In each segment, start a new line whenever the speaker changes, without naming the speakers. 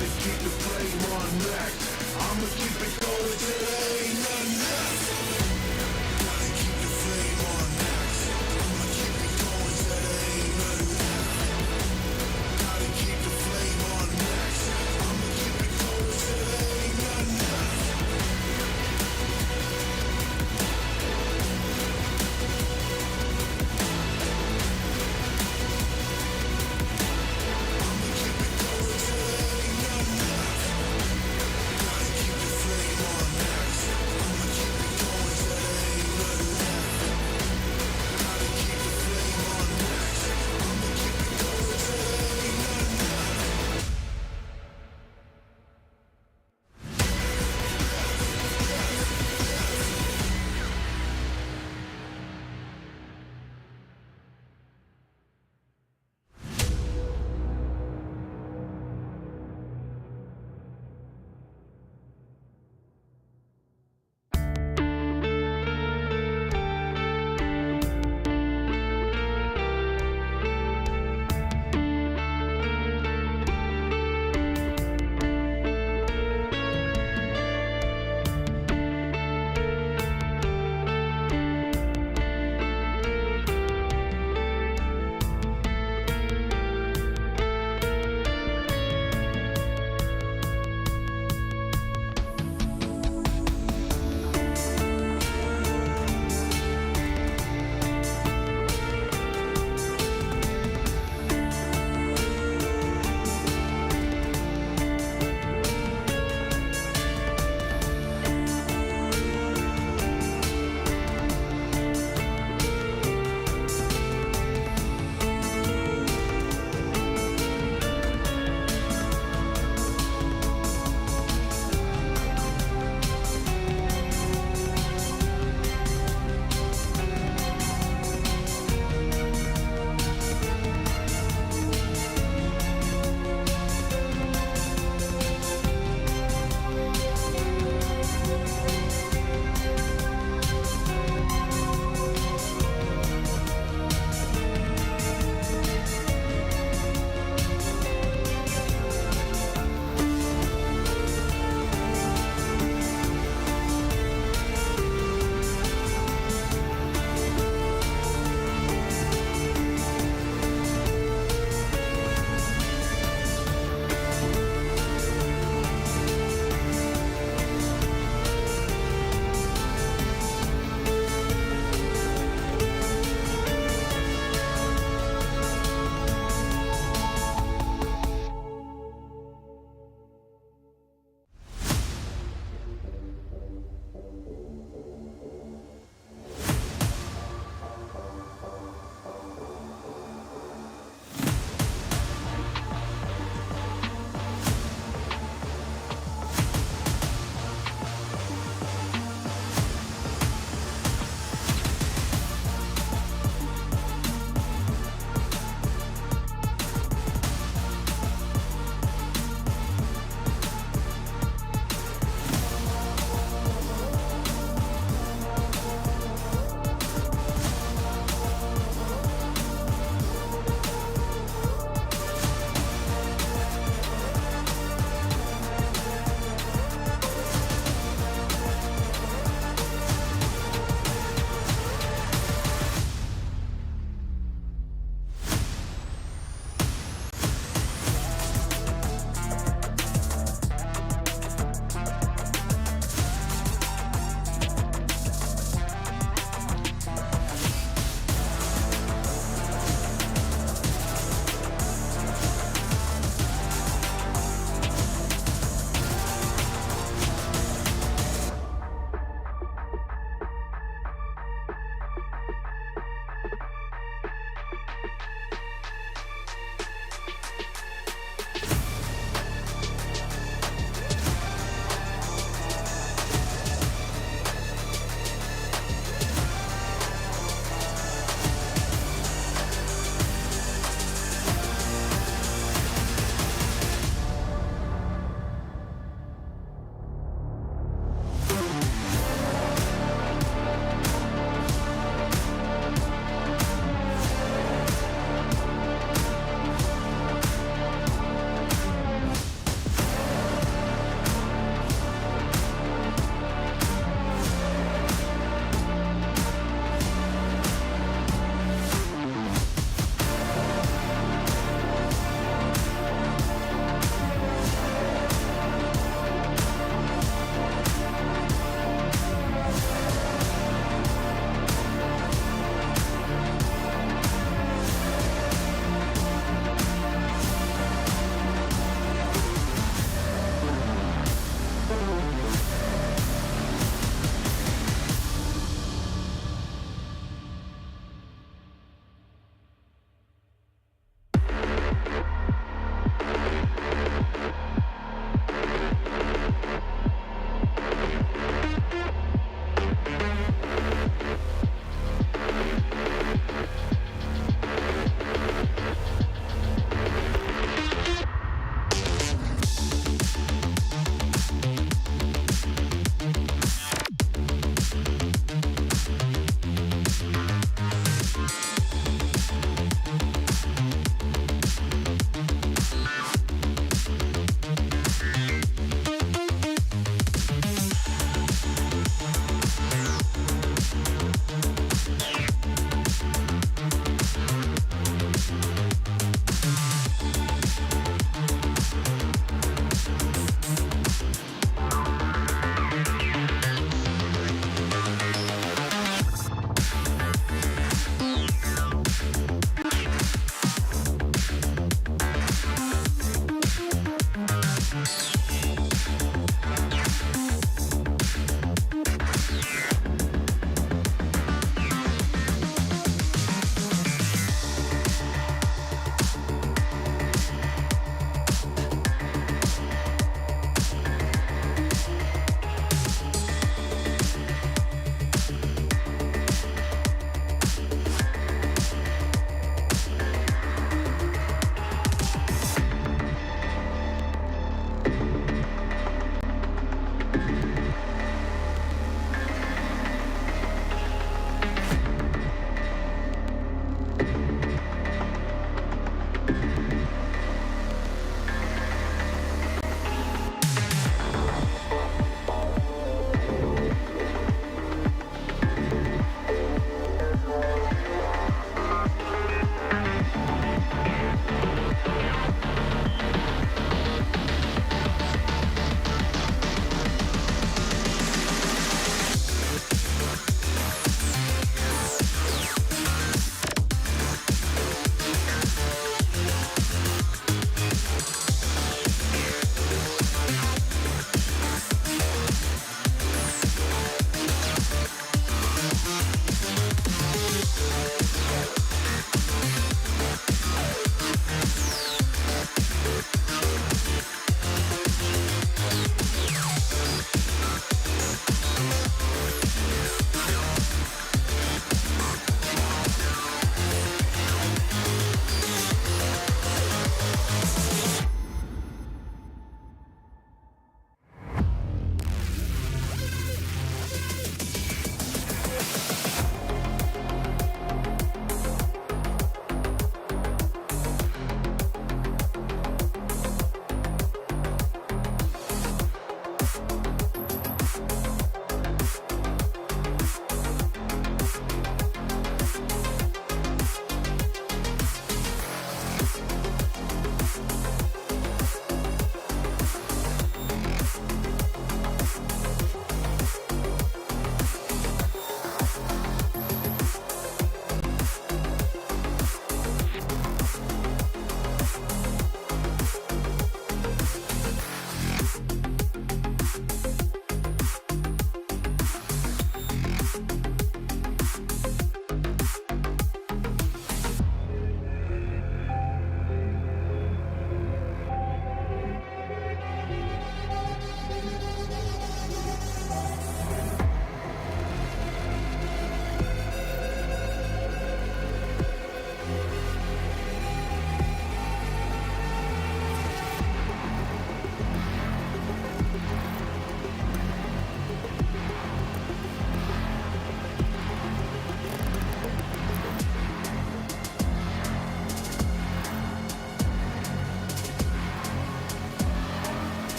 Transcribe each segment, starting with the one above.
Gotta keep the flame on max. I'ma keep it going till there ain't nothing left. Gotta keep the flame on max. I'ma keep it going till there ain't nothing left. Gotta keep the flame on max. I'ma keep it going till there ain't nothing left. Gotta keep the flame on max. I'ma keep it going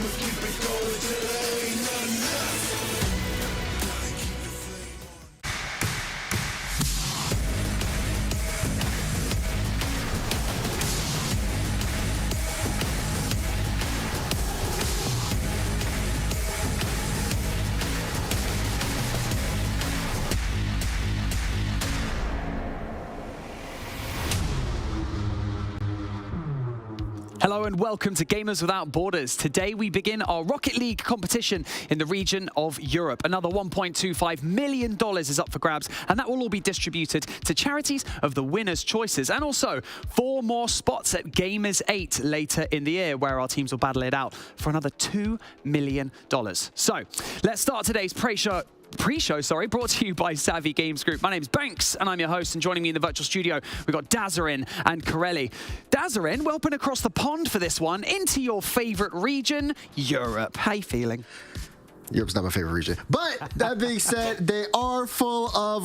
I'ma keep it going till there ain't nothing left. Gotta keep the flame on.
Hello and welcome to Gamers Without Borders. Today we begin our Rocket League competition in the region of Europe. Another $1.25 million is up for grabs, and that will all be distributed to charities of the winner's choices. And also 4 more spots at Gamers 8 later in the year, where our teams will battle it out for another $2 million. So let's start today's pre-show, brought to you by Savvy Games Group. My name's Banks, and I'm your host, and joining me in the virtual studio, we've got Dazarin and Corelli. Dazarin, well, been across the pond for this one, into your favorite region, Europe. How you feeling?
Europe's not my favorite region. But that being said, they are full of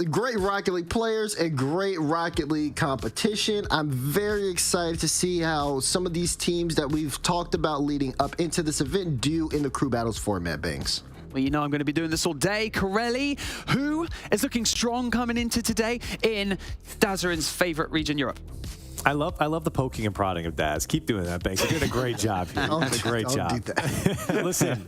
great Rocket League players and great Rocket League competition. I'm very excited to see how some of these teams that we've talked about leading up into this event do in the crew battles format, Banks.
Well, you know I'm going to be doing this all day. Corelli, who is looking strong coming into today in Dazarin's favorite region, Europe?
I love the poking and prodding of Daz. Keep doing that, Banks. You're doing a great job here. You're doing a great job.
Do that.
Listen,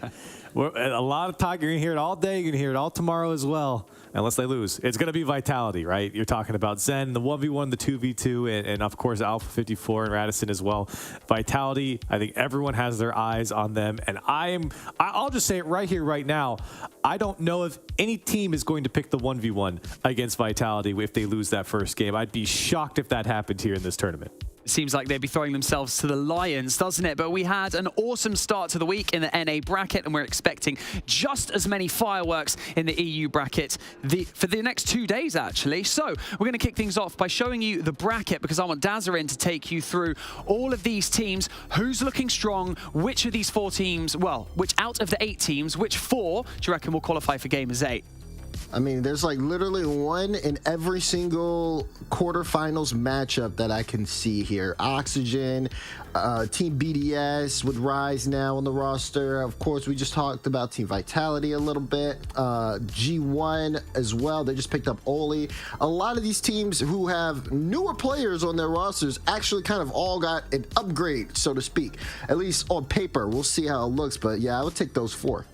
a lot of talk. You're going to hear it all day. You're going to hear it all tomorrow as well, unless they lose. It's going to be Vitality, right? You're talking about Zen, the 1v1, the 2v2, and of course, Alpha 54 and Radisson as well. Vitality, I think everyone has their eyes on them. And I'll just say it right here, right now. I don't know if any team is going to pick the 1v1 against Vitality if they lose that first game. I'd be shocked if that happened here in this tournament.
It seems like they'd be throwing themselves to the lions, doesn't it? But we had an awesome start to the week in the NA bracket, and we're expecting just as many fireworks in the EU bracket for the next 2 days, actually. So we're going to kick things off by showing you the bracket, because I want Dazarin to take you through all of these teams, who's looking strong, which of these 4 teams, well, which out of the 8 teams, which 4 do you reckon will qualify for Gamers 8?
I mean, there's like literally one in every single quarterfinals matchup that I can see here. Oxygen, Team BDS with Rise now on the roster. Of course, we just talked about Team Vitality a little bit. G1 as well. They just picked up Oli. A lot of these teams who have newer players on their rosters actually kind of all got an upgrade, so to speak. At least on paper. We'll see how it looks, but yeah, I would take those 4.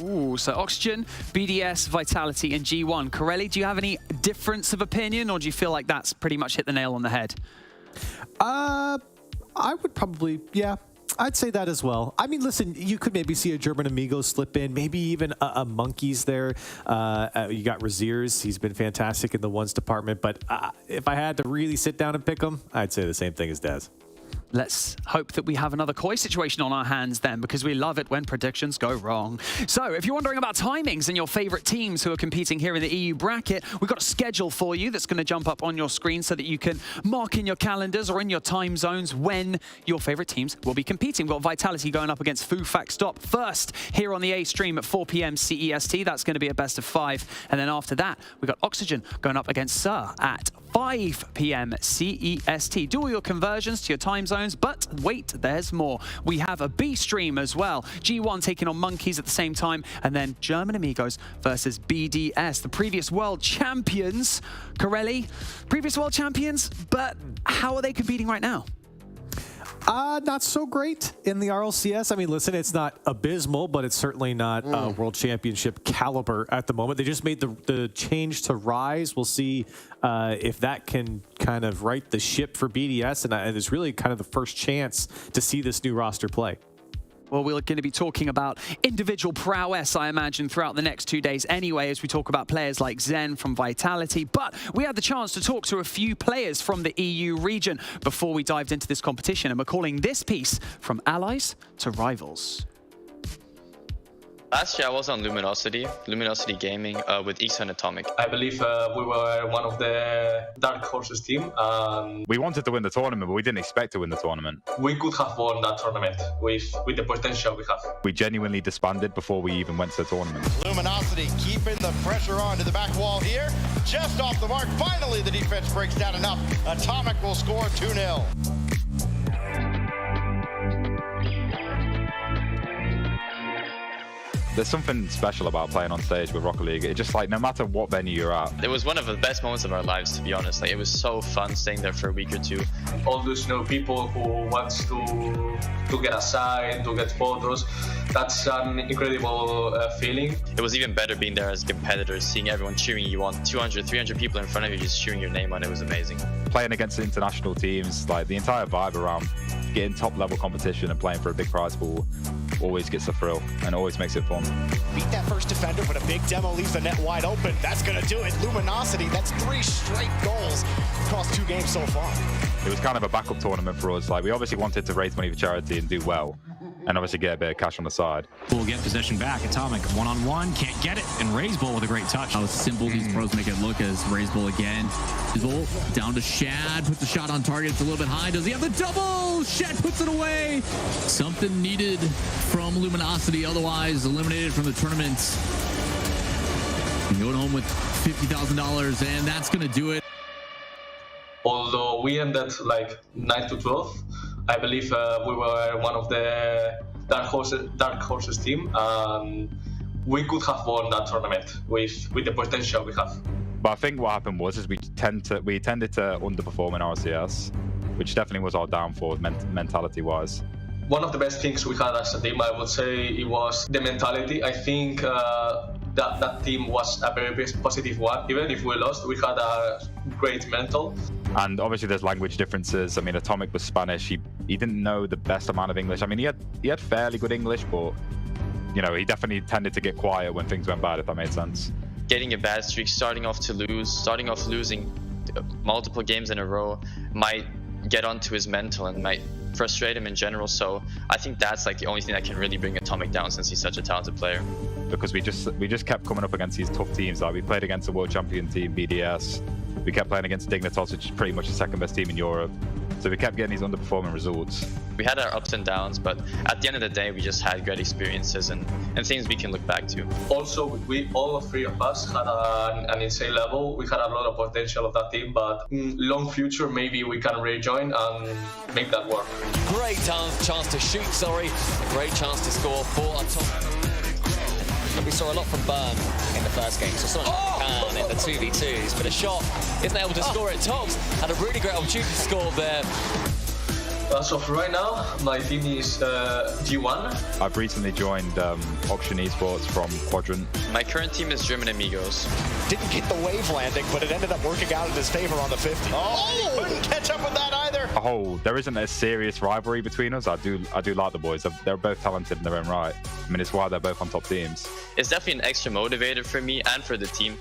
Ooh, so Oxygen, BDS, Vitality, and G1. Corelli, do you have any difference of opinion, or do you feel like that's pretty much hit the nail on the head?
I would probably, yeah. I'd say that as well. I mean, listen, you could maybe see a German Amigos slip in, maybe even a Monkeys there. You got Raziers. He's been fantastic in the ones department. But if I had to really sit down and pick him, I'd say the same thing as Daz.
Let's hope that we have another Koi situation on our hands then, because we love it when predictions go wrong. So if you're wondering about timings and your favorite teams who are competing here in the EU bracket, we've got a schedule for you that's going to jump up on your screen so that you can mark in your calendars or in your time zones when your favorite teams will be competing. We've got Vitality going up against FUFAXDOP first here on the A stream at 4 p.m. CEST. That's going to be a best of 5. And then after that, we've got Oxygen going up against Suhhh at 5 p.m. CEST. Do all your conversions to your time zones, but wait, there's more. We have a B stream as well. G1 taking on Monkeys at the same time, and then German Amigos versus BDS, the previous world champions. Corelli, previous world champions, but how are they competing right now?
Not so great in the RLCS. I mean, listen, it's not abysmal, but it's certainly not World Championship caliber at the moment. They just made the change to Rise. We'll see if that can kind of right the ship for BDS, and it's really kind of the first chance to see this new roster play.
Well, we're going to be talking about individual prowess, I imagine, throughout the next 2 days anyway, as we talk about players like Zen from Vitality. But we had the chance to talk to a few players from the EU region before we dived into this competition, and we're calling this piece From Allies to Rivals.
Last year I was on Luminosity Gaming with East and Atomic.
I believe we were one of the dark horses team.
We wanted to win the tournament, but we didn't expect to win the tournament.
We could have won that tournament with the potential we have.
We genuinely disbanded before we even went to the tournament.
Luminosity keeping the pressure on to the back wall here. Just off the mark. Finally, the defense breaks down enough. Atomic will score 2-0.
There's something special about playing on stage with Rocket League. It's just like, no matter what venue you're at.
It was one of the best moments of our lives, to be honest. Like, it was so fun staying there for a week or two.
All those people who wants to get a sign, to get photos. That's an incredible feeling.
It was even better being there as competitors, seeing everyone cheering you on. 200, 300 people in front of you just cheering your name on. It was amazing.
Playing against international teams, like the entire vibe around getting top level competition and playing for a big prize pool always gets a thrill and always makes it fun.
Beat that first defender, but a big demo leaves the net wide open. That's going to do it. Luminosity, that's 3 straight goals across 2 games so far.
It was kind of a backup tournament for us. Like, we obviously wanted to raise money for charity and do well, and obviously get a bit of cash on the side.
We'll get possession back. Atomic one-on-one, can't get it, and Raisbull with a great touch. How simple these pros make it look as Raisbull again. Raisbull down to Shad, puts the shot on target. It's a little bit high. Does he have the double? Shad puts it away. Something needed from Luminosity, otherwise eliminated from the tournament. Going home with $50,000, and that's going to do it.
Although we ended like 9 to 12, I believe we were one of the dark horses team. We could have won that tournament with the potential we have.
But I think what happened was we tended to underperform in RCS, which definitely was our downfall mentality-wise.
One of the best things we had as a team, I would say, it was the mentality. I think that team was a very positive one. Even if we lost, we had a great mental.
And obviously there's language differences. I mean, Atomic was Spanish. He didn't know the best amount of English. I mean, he had fairly good English, but you know, he definitely tended to get quiet when things went bad, if that made sense.
Getting a bad streak, starting off losing multiple games in a row might get onto his mental and might frustrate him in general. So I think that's like the only thing that can really bring Atomic down, since he's such a talented player.
Because we just kept coming up against these tough teams. Like, we played against a world champion team, BDS. We kept playing against Dignitas, which is pretty much the second best team in Europe. So we kept getting these underperforming results. We
had our ups and downs, but at the end of the day, we just had great experiences and things we can look back to.
Also, we all 3 of us had an insane level. We had a lot of potential of that team, but in long future, maybe we can rejoin and make that work.
Great chance to shoot, a great chance to score for Atomic. We saw a lot from Burn in the first game, so someone can in the 2v2s, but a shot isn't able to score it. Togs had a really great opportunity to score there.
As of right now, my team is G1.
I've recently joined Auction Esports from Quadrant.
My current team is German Amigos.
Didn't get the wave landing, but it ended up working out in his favor on the 50. Oh, he couldn't catch up with that either.
There isn't a serious rivalry between us. I do like the boys. They're both talented in their own right. I mean, it's why they're both on top teams.
It's definitely an extra motivator for me and for the team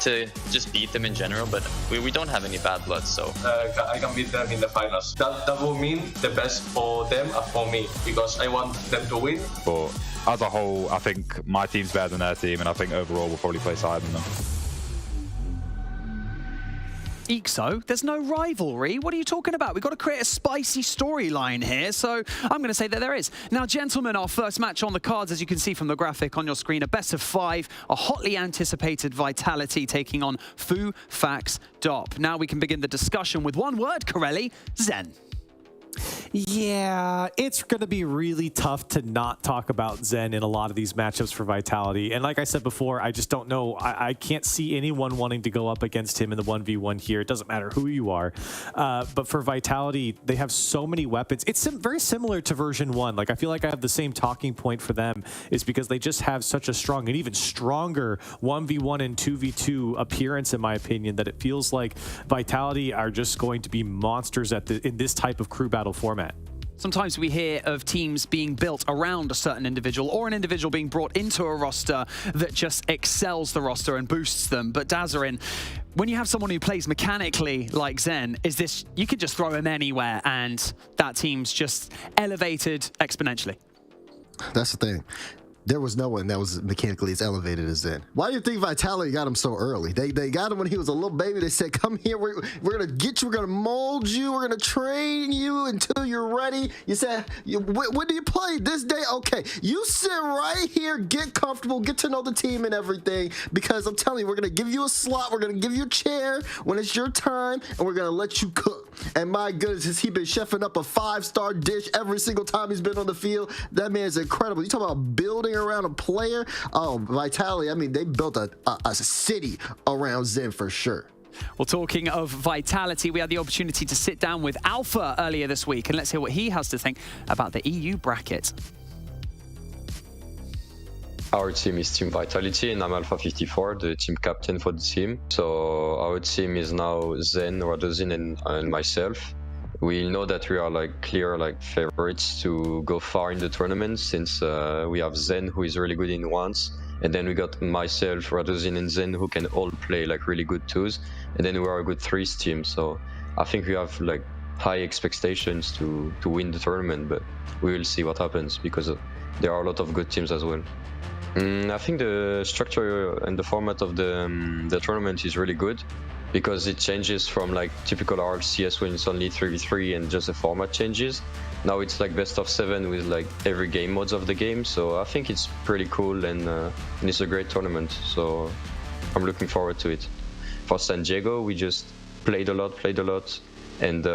to just beat them in general, but we don't have any bad blood, so
I can beat them in the finals. That will mean the best for them and for me, because I want them to win.
But as a whole, I think my team's better than their team, and I think overall we'll probably place higher than them.
EXO, there's no rivalry. What are you talking about? We've got to create a spicy storyline here, so I'm going to say that there is. Now, gentlemen, our first match on the cards, as you can see from the graphic on your screen, a best of 5, a hotly anticipated Vitality taking on FUFAXDOP. Now we can begin the discussion with one word, Corelli, Zen.
Yeah, it's going to be really tough to not talk about Zen in a lot of these matchups for Vitality. And like I said before, I just don't know. I can't see anyone wanting to go up against him in the 1v1 here. It doesn't matter who you are. But for Vitality, they have so many weapons. It's very similar to version 1. Like, I feel like I have the same talking point for them, is because they just have such a strong and even stronger 1v1 and 2v2 appearance, in my opinion, that it feels like Vitality are just going to be monsters in this type of crew battle format.
Sometimes we hear of teams being built around a certain individual, or an individual being brought into a roster that just excels the roster and boosts them. But Dazarin, when you have someone who plays mechanically like Zen, you could just throw him anywhere and that team's just elevated exponentially.
That's the thing. There was no one that was mechanically as elevated as Zen. Why do you think Vitality got him so early? They got him when he was a little baby. They said, come here, we're going to get you, we're going to mold you, we're going to train you until you're ready. You said, when do you play? This day? Okay, you sit right here, get comfortable, get to know the team and everything, because I'm telling you, we're going to give you a slot, we're going to give you a chair when it's your time, and we're going to let you cook. And my goodness, has he been chefing up a 5-star dish every single time he's been on the field? That man is incredible. You talk about building around a player. Oh, Vitality, I mean, they built a city around Zen for sure.
Well, talking of Vitality, we had the opportunity to sit down with Alpha earlier this week, and let's hear what he has to think about the EU bracket.
Our team is Team Vitality, and I'm Alpha 54, the team captain for the team. So our team is now Zen, Radozin, and myself. We know that we are like clear favorites to go far in the tournament, since we have Zen, who is really good in ones, and then we got myself, Radozin, and Zen, who can all play like really good twos, and then we are a good threes team. So I think we have like high expectations to win the tournament, but we will see what happens, because there are a lot of good teams as well. I think the structure and the format of the tournament is really good, because it changes from like typical RLCS when it's only 3v3 and just the format changes. Now it's like best of 7 with like every game modes of the game, so I think it's pretty cool, and it's a great tournament, so I'm looking forward to it. For San Diego, we just played a lot, and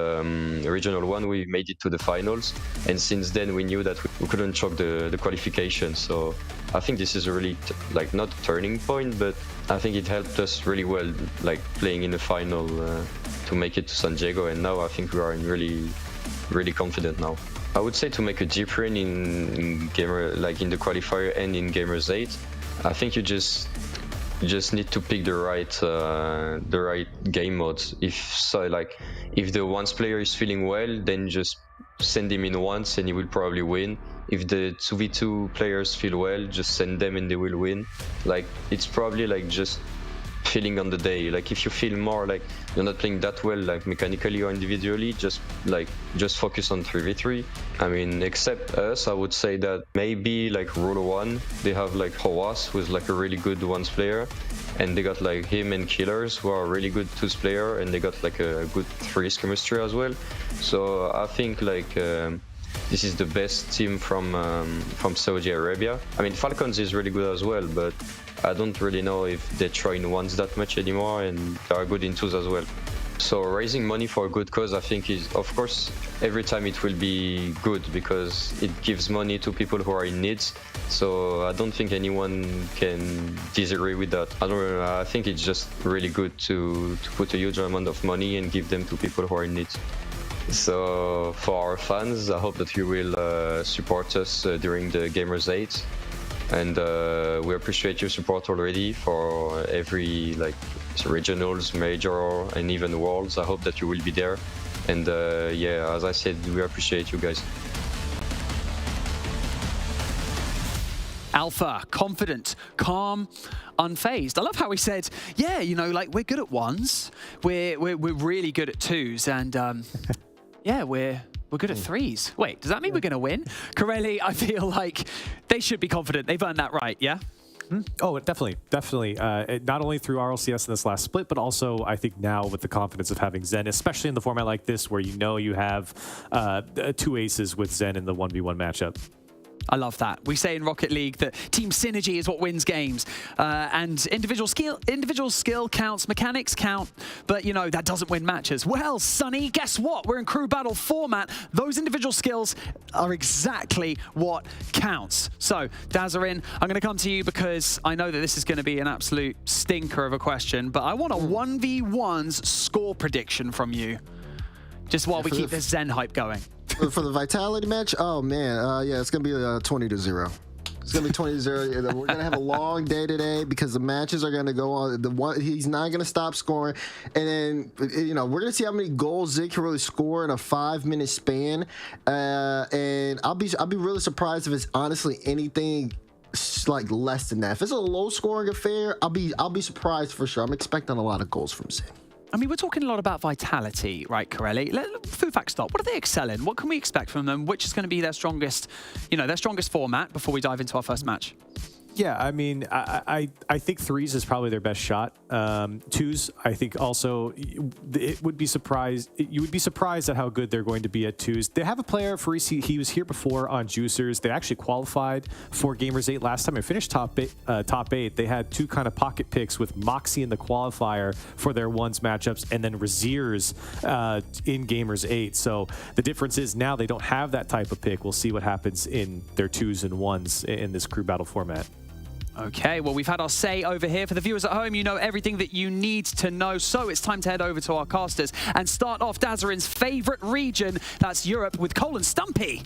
Regional 1 we made it to the finals, and since then we knew that we couldn't choke the qualification, so I think this is a really like not a turning point, but I think it helped us really well, like playing in the final to make it to San Diego, and now I think we are in really confident now. I would say to make a deep run in gamer, like in the qualifier and in Gamers 8, I think you just need to pick the right game modes. If the once player is feeling well, then just send him in once and he will probably win. If the 2v2 players feel well, just send them and they will win. Like, it's probably like just feeling on the day. Like, if you feel more like you're not playing that well, like mechanically or individually, just focus on 3v3. I mean, except us, I would say that maybe like Rule 1, they have like Hawass, who is like a really good ones player, and they got like him and Killers, who are a really good twos player, and they got like a good threes chemistry as well. So I think like this is the best team from Saudi Arabia. I mean, Falcons is really good as well, but I don't really know if they try in ones that much anymore, and they are good in twos as well. So raising money for a good cause, I think, is, of course, every time it will be good, because it gives money to people who are in needs. So I don't think anyone can disagree with that. I think it's just really good to put a huge amount of money and give them to people who are in need. So for our fans, I hope that you will support us during the Gamers 8. And we appreciate your support already for every like regionals, major, and even worlds. I hope that you will be there. And yeah, as I said, we appreciate you guys.
Alpha, confident, calm, unfazed. I love how he said, yeah, you know, like, we're good at ones, we're really good at twos, and yeah, we're good at threes. Wait, does that mean we're going to win? Corelli, I feel like they should be confident. They've earned that right, yeah?
Oh, definitely. Not only through RLCS in this last split, but also I think now with the confidence of having Zen, especially in the format like this, where you know you have two aces with Zen in the 1v1 matchup.
I love that. We say in Rocket League that team synergy is what wins games, and individual skill counts, mechanics count, but you know that doesn't win matches. Well, Sonny, guess what? We're in crew battle format. Those individual skills are exactly what counts. So, Dazarin, I'm going to come to you because I know that this is going to be an absolute stinker of a question, but I want a 1v1's score prediction from you, just while we keep this Zen hype going.
For the Vitality match, oh man, yeah, it's gonna be 20-0. It's gonna be 20-0. We're gonna have a long day today because the matches are gonna go on. He's not gonna stop scoring, and then you know we're gonna see how many goals Zig can really score in a 5-minute span. And I'll be really surprised if it's honestly anything like less than that. If it's a low scoring affair, I'll be surprised for sure. I'm expecting a lot of goals from Zig.
I mean, we're talking a lot about Vitality, right, Corelli? FUFAXDOP, what do they excel in? What can we expect from them? Which is going to be their strongest, you know, their strongest format before we dive into our first match?
Yeah, I mean, I think threes is probably their best shot. Twos, I think also it would be surprised. You would be surprised at how good they're going to be at twos. They have a player for he was here before on Juicers. They actually qualified for Gamers 8 last time and finished top eight. They had two kind of pocket picks with Moxie in the qualifier for their ones matchups, and then Raziers in Gamers 8. So the difference is now they don't have that type of pick. We'll see what happens in their twos and ones in this crew battle format.
Okay, well, we've had our say over here. For the viewers at home, you know everything that you need to know. So it's time to head over to our casters and start off Dazarin's favorite region. That's Europe with Cole and Stumpy.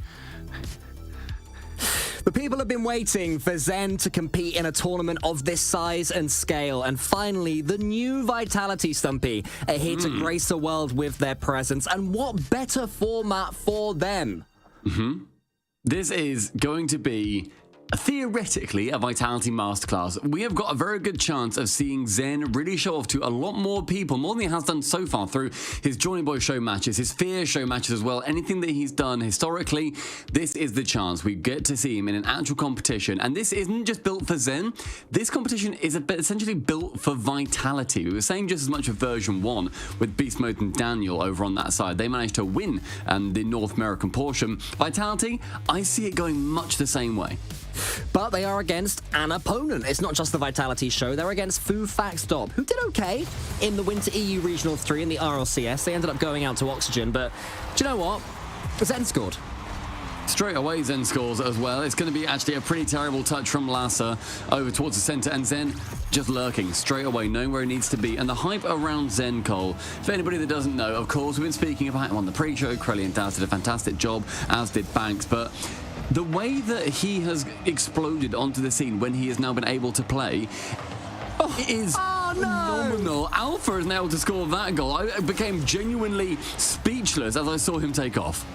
The people have been waiting for Zen to compete in a tournament of this size and scale, and finally, the new Vitality, Stumpy, are here to grace the world with their presence. And what better format for them?
This is going to be theoretically a Vitality Masterclass. We have got a very good chance of seeing Zen really show off to a lot more people, more than he has done so far through his Johnny Boy show matches, his Fear show matches as well. Anything that he's done historically, this is the chance we get to see him in an actual competition. And this isn't just built for Zen. This competition is essentially built for Vitality. We were saying just as much of version 1 with Beast Mode and Daniel over on that side. They managed to win the North American portion. Vitality, I see it going much the same way.
But they are against an opponent. It's not just the Vitality show. They're against FUFAXDOP, who did okay in the Winter EU Regional 3 in the RLCS. They ended up going out to Oxygen, but do you know what? Zen scored.
Straight away, Zen scores as well. It's going to be actually a pretty terrible touch from Lassa over towards the center, and Zen just lurking straight away, knowing where he needs to be. And the hype around Zen, Cole, for anybody that doesn't know, of course, we've been speaking about him on the pre-show. Crowley and Daz did a fantastic job, as did Banks, but the way that he has exploded onto the scene when he has now been able to play is phenomenal. Alpha is now able to score that goal. I became genuinely speechless as I saw him take off.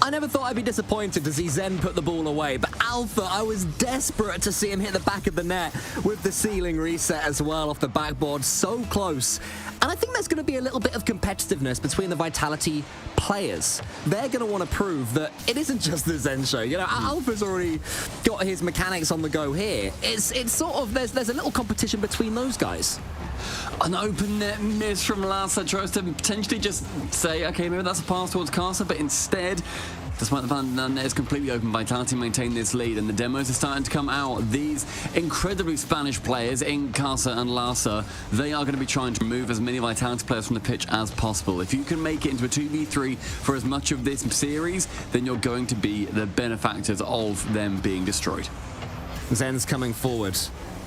I never thought I'd be disappointed to see Zen put the ball away, but Alpha, I was desperate to see him hit the back of the net with the ceiling reset as well off the backboard. So close. And I think there's going to be a little bit of competitiveness between the Vitality players. They're going to want to prove that it isn't just the Zen show. You know, Alpha's already got his mechanics on the go here. It's sort of, there's a little competition between those guys.
An open net miss from Lassa, tries to potentially just say, okay, maybe that's a pass towards Casa, but instead, despite the fact that the net is completely open, Vitality maintain this lead, and the demos are starting to come out. These incredibly Spanish players in Casa and Lassa, they are going to be trying to remove as many Vitality players from the pitch as possible. If you can make it into a 2v3 for as much of this series, then you're going to be the benefactors of them being destroyed.
Zen's coming forward.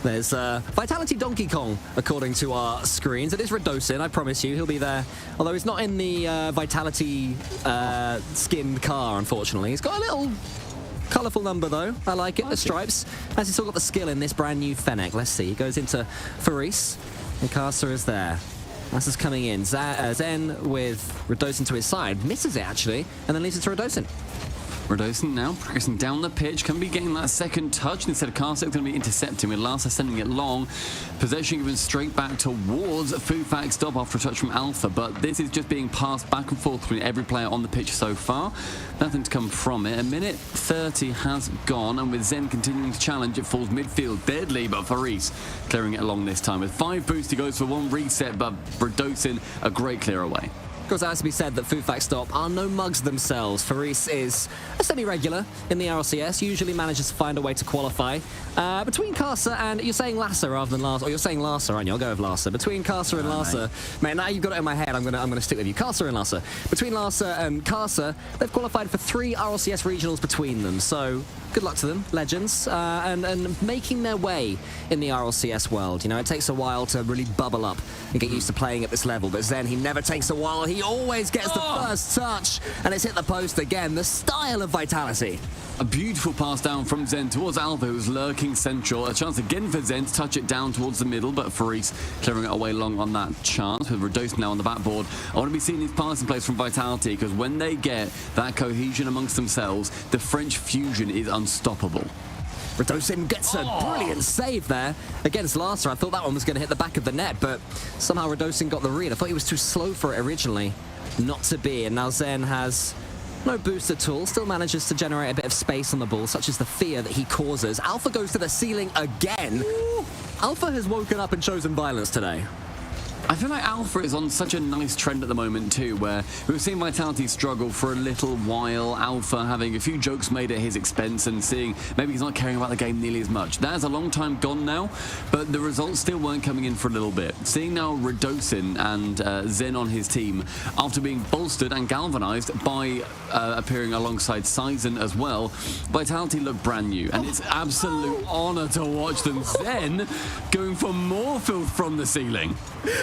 There's Vitality Donkey Kong, according to our screens. It is Radosin, I promise you. He'll be there. Although he's not in the Vitality skinned car, unfortunately. He's got a little colourful number, though. I like it, the stripes. Has he still got the skill in this brand new Fennec? Let's see. He goes into Faris, and Casa is there. Lassa's coming in. Zen with Radosin to his side. Misses it, actually, and then leaves it to Radosin.
Radosin now pressing down the pitch, can be getting that second touch. Instead of Carso, going to be intercepting with Lassa sending it long. Possession given straight back towards FUFAXDOP after a touch from Alpha, but this is just being passed back and forth between every player on the pitch so far. Nothing to come from it. A minute 30 has gone, and with Zen continuing to challenge, it falls midfield. Deadly, but Faris clearing it along this time. With 5 boosts, he goes for 1 reset, but Radosin a great clear away.
Of course, it has to be said that FUFAXDOP are no mugs themselves. Faris is a semi-regular in the RLCS, usually manages to find a way to qualify. Between Casa and, you're saying Lassa rather than Lassa, or you're saying Lassa, aren't you? I'll go with Lassa. Between Casa and Lassa, mate, now you've got it in my head, I'm gonna stick with you. Casa and Lassa. Between Lassa and Casa, they've qualified for 3 RLCS regionals between them, so good luck to them, legends, and making their way in the RLCS world. You know, it takes a while to really bubble up and get used to playing at this level, but Zen, he never takes a while. He always gets the first touch, and it's hit the post again. The style of Vitality.
A beautiful pass down from Zen towards Alpha, who's lurking central. A chance again for Zen to touch it down towards the middle, but Faris clearing it away long on that chance, with Radosin now on the backboard. I want to be seeing these passing plays from Vitality, because when they get that cohesion amongst themselves, the French fusion is unstoppable.
Radosin gets a brilliant save there against Lassa. I thought that one was going to hit the back of the net, but somehow Radosin got the read. I thought he was too slow for it originally. Not to be, and now Zen has No boost at all, still manages to generate a bit of space on the ball, such as the fear that he causes. Alpha goes to the ceiling again. Ooh. Alpha has woken up and chosen violence today.
I feel like Alpha is on such a nice trend at the moment too, where we've seen Vitality struggle for a little while, Alpha having a few jokes made at his expense and seeing maybe he's not caring about the game nearly as much. That's a long time gone now, but the results still weren't coming in for a little bit. Seeing now Radosin and Zen on his team, after being bolstered and galvanized by appearing alongside Sizen as well, Vitality look brand new, and it's absolute honor to watch them. Zen going for more filth from the ceiling.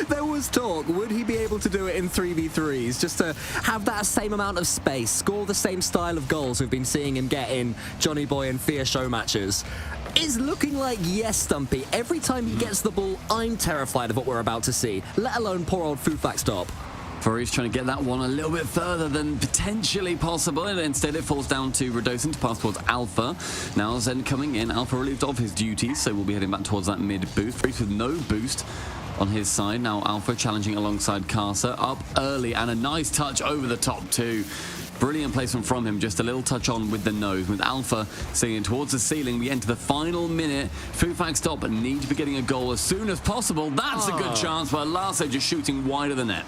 There was talk, would he be able to do it in 3v3s, just to have that same amount of space, score the same style of goals we've been seeing him get in Johnny Boy and Fear show matches? It's looking like yes, Stumpy. Every time he gets the ball, I'm terrified of what we're about to see, let alone poor old FUFAXDOP.
Furry's trying to get that one a little bit further than potentially possible, and instead it falls down to Radosin to pass towards Alpha. Now Zen coming in, Alpha relieved of his duties, so we'll be heading back towards that mid boost. Furry's with no boost on his side. Now Alpha challenging alongside Karsa, up early, and a nice touch over the top too. Brilliant placement from him, just a little touch on with the nose. With Alpha singing towards the ceiling, we enter the final minute. FUFAXDOP need to be getting a goal as soon as possible. That's a good chance, but Lasso just shooting wide of the net.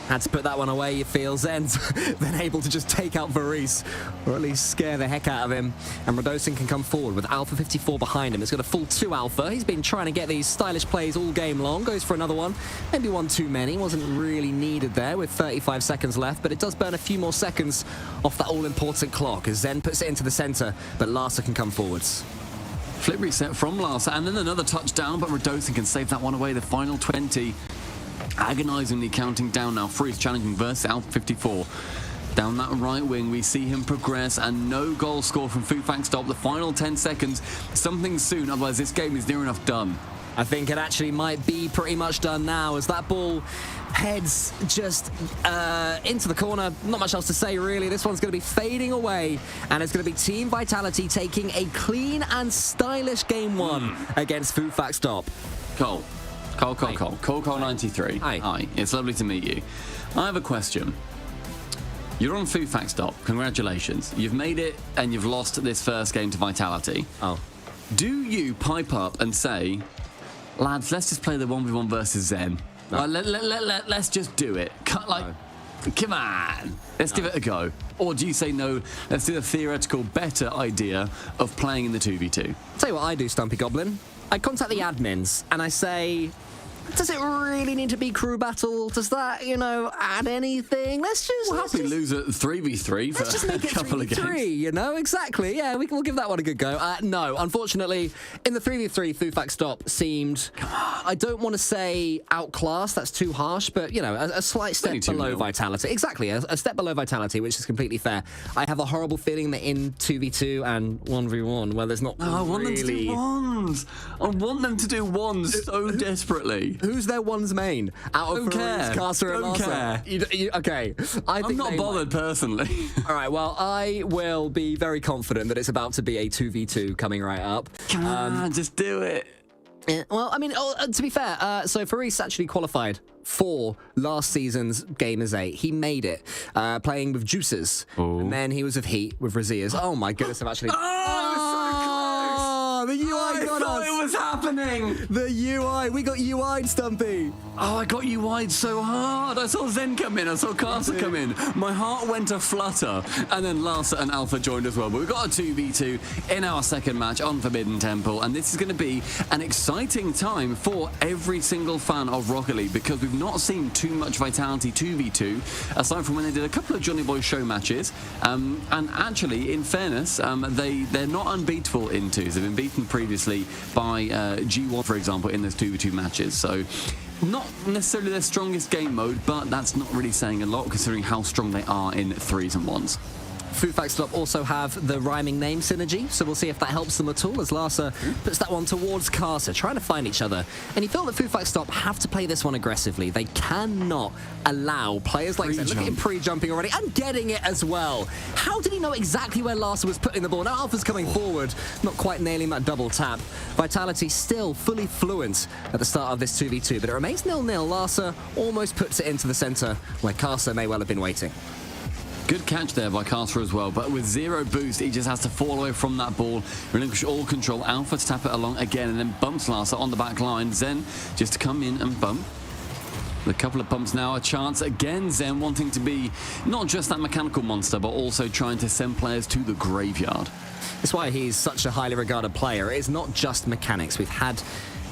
Had to put that one away, you feel. Zen's then able to just take out Varese, or at least scare the heck out of him. And Radosin can come forward with Alpha 54 behind him. It's got a full 2 Alpha. He's been trying to get these stylish plays all game long. Goes for another one. Maybe one too many. Wasn't really needed there with 35 seconds left, but it does burn a few more seconds off that all-important clock as Zen puts it into the center, but Larsa can come forwards.
Flip reset from Larsa, and then another touchdown, but Radosin can save that one away. The final 20. Agonizingly counting down now. Freeze challenging versus Alpha 54. Down that right wing, we see him progress, and no goal score from FUFAXDOP. The final 10 seconds. Something soon, otherwise this game is near enough done.
I think it actually might be pretty much done now as that ball heads just into the corner. Not much else to say, really. This one's going to be fading away, and it's going to be Team Vitality taking a clean and stylish game one against FUFAXDOP.
Cole 93. Hi. It's lovely to meet you. I have a question. You're on FUFAXDOP. Congratulations. You've made it, and you've lost this first game to Vitality.
Oh.
Do you pipe up and say, lads, let's just play the 1v1 versus Zen?
No.
Let's just do it. Come on. Let's give it a go. Or do you say, no, let's do the theoretical better idea of playing in the 2v2?
Tell you what I do, Stumpy Goblin. I contact the admins and I say, does it really need to be crew battle? Does that, add anything? Let's just...
We'll happily lose at 3v3 for
just make
a couple of games.
Exactly. Yeah, we'll give that one a good go. No, unfortunately, in the 3v3, FUFAXDOP seemed... I don't want to say outclassed, that's too harsh, but, a slight step below Vitality. Exactly, a step below Vitality, which is completely fair. I have a horrible feeling that in 2v2 and 1v1, where there's not
I want them to do ones. I want them to do ones so desperately.
Who's their one's main? Out of Karsa and
Larsa.
Okay.
I'm not bothered personally.
All right, well, I will be very confident that it's about to be a 2v2 coming right up.
Come on, just do it.
Well, I mean, to be fair, so Faris actually qualified for last season's Gamers 8. He made it, playing with Juices. Ooh. And then he was with Heat, with Razias. Oh my goodness, I've actually... The UI got us.
I thought it was happening.
The UI. We got UI'd, Stumpy.
Oh, I got UI'd so hard. I saw Zen come in. I saw Karsa come in. My heart went a flutter. And then Larsa and Alpha joined as well. But we've got a 2v2 in our second match on Forbidden Temple. And this is going to be an exciting time for every single fan of Rocket League, because we've not seen too much Vitality 2v2, aside from when they did a couple of Johnny Boy show matches. And actually, in fairness, they're not unbeatable in twos. They've been beaten previously by G1, for example, in those 2v2 matches. So not necessarily their strongest game mode, but that's not really saying a lot considering how strong they are in 3s and 1s.
FUFAXDOP also have the rhyming name synergy, so we'll see if that helps them at all as Larsa puts that one towards Karsa, trying to find each other. And you feel that FUFAXDOP have to play this one aggressively. They cannot allow players like Zen. Look at him pre-jumping already and getting it as well. How did he know exactly where Larsa was putting the ball? Now Alpha's coming forward, not quite nailing that double tap. Vitality still fully fluent at the start of this 2v2, but it remains 0-0. Larsa almost puts it into the center where Karsa may well have been waiting.
Good catch there by Carter as well, but with 0 boost, he just has to fall away from that ball, relinquish all control. Alpha to tap it along again, and then bumps Larsa on the back line. Zen just to come in and bump. A couple of bumps now, a chance again. Zen wanting to be not just that mechanical monster, but also trying to send players to the graveyard.
That's why he's such a highly regarded player. It's not just mechanics. We've had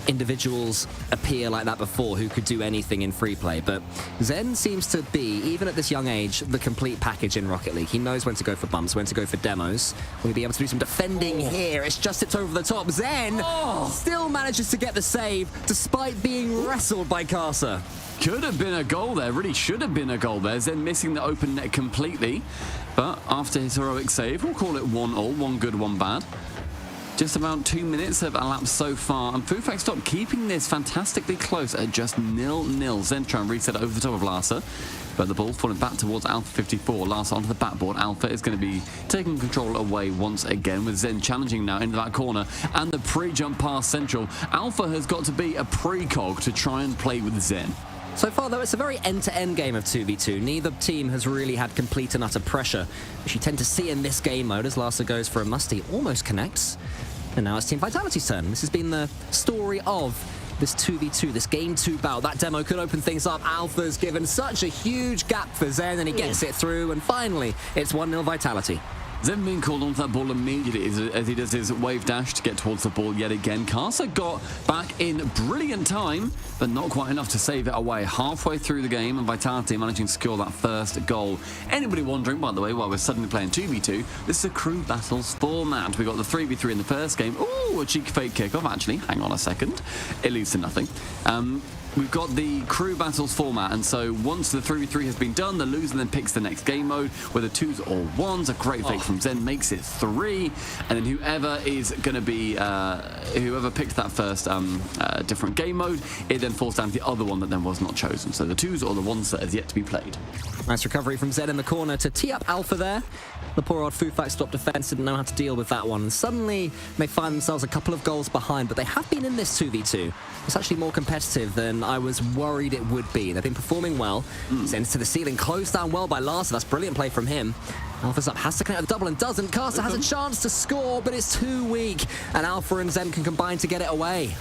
individuals appear like that before who could do anything in free play, but Zen seems to be, even at this young age, the complete package in Rocket League. He knows when to go for bumps, when to go for demos. We'll be able to do some defending here. It's just it's over the top. Zen still manages to get the save despite being wrestled by Karsa.
Could have been a goal there, really should have been a goal there. Zen missing the open net completely, but after his heroic save, we'll call it 1-1, one good, one bad. Just about 2 minutes have elapsed so far, and FUFAXDOP keeping this fantastically close at just 0-0. Zen trying to reset it over the top of Larsa, but the ball falling back towards Alpha 54. Larsa onto the backboard. Alpha is going to be taking control away once again, with Zen challenging now into that corner, and the pre-jump pass central. Alpha has got to be a precog to try and play with Zen.
So far, though, it's a very end-to-end game of 2v2. Neither team has really had complete and utter pressure, which you tend to see in this game mode as Larsa goes for a musty, almost connects. And now it's Team Vitality's turn. This has been the story of this 2v2, this Game 2 bout. That demo could open things up. Alpha's given such a huge gap for Zen, and he gets it through, and finally, it's 1-0 Vitality.
Zen being called onto that ball immediately as he does his wave dash to get towards the ball yet again. Karsa got back in brilliant time, but not quite enough to save it away. Halfway through the game, and Vitality managing to score that first goal. Anybody wondering, by the way, why we're suddenly playing 2v2, this is a crew battles format. We got the 3v3 in the first game. Ooh, a cheeky fake kickoff, actually. Hang on a second. It leads to nothing. We've got the crew battles format, and so once the 3v3 has been done, the loser then picks the next game mode, whether 2s or 1s. A great fake from Zen makes it 3, and then whoever is going to be, whoever picked that first different game mode, it then falls down to the other one that then was not chosen. So the 2s or the 1s that has yet to be played.
Nice recovery from Zen in the corner to tee up Alpha there. The poor old FUFAXDOP defense didn't know how to deal with that one, and suddenly they find themselves a couple of goals behind, but they have been in this 2v2. It's actually more competitive than I was worried it would be. They've been performing well. Zen's to the ceiling, closed down well by Larsa. That's brilliant play from him. Alpha's up, has to connect the double and doesn't. Karsa has a chance to score, but it's too weak, and Alpha and Zen can combine to get it away.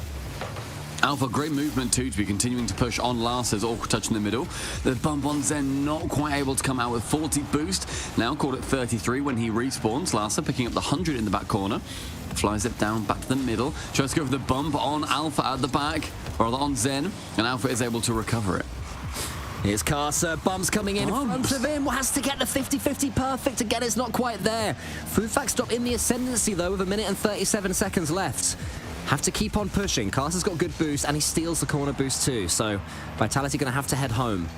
Alpha, great movement too, to be continuing to push on Larsa's awkward touch in the middle. The bump on Zen not quite able to come out with 40 boost. Now called it 33 when he respawns. Larsa picking up the 100 in the back corner. Flies it down back to the middle. Tries to go for the bump on Alpha at the back, or rather on Zen, and Alpha is able to recover it.
Here's Karsa, bumps coming in front of him, has to get the 50-50 perfect, again it's not quite there. FUFAXDOP in the ascendancy though with 1 minute and 37 seconds left. Have to keep on pushing. Karsa's got good boost, and he steals the corner boost too, so Vitality going to have to head home.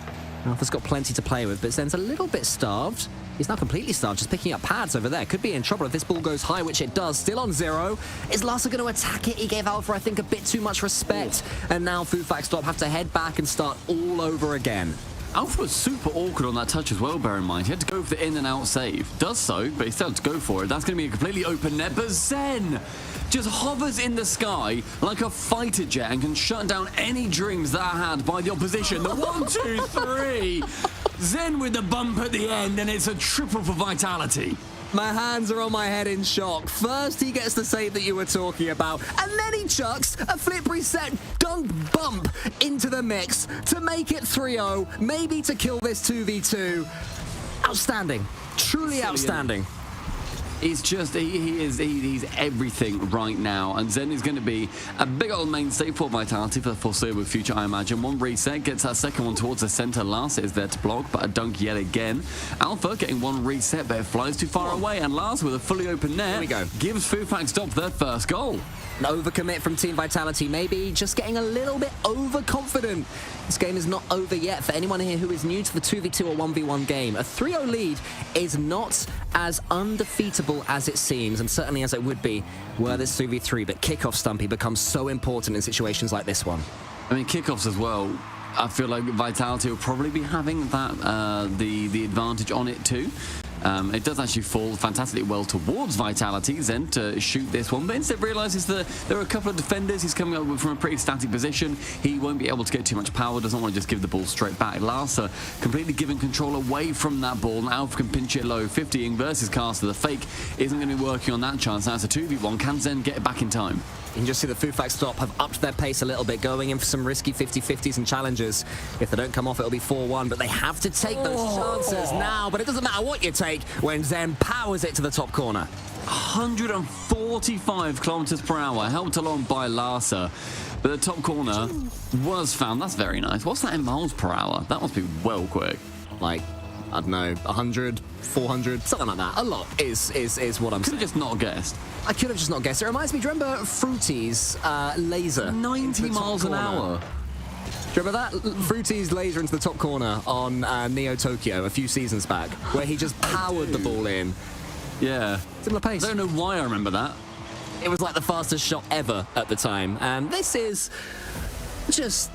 Alpha's got plenty to play with, but Zen's a little bit starved. He's now completely starved, just picking up pads over there. Could be in trouble if this ball goes high, which it does. Still on 0. Is Larsa going to attack it? He gave Alpha, I think, a bit too much respect. And now FUFAXDOP have to head back and start all over again.
Alpha was super awkward on that touch as well, bear in mind. He had to go for the in and out save. Does so, but he still had to go for it. That's going to be a completely open net, but Zen just hovers in the sky like a fighter jet and can shut down any dreams that are had by the opposition. The 1, 2, 3. Zen with the bump at the end, and it's a triple for Vitality.
My hands are on my head in shock. First, he gets the save that you were talking about, and then he chucks a flip reset dunk bump into the mix to make it 3-0, maybe to kill this 2v2. Outstanding. Truly outstanding.
He's just, he's everything right now. And Zen is going to be a big old mainstay for Vitality for the foreseeable future, I imagine. One reset, gets that second one towards the center. Lars is there to block, but a dunk yet again. Alpha getting one reset, but it flies too far away. And Lars with a fully open net.
Here we go.
Gives FUFAXDOP their first goal.
An overcommit from Team Vitality, maybe just getting a little bit overconfident. This game is not over yet for anyone here who is new to the 2v2 or 1v1 game. A 3-0 lead is not as undefeatable as it seems, and certainly as it would be were this 2v3, but kickoff, Stumpy, becomes so important in situations like this one.
I mean, kickoffs as well. I feel like Vitality will probably be having that the advantage on it too. It does actually fall fantastically well towards Vitality, Zen, to shoot this one, but instead realizes that there are a couple of defenders. He's coming up from a pretty static position. He won't be able to get too much power, doesn't want to just give the ball straight back. Larsa completely giving control away from that ball. Now Alpha can pinch it low. 50ing versus Caster. The fake isn't going to be working on that chance. Now it's a 2v1. Can Zen get it back in time?
You can just see the FUFAXDOP have upped their pace a little bit, going in for some risky 50-50s and challenges. If they don't come off, it'll be 4-1, but they have to take those chances now. But it doesn't matter what you take when Zen powers it to the top corner.
145 kilometers per hour, helped along by Larsa. But the top corner was found. That's very nice. What's that in miles per hour? That must be well quick.
Like, I don't know, 100, 400, something like that. A lot is what I'm saying.
Could have just not guessed.
I could have just not guessed. It reminds me, do you remember Fruity's laser?
90 miles an hour.
Do you remember that? Fruity's laser into the top corner on Neo Tokyo a few seasons back, where he just powered the ball in.
Yeah.
Similar pace.
I don't know why I remember that.
It was like the fastest shot ever at the time. And this is just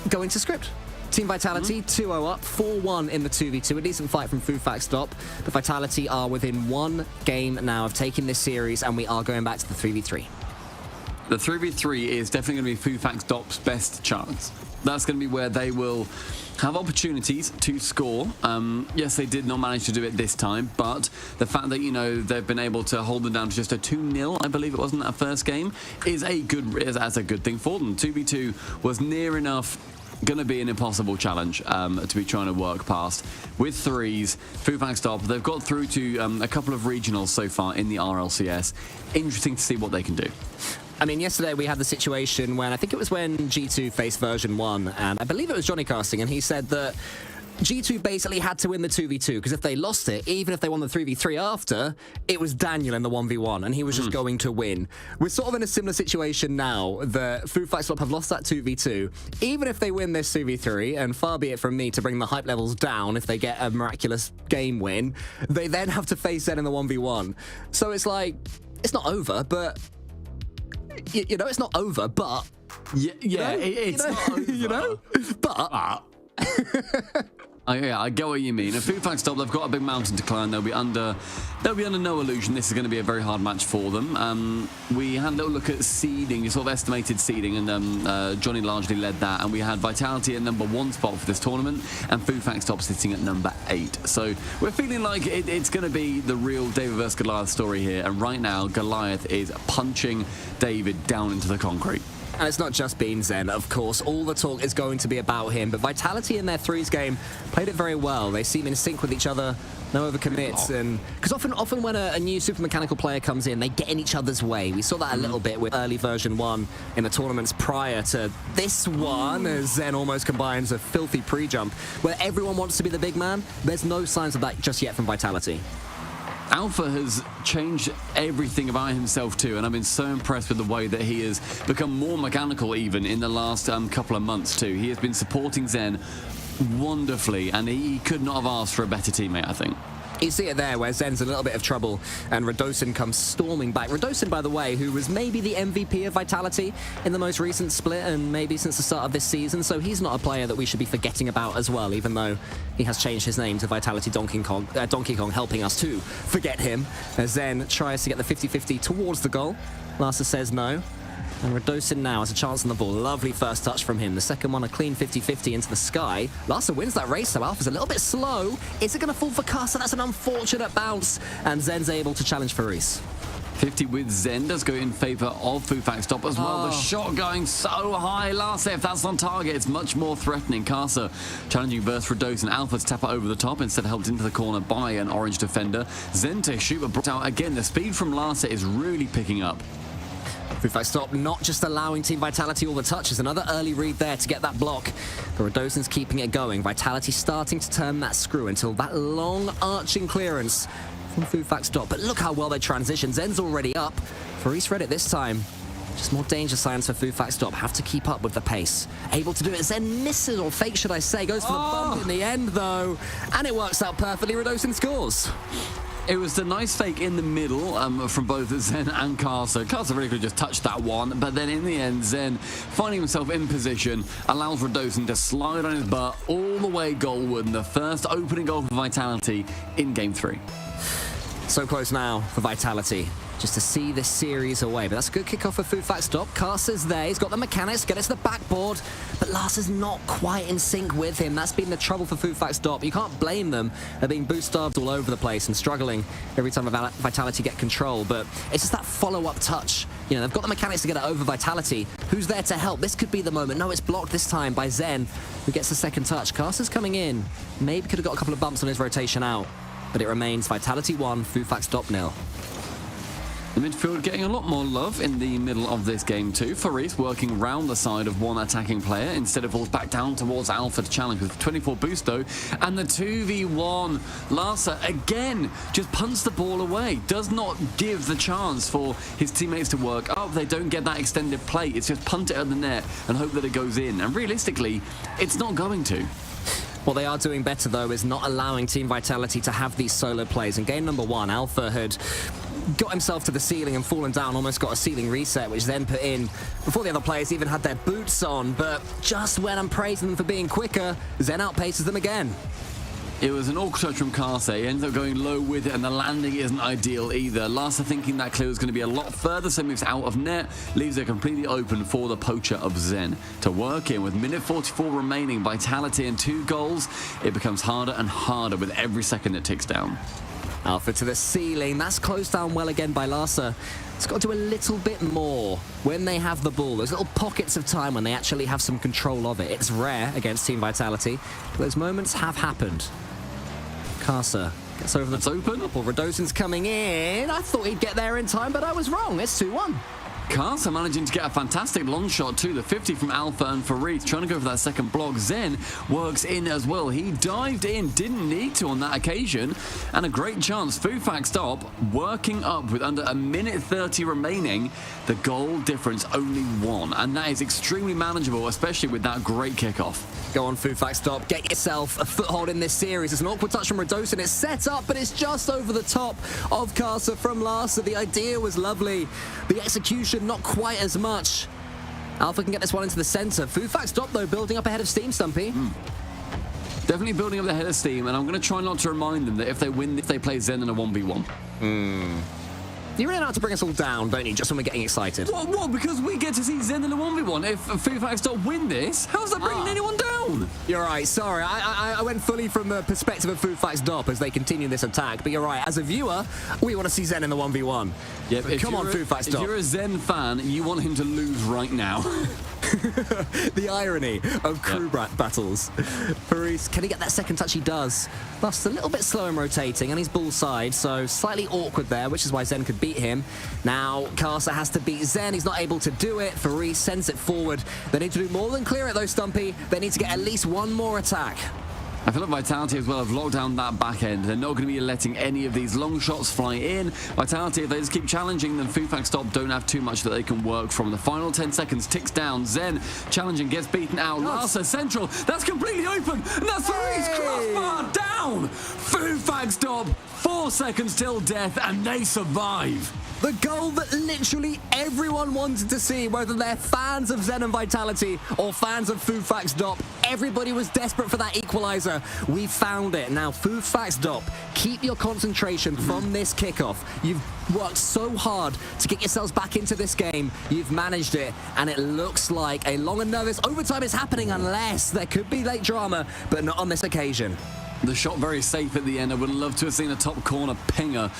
going to script. Team Vitality 2-0 up, 4-1 in the 2v2. A decent fight from FUFAXDOP. But Vitality are within one game now of taking this series, and we are going back to the 3v3.
The 3v3 is definitely going to be FUFAXDOP's best chance. That's going to be where they will have opportunities to score. Yes, they did not manage to do it this time, but the fact that, you know, they've been able to hold them down to just a 2-0, I believe it wasn't that first game, is a good thing for them. 2v2 was near enough going to be an impossible challenge to be trying to work past. With threes, FUFAXDOP, they've got through to a couple of regionals so far in the RLCS. Interesting to see what they can do.
I mean, yesterday we had the situation when, I think it was when G2 faced version 1, and I believe it was Johnny Casting, and he said that G2 basically had to win the 2v2, because if they lost it, even if they won the 3v3 after, it was Daniel in the 1v1, and he was just going to win. We're sort of in a similar situation now that FUFAXDOP have lost that 2v2. Even if they win this 2v3, and far be it from me to bring the hype levels down if they get a miraculous game win, they then have to face Zen in the 1v1. So it's like, it's not over, but... You know, it's not over, but...
Yeah, it's not over.
You know? But...
Yeah, I get what you mean. If FUFAXDOP, they've got a big mountain to climb. They'll be under no illusion. This is going to be a very hard match for them. We had a little look at seeding, sort of estimated seeding, and Johnny largely led that. And we had Vitality at #1 spot for this tournament, and FUFAXDOP sitting at #8. So we're feeling like it's going to be the real David versus Goliath story here. And right now, Goliath is punching David down into the concrete.
And it's not just been Zen, of course. All the talk is going to be about him. But Vitality in their threes game played it very well. They seem in sync with each other, no overcommits. And because often when a new super mechanical player comes in, they get in each other's way. We saw that a little bit with early version 1 in the tournaments prior to this one, as Zen almost combines a filthy pre-jump where everyone wants to be the big man. There's no signs of that just yet from Vitality.
Alpha has changed everything about himself too, and I've been so impressed with the way that he has become more mechanical even in the last couple of months too. He has been supporting Zen wonderfully, and he could not have asked for a better teammate, I think.
You see it there where Zen's in a little bit of trouble and Radosin comes storming back. Radosin, by the way, who was maybe the MVP of Vitality in the most recent split and maybe since the start of this season, so he's not a player that we should be forgetting about as well, even though he has changed his name to Vitality Donkey Kong, helping us to forget him as Zen tries to get the 50-50 towards the goal. Larsa says no. And Radosin now has a chance on the ball. Lovely first touch from him. The second one, a clean 50-50 into the sky. Larsa wins that race, so Alpha's a little bit slow. Is it going to fall for Casa? That's an unfortunate bounce. And Zen's able to challenge Faris.
50 with Zen does go in favor of FUFAXDOP as well. The shot going so high. Larsa, if that's on target, it's much more threatening. Casa challenging versus Radosin. Alpha to tap it over the top, instead helped into the corner by an orange defender. Zen to shoot, but brought out again. The speed from Larsa is really picking up.
FUFAXDOP not just allowing Team Vitality all the touches. Another early read there to get that block. But Radosin's keeping it going. Vitality starting to turn that screw until that long arching clearance from FUFAXDOP. But look how well they transition. Zen's already up. Faris read it this time. Just more danger signs for FUFAXDOP. Have to keep up with the pace. Able to do it. Zen misses, or fake should I say. Goes for the bump in the end though. And it works out perfectly. Radosin scores.
It was the nice fake in the middle from both Zen and Karsa. Karsa really could have just touched that one, but then in the end, Zen, finding himself in position, allows Radosin to slide on his butt all the way goalward, and the first opening goal for Vitality in Game 3.
So close now for Vitality, just to see this series away. But that's a good kickoff for FUFAXDOP. Karsa's there, he's got the mechanics, get it to the backboard, but Larsa's not quite in sync with him. That's been the trouble for FUFAXDOP. You can't blame them. They're being boost-starved all over the place and struggling every time Vitality get control, but it's just that follow-up touch. You know, they've got the mechanics to get it over Vitality. Who's there to help? This could be the moment. No, it's blocked this time by Zen, who gets the second touch. Karsa's coming in. Maybe could have got a couple of bumps on his rotation out. But it remains Vitality 1, FUFAXDOP 0.
The midfield getting a lot more love in the middle of this game too. Faris working round the side of one attacking player instead of falls back down towards Alpha to challenge with 24 boost though. And the 2v1, Larsa again just punts the ball away. Does not give the chance for his teammates to work up. They don't get that extended play. It's just punt it at the net and hope that it goes in. And realistically, it's not going to.
What they are doing better, though, is not allowing Team Vitality to have these solo plays. In game number 1, Alpha had got himself to the ceiling and fallen down, almost got a ceiling reset, which then put in before the other players even had their boots on. But just when I'm praising them for being quicker, Zen outpaces them again.
It was an awkward touch from Karsa. He ends up going low with it, and the landing isn't ideal either. Larsa thinking that clear was going to be a lot further, so moves out of net, leaves it completely open for the poacher of Zen to work in. With minute 44 remaining, Vitality and 2 goals, it becomes harder and harder with every second it ticks down.
Alpha to the ceiling. That's closed down well again by Larsa. It's got to do a little bit more when they have the ball. Those little pockets of time when they actually have some control of it. It's rare against Team Vitality, but those moments have happened. Karsa gets over the top.
Open.
Radosin's coming in. I thought he'd get there in time, but I was wrong. It's 2-1.
Karsa managing to get a fantastic long shot too. The 50 from Alpha and Farid trying to go for that second block. Zen works in as well. He dived in, didn't need to on that occasion. And a great chance. FUFAXDOP working up with under a minute 30 remaining. The goal difference only 1. And that is extremely manageable, especially with that great kickoff.
Go on, FUFAXDOP. Get yourself a foothold in this series. It's an awkward touch from Radosin. It's set up, but it's just over the top of Karsa from Larsa. The idea was lovely. The execution, not quite as much. Alpha can get this one into the center. FUFAXDOP, though, building up ahead of Steam, Stumpy.
Definitely building up the head of Steam, and I'm going to try not to remind them that if they win, if they play Zen in a 1v1.
You really know how to bring us all down, don't you, just when we're getting excited?
What? Because we get to see Zen in a 1v1. If FUFAXDOP win this, how's that bringing anyone down?
You're right, sorry. I went fully from the perspective of FUFAXDOP as they continue this attack, but you're right. As a viewer, we want to see Zen in the 1v1.
Yep,
Come on, FUFAXDOP.
If you're a Zen fan, you want him to lose right now.
The irony of crew battles. Faris, can he get that second touch? He does. Lost a little bit slow in rotating, and he's bullside, so slightly awkward there, which is why Zen could beat him. Now, Karsa has to beat Zen. He's not able to do it. Faris sends it forward. They need to do more than clear it, though, Stumpy. They need to get at least one more attack.
I feel like Vitality as well have locked down that back end. They're not going to be letting any of these long shots fly in. Vitality, if they just keep challenging, then FUFAXDOP don't have too much that they can work from. The final 10 seconds ticks down. Zen challenging, gets beaten out. Larsa central, that's completely open, and that's Farid's crossbar down. FUFAXDOP, 4 seconds till death, and they survive.
The goal that literally everyone wanted to see, whether they're fans of Zen and Vitality or fans of FUFAXDOP. Everybody was desperate for that equalizer. We found it. Now, FUFAXDOP, keep your concentration from this kickoff. You've worked so hard to get yourselves back into this game. You've managed it, and it looks like a long and nervous overtime is happening unless there could be late drama, but not on this occasion.
The shot very safe at the end. I would love to have seen a top corner pinger.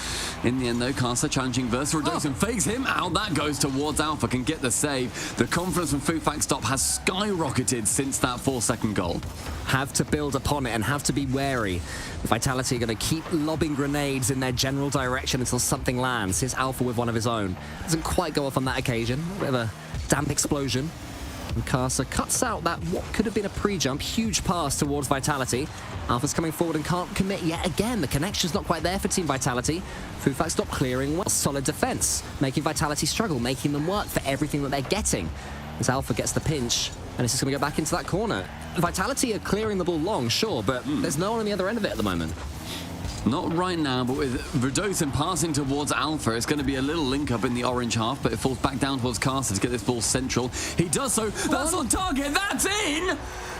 In the end, though, Karsa challenging Versa. Radosin fakes him out. That goes towards Alpha. Can get the save. The confidence from FUFAXDOP has skyrocketed since that 4-second goal.
Have to build upon it and have to be wary. Vitality are going to keep lobbing grenades in their general direction until something lands. Here's Alpha with one of his own. Doesn't quite go off on that occasion. A bit of a damp explosion. And Karsa cuts out that what could have been a pre-jump. Huge pass towards Vitality. Alpha's coming forward and can't commit yet again. The connection's not quite there for Team Vitality. FUFAXDOP clearing well. Solid defense, making Vitality struggle, making them work for everything that they're getting. As Alpha gets the pinch, and it's just going to go back into that corner. Vitality are clearing the ball long, sure, but there's no one on the other end of it at the moment.
Not right now, but with Verdosen passing towards Alpha, it's going to be a little link up in the orange half, but it falls back down towards Carson to get this ball central. He does so. That's on target. That's in.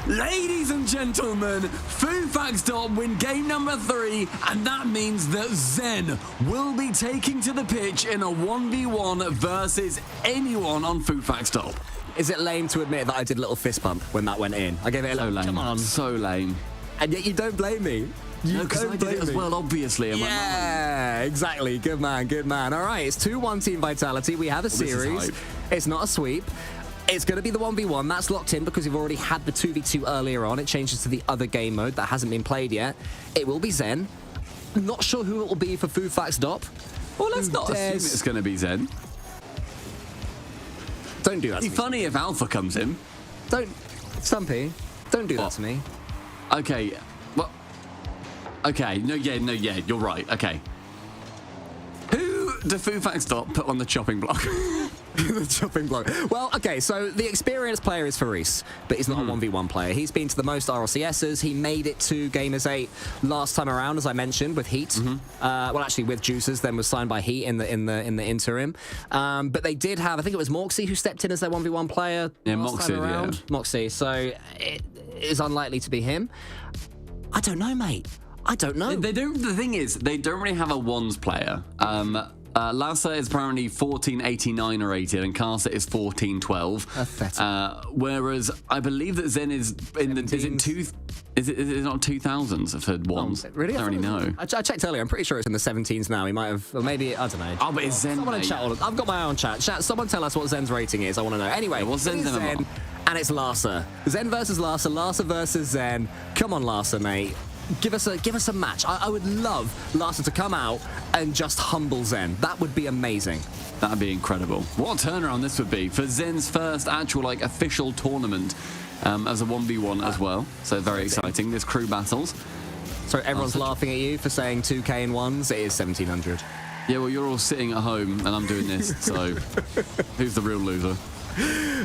Ladies and gentlemen, FUFAXDOP win game number 3, and that means that Zen will be taking to the pitch in a 1v1 versus anyone on FUFAXDOP.
Is it lame to admit that I did a little fist bump when that went in? I gave it a
So
little,
lame.
come on.
So lame.
And yet you don't blame me. You
No, because I
don't
did it
blame
as
me.
well, obviously. In my mind.
Yeah, exactly. Good man, good man. All right, it's 2-1 Team Vitality. We have a
Well, this is
series.
hype.
It's not a sweep. It's going to be the 1v1. That's locked in because we've already had the 2v2 earlier on. It changes to the other game mode that hasn't been played yet. It will be Zen. Not sure who it will be for FUFAXDOP.
Well, let's not assume
dares-
it's going to be Zen.
Don't do that to
It'd
me.
be funny if Alpha comes in.
Don't, Stumpy, don't do that
What?
to me.
Okay, well, okay, no, yeah, you're right, okay. Who do FUFAXDOP put on the chopping block?
The chopping block. Well, okay, so the experienced player is Faris, but he's not a 1v1 player. He's been to the most RLCSs. He made it to Gamers 8 last time around, as I mentioned, with Heat. Well, actually, with Juicers, then was signed by Heat in the interim. But they did have, I think it was Moxie who stepped in as their 1v1 player last
Moxie,
time around.
yeah.
Moxie, so it is unlikely to be him. I don't know, mate. I don't know.
They don't. The thing is, they don't really have a ones player. Lassa is apparently 1489 rated, and Karsa is 1412.
Pathetic.
Whereas I believe that Zen is in the is it not 2000s for ones?
Really?
I don't really know.
I checked earlier. I'm pretty sure it's in the 17s now. He might have, or maybe, I don't know.
Oh, but it's Zen.
Someone in
mate.
chat. I've got my own chat. Someone tell us what Zen's rating is. I want to know. Anyway,
Yeah, what's Zen's
it is
MMR?
Zen, and it's Larsa. Zen versus Larsa. Larsa versus Zen. Come on, Larsa, mate. Give us a match. I would love Larsa to come out and just humble Zen. That would be amazing.
That'd be incredible. What a turnaround this would be for Zen's first actual official tournament as a 1v1 as well. So very exciting. There's crew battles.
So everyone's laughing at you for saying 2K in ones. It is 1700.
Yeah, well, you're all sitting at home and I'm doing this. So who's the real loser?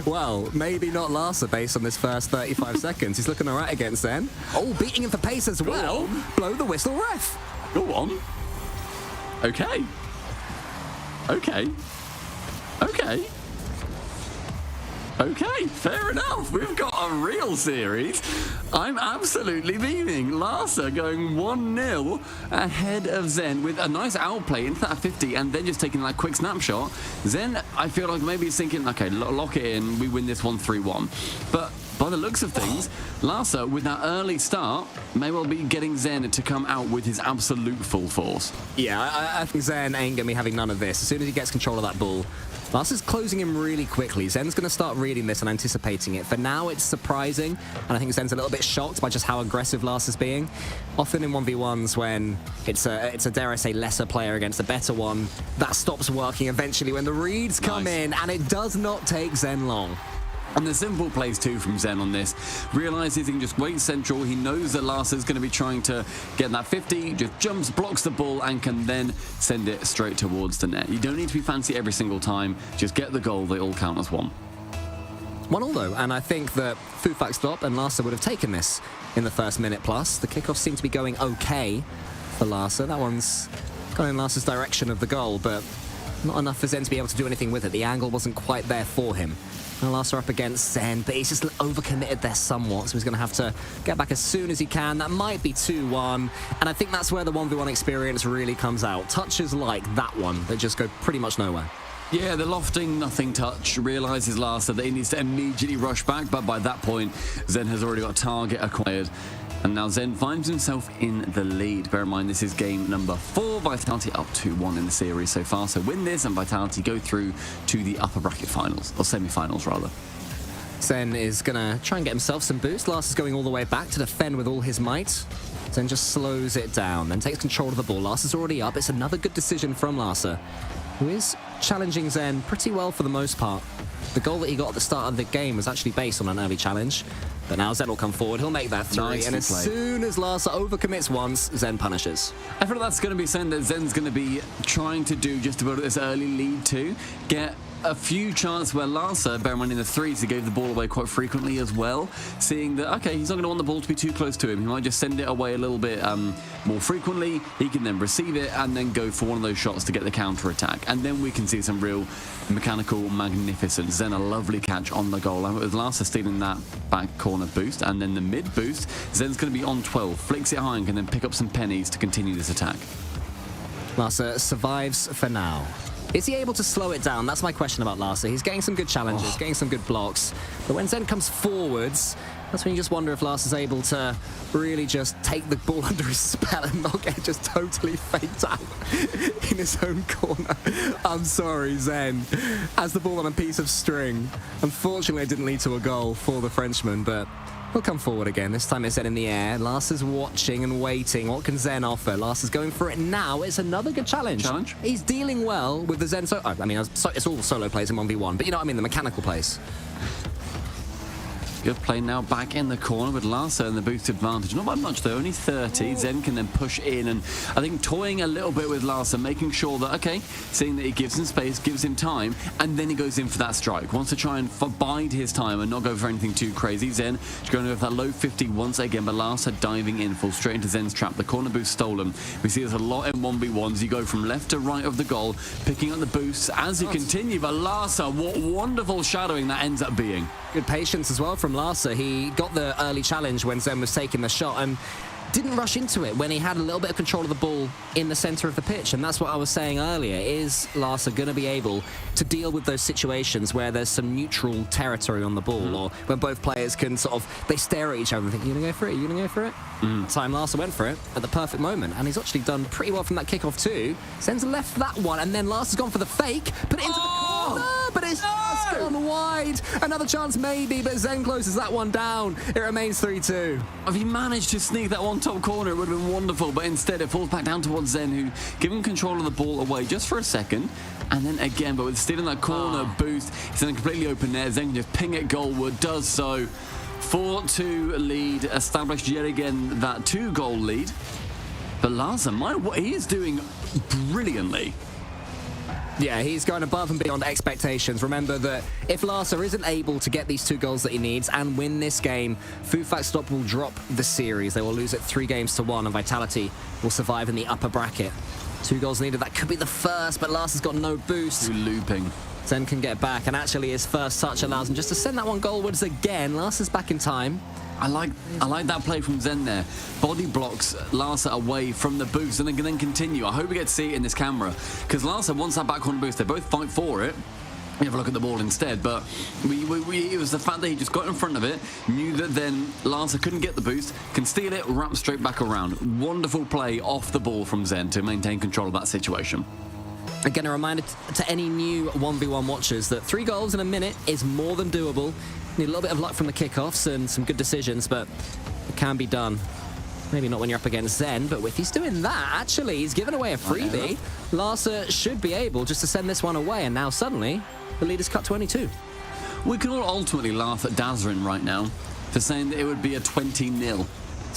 Well, maybe not Larsa based on this first 35 seconds. He's looking all right against Zen. Oh, beating him for pace as well. Blow the whistle, ref.
Go on. Okay. Okay. Okay. Okay, fair enough. We've got a real series. I'm absolutely beaming. Larsa going 1-0 ahead of Zen with a nice outplay into that 50 and then just taking that quick snapshot. Zen, I feel like maybe he's thinking, okay, lock it in. We win this one 3-1. But by the looks of things, Larsa, with that early start, may well be getting Zen to come out with his absolute full force.
Yeah, I think Zen ain't going to be having none of this. As soon as he gets control of that ball, Larsa's closing him really quickly. Zen's going to start reading this and anticipating it. For now, it's surprising, and I think Zen's a little bit shocked by just how aggressive Larsa's being. Often in 1v1s, when it's a dare I say, lesser player against a better one, that stops working eventually when the reads come in, and it does not take Zen long.
And the simple plays too from Zen on this. Realizes he can just wait central. He knows that Larsa's going to be trying to get that 50, just jumps, blocks the ball, and can then send it straight towards the net. You don't need to be fancy every single time. Just get the goal. They all count as one.
1-0 though, and I think that FUFAXDOP and Larsa would have taken this in the first minute plus. The kickoffs seem to be going okay for Larsa. That one's gone in Larsa's direction of the goal, but not enough for Zen to be able to do anything with it. The angle wasn't quite there for him. Now Larsa up against Zen, but he's just overcommitted there somewhat, so he's going to have to get back as soon as he can. That might be 2-1, and I think that's where the 1v1 experience really comes out. Touches like that one that just go pretty much nowhere.
Yeah, the lofting nothing touch realizes Larsa that he needs to immediately rush back, but by that point, Zen has already got a target acquired. And now Zen finds himself in the lead. Bear in mind, this is game number 4. Vitality up 2-1 in the series so far. So win this and Vitality go through to the upper bracket finals, or semi-finals rather.
Zen is going to try and get himself some boost. Larsa's going all the way back to defend with all his might. Zen just slows it down, then takes control of the ball. Larsa's already up. It's another good decision from Larsa, who is challenging Zen pretty well for the most part. The goal that he got at the start of the game was actually based on an early challenge. But now Zen will come forward, he'll make that 3, and as soon as Larsa overcommits once, Zen punishes.
I feel that's going to be something that Zen's going to be trying to do just to build this early lead to. Get a few chances where Larsa, bear in mind in the threes, he gave the ball away quite frequently as well, seeing that, okay, he's not going to want the ball to be too close to him. He might just send it away a little bit more frequently. He can then receive it and then go for one of those shots to get the counter-attack. And then we can see some real mechanical magnificence. Then a lovely catch on the goal line with Larsa stealing that back corner boost. And then the mid boost, Zen's going to be on 12, flicks it high and can then pick up some pennies to continue this attack.
Larsa survives for now. Is he able to slow it down? That's my question about Larsa. He's getting some good challenges, getting some good blocks. But when Zen comes forwards, that's when you just wonder if Larsa's able to really just take the ball under his spell and not get just totally faked out in his own corner. I'm sorry, Zen. Has the ball on a piece of string. Unfortunately, it didn't lead to a goal for the Frenchman, but he'll come forward again. This time it's Zen in the air. Larsa's watching and waiting. What can Zen offer? Larsa's going for it now. It's another good challenge. He's dealing well with the Zen. I mean, it's all solo plays in 1v1, but you know what I mean, the mechanical plays.
Good play now back in the corner with Larsa and the boost advantage. Not by much though, only 30. Zen can then push in and I think toying a little bit with Larsa, making sure that, okay, seeing that he gives him space, gives him time, and then he goes in for that strike. Wants to try and bide his time and not go for anything too crazy. Zen going to go for that low 50 once again, but Larsa diving in, falls straight into Zen's trap. The corner boost stolen. We see this a lot in 1v1s. You go from left to right of the goal, picking up the boosts as you continue, but Larsa, what wonderful shadowing that ends up being.
Good patience as well from Larsa. He got the early challenge when Zen was taking the shot and didn't rush into it when he had a little bit of control of the ball in the center of the pitch. And that's what I was saying earlier. Is Larsa going to be able to deal with those situations where there's some neutral territory on the ball, or when both players can sort of, they stare at each other and think, you going to go for it? You going to go for it? Time Larsa went for it at the perfect moment. And he's actually done pretty well from that kickoff too. Zen's left that one, and then Larsa's gone for the fake, put it into the corner, but it's just gone wide. Another chance maybe, but Zen closes that one down. It remains 3-2.
If he managed to sneak that one top corner, it would have been wonderful, but instead it falls back down towards Zen, who giving control of the ball away just for a second, and then again, but with stealing that corner boost, he's in a completely open net. Zen can just ping it goalward, does so. 4-2 lead, established yet again that 2-goal lead. But Larsa, he is doing brilliantly.
Yeah, he's going above and beyond expectations. Remember that if Larsa isn't able to get these 2 goals that he needs and win this game, FUFAXDOP will drop the series. They will lose it 3-1, and Vitality will survive in the upper bracket. 2 goals needed. That could be the first, but Larsa's got no boost.
Looping.
Zen can get back, and actually his first touch allows him just to send that one goalwards again. Larsa's back in time.
I like that play from Zen there. Body blocks Larsa away from the boost and then can continue. I hope we get to see it in this camera, because Larsa wants that back corner boost. They both fight for it. We have a look at the ball instead, but it was the fact that he just got in front of it, knew that then Larsa couldn't get the boost, can steal it, wrap straight back around. Wonderful play off the ball from Zen to maintain control of that situation.
Again, a reminder to any new 1v1 watchers that 3 goals in a minute is more than doable. Need a little bit of luck from the kickoffs and some good decisions, but it can be done. Maybe not when you're up against Zen, but if he's doing that, actually, he's given away a freebie. Larsa should be able just to send this one away, and now suddenly, the lead is cut to only 2.
We can all ultimately laugh at Dazarin right now for saying that it would be a 20-0.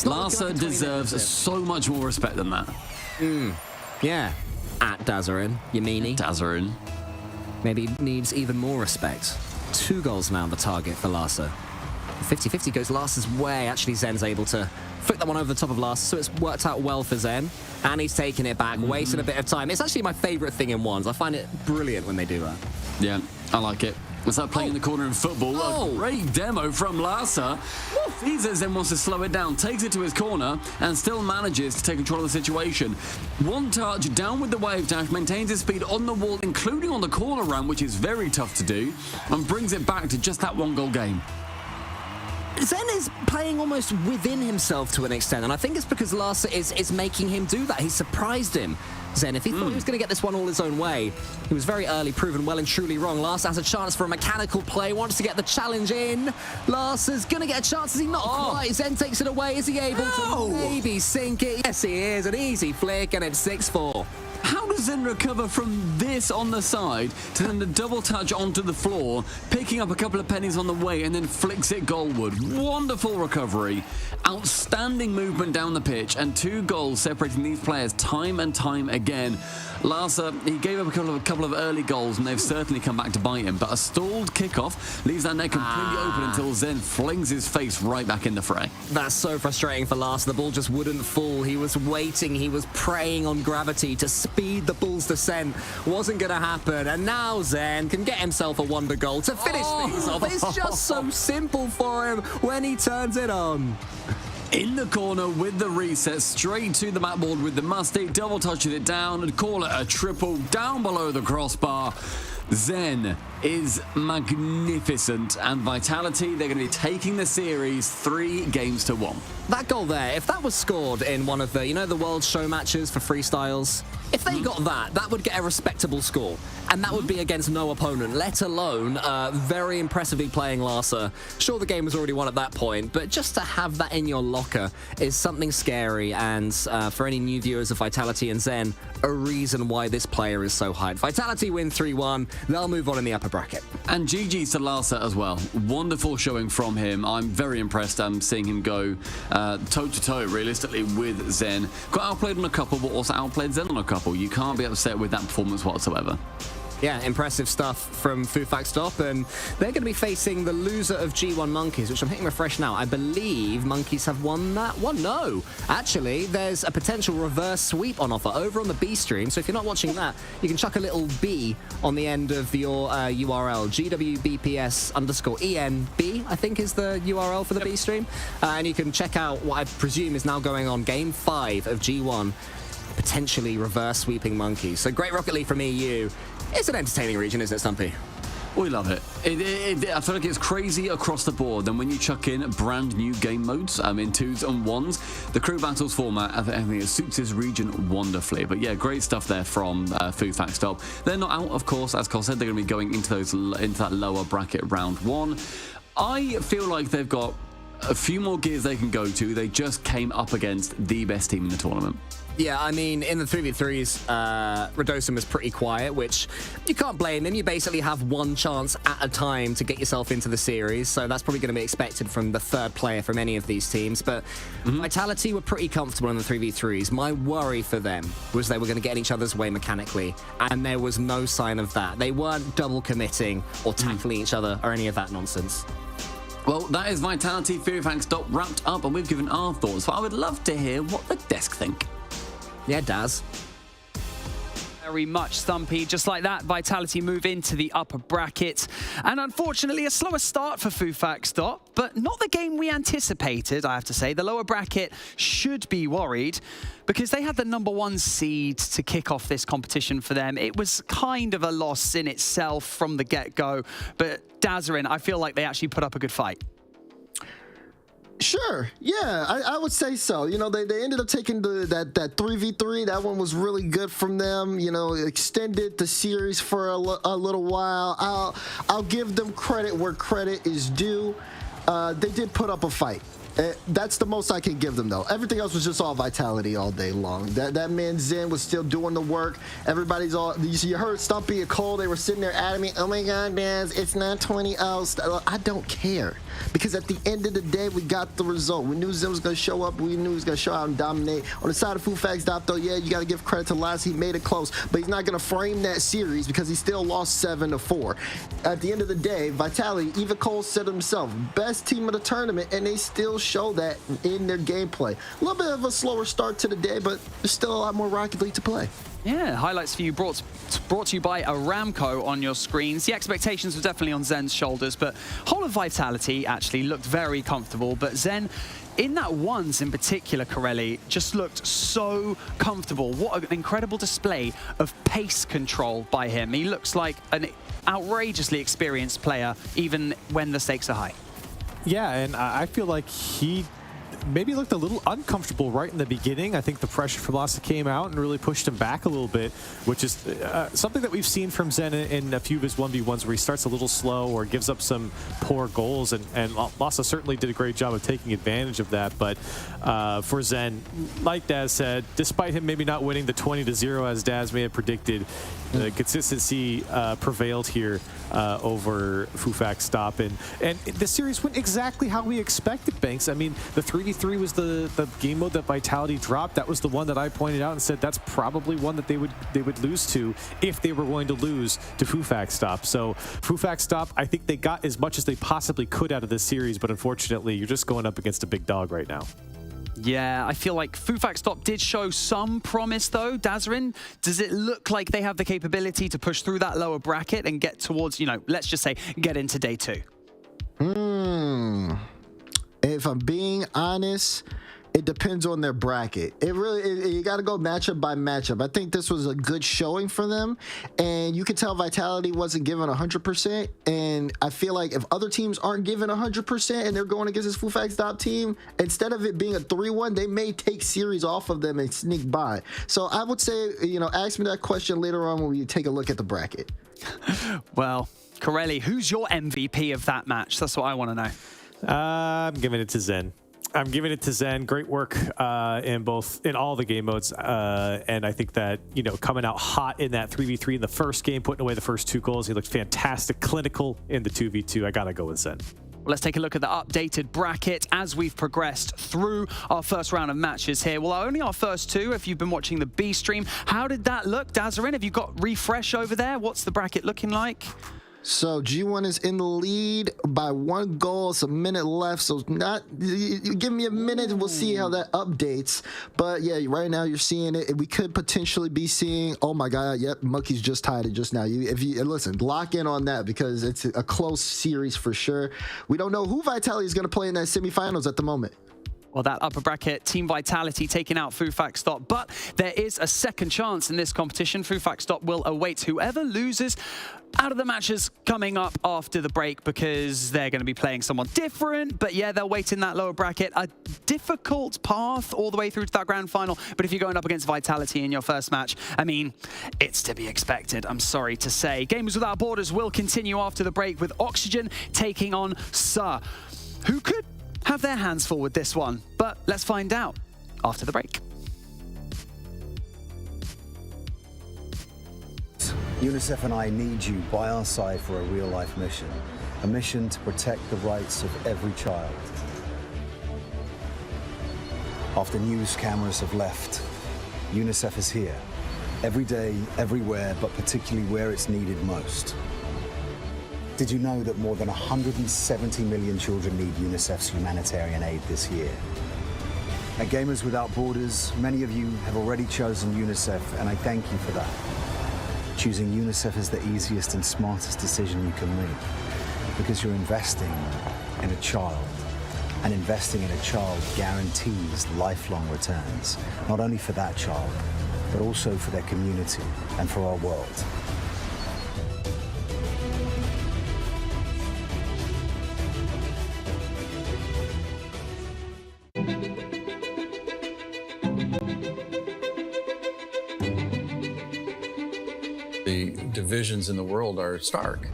Larsa deserves so much more respect than that.
Yeah. At Dazarin, you meanie.
Dazarin.
Maybe needs even more respect. 2 goals now on the target for Larsa. 50-50 goes Larsa's way. Actually, Zen's able to flick that one over the top of Larsa, so it's worked out well for Zen. And he's taking it back, wasting a bit of time. It's actually my favourite thing in ones. I find it brilliant when they do that.
Yeah, I like it. It's like playing in the corner in football. A great demo from Larsa. Caesar then wants to slow it down, takes it to his corner, and still manages to take control of the situation. One touch, down with the wave dash, maintains his speed on the wall, including on the corner round, which is very tough to do, and brings it back to just that 1-goal game.
Zen is playing almost within himself to an extent, and I think it's because Larsa is making him do that. He's surprised him. Zen, if he thought he was going to get this one all his own way, he was very early proven well and truly wrong. Larsa has a chance for a mechanical play, wants to get the challenge in. Larsa's going to get a chance. Is he not quite? Zen takes it away. Is he able to maybe sink it? Yes, he is. An easy flick, and it's 6-4.
How does Zen recover from this on the side to then the double touch onto the floor, picking up a couple of pennies on the way and then flicks it goalward? Wonderful recovery. Outstanding movement down the pitch and 2 goals separating these players time and time again. Larsa, he gave up a couple of early goals and they've certainly come back to bite him, but a stalled kickoff leaves that net completely open until Zen flings his face right back in the fray.
That's so frustrating for Larsa. The ball just wouldn't fall. He was waiting. He was preying on gravity to speed the ball's descent. Wasn't going to happen. And now Zen can get himself a wonder goal to finish things off. It's just so simple for him when he turns it on.
In the corner with the reset, straight to the backboard with the musty, double touches it down and call it a triple down below the crossbar. Zen is magnificent, and Vitality, they're going to be taking the series 3-1.
That goal there, if that was scored in one of the, you know, the World Show matches for freestyles, if they got that, that would get a respectable score. And that would be against no opponent, let alone very impressively playing Larsa. Sure, the game was already won at that point, but just to have that in your locker is something scary. And for any new viewers of Vitality and Zen, a reason why this player is so hyped. Vitality win 3-1. They'll move on in the upper bracket.
And GG's to Larsa as well. Wonderful showing from him. I'm very impressed seeing him go toe-to-toe, realistically, with Zen. Got outplayed on a couple, but also outplayed Zen on a couple. You can't be upset with that performance whatsoever.
Yeah, impressive stuff from FUFAXDOP, and they're going to be facing the loser of G1 Monkeys, which I'm hitting refresh now. I believe Monkeys have won that one. No, actually, there's a potential reverse sweep on offer over on the B stream. So if you're not watching that, you can chuck a little B on the end of your URL. GWBPS_ENB, I think is the URL for the B stream. And you can check out what I presume is now going on Game 5 of G1. Potentially reverse sweeping Monkeys. So great Rocket League from EU. It's an entertaining region, isn't it, Stumpy?
We love it. I feel like it's crazy across the board. Then when you chuck in brand new game modes in 2s and 1s, the crew battles format, I think it suits this region wonderfully. But yeah, great stuff there from FUFAXDOP. They're not out, of course. As Cole said, they're going to be going into that lower bracket round 1. I feel like they've got a few more gears they can go to. They just came up against the best team in the tournament.
Yeah, I mean, in the 3v3s, Radosum was pretty quiet, which you can't blame him. You basically have one chance at a time to get yourself into the series, so that's probably going to be expected from the third player from any of these teams. But Vitality were pretty comfortable in the 3v3s. My worry for them was they were going to get in each other's way mechanically, and there was no sign of that. They weren't double committing or tackling each other or any of that nonsense.
Well, that is Vitality FUFAXDOP wrapped up, and we've given our thoughts. But I would love to hear what the desk think.
Yeah, Daz.
Very much, Stumpy. Just like that, Vitality move into the upper bracket. And unfortunately, a slower start for FUFAXDOP, but not the game we anticipated, I have to say. The lower bracket should be worried because they had the #1 seed to kick off this competition for them. It was kind of a loss in itself from the get-go, but Dazarin, I feel like they actually put up a good fight.
Sure, yeah, I would say so. You know, they ended up taking that 3v3. That one was really good from them. You know, extended the series for a little while. I'll give them credit where credit is due. They did put up a fight. That's the most I can give them, though. Everything else was just all Vitality all day long. That man Zen was still doing the work. Everybody's all... You heard Stumpy and Cole, they were sitting there at me. Oh my God, Daz, it's not 20-0. I don't care. Because at the end of the day, we got the result. We knew Zen was going to show up. We knew he was going to show out and dominate. On the side of FUFAXDOP, though, yeah, you got to give credit to Laz. He made it close. But he's not going to frame that series because he still lost 7-4. At the end of the day, Vitality, even Cole said himself, best team of the tournament, and they still show that in their gameplay. A little bit of a slower start to the day, but there's still a lot more Rocket League to play.
Yeah, highlights for you brought to you by Aramco on your screens. The expectations were definitely on Zen's shoulders, but whole of Vitality actually looked very comfortable. But Zen, in that ones in particular, Corelli, just looked so comfortable. What an incredible display of pace control by him. He looks like an outrageously experienced player, even when the stakes are high.
Yeah, and I feel like maybe looked a little uncomfortable right in the beginning. I think the pressure from Lhasa came out and really pushed him back a little bit, which is something that we've seen from Zen in a few of his 1v1s where he starts a little slow or gives up some poor goals, and Lhasa certainly did a great job of taking advantage of that. But for Zen, like Daz said, despite him maybe not winning the 20-0 as Daz may have predicted, the consistency prevailed here over FUFAXDOP, and the series went exactly how we expected, Banks. I mean, the 3v3 was the game mode that Vitality dropped. That was the one that I pointed out and said that's probably one that they would lose to if they were going to lose to FUFAXDOP. So FUFAXDOP, I think they got as much as they possibly could out of this series, but unfortunately, you're just going up against a big dog right now.
Yeah, I feel like FUFAXDOP did show some promise, though. Dazarin, does it look like they have the capability to push through that lower bracket and get towards, you know, let's just say, get into day 2?
If I'm being honest, it depends on their bracket. You got to go matchup by matchup. I think this was a good showing for them, and you could tell Vitality wasn't given 100%. And I feel like if other teams aren't given 100% and they're going against this FUFAXDOP team, instead of it being a 3-1, they may take series off of them and sneak by. So I would say, you know, ask me that question later on when we take a look at the bracket.
Well, Corelli, who's your MVP of that match? That's what I want to know.
I'm giving it to Zen. I'm giving it to Zen. Great work in all the game modes, and I think that, you know, coming out hot in that 3v3 in the first game, putting away the first 2 goals, he looked fantastic, clinical in the 2v2. I gotta go with Zen.
Well, let's take a look at the updated bracket as we've progressed through our first round of matches here. Well, only our first 2, if you've been watching the B stream. How did that look, Dazarin? Have you got refresh over there? What's the bracket looking like?
So G1 is in the lead by 1 goal. It's a minute left, so give me a minute and we'll see how that updates. But yeah, right now you're seeing it. We could potentially be seeing, oh my God, yep, Monkey's just tied it just now. Listen, lock in on that because it's a close series for sure. We don't know who Vitality is going to play in that semifinals at the moment.
Well, that upper bracket, Team Vitality taking out FUFAXDOP, but there is a second chance in this competition. FUFAXDOP will await whoever loses out of the matches coming up after the break because they're going to be playing someone different. But yeah, they'll wait in that lower bracket. A difficult path all the way through to that grand final. But if you're going up against Vitality in your first match, I mean, it's to be expected, I'm sorry to say. Gamers Without Borders will continue after the break with Oxygen taking on Suhhh, who could have their hands full with this one, but let's find out after the break.
UNICEF and I need you by our side for a real-life mission. A mission to protect the rights of every child. After news cameras have left, UNICEF is here. Every day, everywhere, but particularly where it's needed most. Did you know that more than 170 million children need UNICEF's humanitarian aid this year? At Gamers Without Borders, many of you have already chosen UNICEF, and I thank you for that. Choosing UNICEF is the easiest and smartest decision you can make, because you're investing in a child, and investing in a child guarantees lifelong returns, not only for that child, but also for their community and for our world.
The divisions in the world are stark.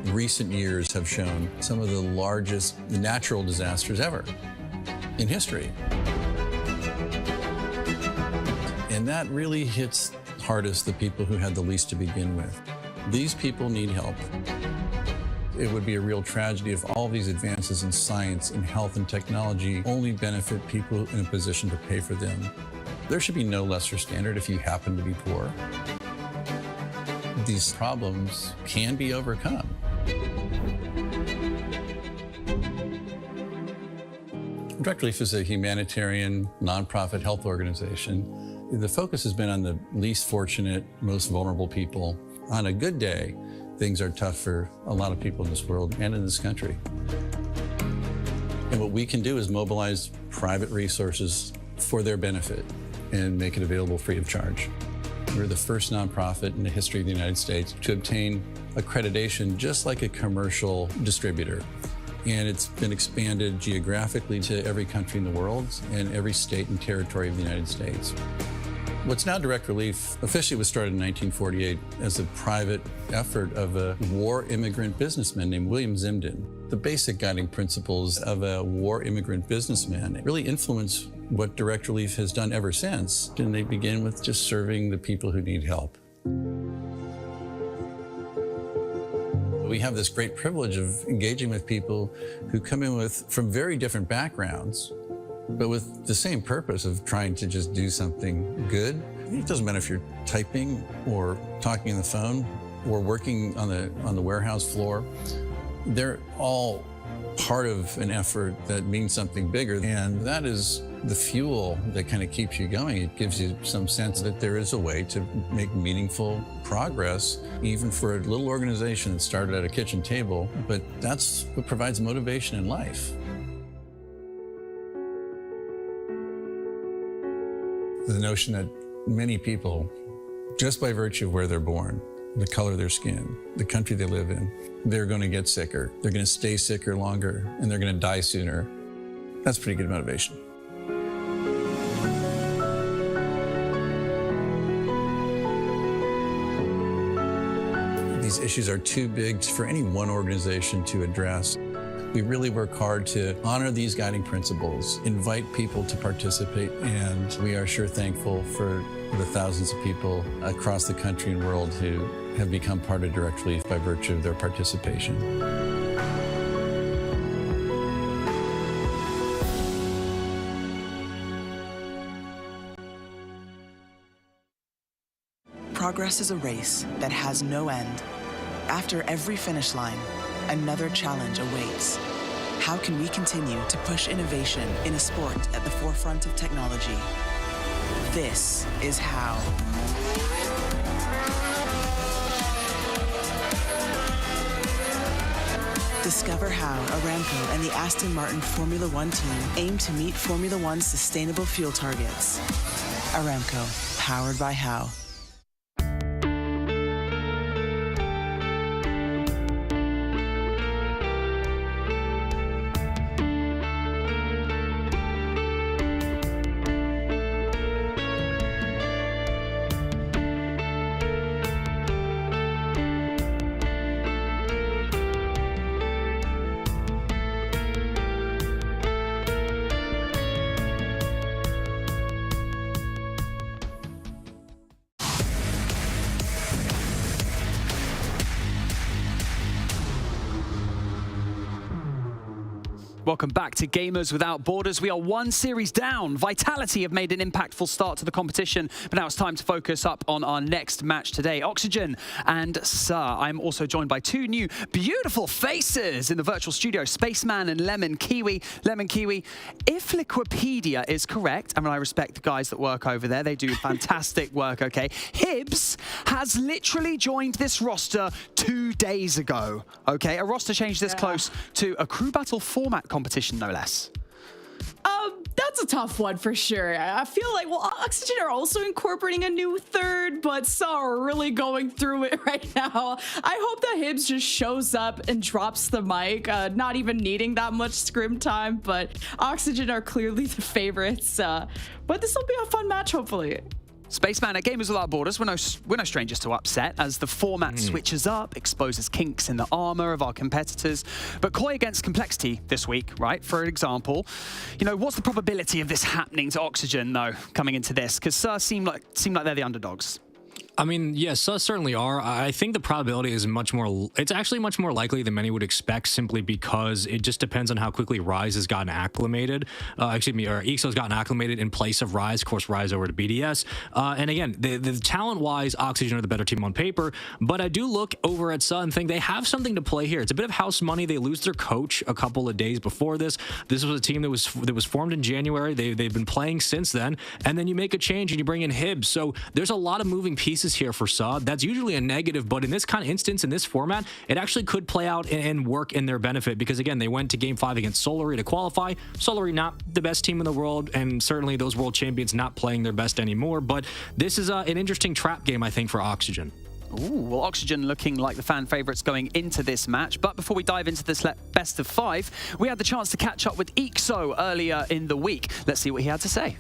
Recent years have shown some of the largest natural disasters ever in history. And that really hits hardest the people who had the least to begin with. These people need help. It would be a real tragedy if all these advances in science and health and technology only benefit people in a position to pay for them. There should be no lesser standard if you happen to be poor. These problems can be overcome. Direct Relief is a humanitarian, nonprofit health organization. The focus has been on the least fortunate, most vulnerable people. On a good day, things are tough for a lot of people in this world and in this country. And what we can do is mobilize private resources for their benefit and make it available free of charge. We're the first nonprofit in the history of the United States to obtain accreditation just like a commercial distributor. and it's been expanded geographically to every country in the world and every state and territory of the United States. What's now Direct Relief officially was started in 1948 as a private effort of a war immigrant businessman named William Zimden. The basic guiding principles of a war immigrant businessman really influence what Direct Relief has done ever since, and they begin with just serving the people who need help. We have this great privilege of engaging with people who come in from very different backgrounds, but with the same purpose of trying to just do something good. It doesn't matter if you're typing or talking on the phone or working on the warehouse floor. They're all part of an effort that means something bigger, and that is the fuel that kind of keeps you going. It gives you some sense that there is a way to make meaningful progress, even for a little organization that started at a kitchen table, but that's what provides motivation in life. The notion that many people, just by virtue of where they're born, the color of their skin, the country they live in, they're going to get sicker, they're going to stay sicker longer, and they're going to die sooner. That's pretty good motivation. These issues are too big for any one organization to address. We really work hard to honor these guiding principles, invite people to participate, and we are sure thankful for the thousands of people across the country and world who have become part of Direct Relief by virtue of their participation.
Progress is a race that has no end. After every finish line, another challenge awaits. How can we continue to push innovation in a sport at the forefront of technology? This is how. Discover how Aramco and the Aston Martin Formula One team aim to meet Formula One's sustainable fuel targets. Aramco, powered by How.
Welcome back to Gamers Without Borders. We are one series down. Vitality have made an impactful start to the competition, but now it's time to focus up on our next match today. Oxygen and Suhhh. I'm also joined by two new beautiful faces in the virtual studio, Spaceman and Lemon Kiwi. Lemon Kiwi, if Liquipedia is correct, I mean, I respect the guys that work over there. They do fantastic work, okay? Hibs has literally joined this roster 2 days ago, okay? A roster change this close to a crew battle format competition, no less.
That's a tough one for sure. I feel like, well, Oxygen are also incorporating a new third, but Suhhh are really going through it right now. I hope that Hibs just shows up and drops the mic, not even needing that much scrim time, but Oxygen are clearly the favorites. But this will be a fun match, hopefully.
Spaceman, at Gamers Without Borders, we're no strangers to upset as the format switches up, exposes kinks in the armor of our competitors. But Koi against Complexity this week, right? For example, you know, what's the probability of this happening to Oxygen, though, coming into this? Because Suhhh seem like they're the underdogs.
I mean, yes, Suhhh certainly are. I think the probability is it's actually much more likely than many would expect, simply because it just depends on how quickly Rise has gotten acclimated. Or EXO's gotten acclimated in place of Rise. Of course, Rise over to BDS. And again, the talent-wise, Oxygen are the better team on paper. But I do look over at Suhhh and think they have something to play here. It's a bit of house money. They lose their coach a couple of days before this. This was a team that was formed in January. They've been playing since then. And then you make a change and you bring in Hibs. So there's a lot of moving pieces here for Suhhh. That's usually a negative, but in this kind of instance, in this format, it actually could play out and work in their benefit, because again, they went to Game 5 against Solary to qualify. Solary not the best team in the world, and certainly those world champions not playing their best anymore, but this is an interesting trap game, I think, for Oxygen.
Ooh, well, Oxygen looking like the fan favourites going into this match. But before we dive into this best of 5, we had the chance to catch up with Ixo earlier in the week. Let's see what he had to say.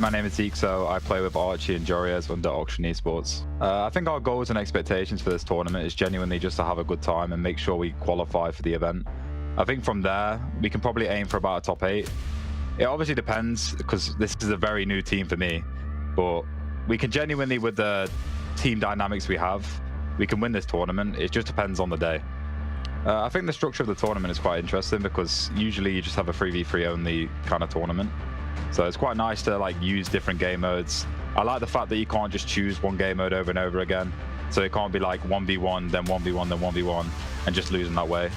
My name is Ixo. I play with Archie and Joriez under Auction Esports. I think our goals and expectations for this tournament is genuinely just to have a good time and make sure we qualify for the event. I think from there, we can probably aim for about a top 8. It obviously depends because this is a very new team for me, but we can genuinely, with the team dynamics we have, we can win this tournament. It just depends on the day. I think the structure of the tournament is quite interesting because usually you just have a 3v3 only kind of tournament. So it's quite nice to like use different game modes. I like the fact that you can't just choose one game mode over and over again. So it can't be like 1v1, then 1v1, then 1v1, and just losing that way.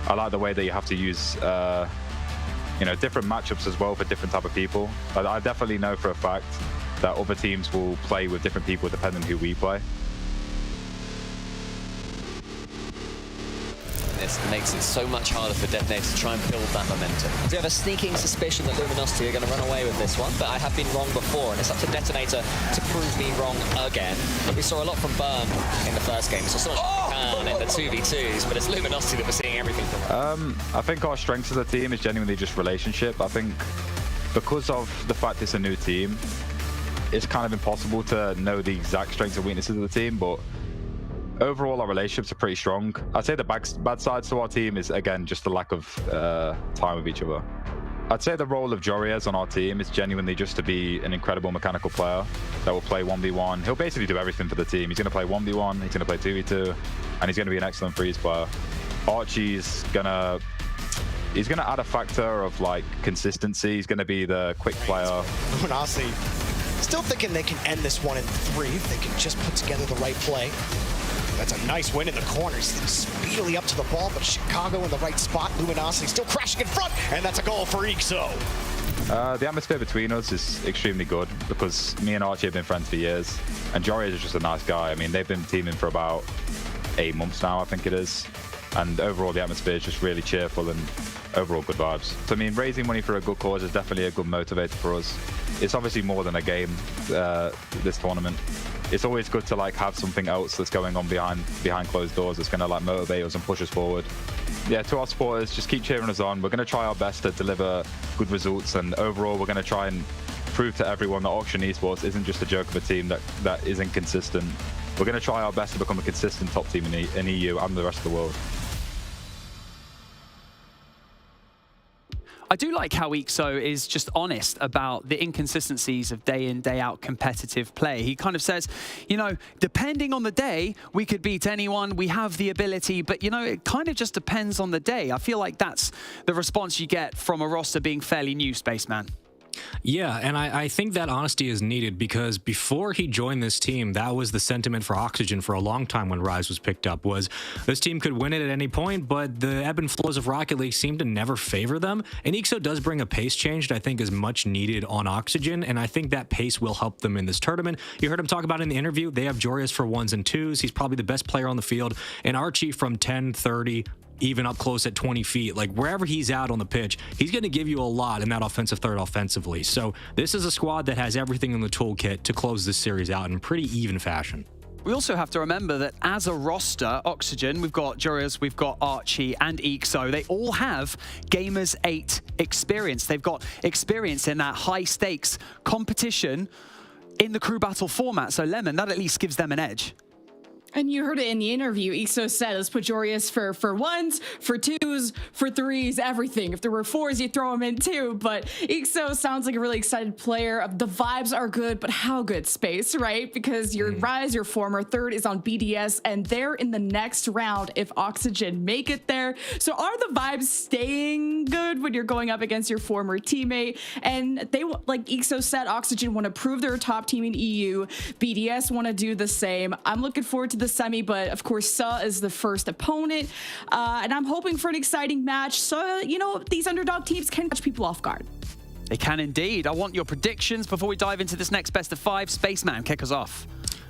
I like the way that you have to use different matchups as well for different type of people. I definitely know for a fact that other teams will play with different people depending on who we play.
This makes it so much harder for Detonator to try and build that momentum. We have a sneaking suspicion that Luminosity are going to run away with this one, but I have been wrong before, and it's up to Detonator to prove me wrong again. But we saw a lot from Burn in the first game. We saw so much in the 2v2s, but it's Luminosity that we're seeing everything from.
I think our strengths as a team is genuinely just relationship. I think because of the fact it's a new team, it's kind of impossible to know the exact strengths and weaknesses of the team, but overall our relationships are pretty strong. I'd say the bad sides to our team is, again, just the lack of time with each other. I'd say the role of Joriez on our team is genuinely just to be an incredible mechanical player that will play 1v1. He'll basically do everything for the team. He's going to play 1v1, he's going to play 2v2, and he's going to be an excellent freeze player. Archie's going to add a factor of like consistency. He's going to be the quick player.
Honestly, still thinking they can end this one in 3 if they can just put together the right play. That's a nice win in the corners. Speedily up to the ball, but Chicago in the right spot. Luminosity still crashing in front, and that's a goal for Ixo.
The atmosphere between us is extremely good because me and Archie have been friends for years, and Joriez is just a nice guy. I mean, they've been teaming for about 8 months now, I think it is. And overall, the atmosphere is just really cheerful and overall good vibes. So, I mean, raising money for a good cause is definitely a good motivator for us. It's obviously more than a game, this tournament. It's always good to like have something else that's going on behind closed doors that's going to like motivate us and push us forward. Yeah, to our supporters, just keep cheering us on. We're going to try our best to deliver good results, and overall, we're going to try and prove to everyone that Auction Esports isn't just a joke of a team that isn't consistent. We're going to try our best to become a consistent top team in EU and the rest of the world.
I do like how Ixo is just honest about the inconsistencies of day in, day out competitive play. He kind of says, you know, depending on the day, we could beat anyone. We have the ability, but, you know, it kind of just depends on the day. I feel like that's the response you get from a roster being fairly new, Spaceman.
Yeah, and I think that honesty is needed because before he joined this team, that was the sentiment for Oxygen for a long time when Rise was picked up, was this team could win it at any point, but the ebb and flows of Rocket League seem to never favor them. And Ixo does bring a pace change that I think is much needed on Oxygen, and I think that pace will help them in this tournament. You heard him talk about it in the interview. They have Joriez for 1s and 2s. He's probably the best player on the field. And Archie from 10, 30, even up close at 20 feet, like wherever he's out on the pitch, he's going to give you a lot in that offensive third offensively. So this is a squad that has everything in the toolkit to close this series out in pretty even fashion.
We also have to remember that as a roster, Oxygen, we've got Joriez, we've got Archie and Ixo. They all have Gamers 8 experience. They've got experience in that high stakes competition in the crew battle format. So Lemon, that at least gives them an edge.
And you heard it in the interview. Ixo said, let's put Joriez for 1s, for 2s, for 3s, everything. If there were 4s, you'd throw him in too. But Ixo sounds like a really excited player. The vibes are good, but how good, Space, right? Because your Rise, your former third, is on BDS, and they're in the next round if Oxygen make it there. So are the vibes staying good when you're going up against your former teammate? And they, like Ixo said, Oxygen want to prove they're a top team in EU. BDS want to do the same. I'm looking forward to the semi, but of course Suhhh is the first opponent, and I'm hoping for an exciting match. So you know, these underdog teams can catch people off guard.
They can indeed. I want your predictions before we dive into this next best of 5. Spaceman, kick us off.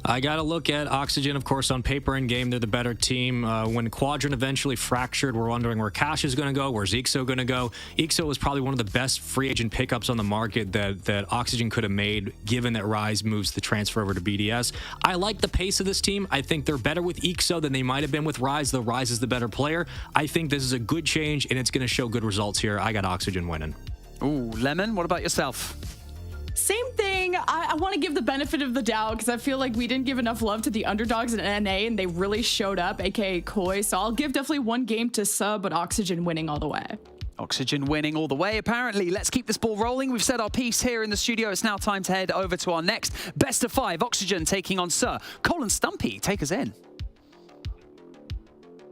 I got to look at Oxygen, of course, on paper and game. They're the better team. When Quadrant eventually fractured, we're wondering where Cash is going to go. Where's Ixo going to go? Ixo was probably one of the best free agent pickups on the market that Oxygen could have made, given that Rise moves the transfer over to BDS. I like the pace of this team. I think they're better with Ixo than they might have been with Rise, though Rise is the better player. I think this is a good change, and it's going to show good results here. I got Oxygen winning.
Ooh, Lemon, what about yourself?
Same thing. I want to give the benefit of the doubt because I feel like we didn't give enough love to the underdogs in NA, and they really showed up, aka Koi. So I'll give definitely one game to Suhhh, but Oxygen winning all the way.
Oxygen winning all the way, apparently. Let's keep this ball rolling. We've said our piece here in the studio. It's now time to head over to our next best of 5. Oxygen taking on Suhhh. Cole and Stumpy, take us in.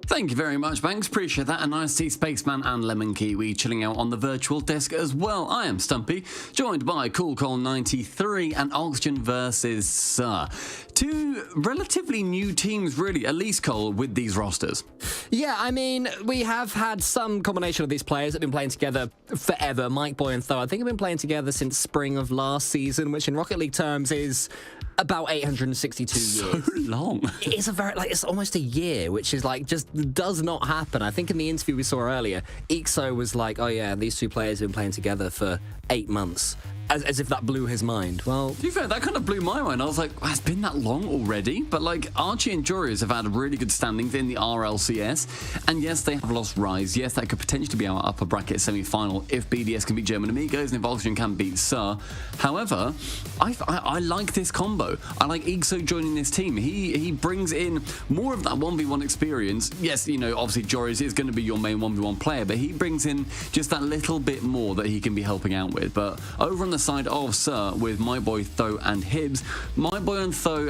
Thank you very much, Banks. Appreciate that. And nice to see Spaceman and Lemon Kiwi chilling out on the virtual desk as well. I am Stumpy, joined by Cool Cole 93 and Oxygen versus Suhhh. Two relatively new teams, really, at least, Cole, with these rosters.
Yeah, I mean, we have had some combination of these players that have been playing together forever. Mike Boy and Tho, I think, have been playing together since spring of last season, which in Rocket League terms is about 862 years.
So long.
It's a very, it's almost a year, which is just does not happen. I think in the interview we saw earlier, Ixo was like, oh yeah, these two players have been playing together for 8 months. As if that blew his mind. Well,
to be fair, that kind of blew my mind. I was like, it's been that long already? But Archie and Joreuz have had really good standings in the RLCS. And yes, they have lost Rise. Yes, that could potentially be our upper bracket semi-final if BDS can beat German Amigos and if Oxygen can beat Suhhh. However, I like this combo. I like Ixo joining this team. He brings in more of that 1v1 experience. Yes, obviously Joreuz is going to be your main 1v1 player, but he brings in just that little bit more that he can be helping out with. But over on the side of Suhhh with My Boy, Tho and Hibs, My Boy and Tho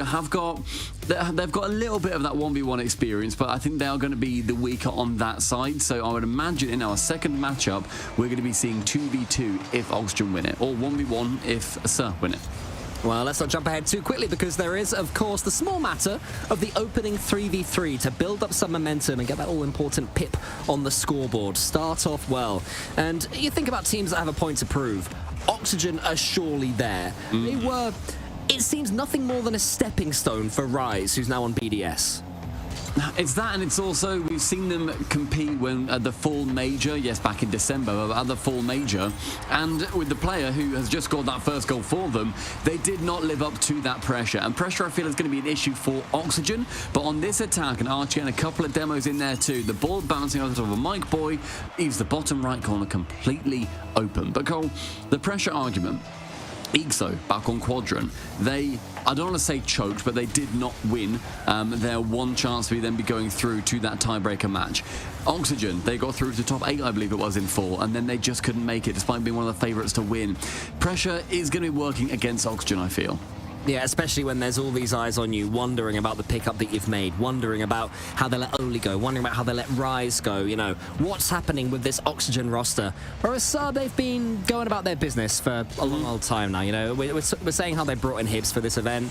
they've got a little bit of that 1v1 experience, but I think they are going to be the weaker on that side. So I would imagine in our second matchup we're going to be seeing 2v2 if Oxygen win it, or 1v1 if Suhhh win it.
Well, let's not jump ahead too quickly because there is, of course, the small matter of the opening 3v3 to build up some momentum and get that all-important pip on the scoreboard. Start off well. And you think about teams that have a point to prove. Oxygen are surely there. They were, it seems, nothing more than a stepping stone for Rise, who's now on BDS.
It's that, and it's also, we've seen them compete when at the Fall Major, yes, back in December, at the Fall Major, and with the player who has just scored that first goal for them, they did not live up to that pressure. And pressure, I feel, is going to be an issue for Oxygen, but on this attack, and Archie and a couple of demos in there too, the ball bouncing over the top of Mike Boy leaves the bottom right corner completely open. But Cole, the pressure argument, Ixo, back on Quadrant, I don't want to say choked, but they did not win their one chance to then be going through to that tiebreaker match. Oxygen, they got through to top 8, I believe it was, in Fall, and then they just couldn't make it, despite being one of the favourites to win. Pressure is going to be working against Oxygen, I feel.
Yeah, especially when there's all these eyes on you, wondering about the pickup that you've made, wondering about how they let Oli go, wondering about how they let Rise go, what's happening with this Oxygen roster. Whereas Suhhh, they've been going about their business for a long old time now, We're saying how they brought in Hibs for this event.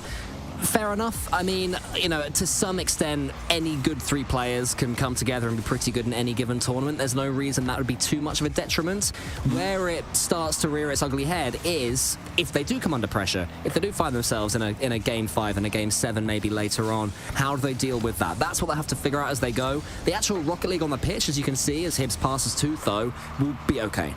Fair enough. I mean, to some extent, any good 3 players can come together and be pretty good in any given tournament. There's no reason that would be too much of a detriment. Where it starts to rear its ugly head is if they do come under pressure, if they do find themselves in a Game 5 and a Game 7 maybe later on, how do they deal with that? That's what they have to figure out as they go. The actual Rocket League on the pitch, as you can see, as Hibs passes to Tho, will be okay.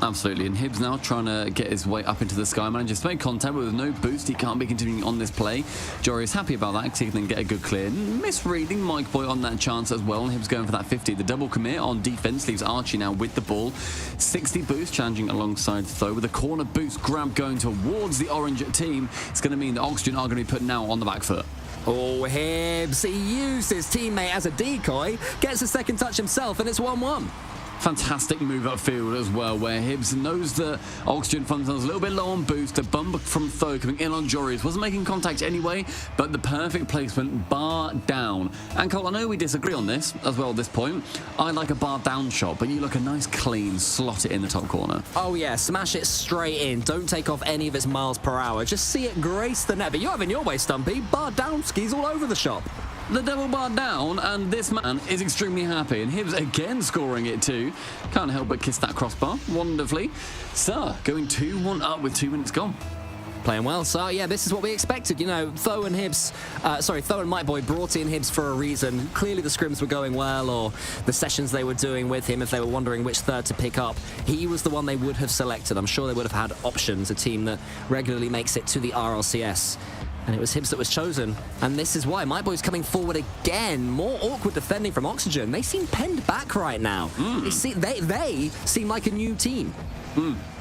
Absolutely, and Hibs now trying to get his way up into the sky. Manages to make contact, but with no boost, he can't be continuing on this play. Jory is happy about that because he can then get a good clear. Misreading Mike Boy on that chance as well, and Hibs going for that 50. The double commit on defense leaves Archie now with the ball. 60 boost, challenging alongside Tho with a corner boost grab going towards the orange team. It's going to mean that Oxygen are going to be put now on the back foot.
Oh, Hibs, he used his teammate as a decoy, gets a second touch himself, and it's 1-1.
Fantastic move upfield as well, where Hibs knows that Oxygen finds themselves a little bit low on boost. A bump from Tho coming in on Joreuz. Wasn't making contact anyway, but the perfect placement, bar down. And Cole, I know we disagree on this as well at this point. I like a bar down shot, but you like a nice clean slot it in the top corner.
Oh yeah, smash it straight in. Don't take off any of its miles per hour. Just see it grace the net. But you have in your way, Stumpy. Bar down skis all over the shop.
The double bar down, and this man is extremely happy. And Hibs again scoring it too. Can't help but kiss that crossbar wonderfully. Suhhh going 2-1 up with 2 minutes gone.
Playing well. So, yeah, this is what we expected. You know, Tho and Mightboy brought in Hibs for a reason. Clearly the scrims were going well, or the sessions they were doing with him, if they were wondering which third to pick up, he was the one they would have selected. I'm sure they would have had options, a team that regularly makes it to the RLCS. And it was Hibs that was chosen. And this is why Mightboy's coming forward again. More awkward defending from Oxygen. They seem penned back right now. They seem like a new team.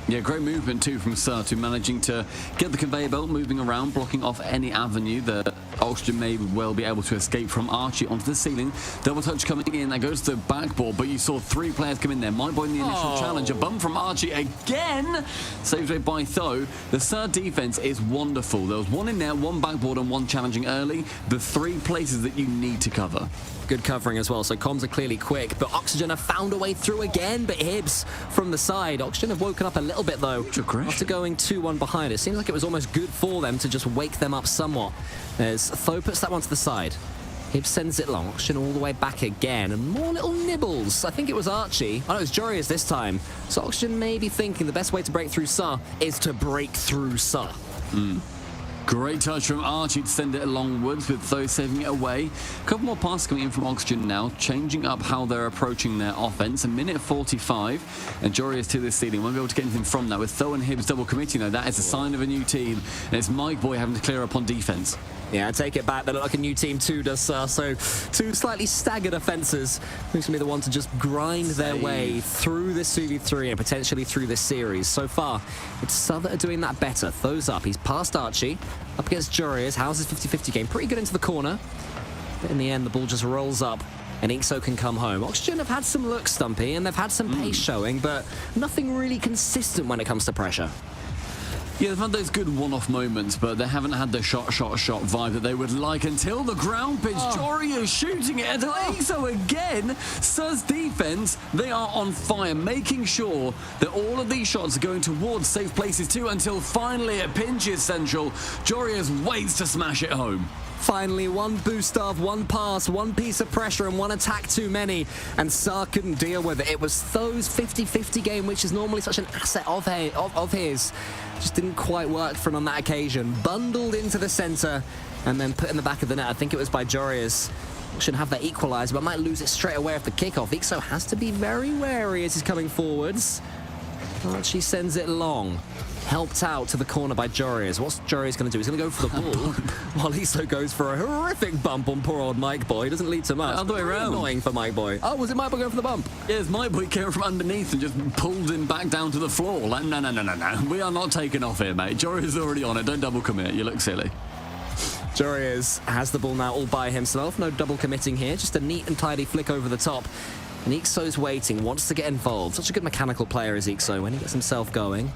Yeah, great movement too from Suhhh, managing to get the conveyor belt moving around, blocking off any avenue that Oxygen may well be able to escape from. Archie onto the ceiling. Double touch coming in. That goes to the backboard, but you saw 3 players come in there. Mightboy in the initial challenge. A bump from Archie again. Saved away by Tho. The Suhhh defense is wonderful. There was 1 in there, 1 backboard, and 1 challenging early. The 3 places that you need to cover.
Good covering as well, so comms are clearly quick, but Oxygen have found a way through again, but Hibs from the side. Oxygen have woken up a little bit, though, after going 2-1 behind. It seems like it was almost good for them to just wake them up somewhat, as Tho puts that one to the side. Hibs sends it long. Oxygen all the way back again, and more little nibbles. I think it was Archie. Oh, no, it was Jorius this time. So Oxygen may be thinking the best way to break through Suhhh is to break through Suhhh.
Great touch from Archie to send it alongwards, with Tho saving it away. A couple more passes coming in from Oxygen now, changing up how they're approaching their offense. A minute 45, and Jorius to the ceiling. Won't be able to get anything from that. With Tho and Hibs double committing, though, that is a sign of a new team. And it's Mightboy having to clear up on defense.
Yeah, I take it back. They look like a new team too, does Suhhh. So 2 slightly staggered offences. Who's going to be the one to just grind their way through this 2v3 and potentially through this series? So far, it's Suhhh that are doing that better. Tho's up. He's past Archie. Up against Jorius. How's his 50-50 game? Pretty good into the corner. But in the end, the ball just rolls up and Ixo can come home. Oxygen have had some looks, Stumpy, and they've had some pace showing, but nothing really consistent when it comes to pressure.
Yeah, they've had those good one-off moments, but they haven't had the shot vibe that they would like until the ground pitch. Jorius shooting it at Ixo again. Suhh's defense, they are on fire, making sure that all of these shots are going towards safe places too, until finally it pinches central. Jorius waits to smash it home.
Finally, 1 boost off, 1 pass, 1 piece of pressure, and 1 attack too many. And Suhhh couldn't deal with it. It was Tho's 50-50 game, which is normally such an asset of his. Just didn't quite work for him on that occasion. Bundled into the center and then put in the back of the net. I think it was by Jorius. Should have that equalizer, but might lose it straight away off the kickoff. Ixo has to be very wary as he's coming forwards. Archie sends it long. Helped out to the corner by Jorius. What's Jorius going to do? He's going to go for the ball, while Ixo goes for a horrific bump on poor old Mightboy. It doesn't lead to much.
Other way around.
Annoying for Mightboy. Oh, was it Mightboy going for the bump?
Yeah, it's Mightboy came from underneath and just pulled him back down to the floor. Like, no. We are not taking off here, mate. Jorius is already on it. Don't double commit. You look silly.
Jorius has the ball now all by himself. No double committing here. Just a neat and tidy flick over the top. And Ixo's waiting, wants to get involved. Such a good mechanical player is Ixo when he gets himself going.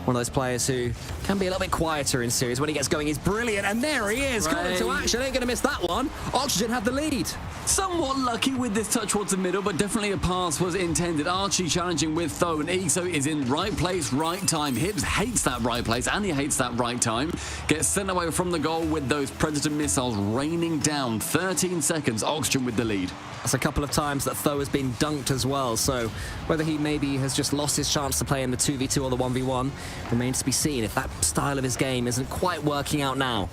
One of those players who can be a little bit quieter in series. When he gets going, he's brilliant. And there he is, coming to action. Ain't going to miss that one. Oxygen have the lead.
Somewhat lucky with this touch towards the middle, but definitely a pass was intended. Archie challenging with Tho, and Ixo is in right place, right time. Hibs hates that right place, and he hates that right time. Gets sent away from the goal with those Predator missiles raining down. 13 seconds, Oxygen with the lead.
That's a couple of times that Tho has been dunked as well, so whether he maybe has just lost his chance to play in the 2v2 or the 1v1 remains to be seen if that style of his game isn't quite working out now.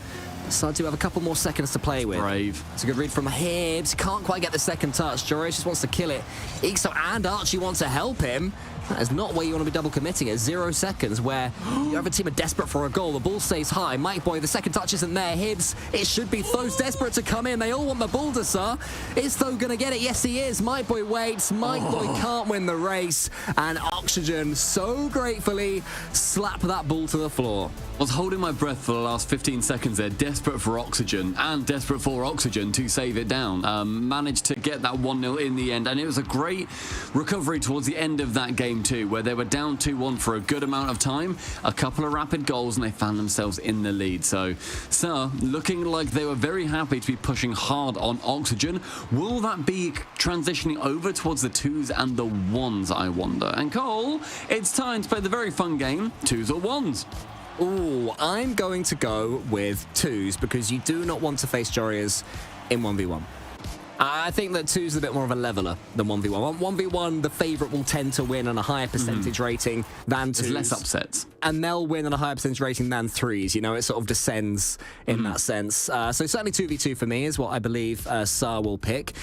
So do have a couple more seconds to play with.
Brave.
It's a good read from Hibs. Can't quite get the second touch. Jorius just wants to kill it. Ixo and Archie want to help him. That is not where you want to be double committing at 0 seconds, where you have a team are desperate for a goal. The ball stays high. Mightboy, the second touch isn't there. Hibs, it should be Tho's desperate to come in. They all want the ball to Suhh. Is Tho going to get it? Yes, he is. Mightboy waits. Mightboy can't win the race. And Oxygen so gratefully slap that ball to the floor.
I was holding my breath for the last 15 seconds there, desperate for Oxygen and desperate for Oxygen to save it down. Managed to get that 1-0 in the end, and it was a great recovery towards the end of that game too, where they were down 2-1 for a good amount of time, a couple of rapid goals, and they found themselves in the lead. So looking like they were very happy to be pushing hard on Oxygen. Will that be transitioning over towards the 2s and the 1s, I wonder? And Cole, it's time to play the very fun game, 2s or 1s.
Ooh, I'm going to go with 2s because you do not want to face Jorius in 1v1. I think that 2's a bit more of a leveler than 1v1. 1v1, the favourite will tend to win on a higher percentage rating than 2's.
There's less upsets.
And they'll win on a higher percentage rating than 3's. You know, it sort of descends in that sense. So certainly 2v2 for me is what I believe Suhhh will pick.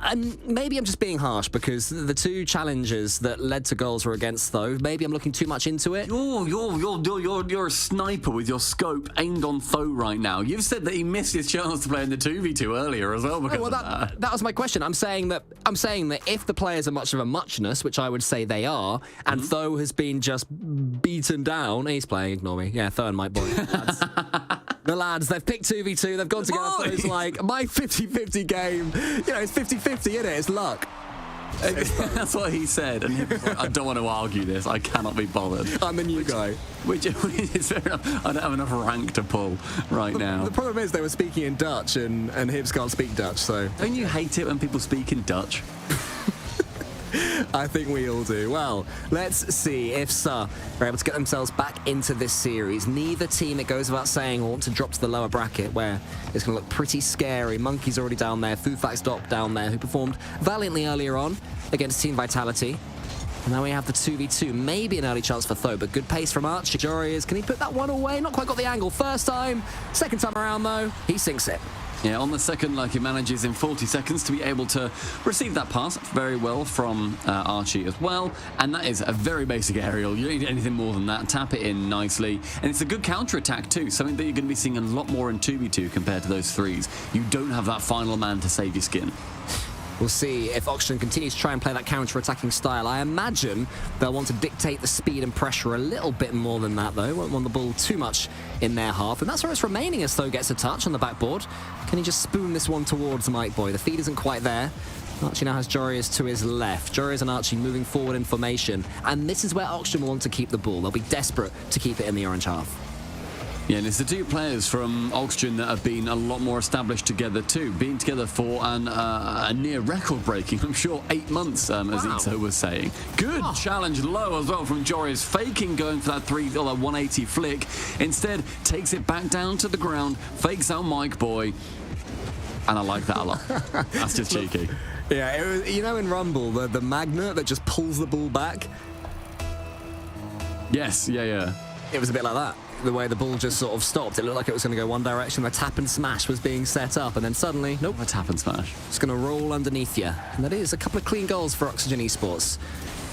And maybe I'm just being harsh because the 2 challenges that led to goals were against Tho. Maybe I'm looking too much into it.
You're a sniper with your scope aimed on Tho right now. You've said that he missed his chance to play in the 2v2 earlier as well because
that was my question. I'm saying that if the players are much of a muchness, which I would say they are, and Tho has been just beaten down. He's playing, ignore me. Yeah, Tho and Mike Boy. The lads, they've picked 2v2, they've gone together. It's like my 50-50 game. You know, it's 50-50, isn't it? It's luck.
That's what he said, and he was like, I don't want to argue this. I cannot be bothered.
I'm the new guy.
Which is fair enough. I don't have enough rank to pull right now.
The problem is they were speaking in Dutch, and Hibbs can't speak Dutch, so...
Don't you hate it when people speak in Dutch?
I think we all do. Well, let's see if Suhhh are able to get themselves back into this series. Neither team, it goes without saying, want to drop to the lower bracket where it's going to look pretty scary. Monkey's already down there, FUFAXDOP down there, who performed valiantly earlier on against Team Vitality. And now we have the 2v2. Maybe an early chance for Tho, but good pace from Archie. Joreas, can he put that one away? Not quite got the angle first time. Second time around, though, he sinks it.
Yeah, on the second, like he manages in 40 seconds to be able to receive that pass very well from Archie as well. And that is a very basic aerial. You don't need anything more than that. Tap it in nicely. And it's a good counter-attack too, something that you're going to be seeing a lot more in 2v2 compared to those 3's. You don't have that final man to save your skin.
We'll see if Oxygen continues to try and play that counter-attacking style. I imagine they'll want to dictate the speed and pressure a little bit more than that, though. Won't want the ball too much in their half. And that's where it's remaining as Tho gets a touch on the backboard. Can he just spoon this one towards Mike Boy? The feed isn't quite there. Archie now has Joreas to his left. Joreas and Archie moving forward in formation. And this is where Oxygen will want to keep the ball. They'll be desperate to keep it in the orange half.
Yeah, and it's the 2 players from Oxygen that have been a lot more established together too, being together for a near record-breaking, I'm sure, 8 months, as Ixo was saying. Good challenge low as well from Joreas, faking going for that 180 flick. Instead, takes it back down to the ground, fakes out Mike Boy, and I like that a lot. That's just cheeky.
Yeah, it was, you know, in Rumble, the magnet that just pulls the ball back?
Yes, yeah.
It was a bit like that. The way the ball just sort of stopped. It looked like it was going to go one direction. The tap and smash was being set up, and then suddenly, nope.
A tap and smash.
It's going to roll underneath you. And that is a couple of clean goals for Oxygen Esports.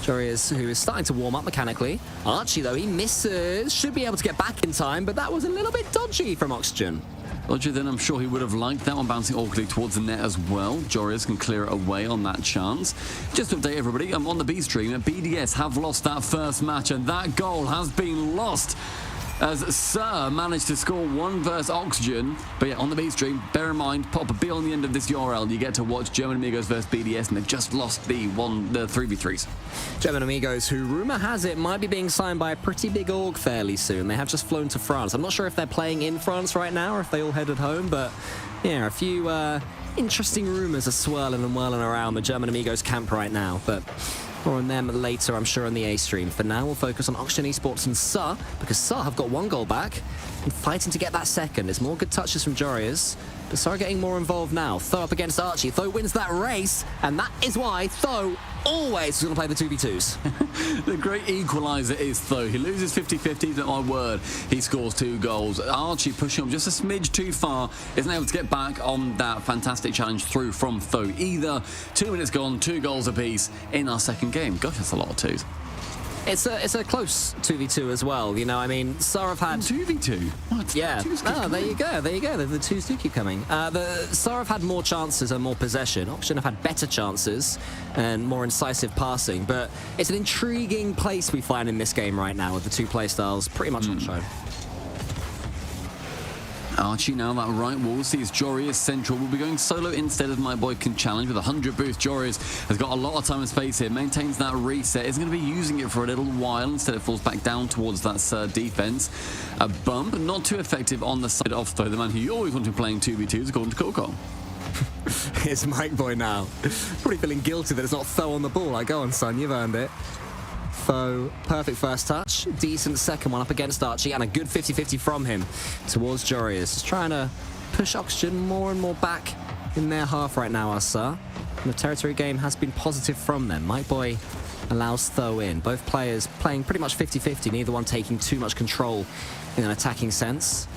Joreas, who is starting to warm up mechanically. Archie, though, he misses. Should be able to get back in time, but that was a little bit dodgy from Oxygen.
Roger, then I'm sure he would have liked that one bouncing awkwardly towards the net as well. Joreas can clear it away on that chance. Just to update everybody, I'm on the B stream. BDS have lost that first match, and that goal has been lost as Suhhh managed to score 1 versus Oxygen. But yeah, on the B stream, bear in mind, pop a B on the end of this URL. You get to watch German Amigos versus BDS, and they've just lost the 3v3s.
German Amigos, who rumour has it might be being signed by a pretty big org fairly soon. They have just flown to France. I'm not sure if they're playing in France right now or if they all headed home, but yeah, a few interesting rumours are swirling and whirling around the German Amigos camp right now. But more on them later, I'm sure, on the A stream. For now, we'll focus on Oxygen Esports and Suhhh, because Suhhh have got 1 goal back and fighting to get that second. There's more good touches from Joreas, but Suhhh getting more involved now. Tho up against Archie. Tho wins that race, and that is why Tho always is going to play the 2v2s.
The great equaliser is Tho. He loses 50-50, but my word, he scores 2 goals. Archie pushing him just a smidge too far, isn't able to get back on that fantastic challenge through from Tho either. 2 minutes gone, 2 goals apiece in our second game. Gosh, that's a lot of 2s.
It's a close 2v2 as well, you know. I mean, Suhhh have had
2v2. What?
Yeah. Oh, there you go. The 2s do keep coming. The Suhhh have had more chances and more possession. Oxygen have had better chances and more incisive passing. But it's an intriguing place we find in this game right now, with the 2 play styles pretty much on show.
Archie now that right wall sees Joreas central. Will be going solo instead as my boy can challenge with 100 boost. Joreas has got a lot of time and space here. Maintains that reset. Isn't going to be using it for a little while. Instead it falls back down towards that defense. A bump, not too effective on the side of Tho, the man who you always want to be playing 2v2s according to Coco.
It's Mike Boy now. Probably feeling guilty that it's not Tho on the ball. Like, go on, son, you've earned it. Tho, perfect first touch, decent second one up against Archie, and a good 50-50 from him towards Joreas. Just trying to push Oxygen more and more back in their half right now, Asa. And the territory game has been positive from them. Mike Boy allows Tho in. Both players playing pretty much 50-50, neither one taking too much control in an attacking sense.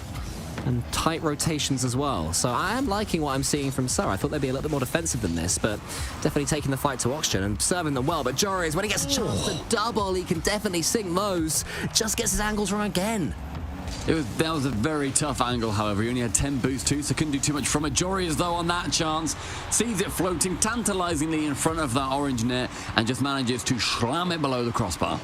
And tight rotations as well. So I am liking what I'm seeing from Suhhh. I thought they'd be a little bit more defensive than this, but definitely taking the fight to Oxygen and serving them well. But Joreuz, when he gets a chance to double, he can definitely sink those. Just gets his angles wrong again.
That was a very tough angle, however. He only had 10 boost too, so couldn't do too much from it. Joreuz, though, on that chance, sees it floating tantalizingly in front of that orange net and just manages to slam it below the crossbar.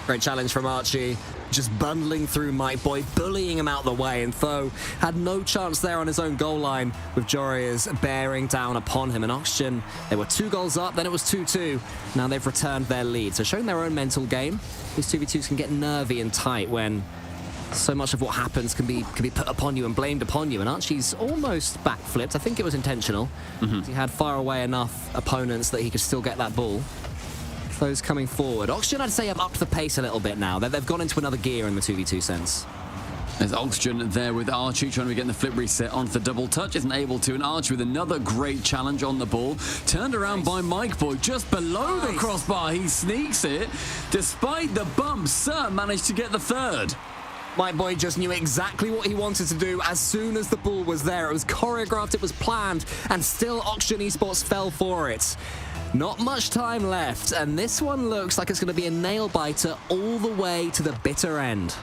Great challenge from Archie, just bundling through Mike Boy, bullying him out the way, and Tho had no chance there on his own goal line with Joreuz bearing down upon him. And Oxygen, they were 2 goals up, then it was 2-2. Now they've returned their lead, so showing their own mental game. These 2v2s can get nervy and tight when so much of what happens can be put upon you and blamed upon you. And Archie's almost backflipped. I think it was intentional. He had far away enough opponents that he could still get that ball. Those coming forward. Oxygen, I'd say, have upped the pace a little bit now. They've gone into another gear in the 2v2 sense.
There's Oxygen there with Archie trying to get the flip reset onto the double touch. Isn't able to. And Archie with another great challenge on the ball. Turned around by Mike Boy just below the crossbar. He sneaks it. Despite the bump, Suhhh managed to get the third.
Mike Boy just knew exactly what he wanted to do as soon as the ball was there. It was choreographed, it was planned, and still Oxygen Esports fell for it. Not much time left, and this one looks like it's going to be a nail-biter all the way to the bitter end.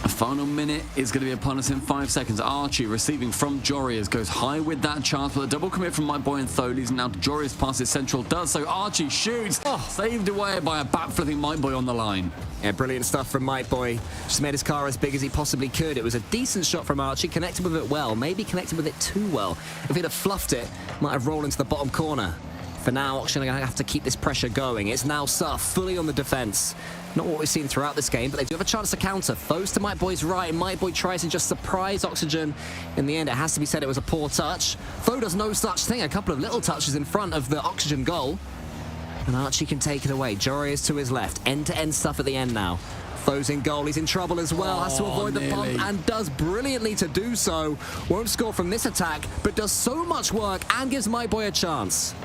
A final minute is going to be upon us in 5 seconds. Archie receiving from Joreuz goes high with that chance, but a double commit from Mike Boy and Tho leads now to Joreuz passes central. Does so. Archie shoots, saved away by a backflipping Mike Boy on the line.
Yeah, brilliant stuff from Mike Boy. Just made his car as big as he possibly could. It was a decent shot from Archie, connected with it well, maybe connected with it too well. If he'd have fluffed it, might have rolled into the bottom corner. For now, Oxygen are going to have to keep this pressure going. It's now Suhhh fully on the defense. Not what we've seen throughout this game, but they do have a chance to counter. Tho's to Mike Boy's right, and Mike Boy tries to just surprise Oxygen. In the end, it has to be said it was a poor touch. Tho does no such thing. A couple of little touches in front of the Oxygen goal. And Archie can take it away. Joreuz to his left. End-to-end stuff at the end now. Tho's in goal. He's in trouble as well. Has to avoid the bump and does brilliantly to do so. Won't score from this attack, but does so much work and gives Mike Boy a chance.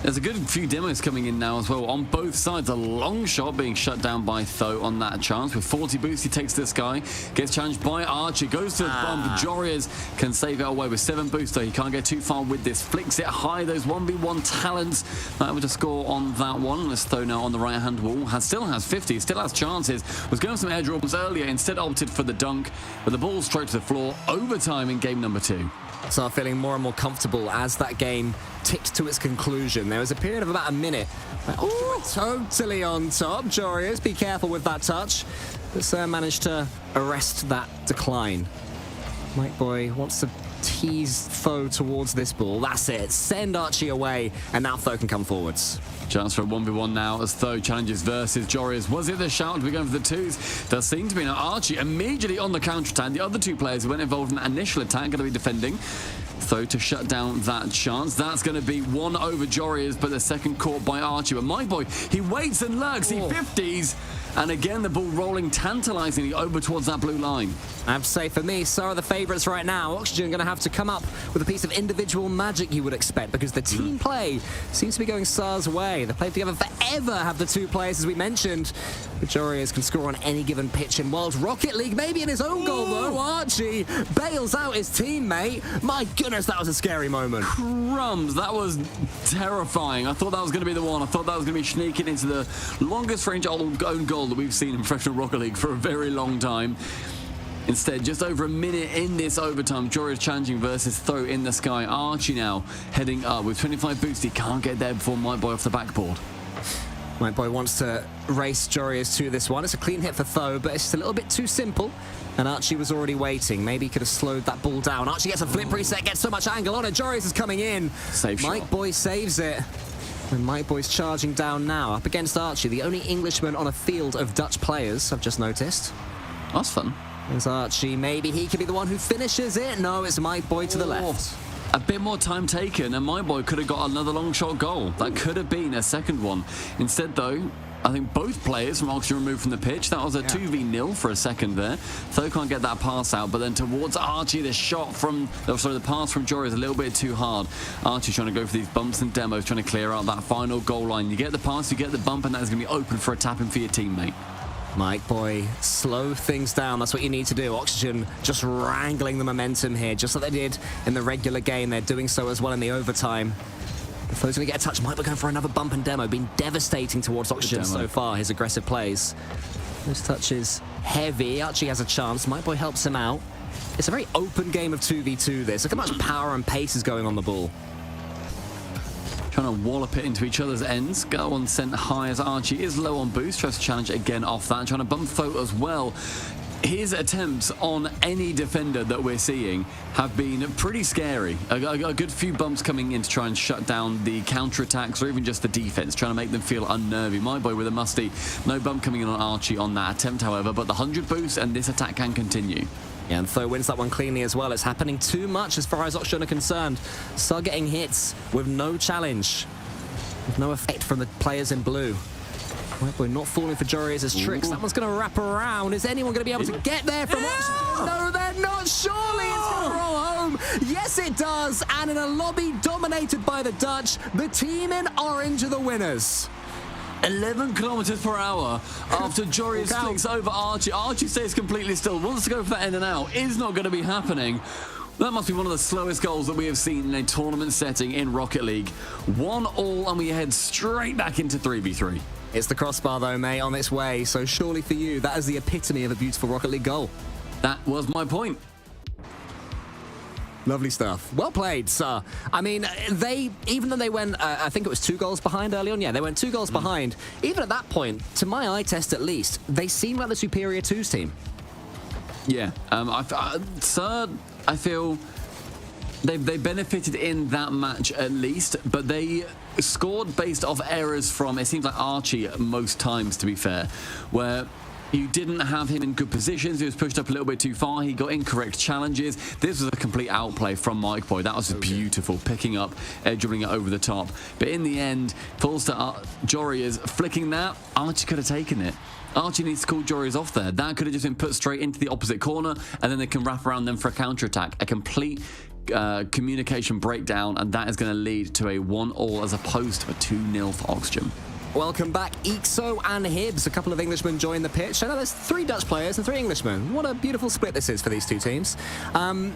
There's a good few demos coming in now as well on both sides. A long shot being shut down by Tho on that chance. With 40 boost, he takes this guy. Gets challenged by Archie. Goes to the bump. Joreuz can save it away with 7 boost, though. He can't get too far with this. Flicks it high. Those 1v1 talents not able to score on that one. As Tho now on the right-hand wall. Still has 50. Still has chances. Was going for some airdrops earlier. Instead opted for the dunk. But the ball straight to the floor. Overtime in game number 2.
So feeling more and more comfortable as that game ticked to its conclusion. There was a period of about a minute. Oh, totally on top. Joreuz, be careful with that touch. But Suhhh managed to arrest that decline. Mike Boy wants to tease Tho towards this ball. That's it. Send Archie away, and now Tho can come forwards.
Chance for a 1v1 now as Tho challenges versus Joreuz. Was it the shout? We're going for the 2s. Does seem to be now. Archie immediately on the counter-attack. The other 2 players who weren't involved in that initial attack going to be defending. Tho to shut down that chance. That's going to be 1 over Joreuz, but the second caught by Archie. But Mike Boy, he waits and lurks. He 50s. And again, the ball rolling tantalizingly over towards that blue line.
I have to say, for me, Suhhh are the favourites right now. Oxygen going to have to come up with a piece of individual magic you would expect, because the team play seems to be going Suhh's way. They played together forever, have the 2 players, as we mentioned. But Joreuz can score on any given pitch in World Rocket League, maybe in his own goal, though. Archie bails out his teammate. My goodness, that was a scary moment.
Crumbs, that was terrifying. I thought that was going to be the one. I thought that was going to be sneaking into the longest range own goal that we've seen in Professional Rocket League for a very long time. Instead, just over a minute in this overtime, Joreuz challenging versus Tho in the sky. Archie now heading up with 25 boost. He can't get there before Mike Boy off the backboard.
Mike Boy wants to race Joreuz to this one. It's a clean hit for Tho, but it's just a little bit too simple. And Archie was already waiting. Maybe he could have slowed that ball down. Archie gets a flip reset, gets so much angle on it. Joreuz is coming in.
Safe shot.
Mike Boy saves it. And Mike Boy's charging down now, up against Archie, the only Englishman on a field of Dutch players, I've just noticed.
That's fun.
There's Archie. Maybe he could be the one who finishes it. No, it's Mike Boy to the left.
A bit more time taken, and Mike Boy could have got another long shot goal. That could have been a second one. Instead, though, I think both players from Oxygen removed from the pitch. That was a 2v0 for a second there. Tho can't get that pass out, but then towards Archie, the shot from, the pass from Jory is a little bit too hard. Archie's trying to go for these bumps and demos, trying to clear out that final goal line. You get the pass, you get the bump, and that is going to be open for a tap-in for your teammate.
Mike Boy, slow things down. That's what you need to do. Oxygen just wrangling the momentum here, just like they did in the regular game. They're doing so as well in the overtime. Flo's going to get a touch. Might be going for another bump and demo. Been devastating towards Oxygen so far, his aggressive plays. This touch is heavy. Archie has a chance. Mike Boy helps him out. It's a very open game of 2v2 this. Look how much power and pace is going on the ball.
Trying to wallop it into each other's ends. Go on sent high as Archie is low on boost. Tries to challenge again off that. Trying to bump Fo as well. His attempts on any defender that we're seeing have been pretty scary. A good few bumps coming in to try and shut down the counter-attacks or even just the defense, trying to make them feel unnervy. My boy with a musty. No bump coming in on Archie on that attempt, however, but the 100 boost and this attack can continue.
Yeah, and Tho wins that one cleanly as well. It's happening too much as far as Oxygen are concerned. Start getting hits with no challenge, with no effect from the players in blue. We're not falling for Jory's tricks. That one's going to wrap around. Is anyone going to be able to get there from Oxygen? No, they're not. Surely it's going to roll home. Yes, it does. And in a lobby dominated by the Dutch, the team in orange are the winners.
11 kilometers per hour after Jory flicks over Archie. Archie stays completely still, wants to go for that in and out. Is not going to be happening. That must be one of the slowest goals that we have seen in a tournament setting in Rocket League. 1-1, and we head straight back into 3v3.
It's the crossbar, though, mate, on its way. So surely for you, that is the epitome of a beautiful Rocket League goal.
That was my point.
Lovely stuff. Well played, sir. I mean, even though they went, I think it was 2 goals behind early on. Yeah, they went 2 goals behind. Even at that point, to my eye test at least, they seem like the superior 2s team.
Yeah, Sir, I feel they benefited in that match at least, but they scored based off errors from, it seems like Archie most times, to be fair, where you didn't have him in good positions. He was pushed up a little bit too far. He got incorrect challenges. This was a complete outplay from Mike Boy. That was beautiful, picking up, dribbling it over the top. But in the end, falls to Jory is flicking that. Archie could have taken it. Archie needs to call Jory's off there. That could have just been put straight into the opposite corner, and then they can wrap around them for a counter-attack. A complete communication breakdown, and that is going to lead to a 1-1 as opposed to a 2-0 for Oxygen.
Welcome back, Ixo and Hibbs. A couple of Englishmen join the pitch. I know there's 3 Dutch players and 3 Englishmen. What a beautiful split this is for these 2 teams. And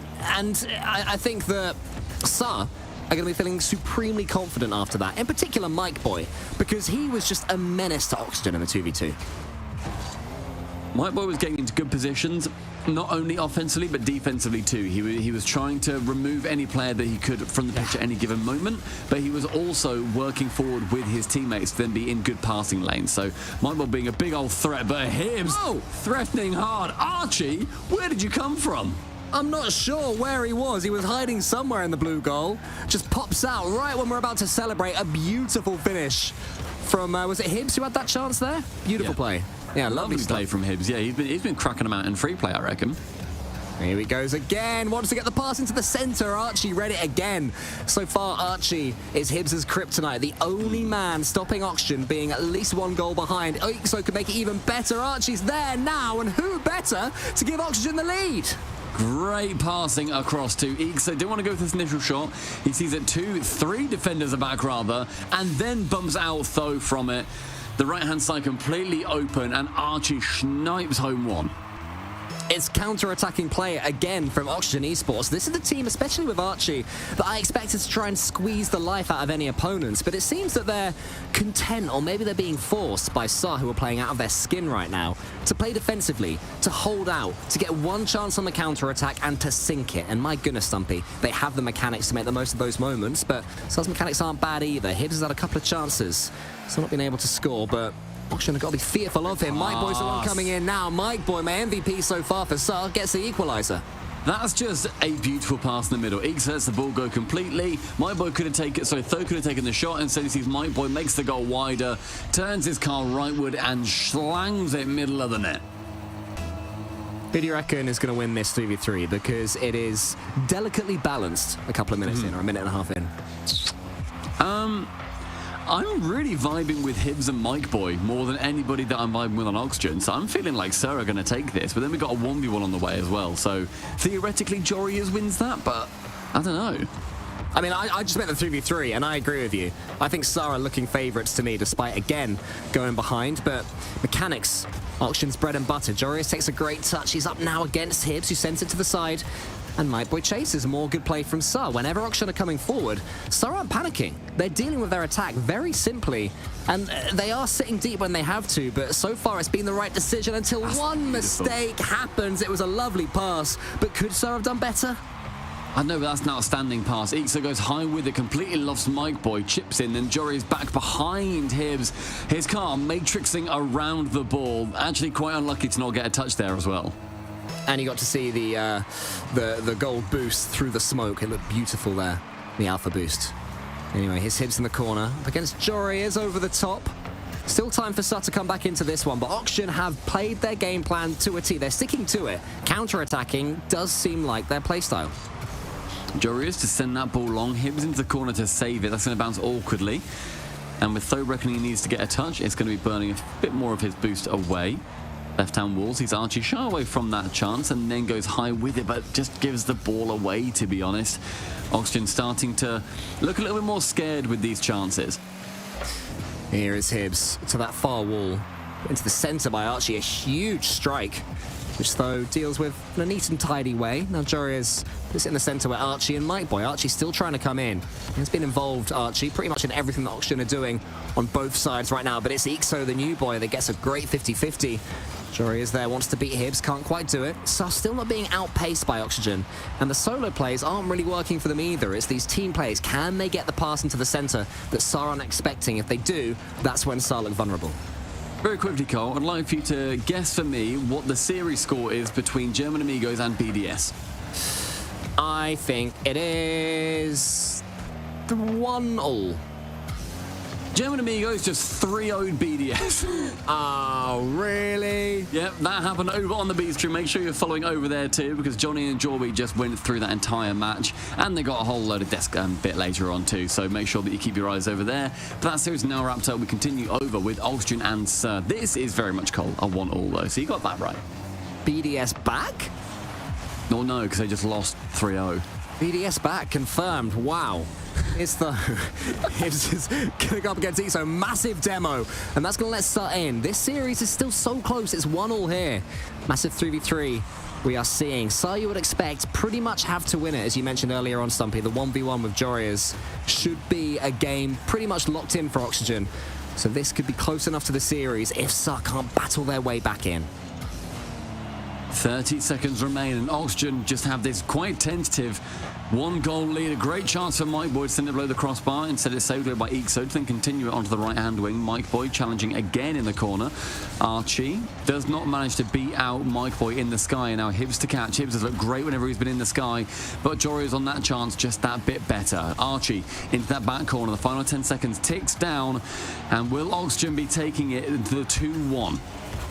I think that Suhhh are going to be feeling supremely confident after that. In particular, Mike Boy, because he was just a menace to Oxygen in the 2v2.
Mike Boy was getting into good positions, not only offensively, but defensively too. He was trying to remove any player that he could from the pitch at any given moment, but he was also working forward with his teammates to then be in good passing lanes. So Mike Boy being a big old threat, but Hibbs threatening hard. Archie, where did you come from?
I'm not sure where he was. He was hiding somewhere in the blue goal. Just pops out right when we're about to celebrate a beautiful finish from, was it Hibbs who had that chance there? Beautiful play. Yeah, lovely
play from Hibbs. Yeah, he's been cracking them out in free play, I reckon.
Here he goes again. Wants to get the pass into the center. Archie read it again. So far, Archie is Hibbs' kryptonite. The only man stopping Oxygen being at least 1 goal behind. Ixo could make it even better. Archie's there now, and who better to give Oxygen the lead?
Great passing across to Ixo. Didn't want to go with this initial shot. He sees it 3 defenders are back rather, and then bumps out Tho from it. The right-hand side completely open, and Archie snipes home 1.
It's counter-attacking play again from Oxygen Esports. This is the team, especially with Archie, that I expected to try and squeeze the life out of any opponents, but it seems that they're content, or maybe they're being forced by Suhhh, who are playing out of their skin right now, to play defensively, to hold out, to get 1 chance on the counter-attack, and to sink it. And my goodness, Stumpy, they have the mechanics to make the most of those moments, but Suhh's mechanics aren't bad either. Hibbs has had a couple of chances, so not been able to score, but Oxygen have got to be fearful of him. Mike Boy's the one coming in now. Mike Boy, my MVP so far for Suhhh, gets the equaliser.
That's just a beautiful pass in the middle. Ix lets the ball go completely. Mike Boy could have taken, Tho could have taken the shot. Instead, he sees Mike Boy makes the goal wider, turns his car rightward, and slangs it middle of the net.
Who do you reckon is going to win this 3v3? Because it is delicately balanced a couple of minutes in, or a minute and a half in.
I'm really vibing with Hibs and Mike Boy more than anybody that I'm vibing with on Oxygen, so I'm feeling like Suhhh are going to take this, but then we got a 1v1 on the way as well, so theoretically Jorius wins that, but I don't know.
I mean, I just meant the 3v3, and I agree with you. I think Suhhh are looking favourites to me, despite, again, going behind. But mechanics, Oxygen's bread and butter. Jorius takes a great touch. He's up now against Hibs, who sends it to the side. And Mike Boy chases. More good play from Suhhh. Whenever Oxygen are coming forward, Suhhh aren't panicking. They're dealing with their attack very simply. And they are sitting deep when they have to, but so far it's been the right decision until one mistake happens. It was a lovely pass, but could Suhhh have done better?
I know, but that's an outstanding pass. Ixa goes high with it, completely lost Mike Boy, chips in, then Jory is back behind Hibs. His car matrixing around the ball. Actually quite unlucky to not get a touch there as well.
And you got to see the gold boost through the smoke. It looked beautiful there, the alpha boost. Anyway, his Hibs in the corner. Up against Jory is over the top. Still time for Suhhh to come back into this one, but Oxygen have played their game plan to a T. They're sticking to it. Counter-attacking does seem like their playstyle.
Jorius to send that ball long. Hibs into the corner to save it. That's going to bounce awkwardly. And with Tho reckoning he needs to get a touch, it's going to be burning a bit more of his boost away. Left-hand wall sees Archie shy away from that chance and then goes high with it, but just gives the ball away, to be honest. Oxygen starting to look a little bit more scared with these chances.
Here is Hibs to that far wall. Into the centre by Archie, a huge strike, which Tho deals with in a neat and tidy way. Now Jorius puts it in the centre where Archie and Mike Boy. Archie's still trying to come in. He's been involved, Archie, pretty much in everything that Oxygen are doing on both sides right now, but it's Ixo, the new boy, that gets a great 50-50. Jorius there, wants to beat Hibs, can't quite do it. So still not being outpaced by Oxygen. And the solo plays aren't really working for them either. It's these team plays. Can they get the pass into the centre that Suhhh aren't expecting? If they do, that's when Suhhh look vulnerable.
Very quickly, Cole, I'd like for you to guess for me what the series score is between German Amigos and BDS.
I think it is 1-1.
German Amigos just 3-0'd BDS.
Oh, really?
Yep, that happened over on the B stream. Make sure you're following over there too, because Johnny and Jorby just went through that entire match, and they got a whole load of desk bit later on too, so make sure that you keep your eyes over there. But that series is now wrapped up. We continue over with Oxygen and Suhhh. This is very much, Cole, a 1-1 though, so you got that right.
BDS back?
No, because they just lost 3-0.
BDS back, confirmed. Wow. It's the Hibs is going to go up against Ixo. Massive demo, and that's going to let Suhhh in. This series is still so close. It's 1-1 here. Massive 3v3 we are seeing. Suhhh, you would expect, pretty much have to win it, as you mentioned earlier on, Stumpy. The 1v1 with Jorius should be a game pretty much locked in for Oxygen. So this could be close enough to the series if Suhhh can't battle their way back in.
30 seconds remain, and Oxygen just have this quite tentative 1-goal lead. A great chance for Mike Boy to send it below the crossbar. Instead it's saved away by Ixo to then continue it onto the right-hand wing. Mike Boy challenging again in the corner. Archie does not manage to beat out Mike Boy in the sky, and now Hibs to catch. Hibs has looked great whenever he's been in the sky, but Jory is on that chance just that bit better. Archie into that back corner. The final 10 seconds ticks down, and will Oxygen be taking it to the 2-1?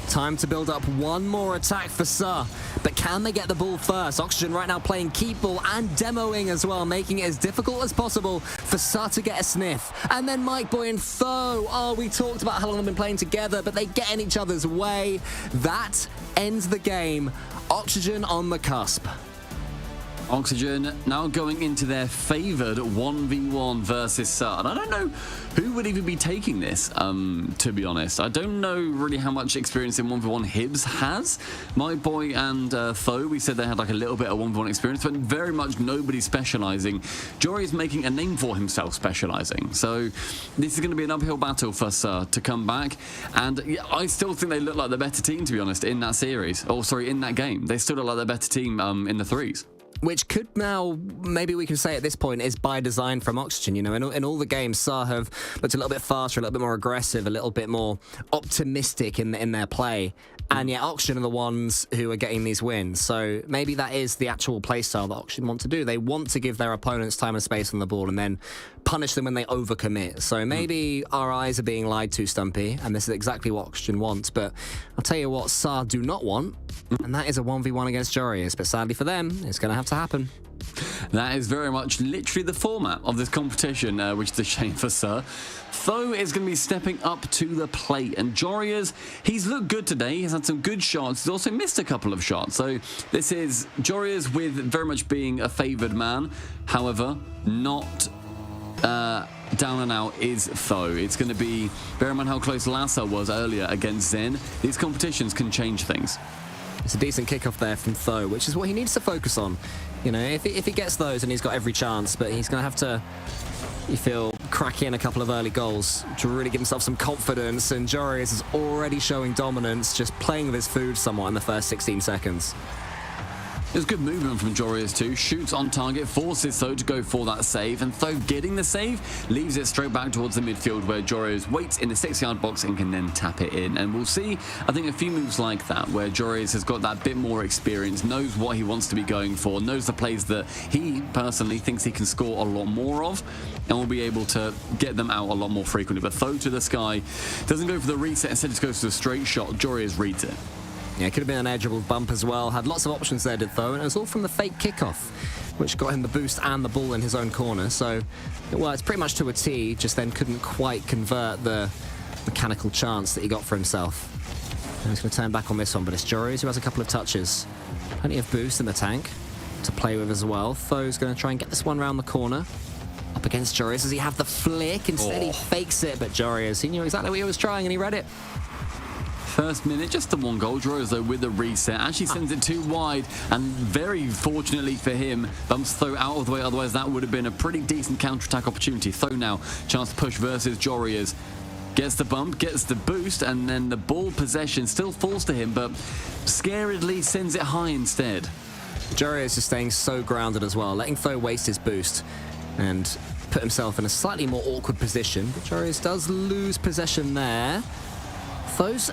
Time to build up one more attack for Suhhh, but can they get the ball first? Oxygen right now playing keep ball and demoing as well, making it as difficult as possible for Suhhh to get a sniff. And then Mike Boy and Tho, oh, we talked about how long they've been playing together, but they get in each other's way. That ends the game. Oxygen on the cusp.
Oxygen now going into their favoured 1v1 versus Suhhh. And I don't know who would even be taking this, to be honest. I don't know really how much experience in 1v1 Hibs has. My boy and Tho, we said they had like a little bit of 1v1 experience, but very much nobody specialising. Jory is making a name for himself specialising. So this is going to be an uphill battle for Suhhh to come back. And yeah, I still think they look like the better team, to be honest, in that series. Oh, sorry, in that game. They still look like the better team in the threes.
Which could now, maybe we can say at this point, is by design from Oxygen. You know, in all the games, Suhhh have looked a little bit faster, a little bit more aggressive, a little bit more optimistic in their play. And yet Oxygen are the ones who are getting these wins. So maybe that is the actual playstyle that Oxygen want to do. They want to give their opponents time and space on the ball and then punish them when they overcommit. So maybe our eyes are being lied to, Stumpy, and this is exactly what Oxygen wants. But I'll tell you what Suhhh do not want, and that is a 1v1 against Jorius. But sadly for them, it's going to have to happen.
That is very much literally the format of this competition, which is a shame for Suhhh. Tho is going to be stepping up to the plate, and Joria's, he's looked good today. He's had some good shots. He's also missed a couple of shots. So this is Joria's with very much being a favoured man. However, not down and out is Tho. It's going to be, bear in mind how close Lasser was earlier against Zen. These competitions can change things.
It's a decent kickoff there from Tho, which is what he needs to focus on. You know, if he gets those, and he's got every chance, but he's going to have to, you feel, crack in a couple of early goals to really give himself some confidence, and Joria's is already showing dominance, just playing with his food somewhat in the first 16 seconds.
There's good movement from Joria's too. Shoots on target, forces Tho to go for that save, and Tho getting the save leaves it straight back towards the midfield where Joria's waits in the 6-yard box and can then tap it in. And we'll see, I think, a few moves like that where Joria's has got that bit more experience, knows what he wants to be going for, knows the plays that he personally thinks he can score a lot more of, and will be able to get them out a lot more frequently. But Tho to the sky, doesn't go for the reset, instead just goes for the straight shot. Joria's reads it.
Yeah, it could have been an edgeable bump as well. Had lots of options there, did Tho, and it was all from the fake kickoff, which got him the boost and the ball in his own corner. So, well, it's pretty much to a T, just then couldn't quite convert the mechanical chance that he got for himself. And he's going to turn back on this one, but it's Joria's who has a couple of touches. Plenty of boost in the tank to play with as well. Tho's going to try and get this one round the corner. Up against Joria's. Does he have the flick? Instead, he fakes it, but Joria's, he knew exactly what he was trying, and he read it.
First minute, just the one goal. Joria's though with the reset. Actually sends it too wide, and very fortunately for him, bumps Tho out of the way. Otherwise, that would have been a pretty decent counter-attack opportunity. Tho now, chance to push versus Joria's. Gets the bump, gets the boost, and then the ball possession still falls to him, but scaredly sends it high instead.
Joria's just staying so grounded as well, letting Tho waste his boost and put himself in a slightly more awkward position. But Joria's does lose possession there. Tho's,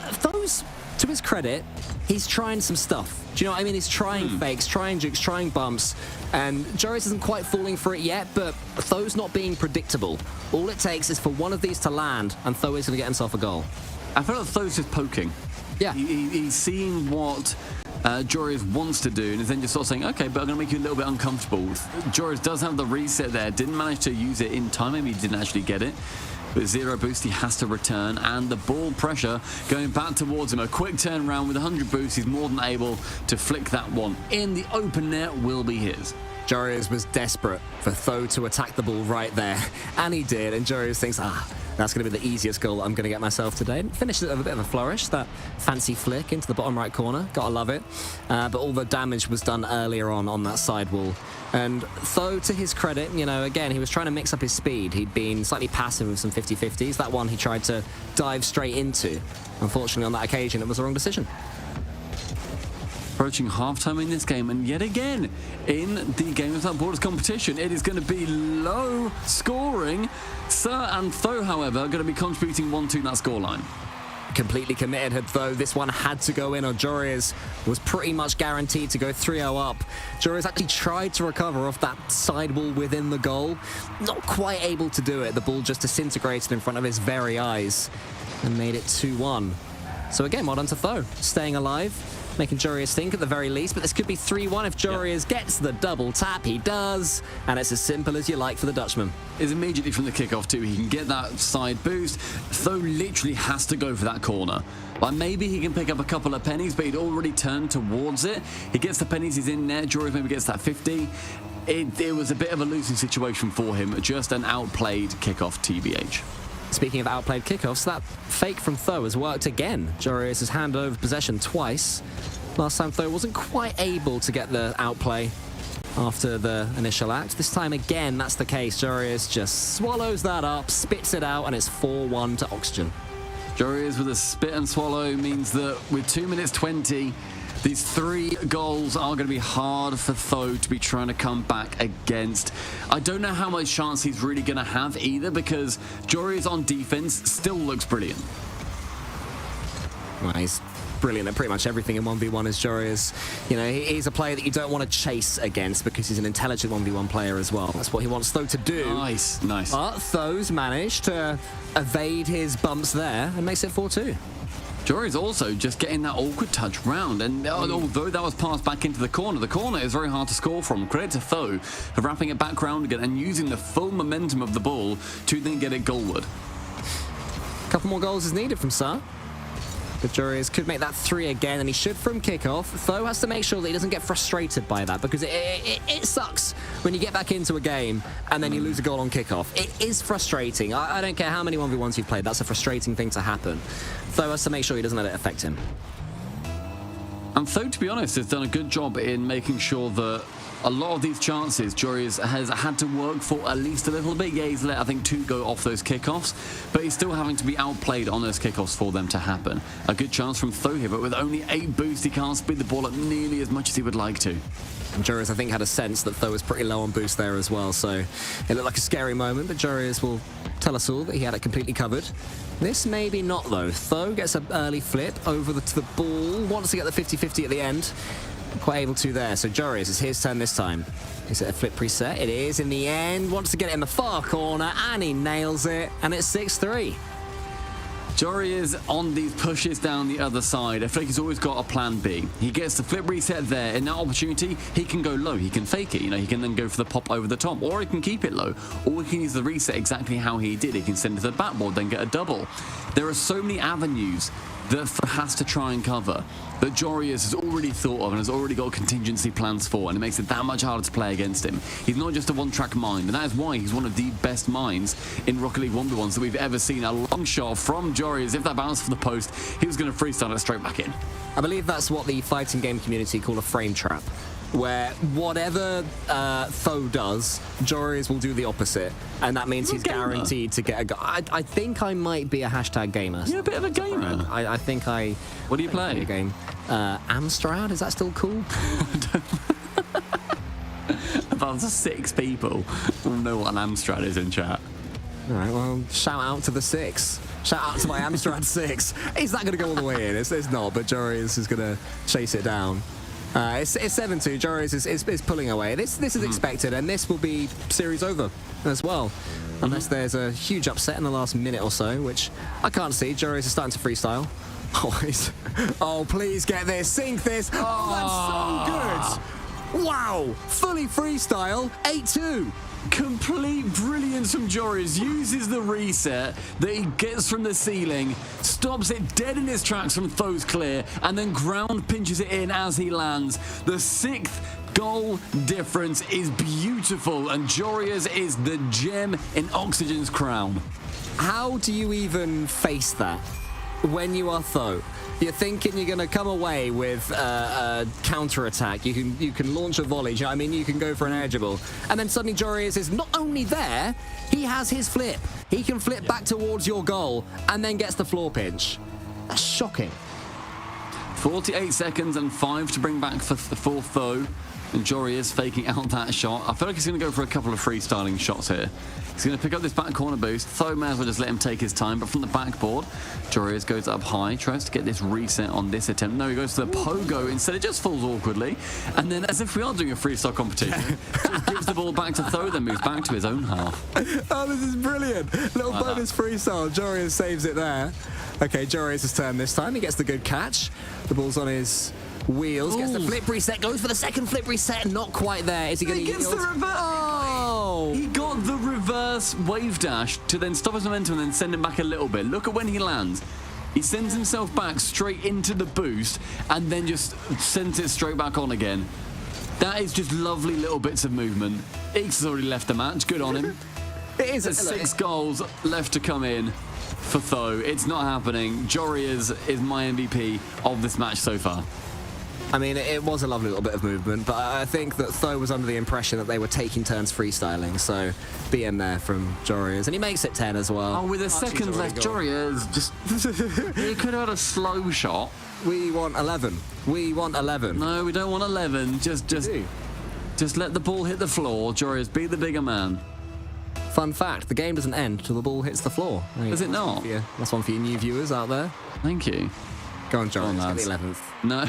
to his credit, he's trying some stuff. Do you know what I mean? He's trying fakes, trying jukes, trying bumps, and Joria's isn't quite falling for it yet, but Tho's not being predictable. All it takes is for one of these to land, and Tho is going to get himself a goal.
I feel like Tho's just poking.
Yeah.
He's seeing what Joria's wants to do, and is then just sort of saying, okay, but I'm going to make you a little bit uncomfortable. Joria's does have the reset there, didn't manage to use it in time, maybe he didn't actually get it. With zero boost, he has to return, and the ball pressure going back towards him. A quick turnaround with 100 boost, he's more than able to flick that one. In the open net will be his.
Joria's was desperate for Tho to attack the ball right there, and he did, and Joria's thinks, that's going to be the easiest goal I'm going to get myself today. Finished it with a bit of a flourish, that fancy flick into the bottom right corner. Gotta love it. But all the damage was done earlier on that side wall. And Tho, to his credit, you know, again, he was trying to mix up his speed. He'd been slightly passive with some 50-50s. That one he tried to dive straight into. Unfortunately, on that occasion, it was the wrong decision.
Approaching halftime in this game, and yet again in the Gamers Without Borders competition, it is going to be low scoring. Suhhh and Tho, however, are going to be contributing 1-2 that scoreline.
Completely committed had Tho. This one had to go in, or Joria's was pretty much guaranteed to go 3-0 up. Joria's actually tried to recover off that sidewall within the goal. Not quite able to do it. The ball just disintegrated in front of his very eyes and made it 2-1. So again, well done to Tho. Staying alive, making Joria's think at the very least, but this could be 3-1 if Joria's gets the double tap. He does, and it's as simple as you like for the Dutchman.
Is immediately from the kickoff too. He can get that side boost. Tho literally has to go for that corner. Like maybe he can pick up a couple of pennies, but he'd already turned towards it. He gets the pennies, he's in there. Joria's maybe gets that 50. It was a bit of a losing situation for him. Just an outplayed kickoff, TBH.
Speaking of outplayed kickoffs, that fake from Tho has worked again. Joria's has handed over possession twice. Last time Tho wasn't quite able to get the outplay after the initial act. This time again, that's the case. Joria's just swallows that up, spits it out, and it's 4-1 to Oxygen.
Joria's with a spit and swallow means that with 2 minutes 20, these 3 goals are going to be hard for Tho to be trying to come back against. I don't know how much chance he's really going to have either, because Joria's on defense still looks brilliant.
Well, he's brilliant at pretty much everything in 1v1 as Joria's. You know, he's a player that you don't want to chase against because he's an intelligent 1v1 player as well. That's what he wants Tho to do.
Nice.
But Tho's managed to evade his bumps there and makes it 4-2.
Jory's also just getting that awkward touch round, and although that was passed back into the corner is very hard to score from. Credit to Tho for wrapping it back round again and using the full momentum of the ball to then get it goalward.
A couple more goals is needed from Suhhh. But Joreuz could make that 3 again, and he should from kickoff. Tho has to make sure that he doesn't get frustrated by that, because it sucks when you get back into a game and then you lose a goal on kickoff. It is frustrating. I don't care how many 1v1s you've played, that's a frustrating thing to happen. Tho has to make sure he doesn't let it affect him.
And Tho, to be honest, has done a good job in making sure that a lot of these chances, Joreuz has had to work for at least a little bit. Yeah, he's let, I think, 2 go off those kickoffs, but he's still having to be outplayed on those kickoffs for them to happen. A good chance from Tho here, but with only 8 boosts, he can't speed the ball up nearly as much as he would like to.
And Joreuz, I think, had a sense that Tho was pretty low on boost there as well, so it looked like a scary moment, but Joreuz will tell us all that he had it completely covered. This maybe not, though. Tho gets an early flip over to the ball, wants to get the 50-50 at the end. Quite able to there, so Joreuz, it's his turn this time. Is it a flip preset? It is in the end. Wants to get it in the far corner, and he nails it, and it's 6-3.
Joreuz on these pushes down the other side. I feel like he's always got a plan B. He gets the flip reset there. In that opportunity, he can go low. He can fake it. You know, he can then go for the pop over the top, or he can keep it low, or he can use the reset exactly how he did. He can send it to the backboard, then get a double. There are so many avenues that Tho has to try and cover that Joreuz has already thought of and has already got contingency plans for, and it makes it that much harder to play against him. He's not just a one-track mind, and that is why he's one of the best minds in Rocket League 1v1s that we've ever seen. A long shot from Joreuz. If that bounced for the post, he was going to freestyle it straight back in.
I believe that's what the fighting game community call a frame trap, where whatever Tho does, Joreuz will do the opposite, and that means he's guaranteed to get a goal. I think I might be a hashtag gamer.
You're a bit of a gamer.
I think I...
What do you play?
A game. Amstrad, is that still cool?
About 6 people will know what an Amstrad is in chat.
All right, well, shout out to the 6. Shout out to my Amstrad 6. Is that going to go all the way in? It's not, but Joreuz is going to chase it down. It's 7-2. Joreuz is pulling away. This is expected, and this will be series over as well. Unless there's a huge upset in the last minute or so, which I can't see. Joreuz is starting to freestyle. Oh, please get this. Sink this. Oh, that's so good. Wow. Fully freestyle. 8-2.
Complete brilliance from Joreuz. Uses the reset that he gets from the ceiling, stops it dead in his tracks from Tho's clear, and then ground pinches it in as he lands. The 6th goal difference is beautiful, and Joreuz is the gem in Oxygen's crown.
How do you even face that when you are Tho? You're thinking you're going to come away with a counter-attack. You can launch a volley. You know what I mean? You can go for an edgeable. And then suddenly Joreuz is not only there, he has his flip. He can flip back towards your goal and then gets the floor pinch. That's shocking.
48 seconds and 5 to bring back for Tho. And Joreuz faking out that shot. I feel like he's going to go for a couple of freestyling shots here. He's going to pick up this back corner boost. Tho may as well just let him take his time, but from the backboard, Joreuz goes up high, tries to get this reset on this attempt. No, he goes to the pogo. Instead, it just falls awkwardly. And then, as if we are doing a freestyle competition, just gives the ball back to Tho, then moves back to his own half.
Oh, this is brilliant. Little bonus freestyle. Joreuz saves it there. Okay, Joreuz's turn this time. He gets the good catch. The ball's on his wheels, gets the flip reset, goes for the second flip reset, not quite there. Is he going to
get the reverse? Oh! He got the reverse wave dash to then stop his momentum and then send him back a little bit. Look at when he lands. He sends himself back straight into the boost and then just sends it straight back on again. That is just lovely little bits of movement. Ix has already left the match. Good on him.
It is.
There's 6 goals left to come in for Tho. It's not happening. Joreuz is my MVP of this match so far.
I mean, it was a lovely little bit of movement, but I think that Tho was under the impression that they were taking turns freestyling, so BM there from Joreuz, and he makes it 10 as well.
Oh, with a second left, Joreuz just... he could have had a slow shot.
We want 11. We want 11.
No, we don't want 11. Just let the ball hit the floor. Joreuz, be the bigger man.
Fun fact, the game doesn't end till the ball hits the floor.
Does it not?
That's one for you new viewers out there.
Thank you.
Go on, John.
Lads.
Get the 11th.
No,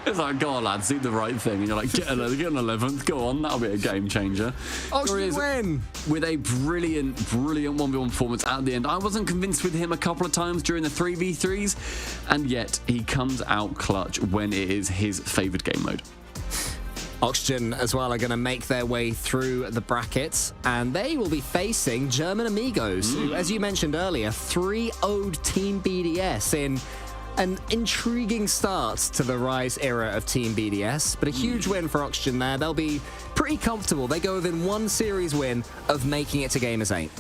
it's like, go on, lads, do the right thing. And you're like, get an 11th, go on, that'll be a game changer.
Oxygen win!
With a brilliant 1v1 performance at the end. I wasn't convinced with him a couple of times during the 3v3s, and yet he comes out clutch when it is his favoured game mode.
Oxygen as well are going to make their way through the brackets, and they will be facing German Amigos, who, as you mentioned earlier, 3-0'd Team BDS in an intriguing start to the Rise era of Team BDS, but a huge win for Oxygen there. They'll be pretty comfortable. They go within one series win of making it to Gamers 8.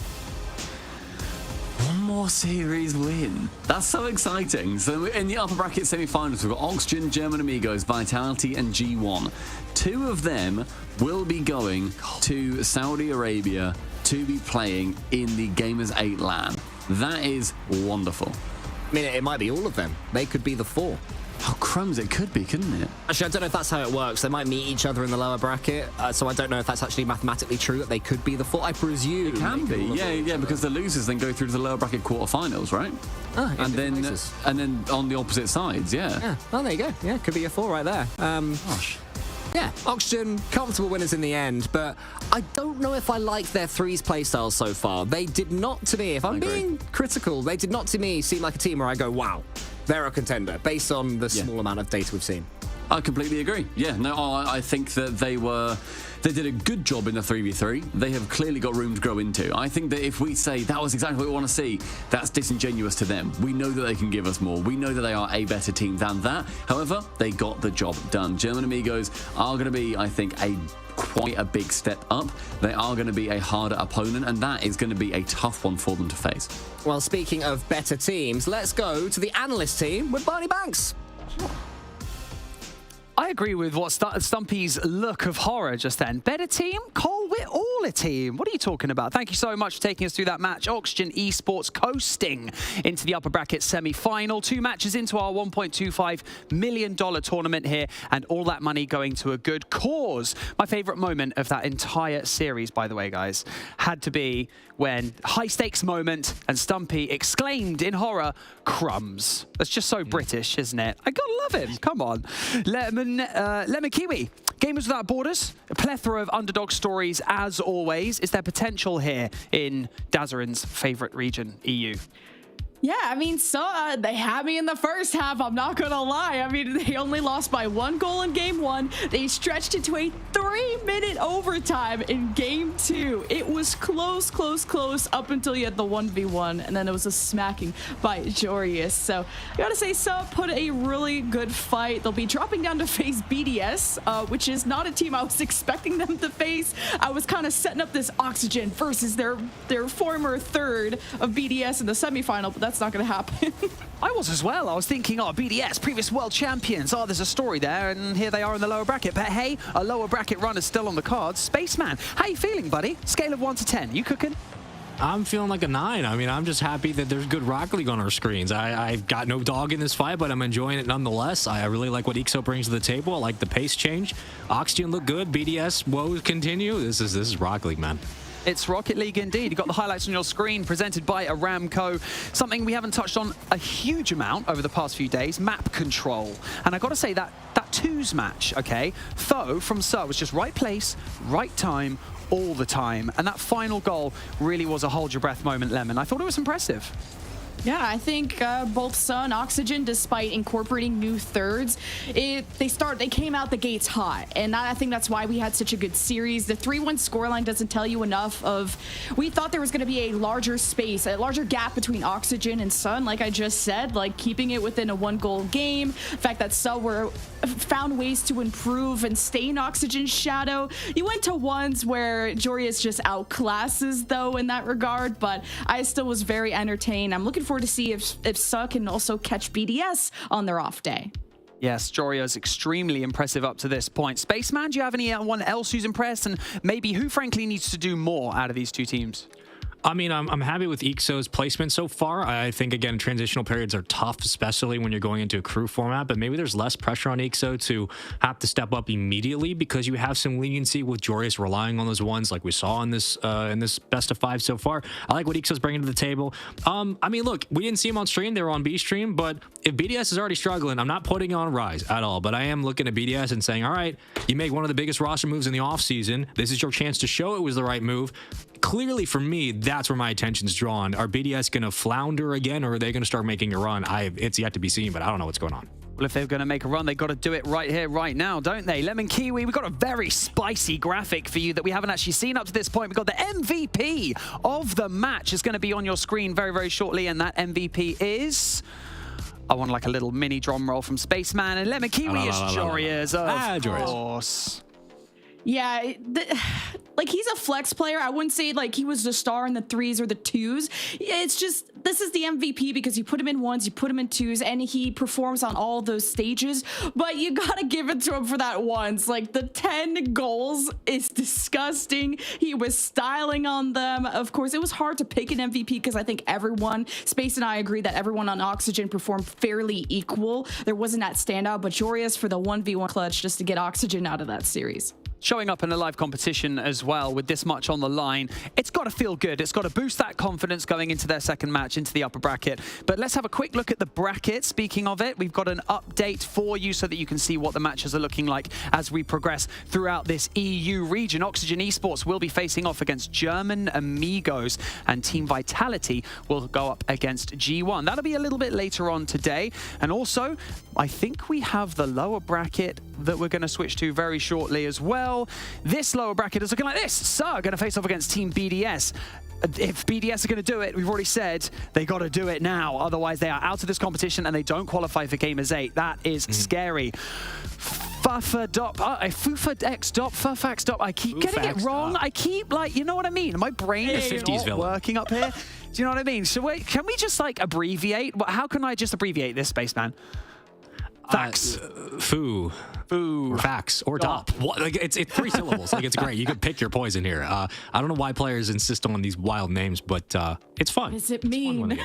One more series win. That's so exciting. So in the upper bracket semi-finals, we've got Oxygen, German Amigos, Vitality, and G1. 2 of them will be going to Saudi Arabia to be playing in the Gamers 8 LAN. That is wonderful.
I mean, it might be all of them. They could be the 4.
Oh, crumbs, it could be, couldn't it?
Actually, I don't know if that's how it works. They might meet each other in the lower bracket, so I don't know if that's actually mathematically true that they could be the 4. I presume
it can be, yeah, because the losers then go through to the lower bracket quarterfinals, right? And then on the opposite sides, yeah.
Oh, there you go. Yeah, could be a 4 right there.
Gosh.
Yeah, Oxygen, comfortable winners in the end, but I don't know if I like their 3s playstyle so far. They did not, to me, if I'm being critical, they did not, to me, seem like a team where I go, wow, they're a contender, based on the small amount of data we've seen.
I completely agree. Yeah, no, I think that they did a good job in the 3v3. They have clearly got room to grow into. I think that if we say that was exactly what we want to see, that's disingenuous to them. We know that they can give us more. We know that they are a better team than that. However, they got the job done. German Amigos are going to be, I think, quite a big step up. They are going to be a harder opponent, and that is going to be a tough one for them to face.
Well, speaking of better teams, let's go to the analyst team with Barney Banks.
I agree with what Stumpy's look of horror just then. Better team? Cole, we're all a team. What are you talking about? Thank you so much for taking us through that match. Oxygen Esports coasting into the upper bracket semi-final. 2 matches into our $1.25 million tournament here, and all that money going to a good cause. My favorite moment of that entire series, by the way, guys, had to be when high-stakes moment and Stumpy exclaimed in horror, crumbs. That's just so British, isn't it? I gotta love him. Come on. Lemon Kiwi, Gamers Without Borders, a plethora of underdog stories as always. Is there potential here in Dazarin's favorite region, EU?
Yeah, I mean, so they had me in the first half, I'm not gonna lie. I mean, they only lost by 1 goal in game 1. They stretched it to a 3-minute overtime in game 2. It was close up until you had the 1v1, and then it was a smacking by Jorius. So I gotta say, Sub put a really good fight. They'll be dropping down to face BDS, which is not a team I was expecting them to face. I was kind of setting up this Oxygen versus their former 3rd of BDS in the semifinal, but that's not going to happen.
I was as well. I was thinking, oh, BDS, previous world champions. Oh, there's a story there, and here they are in the lower bracket. But hey, a lower bracket run is still on the cards. Spaceman, how you feeling, buddy? Scale of 1 to 10. You cooking?
I'm feeling like a 9. I mean, I'm just happy that there's good Rocket League on our screens. I've got no dog in this fight, but I'm enjoying it nonetheless. I really like what EXO brings to the table. I like the pace change. Oxygen look good. BDS, woes continue. This is Rocket League, man.
It's Rocket League indeed. You've got the highlights on your screen presented by Aramco. Something we haven't touched on a huge amount over the past few days, map control. And I got to say that 2s match, okay, Tho from Suhhh was just right place, right time, all the time. And that final goal really was a hold your breath moment, Lemon. I thought it was impressive.
Yeah, I think both Suhhh and Oxygen, despite incorporating new 3rds, they came out the gates hot, and I think that's why we had such a good series. The 3-1 scoreline doesn't tell you enough of. We thought there was going to be a larger space, a larger gap between Oxygen and Suhhh, like I just said, like keeping it within a 1-goal game. The fact that Suhhh found ways to improve and stay in Oxygen's shadow. You went to ones where Jorius just outclasses though in that regard, but I still was very entertained. I'm looking forward to see if Suhhh can also catch BDS on their off day.
Yes, Jorio's extremely impressive up to this point. Spaceman, do you have anyone else who's impressed, and maybe who frankly needs to do more out of these 2 teams?
I mean, I'm happy with EXO's placement so far. I think, again, transitional periods are tough, especially when you're going into a crew format, but maybe there's less pressure on EXO to have to step up immediately because you have some leniency with Joreuz relying on those ones like we saw in this best of 5 so far. I like what EXO's bringing to the table. I mean, look, we didn't see him on stream. They were on B stream, but if BDS is already struggling, I'm not putting on Rise at all, but I am looking at BDS and saying, all right, you make one of the biggest roster moves in the offseason. This is your chance to show it was the right move. Clearly, for me, that's where my attention's drawn. Are BDS going to flounder again, or are they going to start making a run? It's yet to be seen, but I don't know what's going on.
Well, if they're going to make a run, they've got to do it right here, right now, don't they? Lemon Kiwi, we've got a very spicy graphic for you that we haven't actually seen up to this point. We've got the MVP of the match is going to be on your screen very, very shortly, and that MVP is... I want like a little mini drum roll from Spaceman, and Lemon Kiwi is Joreuz, of course.
Yeah, like he's a flex player. I wouldn't say like he was the star in the 3s or the 2s. It's just, this is the MVP because you put him in 1s, you put him in 2s, and he performs on all those stages. But you gotta give it to him for that once. Like the 10 goals is disgusting. He was styling on them. Of course, it was hard to pick an MVP because I think everyone, Space and I agree that everyone on Oxygen performed fairly equal. There wasn't that standout, but Joreuz for the 1v1 clutch just to get Oxygen out of that series.
Showing up in a live competition as well with this much on the line, it's got to feel good. It's got to boost that confidence going into their second match into the upper bracket. But let's have a quick look at the bracket. Speaking of it, we've got an update for you so that you can see what the matches are looking like as we progress throughout this EU region. Oxygen Esports will be facing off against German Amigos, and Team Vitality will go up against G1. That'll be a little bit later on today. And also, I think we have the lower bracket that we're going to switch to very shortly as well. This lower bracket is looking like this. Suhhh going to face off against Team BDS. If BDS are going to do it, we've already said they got to do it now. Otherwise, they are out of this competition and they don't qualify for Gamers 8. That is scary. FUFAXDOP, FUFAXDOP. I keep getting it wrong. I keep like, you know what I mean? My brain is not working up here. Do you know what I mean? So wait, can we just like abbreviate? How can I just abbreviate this, Spaceman? Facts.
Foo. Or facts. Or DOP. What, like, it's 3 syllables. Like, it's great. You can pick your poison here. I don't know why players insist on these wild names, but it's fun.
Is it mean?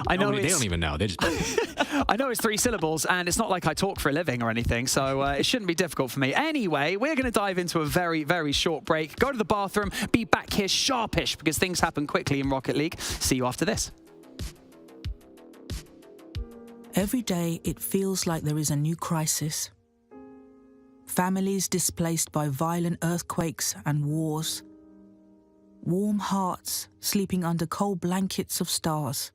I know
they don't even know. They just...
I know it's 3 syllables, and it's not like I talk for a living or anything, so it shouldn't be difficult for me. Anyway, we're going to dive into a very, very short break. Go to the bathroom. Be back here sharpish because things happen quickly in Rocket League. See you after this.
Every day, it feels like there is a new crisis. Families displaced by violent earthquakes and wars. Warm hearts sleeping under cold blankets of stars.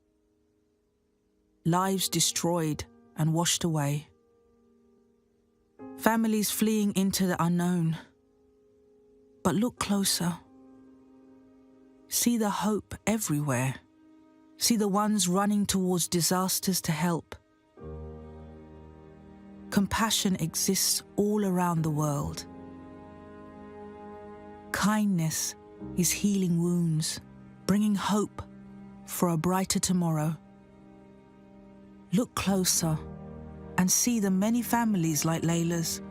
Lives destroyed and washed away. Families fleeing into the unknown. But look closer. See the hope everywhere. See the ones running towards disasters to help. Compassion exists all around the world. Kindness is healing wounds, bringing hope for a brighter tomorrow. Look closer and see the many families like Layla's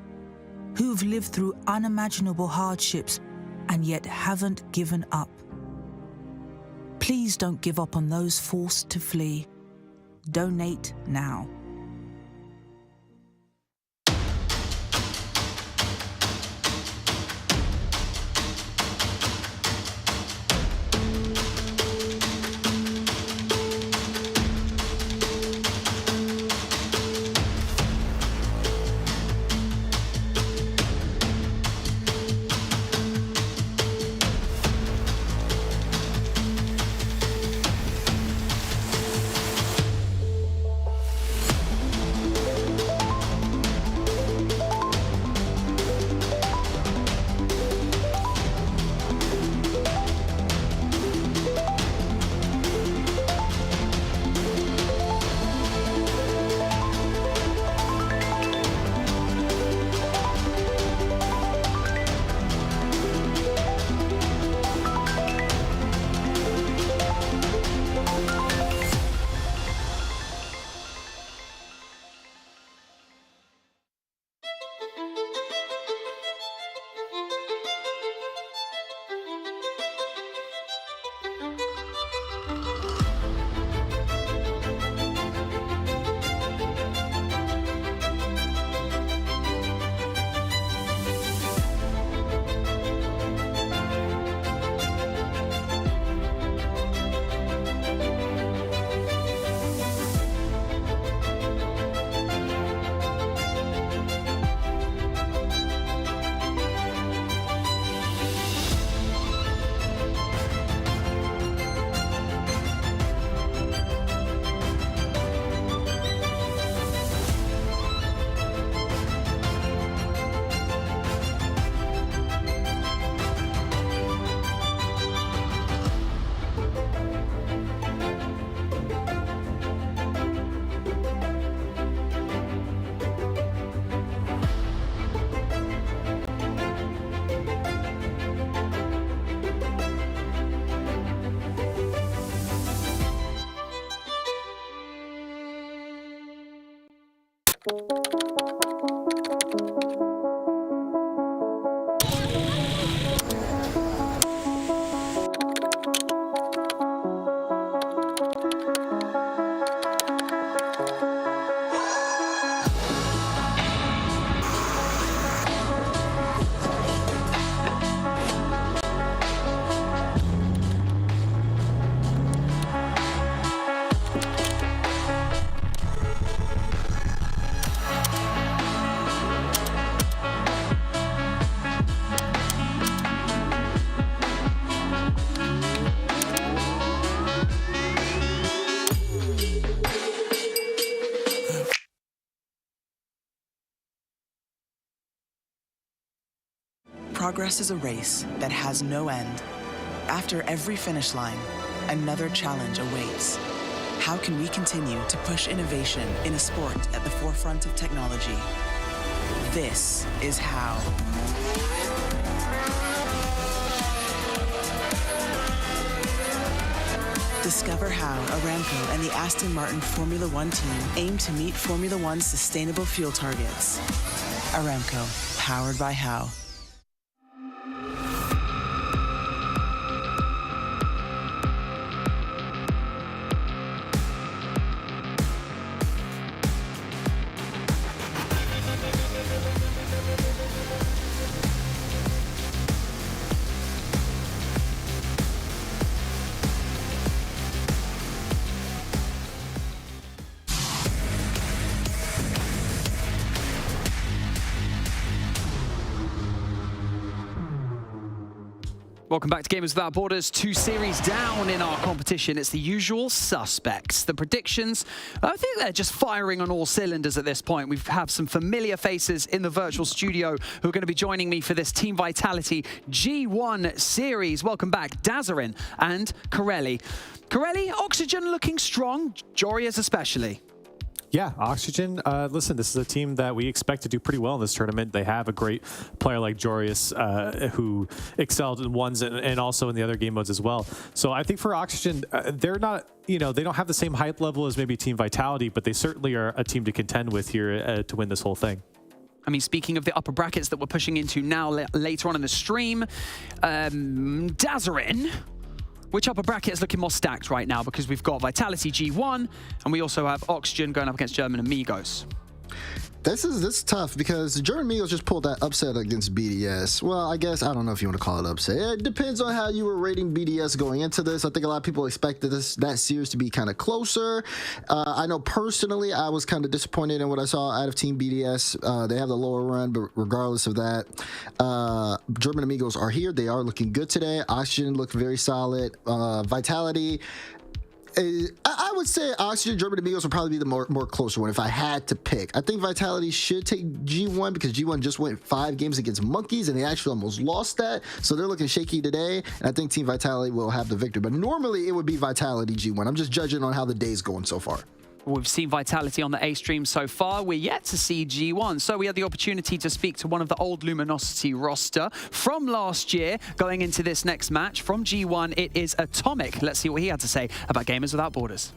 who've lived through unimaginable hardships and yet haven't given up. Please don't give up on those forced to flee. Donate now.
Progress is a race that has no end. After every finish line, another challenge awaits. How can we continue to push innovation in a sport at the forefront of technology? This is how. Discover how Aramco and the Aston Martin Formula One team aim to meet Formula One's sustainable fuel targets. Aramco, powered by How.
Welcome back to Gamers Without Borders. 2 series down in our competition. It's the usual suspects. The predictions, I think they're just firing on all cylinders at this point. We have some familiar faces in the virtual studio who are going to be joining me for this Team Vitality G1 series. Welcome back, Dazarin and Corelli. Corelli, Oxygen looking strong, Jorias especially.
Yeah, Oxygen, listen, this is a team that we expect to do pretty well in this tournament. They have a great player like Jorius who excelled in ones and also in the other game modes as well. So I think for Oxygen, they're not, you know, they don't have the same hype level as maybe Team Vitality, but they certainly are a team to contend with here to win this whole thing.
I mean, speaking of the upper brackets that we're pushing into now later on in the stream, Dazarin, which upper bracket is looking more stacked right now? Because we've got Vitality G1, and we also have Oxygen going up against German Amigos.
This is tough because the German Amigos just pulled that upset against BDS. Well, I guess, I don't know if you want to call it upset. It depends on how you were rating BDS going into this. I think a lot of people expected that series to be kind of closer. I know personally I was kind of disappointed in what I saw out of Team BDS. They have the lower run, but regardless of that, German Amigos are here. They are looking good today. Oxygen looked very solid. Vitality, I would say Oxygen, German Amigos would probably be the more closer one if I had to pick. I think Vitality should take G1 because G1 just went 5 games against Monkeys and they actually almost lost that. So they're looking shaky today. And I think Team Vitality will have the victory. But normally it would be Vitality G1. I'm just judging on how the day's going so far.
We've seen Vitality on the A stream so far. We're yet to see G1. So we had the opportunity to speak to one of the old Luminosity roster from last year going into this next match. From G1, it is Atomic. Let's see what he had to say about Gamers Without Borders.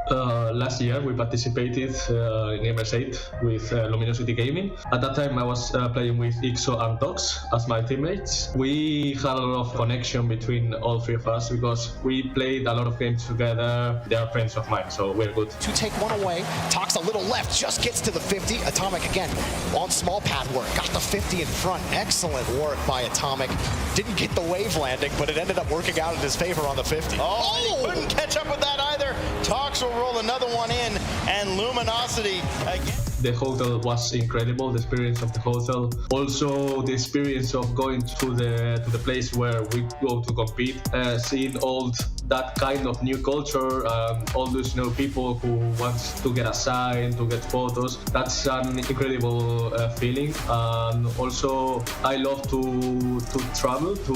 Last year we participated in Gamers 8 with Luminosity Gaming. At that time I was playing with Ixo and Dox as my teammates. We had a lot of connection between all 3 of us because we played a lot of games together. They are friends of mine, so we're good.
To take one away, Tox a little left, just gets to the 50. Atomic again on small pad work, got the 50 in front. Excellent work by Atomic. Didn't get the wave landing, but it ended up working out in his favor on the 50. Oh, he couldn't catch up with that either. Tox will roll another one in, and Luminosity again.
The hotel was incredible, the experience of the hotel. Also the experience of going to the place where we go to compete, seeing all that kind of new culture, all those new people who want to get a sign, to get photos. That's an incredible feeling. And also I love to travel to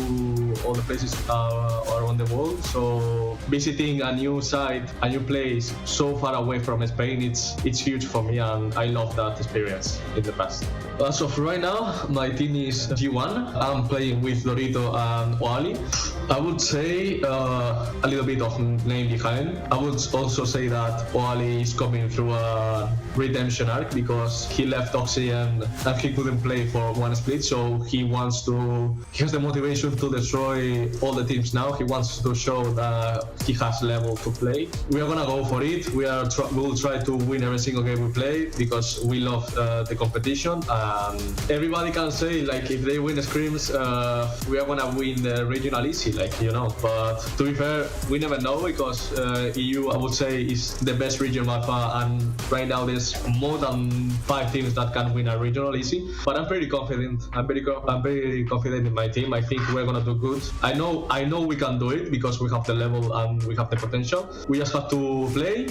all the places around the world. So visiting a new site, a new place so far away from Spain, it's huge for me, and I love love that experience in the past. As of right now, my team is G1. I'm playing with Dorito and Oali. I would say a little bit of name behind. I would also say that Oali is coming through a redemption arc because he left Oxygen and he couldn't play for one split, so he has the motivation to destroy all the teams now. He wants to show that he has level to play. We are gonna go for it. We will try to win every single game we play because we love the competition. Everybody can say like if they win scrims, we are gonna win the regional easy, like you know. But to be fair, we never know because EU, I would say, is the best region by far, and right now there's more than 5 teams that can win a regional easy. But I'm pretty confident. I'm very confident in my team. I think we're gonna do good. I know we can do it because we have the level and we have the potential. We just have to play,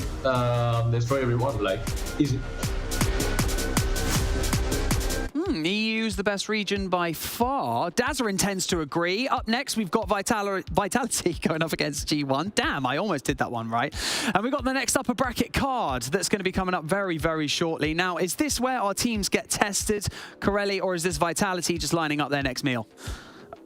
destroy everyone, like easy.
EU's the best region by far. Dazarin tends to agree. Up next, we've got Vitality going up against G1. Damn, I almost did that one right. And we've got the next upper bracket card that's going to be coming up very, very shortly. Now, is this where our teams get tested, Corelli, or is this Vitality just lining up their next meal?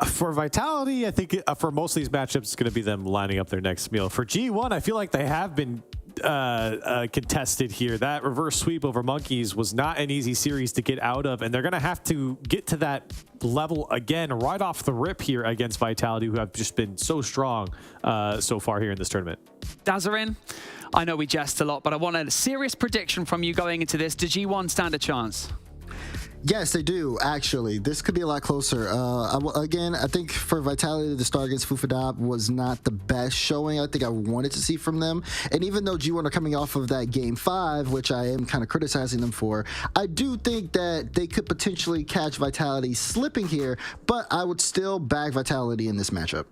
For Vitality, I think for most of these matchups, it's going to be them lining up their next meal. For G1, I feel like they have been contested here. That reverse sweep over Monkeys was not an easy series to get out of, and they're going to have to get to that level again right off the rip here against Vitality, who have just been so strong so far here in this tournament.
Dazarin, I know we jest a lot, but I want a serious prediction from you going into this. Does G1 stand a chance?
Yes, they do, actually. This could be a lot closer. Again, I think for Vitality, the start against FUFAXDOP was not the best showing I think I wanted to see from them. And even though G1 are coming off of that Game 5, which I am kind of criticizing them for, I do think that they could potentially catch Vitality slipping here, but I would still back Vitality in this matchup.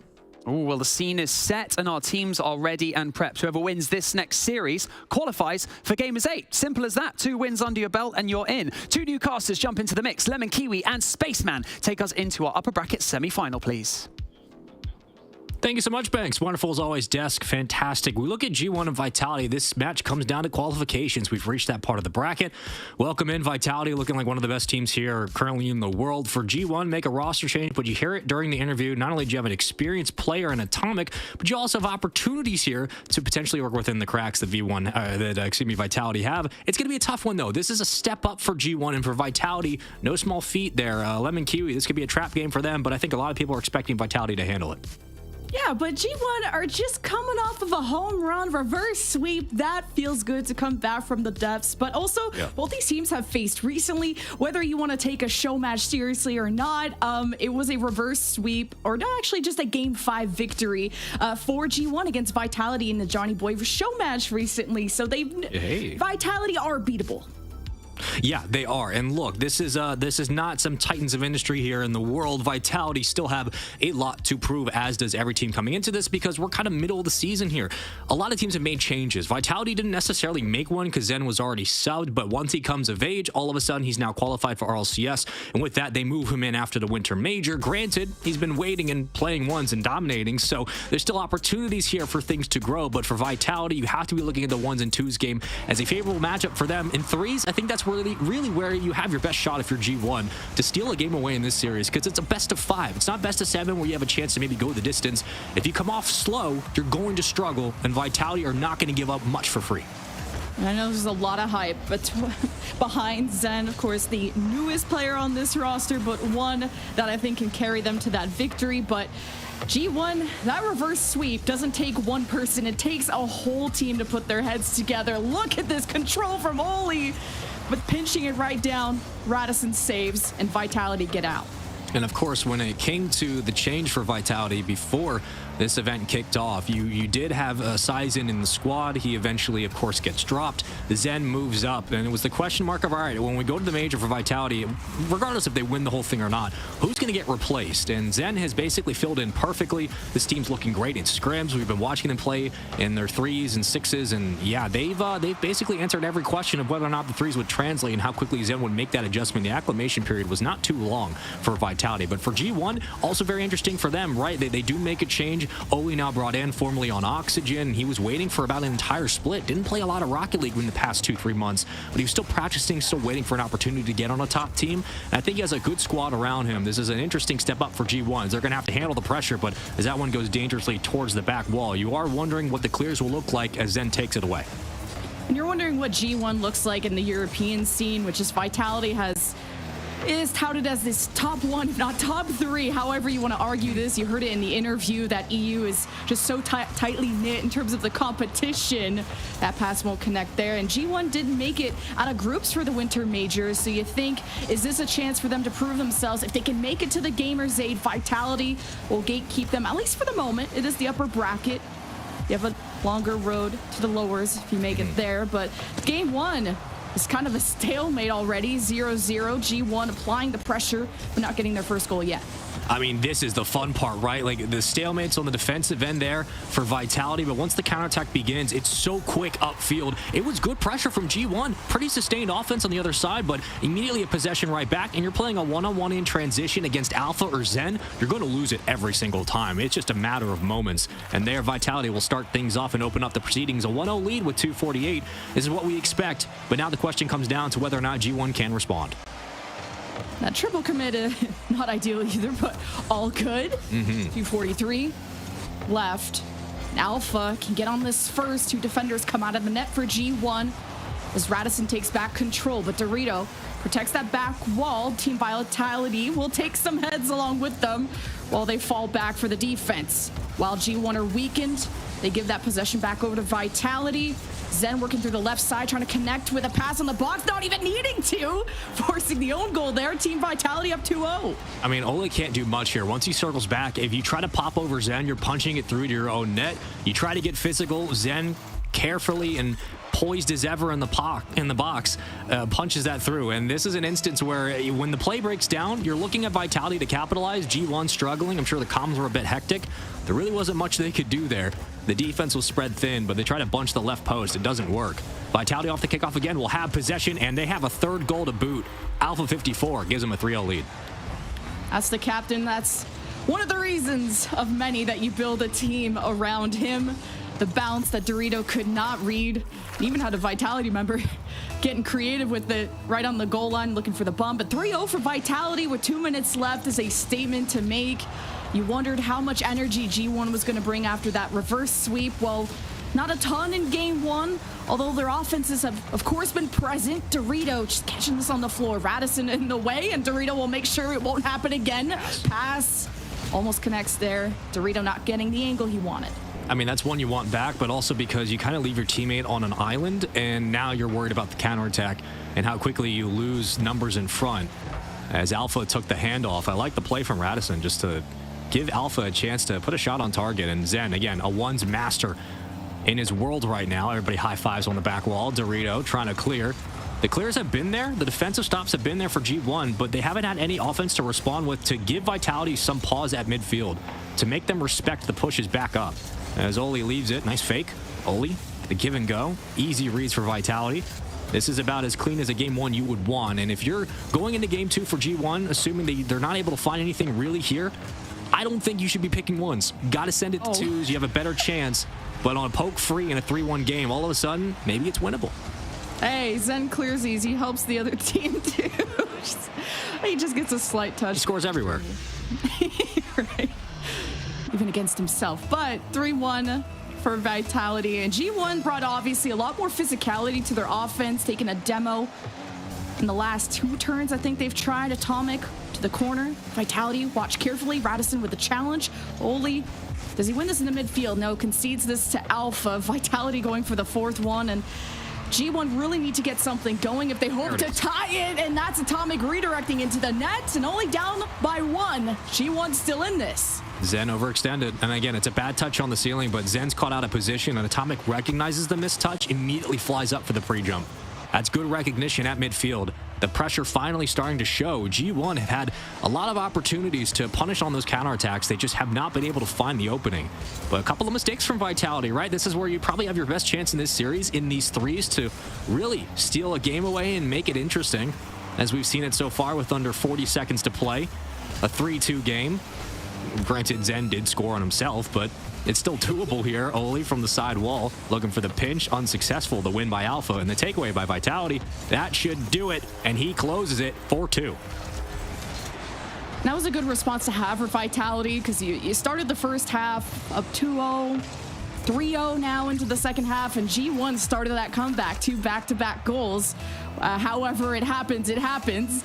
Ooh, well, the scene is set and our teams are ready and prepped. Whoever wins this next series qualifies for Gamers 8. Simple as that. 2 wins under your belt and you're in. 2 new casters jump into the mix. Lemon Kiwi and Spaceman take us into our upper bracket semi-final, please.
Thank you so much, Banks. Wonderful as always, Desk. Fantastic. We look at G1 and Vitality. This match comes down to qualifications. We've reached that part of the bracket. Welcome in, Vitality, looking like one of the best teams here currently in the world. For G1, make a roster change, but you hear it during the interview. Not only do you have an experienced player in Atomic, but you also have opportunities here to potentially work within the cracks that Vitality have. It's going to be a tough one, though. This is a step up for G1 and for Vitality. No small feat there. Lemon Kiwi, this could be a trap game for them, but I think a lot of people are expecting Vitality to handle it.
Yeah, but G1 are just coming off of a home run reverse sweep. That feels good to come back from the depths. But also, both these teams have faced recently, whether you want to take a show match seriously or not, it was a reverse sweep, or not actually just a Game 5 victory for G1 against Vitality in the Johnny Boy show match recently. So Vitality are beatable.
Yeah, they are. And look, this is not some titans of industry here in the world. Vitality still have a lot to prove, as does every team coming into this, because we're kind of middle of the season here. A lot of teams have made changes. Vitality didn't necessarily make one because Zen was already subbed, but once he comes of age, all of a sudden he's now qualified for RLCS, and with that, they move him in after the Winter Major. Granted, he's been waiting and playing ones and dominating, so there's still opportunities here for things to grow, but for Vitality, you have to be looking at the 1s and 2s game as a favorable matchup for them. In 3s, I think that's really where you have your best shot if you're G1 to steal a game away in this series, because it's a best of 5. It's not best of 7 where you have a chance to maybe go the distance. If you come off slow, you're going to struggle, and Vitality are not going to give up much for free.
I know there's a lot of hype behind Zen, of course, the newest player on this roster, but one that I think can carry them to that victory. But G1, that reverse sweep doesn't take one person. It takes a whole team to put their heads together. Look at this control from Oli, but pinching it right down, Radisson saves, and Vitality get out.
And of course, when it came to the change for Vitality before this event kicked off, you did have Sizen in the squad. He eventually, of course, gets dropped. Zen moves up, and it was the question mark of, all right, when we go to the major for Vitality, regardless if they win the whole thing or not, who's going to get replaced? And Zen has basically filled in perfectly. This team's looking great in scrims. We've been watching them play in their 3s and 6s, and yeah, they've basically answered every question of whether or not the 3s would translate and how quickly Zen would make that adjustment. The acclimation period was not too long for Vitality. Vitality. But for G1, also very interesting for them, right? They do make a change. Oli now brought in, formerly on Oxygen. He was waiting for about an entire split. Didn't play a lot of Rocket League in the past 2-3 months, but he was still practicing, still waiting for an opportunity to get on a top team. And I think he has a good squad around him. This is an interesting step up for G1s. They're going to have to handle the pressure, but as that one goes dangerously towards the back wall, you are wondering what the clears will look like as Zen takes it away.
And you're wondering what G1 looks like in the European scene, which is Vitality is touted as this top 1, if not top 3, however you want to argue this. You heard it in the interview that EU is just so tightly knit in terms of the competition. That pass won't connect there. And G1 didn't make it out of groups for the Winter Majors. So you think, is this a chance for them to prove themselves? If they can make it to the Gamers Aid, Vitality will gatekeep them, at least for the moment. It is the upper bracket. You have a longer road to the lowers if you make it there. But game 1 is kind of a stalemate already. 0-0. G1 applying the pressure, but not getting their first goal yet.
I mean, this is the fun part, right? Like, the stalemate's on the defensive end there for Vitality, but once the counterattack begins, it's so quick upfield. It was good pressure from G1. Pretty sustained offense on the other side, but immediately a possession right back, and you're playing a one-on-one in transition against Alpha or Zen, you're going to lose it every single time. It's just a matter of moments. And there, Vitality will start things off and open up the proceedings. A 1-0 lead with 2:48. This is what we expect, but now the question comes down to whether or not G1 can respond.
That triple commit, not ideal either, but all good. 2:43 left. Alpha can get on this first. 2 defenders come out of the net for G1 as Radisson takes back control, but Dorito protects that back wall. Team Vitality will take some heads along with them while they fall back for the defense. While G1 are weakened, they give that possession back over to Vitality. Zen working through the left side, trying to connect with a pass on the box, not even needing to, forcing the own goal there. Team Vitality up 2-0.
I mean, Ole can't do much here. Once he circles back, if you try to pop over Zen, you're punching it through to your own net. You try to get physical, Zen carefully and poised as ever in the box, punches that through. And this is an instance where when the play breaks down, you're looking at Vitality to capitalize. G1 struggling. I'm sure the comms were a bit hectic. There really wasn't much they could do there. The defense was spread thin, but they try to bunch the left post. It doesn't work. Vitality off the kickoff again will have possession, and they have a third goal to boot. Alpha 54 gives them a 3-0 lead.
That's the captain. That's one of the reasons of many that you build a team around him. The bounce that Dorito could not read. Even had a Vitality member getting creative with it right on the goal line, looking for the bump. But 3-0 for Vitality with 2 minutes left is a statement to make. You wondered how much energy G1 was going to bring after that reverse sweep. Well, not a ton in game 1, although their offenses have, of course, been present. Dorito just catching this on the floor. Radisson in the way, and Dorito will make sure it won't happen again. Pass almost connects there. Dorito not getting the angle he wanted.
I mean, that's one you want back, but also because you kind of leave your teammate on an island, and now you're worried about the counterattack and how quickly you lose numbers in front. As Alpha took the handoff, I like the play from Radisson just to give Alpha a chance to put a shot on target. And Zen, again, a ones master in his world right now. Everybody high fives on the back wall. Dorito trying to clear. The clears have been there. The defensive stops have been there for G1, but they haven't had any offense to respond with to give Vitality some pause at midfield, to make them respect the pushes back up. As Oli leaves it, nice fake. Oli, the give and go. Easy reads for Vitality. This is about as clean as a game 1 you would want. And if you're going into game 2 for G1, assuming they're not able to find anything really here, I don't think you should be picking 1s. Got to send it to 2s. You have a better chance. But on a poke free in a 3-1 game, all of a sudden, maybe it's winnable.
Hey, Zen clears easy, helps the other team too. He just gets a slight touch.
He scores everywhere.
Right. Even against himself. But 3-1 for Vitality. And G1 brought obviously a lot more physicality to their offense, taking a demo in the last 2 turns. I think they've tried Atomic to the corner. Vitality, watch carefully. Radisson with the challenge. Oli, does he win this in the midfield? No, concedes this to Alpha. Vitality going for the 4th one. And G1 really need to get something going if they hope to tie it, and that's Atomic redirecting into the net, and only down by 1. G1 still in this.
Zen overextended, and again, it's a bad touch on the ceiling, but Zen's caught out of position, and Atomic recognizes the missed touch, immediately flies up for the pre-jump. That's good recognition at midfield. The pressure finally starting to show. G1 have had a lot of opportunities to punish on those counterattacks. They just have not been able to find the opening. But a couple of mistakes from Vitality, right? This is where you probably have your best chance in this series, in these 3s, to really steal a game away and make it interesting, as we've seen it so far with under 40 seconds to play. a 3-2 game. Granted, Zen did score on himself, but it's still doable here. Oli from the side wall, looking for the pinch, unsuccessful. The win by Alpha and the takeaway by Vitality. That should do it, and he closes it 4-2.
That was a good response to have for Vitality, because you started the first half up 2-0, 3-0 now into the second half, and G1 started that comeback, 2 back-to-back goals. However it happens, it happens.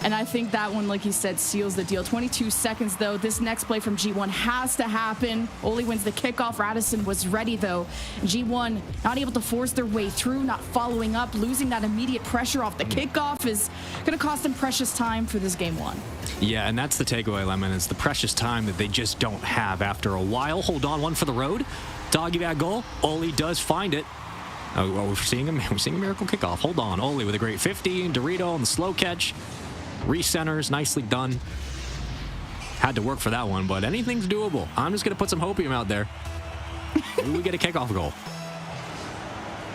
And I think that one, like you said, seals the deal. 22 seconds, though. This next play from G1 has to happen. Oli wins the kickoff. Radisson was ready, though. G1 not able to force their way through, not following up. Losing that immediate pressure off the kickoff is going to cost them precious time for this game 1.
Yeah, and that's the takeaway, Lemon. It's the precious time that they just don't have after a while. Hold on, one for the road. Doggy bag goal. Oli does find it. Oh, we're seeing a miracle kickoff. Hold on. Oli with a great 50. And Dorito on the slow catch. Recenters, nicely done. Had to work for that one, but anything's doable. I'm just going to put some hopium out there. Maybe we get a kickoff goal.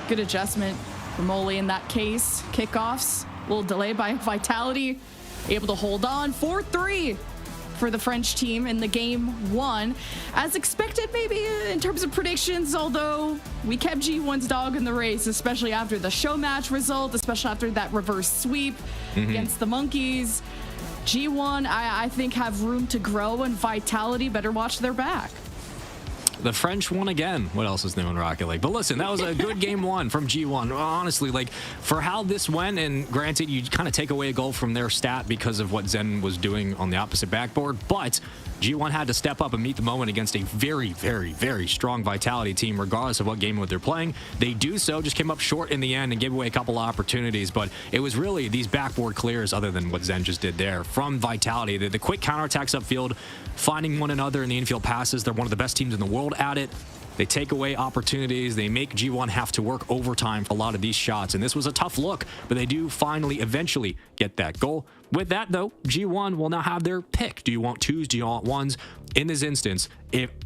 Good adjustment from Oli in that case. Kickoffs, a little delay by Vitality. Able to hold on. 4-3 for the French team in the game 1. As expected, maybe in terms of predictions, although we kept G1's dog in the race, especially after the show match result, especially after that reverse sweep against the Monkeys. G1, I think, have room to grow, and Vitality better watch their back.
The French won again. What else is new in Rocket League? But listen, that was a good game 1 from G1. Honestly, like, for how this went, and granted, you kind of take away a goal from their stat because of what Zen was doing on the opposite backboard, but G1 had to step up and meet the moment against a very, very, very strong Vitality team, regardless of what game mode they're playing. They do so, just came up short in the end and gave away a couple of opportunities, but it was really these backboard clears, other than what Zen just did there, from Vitality. The quick counterattacks upfield, finding one another in the infield passes. They're one of the best teams in the world at it. They take away opportunities. They make G1 have to work overtime for a lot of these shots. And this was a tough look, but they do finally eventually get that goal. With that, though, G1 will now have their pick. Do you want 2s? Do you want 1s? In this instance,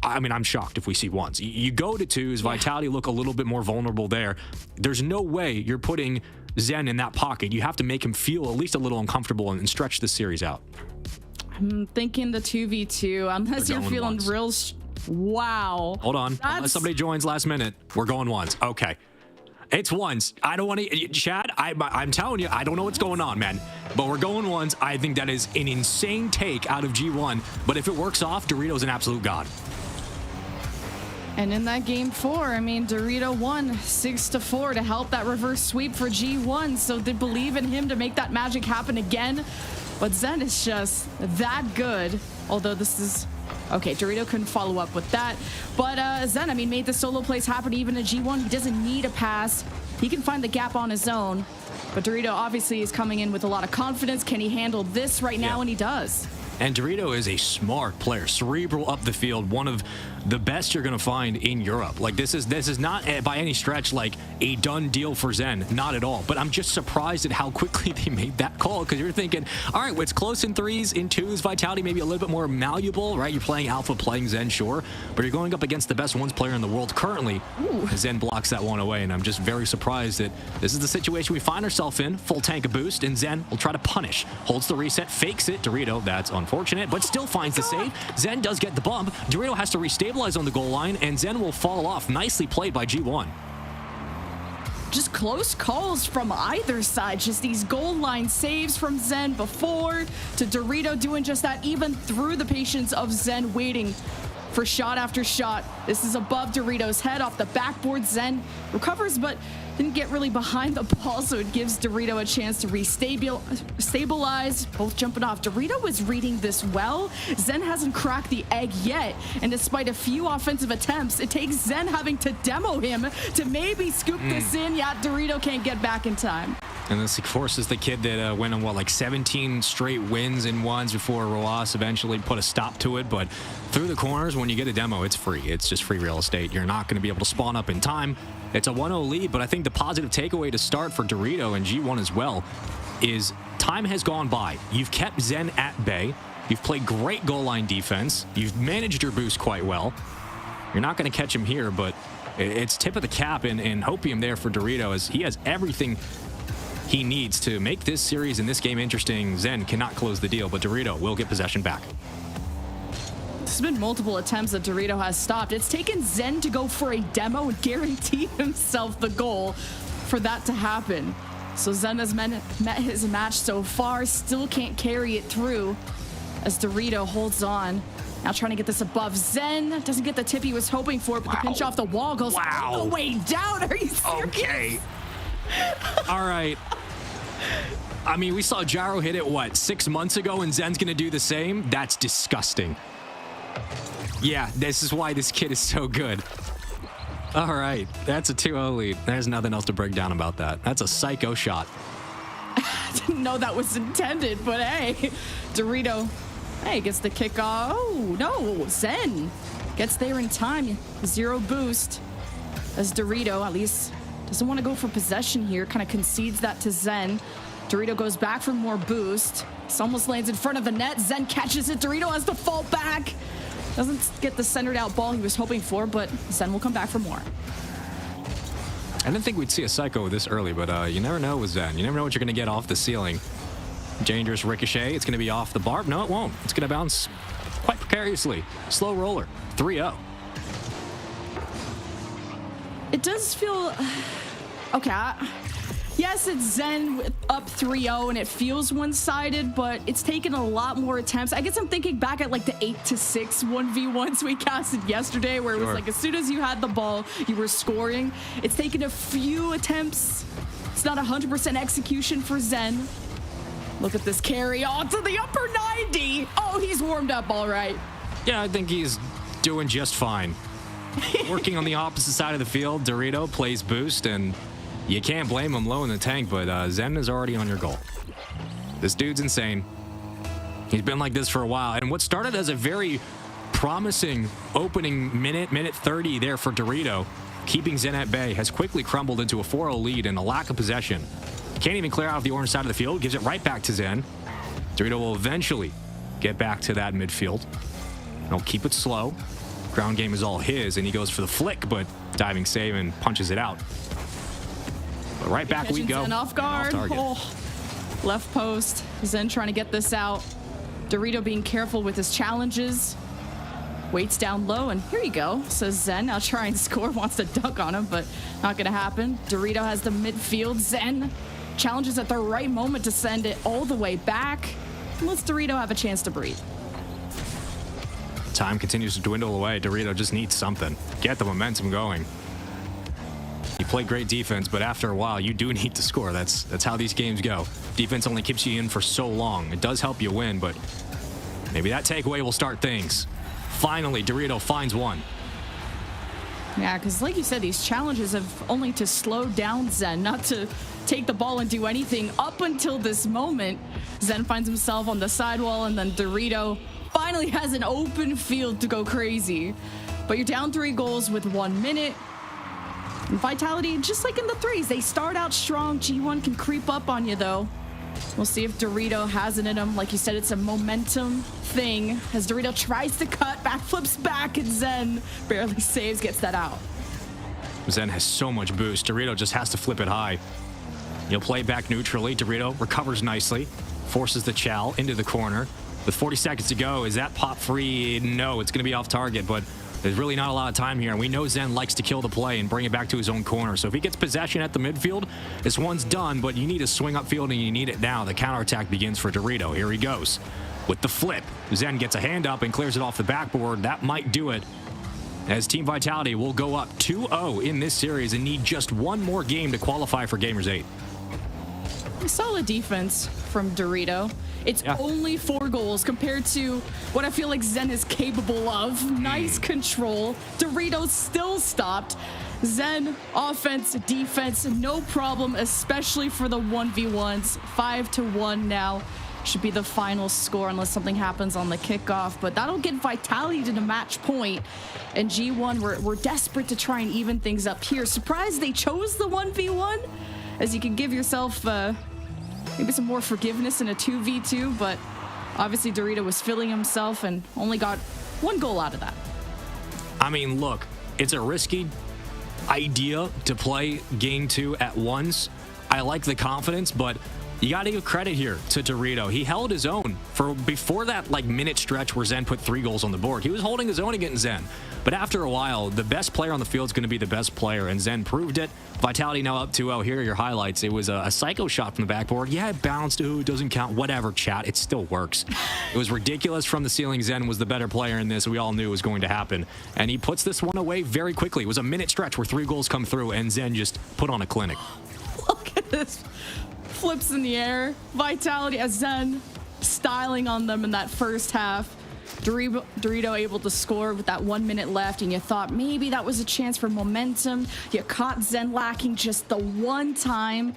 I'm shocked if we see 1s. You go to 2s, Vitality look a little bit more vulnerable there. There's no way you're putting Zen in that pocket. You have to make him feel at least a little uncomfortable and stretch the series out.
I'm thinking the 2v2, unless you're feeling real... Wow.
Hold on. Unless somebody joins last minute, we're going 1s. Okay. It's 1s. I don't want to... Chad, I'm telling you, I don't know what's going on, man. But we're going 1s. I think that is an insane take out of G1. But if it works off, Dorito's an absolute god.
And in that game 4, I mean, Dorito won 6-4 to help that reverse sweep for G1. So they believe in him to make that magic happen again. But Zen is just that good. Although this is... Okay, Dorito couldn't follow up with that. But Zen, I mean, made the solo plays happen even at G1. He doesn't need a pass. He can find the gap on his own. But Dorito obviously is coming in with a lot of confidence. Can he handle this right now? And he does.
And Dorito is a smart player, cerebral up the field, one of the best you're going to find in Europe. Like, this is not by any stretch like a done deal for Zen, not at all. But I'm just surprised at how quickly they made that call, because you're thinking, all right, well, it's close in 3s, in 2s, Vitality maybe a little bit more malleable, right? You're playing Alpha, playing Zen, sure, but you're going up against the best 1s player in the world currently. Ooh. Zen blocks that one away, and I'm just very surprised that this is the situation we find ourselves in. Full tank of boost, and Zen will try to punish. Holds the reset, fakes it. Dorito, that's unfortunate, but still finds the save. Zen does get the bump. Dorito has to restabilize on the goal line, and Zen will fall off. Nicely played by G1.
Just close calls from either side. Just these goal line saves from Zen before, to Dorito doing just that, even through the patience of Zen waiting for shot after shot. This is above Dorito's head off the backboard. Zen recovers, but didn't get really behind the ball, so it gives Dorito a chance to stabilize, both jumping off. Dorito is reading this well. Zen hasn't cracked the egg yet, and despite a few offensive attempts, it takes Zen having to demo him to maybe scoop this in. Yeah, Dorito can't get back in time.
And this forces the kid that went on, like 17 straight wins in 1s before Roas eventually put a stop to it. But through the corners, when you get a demo, it's free. It's just free real estate. You're not going to be able to spawn up in time. It's a 1-0 lead, but I think the positive takeaway to start for Dorito and G1 as well is time has gone by. You've kept Zen at bay. You've played great goal line defense. You've managed your boost quite well. You're not going to catch him here, but it's tip of the cap and hopium there for Dorito, as he has everything he needs to make this series and this game interesting. Zen cannot close the deal, but Dorito will get possession back.
There's been multiple attempts that Dorito has stopped. It's taken Zen to go for a demo and guarantee himself the goal for that to happen. So Zen has met his match so far, still can't carry it through as Dorito holds on. Now trying to get this above. Zen doesn't get the tip he was hoping for, but the pinch off the wall goes all the way down. Are you serious?
Okay. All right. I mean, we saw Gyro hit it, what, 6 months ago, and Zen's going to do the same? That's disgusting. Yeah, this is why this kid is so good. All right, that's a 2-0 lead. There's nothing else to break down about that. That's a psycho shot.
I didn't know that was intended, but hey, Dorito, hey, gets the kickoff. Oh, no, Zen gets there in time. 0 boost as Dorito, at least, doesn't want to go for possession here, kind of concedes that to Zen. Dorito goes back for more boost. This almost lands in front of the net. Zen catches it. Dorito has to fall back. Doesn't get the centered out ball he was hoping for, but Zen will come back for more.
I didn't think we'd see a psycho this early, but you never know with Zen. You never know what you're going to get off the ceiling. Dangerous ricochet. It's going to be off the barb. No, it won't. It's going to bounce quite precariously. Slow roller. 3-0.
It does feel... Okay, yes, it's Zen up 3-0, and it feels one-sided, but it's taken a lot more attempts. I guess I'm thinking back at like the 8-6 1v1s we casted yesterday, where it was like as soon as you had the ball, you were scoring. It's taken a few attempts. It's not 100% execution for Zen. Look at this carry on to the upper 90. Oh, he's warmed up all right.
Yeah, I think he's doing just fine. Working on the opposite side of the field, Dorito plays boost, and you can't blame him low in the tank, but Zen is already on your goal. This dude's insane. He's been like this for a while, and what started as a very promising opening minute 30 there for Dorito, keeping Zen at bay, has quickly crumbled into a 4-0 lead and a lack of possession. Can't even clear out of the orange side of the field, gives it right back to Zen. Dorito will eventually get back to that midfield. He'll keep it slow. Ground game is all his, and he goes for the flick, but diving save and punches it out. But right back we go.
Zen off guard. Oh, left post. Zen trying to get this out. Dorito being careful with his challenges. Waits down low, and here you go. So Zen now trying to score, wants to dunk on him, but not going to happen. Dorito has the midfield. Zen challenges at the right moment to send it all the way back. And lets Dorito have a chance to breathe.
Time continues to dwindle away. Dorito just needs something. Get the momentum going. You play great defense, but after a while, you do need to score. That's how these games go. Defense only keeps you in for so long. It does help you win, but maybe that takeaway will start things. Finally, Dorito finds one.
Yeah, because like you said, these challenges have only to slow down Zen, not to take the ball and do anything up until this moment. Zen finds himself on the sidewall, and then Dorito finally has an open field to go crazy. But you're down 3 goals with 1 minute. And Vitality, just like in the threes, they start out strong. G1 can creep up on you, though. We'll see if Dorito has it in him. Like you said, it's a momentum thing. As Dorito tries to cut, backflips back, and Zen barely saves, gets that out.
Zen has so much boost. Dorito just has to flip it high. He'll play back neutrally. Dorito recovers nicely, forces the chow into the corner. With 40 seconds to go, is that pop free? No, it's going to be off target, but there's really not a lot of time here, and we know Zen likes to kill the play and bring it back to his own corner. So if he gets possession at the midfield, this one's done, but you need to swing upfield, and you need it now. The counterattack begins for Dorito. Here he goes with the flip. Zen gets a hand up and clears it off the backboard. That might do it, as Team Vitality will go up 2-0 in this series and need just one more game to qualify for Gamers 8.
Solid defense from Dorito. It's only 4 goals compared to what I feel like Zen is capable of. Nice control. Dorito still stopped. Zen, offense, defense, no problem, especially for the 1v1s. 5-1 now. Should be the final score unless something happens on the kickoff, but that'll get Vitality to the match point. And G1, we're desperate to try and even things up here. Surprised they chose the 1v1, as you can give yourself maybe some more forgiveness in a 2v2, but obviously Dorito was feeling himself and only got 1 goal out of that.
I mean, look, it's a risky idea to play game 2 at once, I like the confidence, but you got to give credit here to Dorito. He held his own for before that like minute stretch where Zen put 3 goals on the board. He was holding his own against Zen. But after a while, the best player on the field is going to be the best player, and Zen proved it. Vitality now up 2-0. Here are your highlights. It was a psycho shot from the backboard. Yeah, it bounced. Ooh, it doesn't count. Whatever, chat. It still works. It was ridiculous from the ceiling. Zen was the better player in this. We all knew it was going to happen. And he puts this one away very quickly. It was a minute stretch where 3 goals come through, and Zen just put on a clinic.
Look at this. Flips in the air. Vitality as Zen styling on them in that first half. Dorito able to score with that 1 minute left, and you thought maybe that was a chance for momentum. You caught Zen lacking just the one time.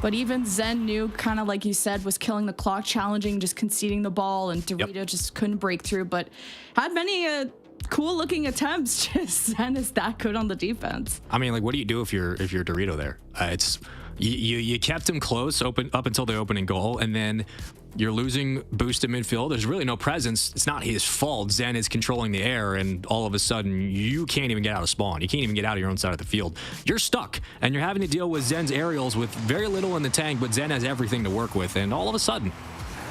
But even Zen knew, kind of like you said, was killing the clock, challenging, just conceding the ball, and Dorito just couldn't break through, but had many cool looking attempts. Just Zen is that good on the defense.
I mean, like, what do you do if you're Dorito there? It's you kept him close up until the opening goal, and then you're losing boost in midfield. There's really no presence. It's not his fault. Zen is controlling the air, and all of a sudden, you can't even get out of spawn. You can't even get out of your own side of the field. You're stuck, and you're having to deal with Zen's aerials with very little in the tank, but Zen has everything to work with, and all of a sudden,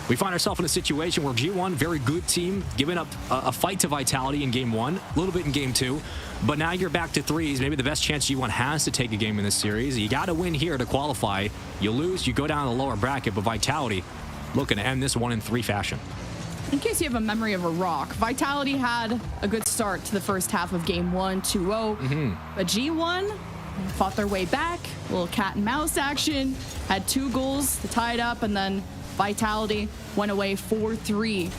we find ourselves in a situation where G1, very good team, giving up a fight to Vitality in game 1, a little bit in game 2, but now you're back to 3s, maybe the best chance G1 has to take a game in this series. You got to win here to qualify. You lose, you go down to the lower bracket, but Vitality looking to end this 1-3 fashion.
In case you have a memory of a rock, Vitality had a good start to the first half of game 1, 2-0, but G1 fought their way back, a little cat and mouse action, had 2 goals to tie it up, and then Vitality went away 4-3.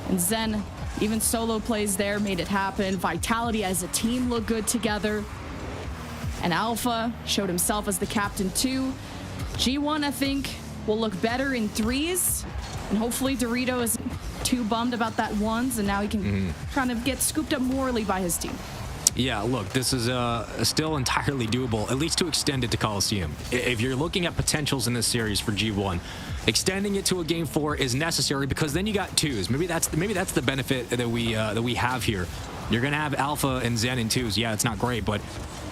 And Zen, even solo plays there, made it happen. Vitality as a team looked good together. And Alpha showed himself as the captain too. G1, I think, will look better in 3s. And hopefully Dorito isn't too bummed about that 1s, and now he can kind of get scooped up morally by his team.
Yeah, look, this is still entirely doable, at least to extend it to Coliseum. If you're looking at potentials in this series for G1, extending it to a game 4 is necessary because then you got 2s. Maybe that's the benefit that we have here. You're gonna have Alpha and Zen in 2s. Yeah, it's not great, but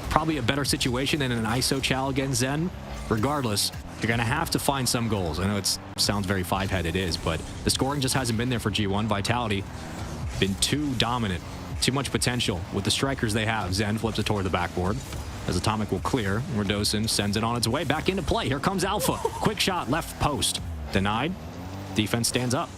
probably a better situation than an ISO Chow against Zen. Regardless, you're gonna have to find some goals. I know it sounds very 5-headed, it is, but the scoring just hasn't been there for G1. Vitality been too dominant. Too much potential with the strikers they have. Zen flips it toward the backboard as Atomic will clear. Radosin sends it on its way back into play. Here comes Alpha. Quick shot, left post. Denied. Defense stands up.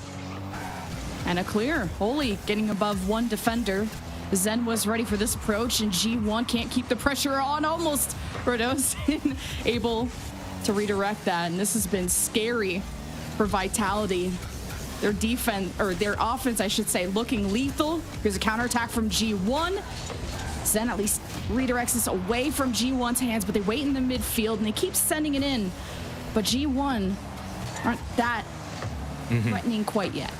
And a clear. Holy getting above 1 defender. Zen was ready for this approach, and G1 can't keep the pressure on. Almost Radosin able to redirect that, and this has been scary for Vitality. Their defense, or their offense, I should say, looking lethal. Here's a counterattack from G1. Zen at least redirects this away from G1's hands, but they wait in the midfield and they keep sending it in. But G1 aren't that threatening quite yet.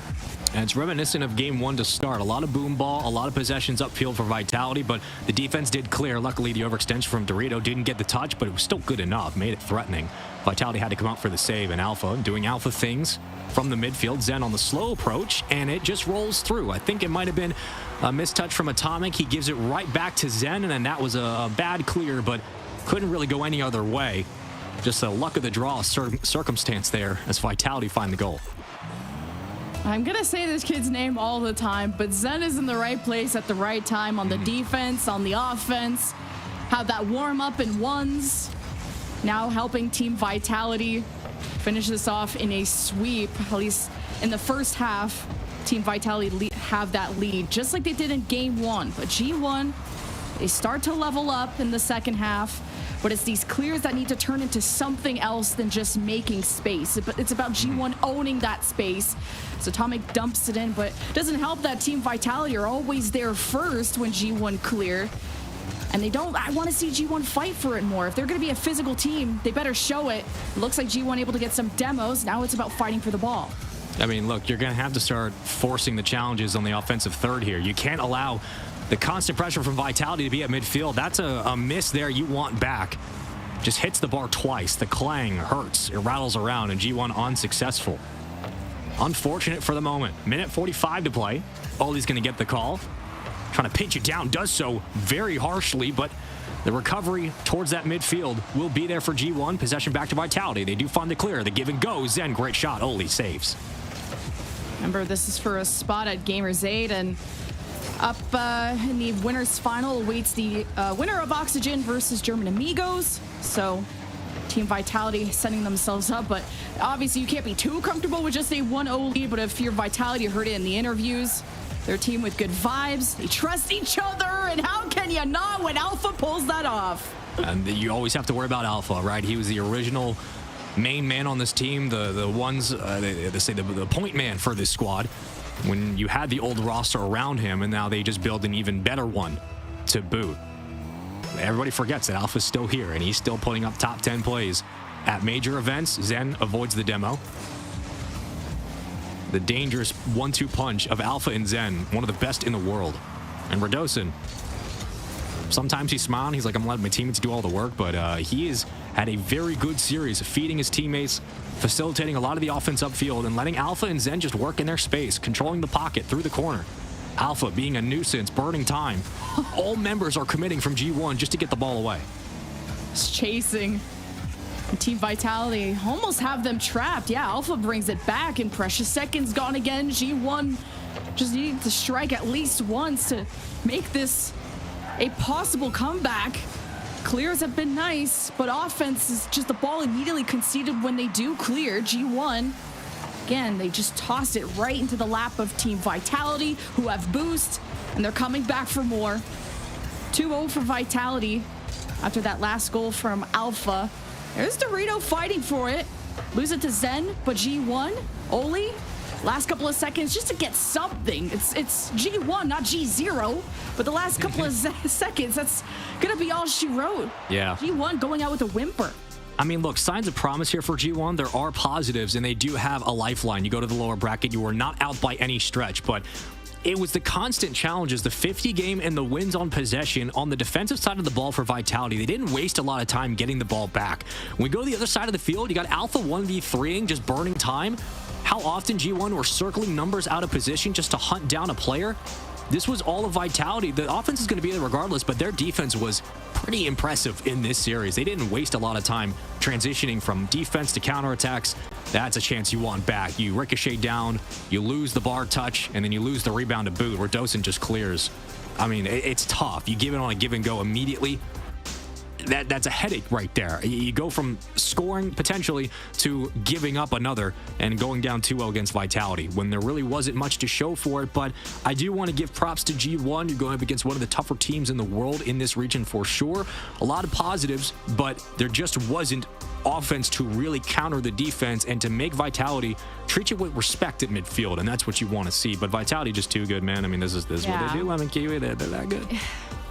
And it's reminiscent of game 1 to start. A lot of boom ball, a lot of possessions upfield for Vitality, but the defense did clear. Luckily, the overextension from Dorito didn't get the touch, but it was still good enough, made it threatening. Vitality had to come out for the save, and Alpha doing Alpha things from the midfield. Zen on the slow approach, and it just rolls through. I think it might have been a mistouch from Atomic. He gives it right back to Zen, and then that was a bad clear, but couldn't really go any other way. Just a luck of the draw circumstance there as Vitality find the goal.
I'm going to say this kid's name all the time, but Zen is in the right place at the right time on the defense, on the offense. Had that warm up in 1s. Now helping Team Vitality finish this off in a sweep, at least in the first half. Team Vitality have that lead, just like they did in game 1. But G1, they start to level up in the second half, but it's these clears that need to turn into something else than just making space. It's about G1 owning that space. So Atomic dumps it in, but it doesn't help that Team Vitality are always there first when G1 clear. And they don't, I want to see G1 fight for it more. If they're going to be a physical team, they better show it. It looks like G1 able to get some demos. Now it's about fighting for the ball.
I mean, look, you're going to have to start forcing the challenges on the offensive third here. You can't allow the constant pressure from Vitality to be at midfield. That's a miss there you want back. Just hits the bar twice. The clang hurts. It rattles around, and G1 unsuccessful. Unfortunate for the moment. Minute 45 to play. Ollie's going to get the call. Trying to pinch it down. Does so very harshly, but The recovery towards that midfield will be there for G1. Possession back to Vitality. They do find the clear. The give and go. Zen, great shot. Oli saves.
Remember, this is for a spot at Gamers 8, and up in the winners final awaits the winner of Oxygen versus German Amigos. So Team Vitality setting themselves up, but obviously you can't be too comfortable with just a 1-0 lead. But if you're Vitality, you heard it in the interviews, they're a team with good vibes. They trust each other, and how can you not when Alpha pulls that off?
And you always have to worry about Alpha, right? He was the original main man on this team, the ones, they say the point man for this squad. When you had the old roster around him, and now they just build an even better one to boot. Everybody forgets that Alpha's still here, and he's still putting up top 10 plays. At major events, Zen avoids the demo. The dangerous 1-2 punch of Alpha and Zen, one of the best in the world. And Radosin, sometimes he's smiling. He's like, I'm letting my teammates do all the work, but he has had a very good series of feeding his teammates, facilitating a lot of the offense upfield, and letting Alpha and Zen just work in their space, controlling the pocket through the corner. Alpha being a nuisance, burning time. All members are committing from G1 just to get the ball away.
Just chasing. And Team Vitality almost have them trapped. Yeah, Alpha brings it back, and precious seconds gone again. G1 just needing to strike at least once to make this a possible comeback. Clears have been nice, but offense is just the ball immediately conceded when they do clear. G1, again, they just tossed it right into the lap of Team Vitality, who have boost, and they're coming back for more. 2-0 for Vitality after that last goal from Alpha. There's Dorito fighting for it. Lose it to Zen, but G1, Oli, last couple of seconds just to get something. It's G1, not G0, but the last couple of seconds, that's gonna be all she wrote.
Yeah.
G1 going out with a whimper.
I mean, look, signs of promise here for G1. There are positives, and they do have a lifeline. You go to the lower bracket, you are not out by any stretch, but it was the constant challenges, the 50 game and the wins on possession on the defensive side of the ball for Vitality. They didn't waste a lot of time getting the ball back. When we go to the other side of the field, you got Alpha 1v3ing, just burning time. How often G1 were circling numbers out of position just to hunt down a player? This was all of Vitality. The offense is going to be there regardless, but their defense was pretty impressive in this series. They didn't waste a lot of time transitioning from defense to counterattacks. That's a chance you want back. You ricochet down, you lose the bar touch, and then you lose the rebound to boot, where Dosen just clears. I mean, it's tough. You give it on a give and go immediately. That's a headache right there. You go from scoring potentially to giving up another and going down 2-0 against Vitality when there really wasn't much to show for it. But I do want to give props to G1. You're going up against one of the tougher teams in the world in this region for sure. A lot of positives, but there just wasn't offense to really counter the defense and to make Vitality treat you with respect at midfield, and that's what you want to see. But Vitality just too good, man. I mean, this is what they do. Lemon Kiwi, they're that good.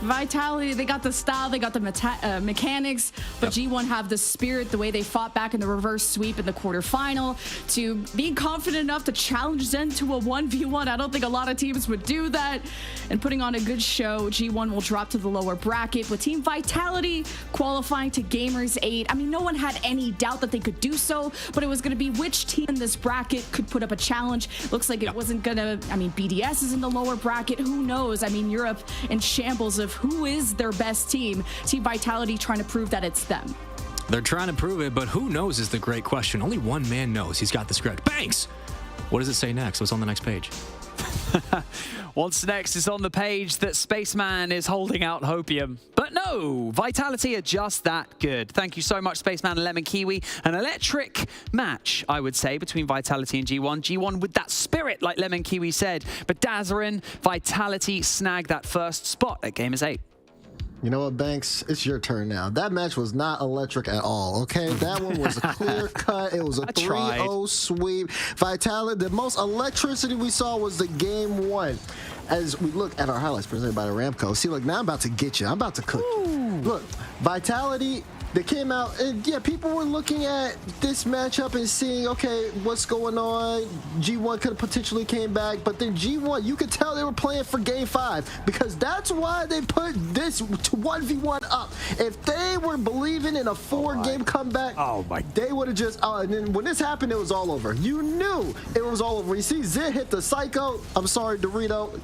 Vitality, they got the style, they got the mechanics, but G1 have the spirit, the way they fought back in the reverse sweep in the quarterfinal, to being confident enough to challenge Zen to a 1v1. I don't think a lot of teams would do that, and putting on a good show. G1 will drop to the lower bracket with Team Vitality qualifying to Gamers 8. I mean, no one had any doubt that they could do so, but it was going to be which team in this bracket could put up a challenge. Looks like it wasn't going to, I mean, BDS is in the lower bracket. Who knows? I mean, Europe in shambles of who is their best team. Team Vitality trying to prove that it's them.
They're trying to prove it, but who knows is the great question. Only one man knows. He's got the script. Banks! What does it say next? What's on the next page?
What's next is on the page that Spaceman is holding out hopium. But no, Vitality are just that good. Thank you so much, Spaceman and Lemon Kiwi. An electric match, I would say, between Vitality and G1. G1 with that spirit, like Lemon Kiwi said. But Dazarin, Vitality snagged that first spot at Gamers 8.
You know what, Banks? It's your turn now. That match was not electric at all, okay? That one was a clear cut. It was a 3-0 sweep. Vitality, the most electricity we saw was the game one. As we look at our highlights presented by the Ramco, see, look, now I'm about to get you. I'm about to cook you. Look, Vitality They came out, and yeah, people were looking at this matchup and seeing, okay, what's going on? G1 could have potentially came back, but then G1, you could tell they were playing for Game 5 because that's why they put this 1v1 up. If they were believing in a 4-game comeback, they would have just, and then when this happened, it was all over. You knew it was all over. You see Zen hit the Psycho. I'm sorry, Dorito,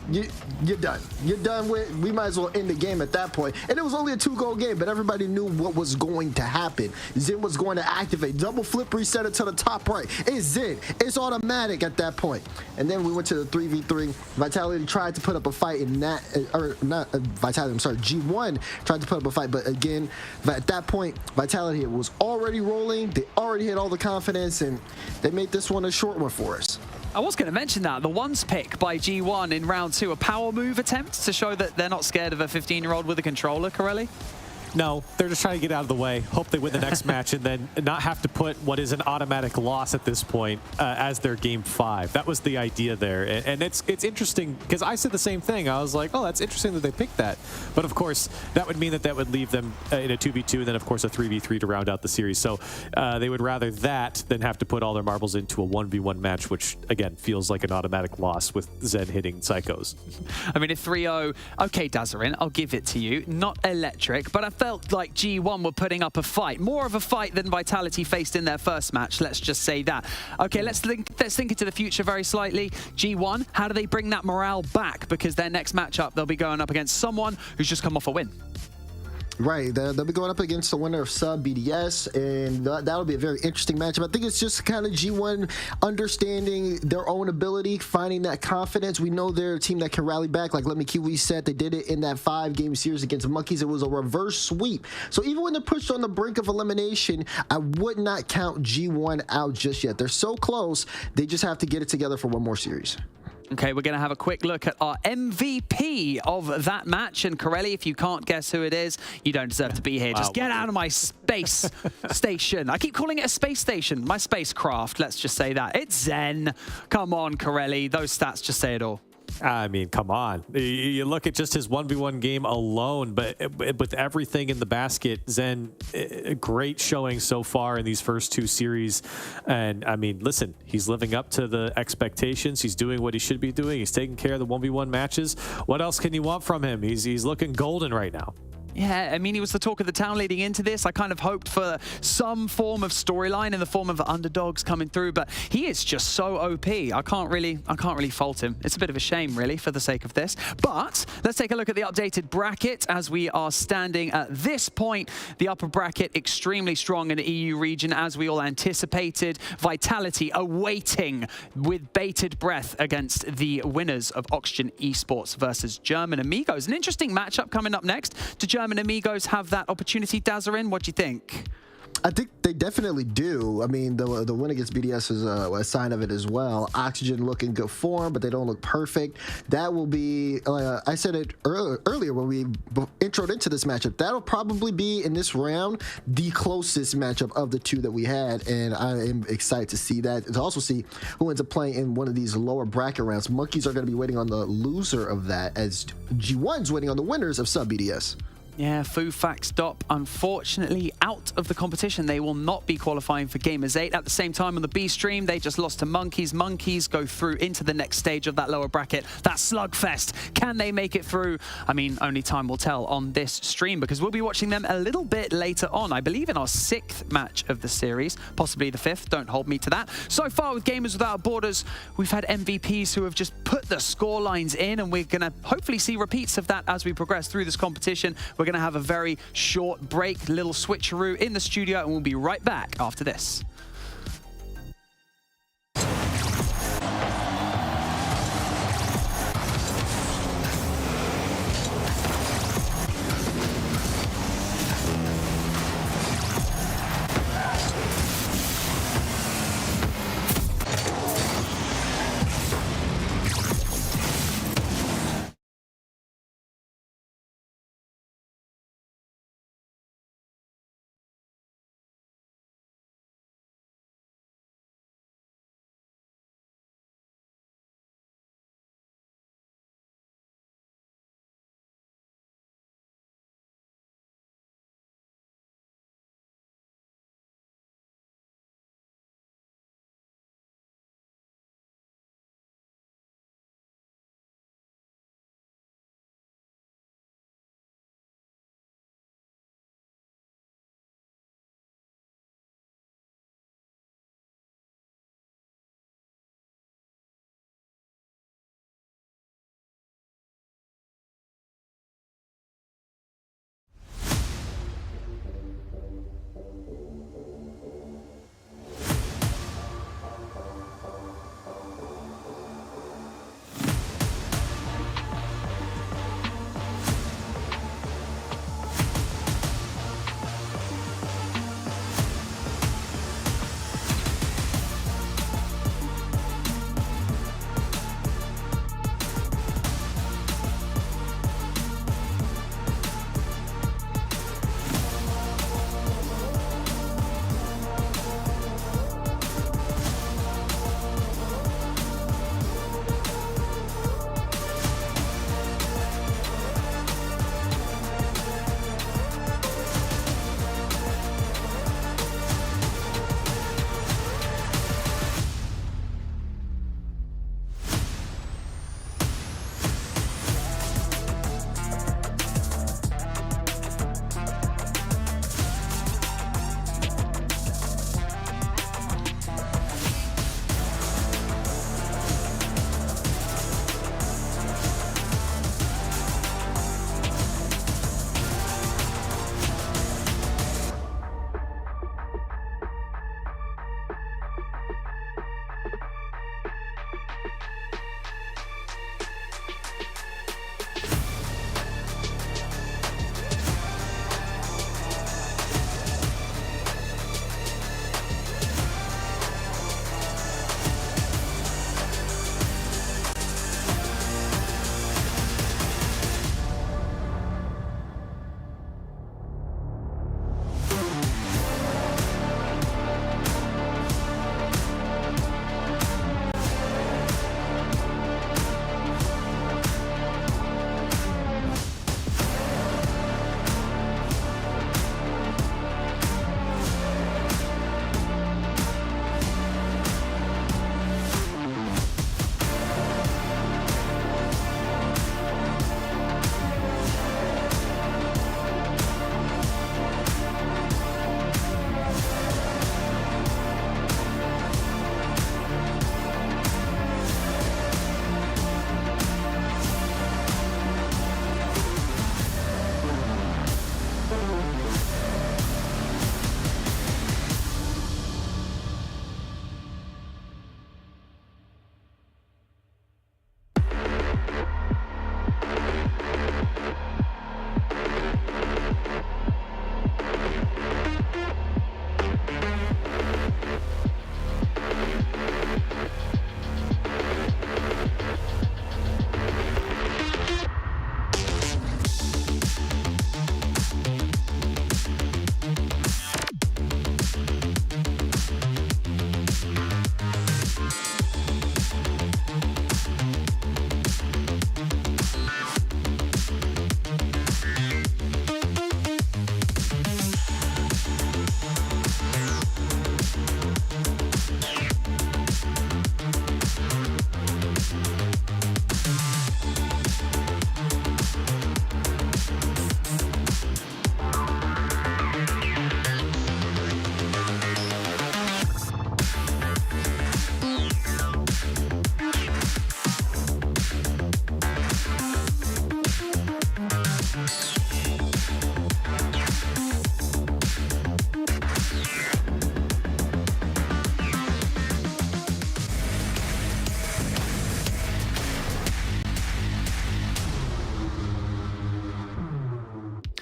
you're done. You're done with, we might as well end the game at that point. And it was only a 2-goal game, but everybody knew what was going to happen. Zen was going to activate, double flip, reset it to the top right. It's Zen. It's automatic at that point. And then we went to the 3v3. Vitality tried to put up a fight in that, or not Vitality, I'm sorry, G1 tried to put up a fight, but again, at that point, Vitality was already rolling. They already had all the confidence, and they made this one a short one for us.
I was going to mention that, the ones pick by G1 in round 2, a power move attempt to show that they're not scared of a 15-year-old with a controller, Corelli?
No, they're just trying to get out of the way, hope they win the next match, and then not have to put what is an automatic loss at this point as their Game 5. That was the idea there. And it's interesting, because I said the same thing. I was like, oh, that's interesting that they picked that. But of course, that would mean that would leave them in a 2v2, and then of course a 3v3 to round out the series. So they would rather that than have to put all their marbles into a 1v1 match, which, again, feels like an automatic loss with Zen hitting Psychos.
I mean, a 3-0, okay, Dazarin, I'll give it to you. Not electric, but I felt like G1 were putting up a fight. More of a fight than Vitality faced in their first match, let's just say that. Okay, let's think into the future very slightly. G1, how do they bring that morale back? Because their next matchup, they'll be going up against someone who's just come off a win.
Right, they'll be going up against the winner of Sub BDS, and that'll be a very interesting matchup. I think it's just kind of G1 understanding their own ability, finding that confidence. We know they're a team that can rally back. Like Let Me Kiwi said, they did it in that 5-game series against Monkeys. It was a reverse sweep. So even when they're pushed on the brink of elimination, I would not count G1 out just yet. They're so close, they just have to get it together for one more series.
Okay, we're going to have a quick look at our MVP of that match. And Corelli, if you can't guess who it is, you don't deserve to be here. Just get out of my space station. I keep calling it a space station. My spacecraft, let's just say that. It's Zen. Come on, Corelli. Those stats just say it all.
I mean, come on. You look at just his 1v1 game alone, but with everything in the basket, Zen, a great showing so far in these first 2 series. And I mean, listen, he's living up to the expectations. He's doing what he should be doing. He's taking care of the 1v1 matches. What else can you want from him? He's looking golden right now.
Yeah, I mean, he was the talk of the town leading into this. I kind of hoped for some form of storyline in the form of underdogs coming through, but he is just so OP. I can't really fault him. It's a bit of a shame, really, for the sake of this. But let's take a look at the updated bracket as we are standing at this point. The upper bracket extremely strong in the EU region, as we all anticipated. Vitality awaiting with bated breath against the winners of Oxygen Esports versus German Amigos. An interesting matchup coming up next. To German Amigos have that opportunity, Dazarin? What do you think?
I think they definitely do. I mean, the win against BDS is a sign of it as well. Oxygen looking good form, but they don't look perfect. That will be, I said it earlier when we introed into this matchup, that'll probably be, in this round, the closest matchup of the 2 that we had, and I am excited to see that. To also see who ends up playing in one of these lower bracket rounds. Monkeys are going to be waiting on the loser of that, as G1's waiting on the winners of Sub BDS.
Yeah, FUFAXDOP, unfortunately, out of the competition. They will not be qualifying for Gamers 8. At the same time, on the B stream, they just lost to Monkeys. Monkeys go through into the next stage of that lower bracket, that slugfest. Can they make it through? I mean, only time will tell on this stream, because we'll be watching them a little bit later on. I believe in our 6th match of the series, possibly the 5th. Don't hold me to that. So far with Gamers Without Borders, we've had MVPs who have just put the score lines in, and we're going to hopefully see repeats of that as we progress through this competition. We're going to have a very short break, little switcheroo in the studio, and we'll be right back after this.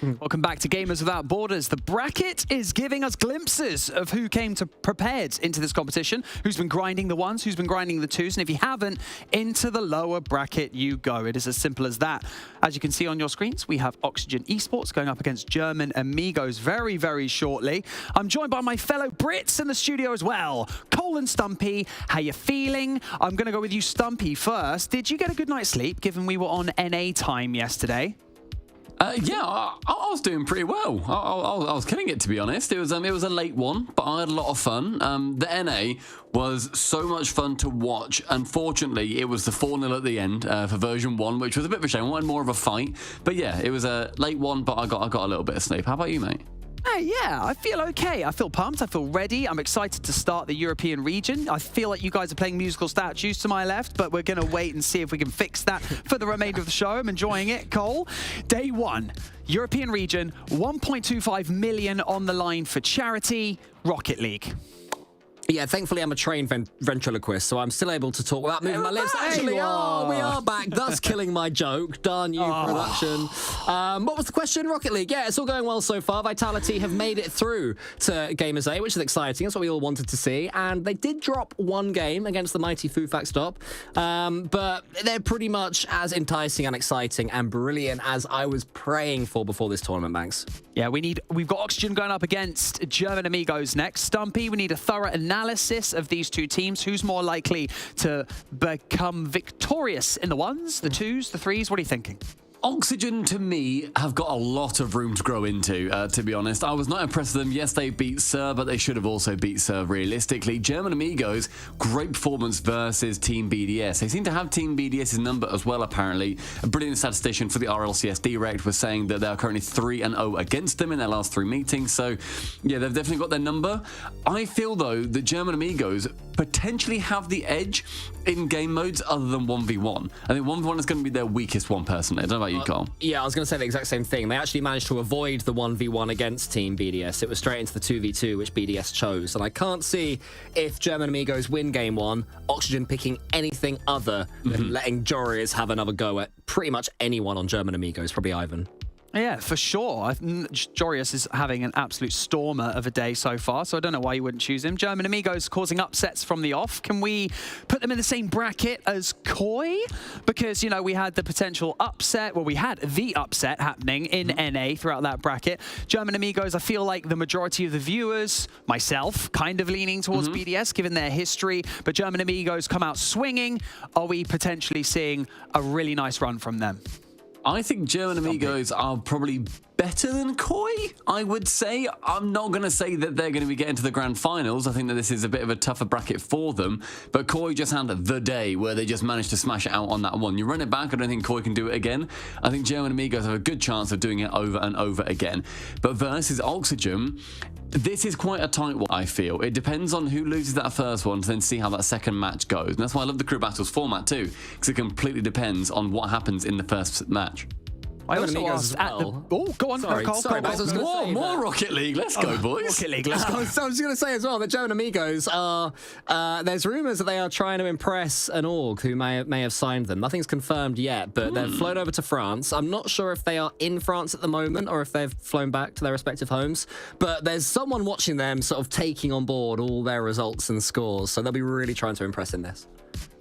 Welcome back to Gamers Without Borders. The bracket is giving us glimpses of who came prepared into this competition, who's been grinding the ones, who's been grinding the twos, and if you haven't, into the lower bracket you go. It is as simple as that. As you can see on your screens, we have Oxygen Esports going up against German Amigos very, very shortly. I'm joined by my fellow Brits in the studio as well. Cole and Stumpy, how you feeling? I'm going to go with you, Stumpy, first. Did you get a good night's sleep, given we were on NA time yesterday?
Yeah, I was doing pretty well. I was killing it, to be honest. It was a late one, but I had a lot of fun. The NA was so much fun to watch. Unfortunately, it was the 4-0 at the end for version 1, which was a bit of a shame. I wanted more of a fight. But yeah, it was a late one, but I got a little bit of sleep. How about you, mate?
Yeah, I feel okay. I feel pumped. I feel ready. I'm excited to start the European region. I feel like you guys are playing musical statues to my left, but we're going to wait and see if we can fix that for the remainder of the show. I'm enjoying it. Cole, day 1, European region, 1.25 million on the line for charity, Rocket League.
Yeah, thankfully I'm a trained ventriloquist, so I'm still able to talk without moving my lips. Actually, we are back, thus killing my joke. Darn you, production. What was the question? Rocket League. Yeah, it's all going well so far. Vitality have made it through to Gamers 8, which is exciting. That's what we all wanted to see. And they did drop one game against the mighty FUFAXDOP, but they're pretty much as enticing and exciting and brilliant as I was praying for before this tournament, Banks.
Yeah, we've got Oxygen going up against German Amigos next. Stumpy, we need a thorough analysis of these two teams. Who's more likely to become victorious in the ones, the twos, the threes? What are you thinking?
Oxygen, to me, have got a lot of room to grow into, to be honest. I was not impressed with them. Yes, they beat CEST, but they should have also beat CEST realistically. German Amigos, great performance versus Team BDS. They seem to have Team BDS's number as well, apparently. A brilliant statistician for the RLCS Direct was saying that they are currently 3-0 against them in their last 3 meetings. So, yeah, they've definitely got their number. I feel, though, that German Amigos potentially have the edge in game modes other than 1v1. I think 1v1 is going to be their weakest one, personally. I don't know about you, Cole.
Yeah, I was going to say the exact same thing. They actually managed to avoid the 1v1 against Team BDS. It was straight into the 2v2, which BDS chose. And I can't see, if German Amigos win game 1, Oxygen picking anything other than letting Jorius have another go at pretty much anyone on German Amigos, probably Ivan.
Yeah, for sure. Jorius is having an absolute stormer of a day so far, so I don't know why you wouldn't choose him. German Amigos causing upsets from the off. Can we put them in the same bracket as Koi? Because, you know, we had the potential upset, well, we had the upset happening in NA throughout that bracket. German Amigos, I feel like the majority of the viewers, myself, kind of leaning towards BDS, given their history, but German Amigos come out swinging. Are we potentially seeing a really nice run from them?
I think German Amigos are probably better than Koi, I would say. I'm not going to say that they're going to be getting to the grand finals. I think that this is a bit of a tougher bracket for them. But Koi just had the day where they just managed to smash it out on that one. You run it back, I don't think Koi can do it again. I think German Amigos have a good chance of doing it over and over again. But versus Oxygen, this is quite a tight one, I feel. It depends on who loses that first one to then see how that second match goes. And that's why I love the Crew Battles format too, because it completely depends on what happens in the first match.
I also asked at the... Oh, go on.
Sorry,
more Rocket League. Let's go, boys.
Rocket League, let's go.
I was going to say as well that German Amigos are... there's rumours that they are trying to impress an org who may have signed them. Nothing's confirmed yet, but they've flown over to France. I'm not sure if they are in France at the moment or if they've flown back to their respective homes, but there's someone watching them sort of taking on board all their results and scores, so they'll be really trying to impress in this.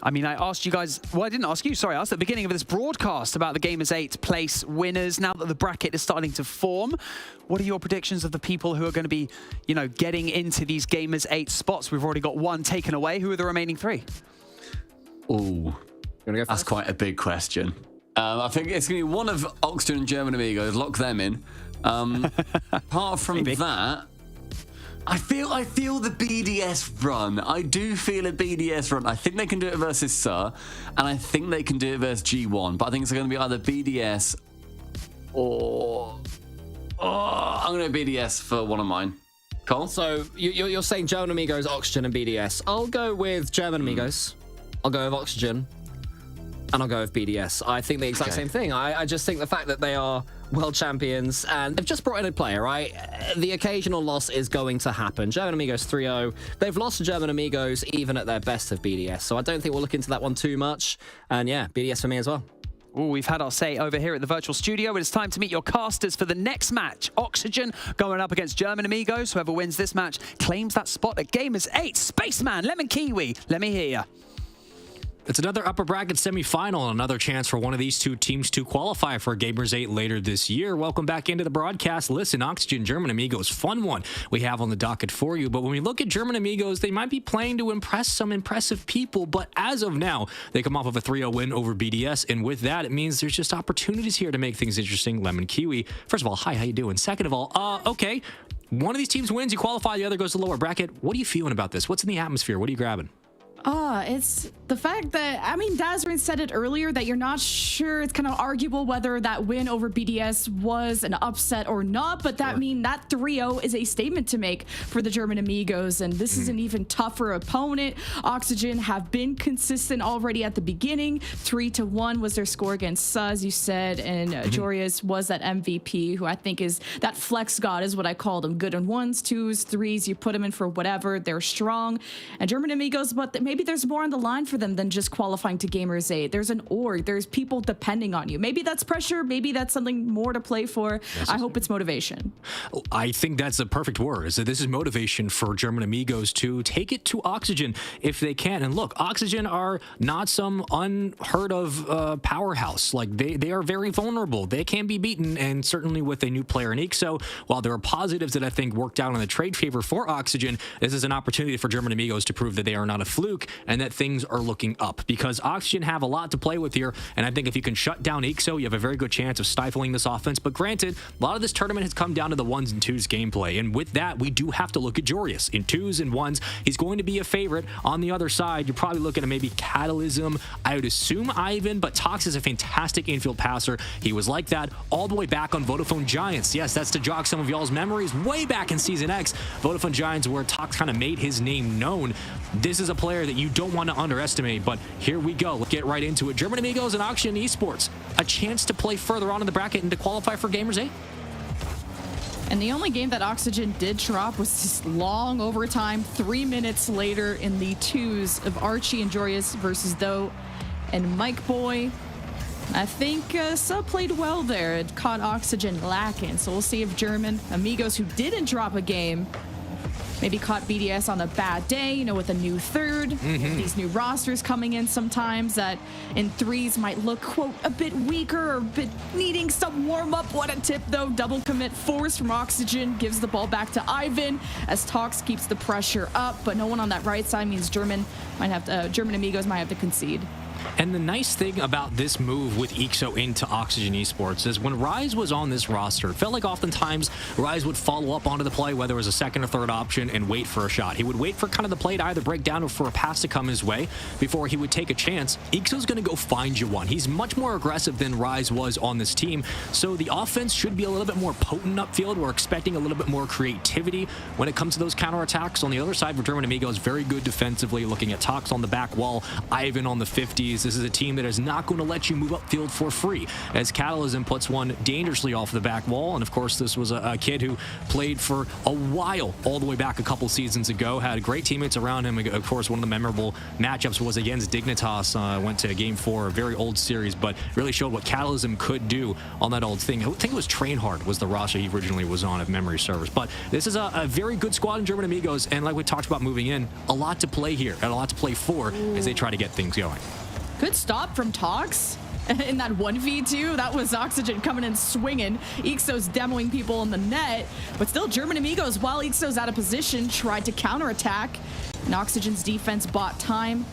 I mean, I asked you guys... Well, I didn't ask you, sorry. I asked at the beginning of this broadcast about the Gamers 8 place winners. Now that the bracket is starting to form, what are your predictions of the people who are going to be, you know, getting into these Gamers 8 spots? We've already got one taken away. Who are the remaining 3?
Oh, that's quite a big question. I think it's going to be one of Oxygen and German Amigos. Lock them in. Apart from that... I feel the BDS run. I do feel a BDS run. I think they can do it versus CEST, and I think they can do it versus G1. But I think it's going to be either BDS or... I'm going to go BDS for one of mine. Cole?
So you're saying German Amigos, Oxygen, and BDS. I'll go with German Amigos. I'll go with Oxygen. And I'll go with BDS. I think the exact same thing. I just think the fact that they are world champions and they've just brought in a player, right? The occasional loss is going to happen. German Amigos 3-0. They've lost to German Amigos even at their best of BDS. So I don't think we'll look into that one too much. And yeah, BDS for me as well.
Ooh, we've had our say over here at the virtual studio. It is time to meet your casters for the next match. Oxygen going up against German Amigos. Whoever wins this match claims that spot at Gamers 8. Spaceman, Lemon Kiwi, let me hear ya.
It's another upper bracket semi-final, another chance for one of these two teams to qualify for Gamers 8 later this year. Welcome back into the broadcast. Listen, Oxygen, German Amigos, fun one we have on the docket for you. But when we look at German Amigos, they might be playing to impress some impressive people. But as of now, they come off of a 3-0 win over BDS. And with that, it means there's just opportunities here to make things interesting. Lemon Kiwi, first of all, hi, how you doing? Second of all, okay, one of these teams wins, you qualify, the other goes to the lower bracket. What are you feeling about this? What's in the atmosphere? What are you grabbing?
It's the fact that, I mean, Dazrin said it earlier that you're not sure. It's kind of arguable whether that win over BDS was an upset or not, but that mean that 3-0 is a statement to make for the German Amigos, and this is an even tougher opponent. Oxygen have been consistent already at the beginning. 3-1 was their score against Suhhh, as you said, and Jorius was that MVP, who I think is that flex god, is what I called him. Good on 1s, 2s, 3s. You put them in for whatever. They're strong. And German Amigos, but maybe there's more on the line for them than just qualifying to Gamers 8. There's an org. There's people depending on you. Maybe that's pressure. Maybe that's something more to play for. I hope it's motivation.
I think that's the perfect word. Is that this is motivation for German Amigos to take it to Oxygen if they can. And look, Oxygen are not some unheard of powerhouse. Like they are very vulnerable. They can be beaten, and certainly with a new player in Ixo, while there are positives that I think worked out in the trade favor for Oxygen, this is an opportunity for German Amigos to prove that they are not a fluke and that things are looking up, because Oxygen have a lot to play with here. And I think if you can shut down Ixo, you have a very good chance of stifling this offense. But granted, a lot of this tournament has come down to the 1s and 2s gameplay. And with that, we do have to look at Jorius. In 2s and 1s, he's going to be a favorite. On the other side, you're probably looking at maybe Catalysm. I would assume Ivan, but Tox is a fantastic infield passer. He was like that all the way back on Vodafone Giants. Yes, that's to jog some of y'all's memories way back in Season X. Vodafone Giants, where Tox kind of made his name known. This is a player that you don't want to underestimate, but here we go. Let's get right into it. German Amigos and Oxygen Esports, a chance to play further on in the bracket and to qualify for Gamers 8.
And the only game that Oxygen did drop was this long overtime, 3 minutes later in the 2s of Archie and Jorius versus Doe and Mike Boy. I think Suhhh played well there. It caught Oxygen lacking. So we'll see if German Amigos, who didn't drop a game, maybe caught BDS on a bad day, you know, with a new third. These new rosters coming in sometimes that in 3s might look, quote, a bit weaker or a bit needing some warm-up. What a tip, though. Double commit force from Oxygen gives the ball back to Ivan as Tox keeps the pressure up, but no one on that right side means German Amigos might have to concede.
And the nice thing about this move with Ixo into Oxygen Esports is when Rise was on this roster, it felt like oftentimes Rise would follow up onto the play, whether it was a second or third option, and wait for a shot. He would wait for kind of the play to either break down or for a pass to come his way before he would take a chance. Ixo's going to go find you one. He's much more aggressive than Rise was on this team, so the offense should be a little bit more potent upfield. We're expecting a little bit more creativity when it comes to those counterattacks. On the other side for German Amigos, very good defensively, looking at Tox on the back wall, Ivan on the 50s. This is a team that is not going to let you move upfield for free, as Catalysm puts one dangerously off the back wall. And of course, this was a kid who played for a while, all the way back a couple seasons ago, had great teammates around him. Of course, one of the memorable matchups was against Dignitas. Went to Game 4, a very old series, but really showed what Catalysm could do on that old thing. I think it was Trainhard was the roster he originally was on, if memory serves. But this is a very good squad in German Amigos, and like we talked about moving in, a lot to play here and a lot to play for as they try to get things going.
Good stop from Tox in that 1v2. That was Oxygen coming in swinging. Ixo's demoing people in the net, but still German Amigos, while Ixo's out of position, tried to counterattack, and Oxygen's defense bought time.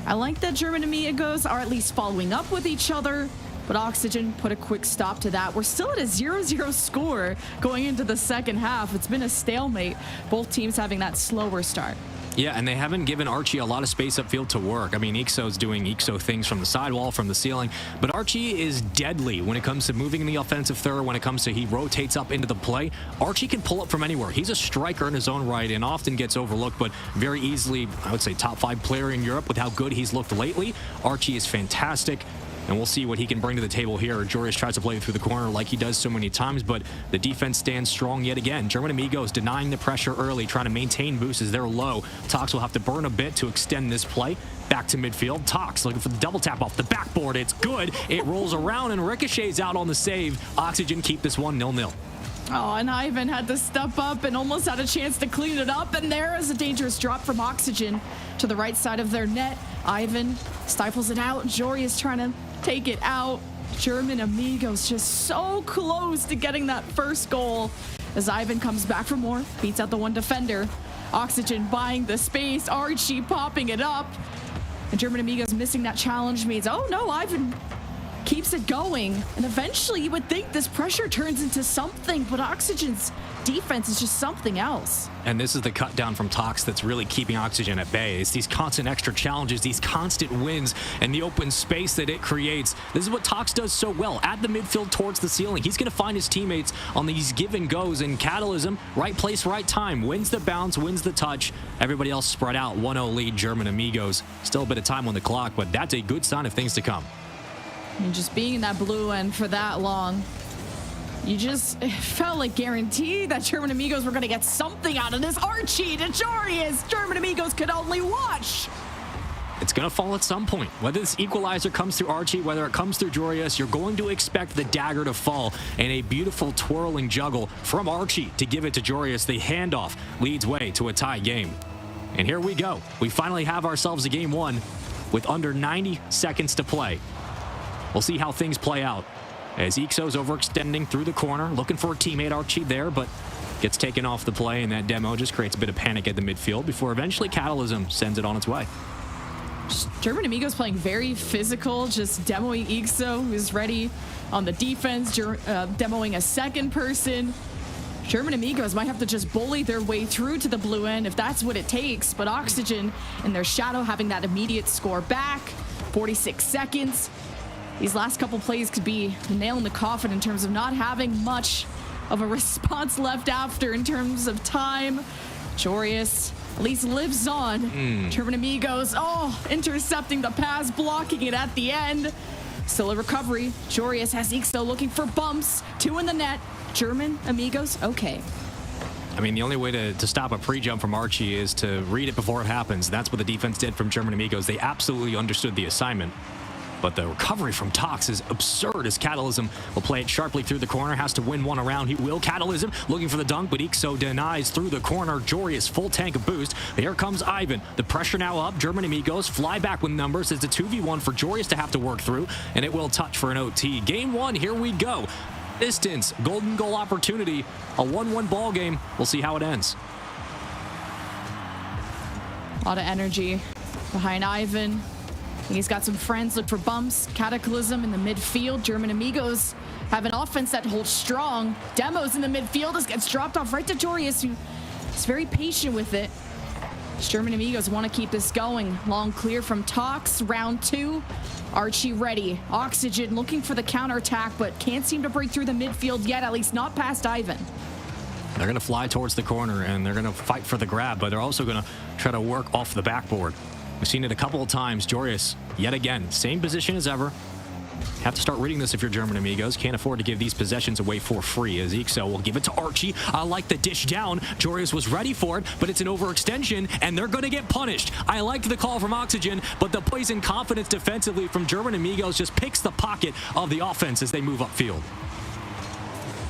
I like that German Amigos are at least following up with each other, but Oxygen put a quick stop to that. We're still at a 0-0 score going into the second half. It's been a stalemate, both teams having that slower start.
Yeah, and they haven't given Archie a lot of space upfield to work. I mean, Ixo's doing Ixo things from the sidewall, from the ceiling, but Archie is deadly when it comes to moving in the offensive third, when it comes to he rotates up into the play. Archie can pull up from anywhere. He's a striker in his own right and often gets overlooked, but very easily, I would say, top 5 player in Europe with how good he's looked lately. Archie is fantastic. And we'll see what he can bring to the table here. Joreuz tries to play through the corner like he does so many times, but the defense stands strong yet again. German Amigos denying the pressure early, trying to maintain boosts as they're low. Tox will have to burn a bit to extend this play. Back to midfield. Tox looking for the double tap off the backboard. It's good. It rolls around and ricochets out on the save. Oxygen keep this one 0-0.
Oh, and Ivan had to step up and almost had a chance to clean it up. And there is a dangerous drop from Oxygen to the right side of their net. Ivan stifles it out. Joreuz trying to take it out. German Amigos just so close to getting that first goal as Ivan comes back for more. Beats out the one defender. Oxygen buying the space. Archie popping it up. And German Amigos missing that challenge means, oh no, Ivan keeps it going. And eventually you would think this pressure turns into something, but Oxygen's defense is just something else.
And this is the cut down from Tox that's really keeping Oxygen at bay. It's these constant extra challenges, these constant wins, and the open space that it creates. This is what Tox does so well. At the midfield towards the ceiling. He's going to find his teammates on these give and goes, and Catalysm, right place, right time. Wins the bounce, wins the touch. Everybody else spread out. 1-0 lead, German Amigos. Still a bit of time on the clock, but that's a good sign of things to come.
And just being in that blue end for that long, it felt like guaranteed that German Amigos were going to get something out of this. Archie to Joreuz. German Amigos could only watch.
It's going to fall at some point. Whether this equalizer comes through Archie, whether it comes through Joreuz, you're going to expect the dagger to fall and a beautiful twirling juggle from Archie to give it to Joreuz. The handoff leads way to a tie game. And here we go. We finally have ourselves a game one with under 90 seconds to play. We'll see how things play out. As Ixo's overextending through the corner, looking for a teammate, Archie there, but gets taken off the play, and that demo just creates a bit of panic at the midfield before eventually Catalysm sends it on its way.
German Amigos playing very physical, just demoing Ixo, who's ready on the defense, demoing a second person. German Amigos might have to just bully their way through to the blue end if that's what it takes, but Oxygen and their Shadow having that immediate score back. 46 seconds. These last couple plays could be the nail in the coffin in terms of not having much of a response left after in terms of time. Joreuz at least lives on. German Amigos, intercepting the pass, blocking it at the end. Still a recovery. Joreuz has Ixo looking for bumps. 2 in the net. German Amigos, okay.
I mean, the only way to stop a pre-jump from Archie is to read it before it happens. That's what the defense did from German Amigos. They absolutely understood the assignment. But the recovery from Tox is absurd as Catalysm will play it sharply through the corner. Has to win one around. He will. Catalysm looking for the dunk, but Ixo denies through the corner. Joreuz full tank of boost. Here comes Ivan. The pressure now up. German Amigos fly back with numbers. It's a 2v1 for Joreuz to have to work through, and it will touch for an OT. Game one, here we go. Distance, golden goal opportunity, a 1-1 ball game. We'll see how it ends.
A lot of energy behind Ivan. He's got some friends, look for bumps. Cataclysm in the midfield. German Amigos have an offense that holds strong. Demos in the midfield. This gets dropped off right to Joreuz, who is very patient with it. German Amigos want to keep this going. Long clear from Tox. Round 2. Archie ready. Oxygen looking for the counterattack, but can't seem to break through the midfield yet, at least not past Ivan.
They're going to fly towards the corner, and they're going to fight for the grab, but they're also going to try to work off the backboard. We've seen it a couple of times. Joreuz, yet again, same position as ever. Have to start reading this if you're German Amigos. Can't afford to give these possessions away for free, as Ixo will give it to Archie. I like the dish down. Joreuz was ready for it, but it's an overextension, and they're going to get punished. I liked the call from Oxygen, but the poise and confidence defensively from German Amigos just picks the pocket of the offense as they move upfield.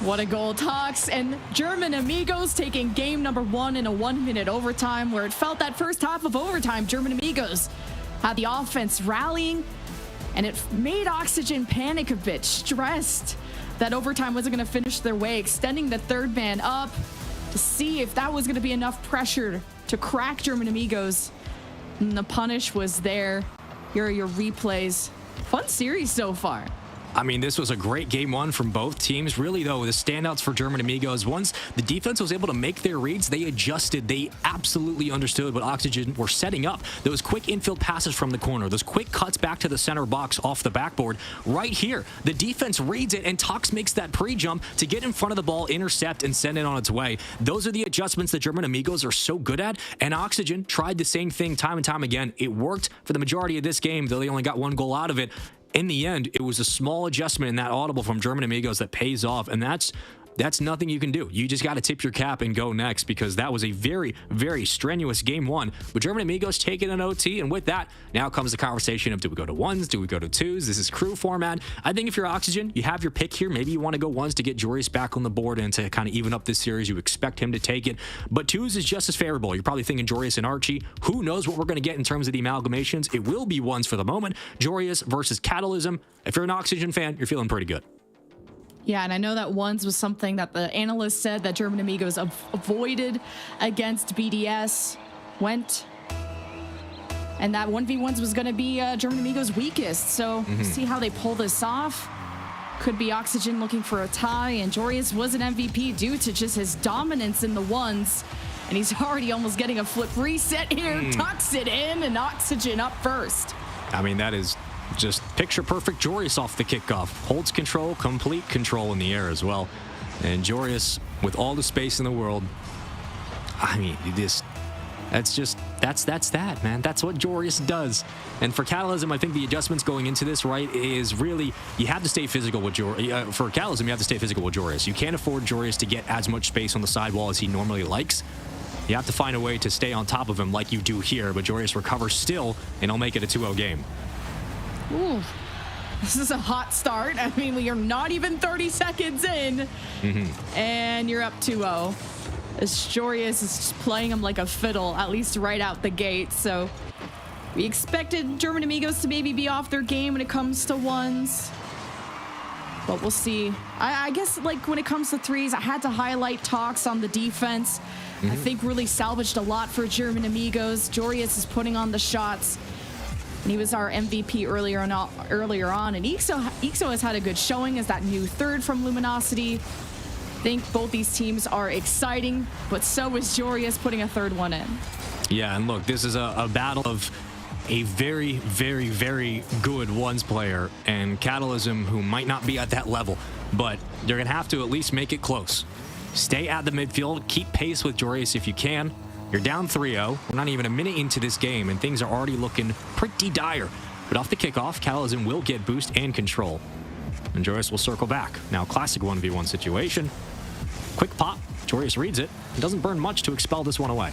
What a goal, Tox, and German Amigos taking game number 1 in a 1-minute overtime, where it felt that first half of overtime, German Amigos had the offense rallying, and it made Oxygen panic a bit, stressed that overtime wasn't going to finish their way, extending the third man up to see if that was going to be enough pressure to crack German Amigos. And the punish was there. Here are your replays. Fun series so far.
I mean, this was a great game one from both teams. Really, though, the standouts for German Amigos, once the defense was able to make their reads, they adjusted. They absolutely understood what Oxygen were setting up. Those quick infield passes from the corner, those quick cuts back to the center box off the backboard. Right here, the defense reads it, and Tox makes that pre-jump to get in front of the ball, intercept, and send it on its way. Those are the adjustments that German Amigos are so good at, and Oxygen tried the same thing time and time again. It worked for the majority of this game, though they only got 1 goal out of it. in the end, it was a small adjustment in that audible from German Amigos that pays off, and that's nothing you can do. You just got to tip your cap and go next, because that was a very, very strenuous game one. But German Amigos taking an OT, and with that, now comes the conversation of, do we go to ones? Do we go to twos? This is crew format. I think if you're Oxygen, you have your pick here. Maybe you want to go ones to get Joreuz back on the board and to kind of even up this series. You expect him to take it. But twos is just as favorable. You're probably thinking Joreuz and Archie. Who knows what we're going to get in terms of the amalgamations? It will be ones for the moment. Joreuz versus Catalysm. If you're an Oxygen fan, you're feeling pretty good.
Yeah, and I know that ones was something that the analyst said that German Amigos avoided against BDS. And that 1v1s was going to be German Amigos' weakest. So see how they pull this off. Could be Oxygen looking for a tie, and Joreuz was an MVP due to just his dominance in the ones. And he's already almost getting a flip reset here. Tucks it in, and Oxygen up first.
I mean, that is just picture perfect Joreuz off the kickoff. Holds control, complete control in the air as well. And Joreuz, with all the space in the world, I mean, that's that, man. That's what Joreuz does. And for Catalysm, I think the adjustments going into this, right, is really, you have to stay physical with Joreuz. For Catalysm, you have to stay physical with Joreuz. You can't afford Joreuz to get as much space on the sidewall as he normally likes. You have to find a way to stay on top of him like you do here, but Joreuz recovers still, and he'll make it a 2-0 game.
Ooh, this is a hot start. I mean, we are not even 30 seconds in, and you're up 2-0. As Joreuz is just playing him like a fiddle, at least right out the gate. So we expected German Amigos to maybe be off their game when it comes to ones, but we'll see. I guess, like, when it comes to threes, I had to highlight Talks on the defense. I think really salvaged a lot for German Amigos. Joreuz is putting on the shots. And he was our MVP earlier on. And Ixo has had a good showing as that new third from Luminosity. I think both these teams are exciting, but so is Joreuz putting a third one in.
Yeah, and look, this is a battle of a very, very, very good ones player and Catalysm, who might not be at that level, but they're going to have to at least make it close. Stay at the midfield, keep pace with Joreuz if you can. You're down 3-0. We're not even a minute into this game, and things are already looking pretty dire. But off the kickoff, Catalysm will get boost and control. And Joreuz will circle back. Now, classic 1v1 situation. Quick pop. Joreuz reads it. It doesn't burn much to expel this one away.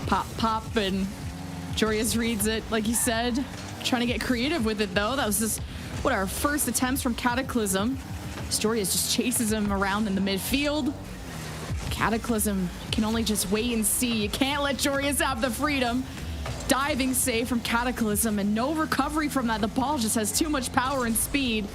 Pop, pop, and Joreuz reads it, like you said. Trying to get creative with it, though. That was just, our first attempts from Cataclysm. Joreuz just chases him around in the midfield. Cataclysm can only just wait and see. You can't let Joreuz have the freedom. Diving save from Cataclysm and no recovery from that. The ball just has too much power and speed.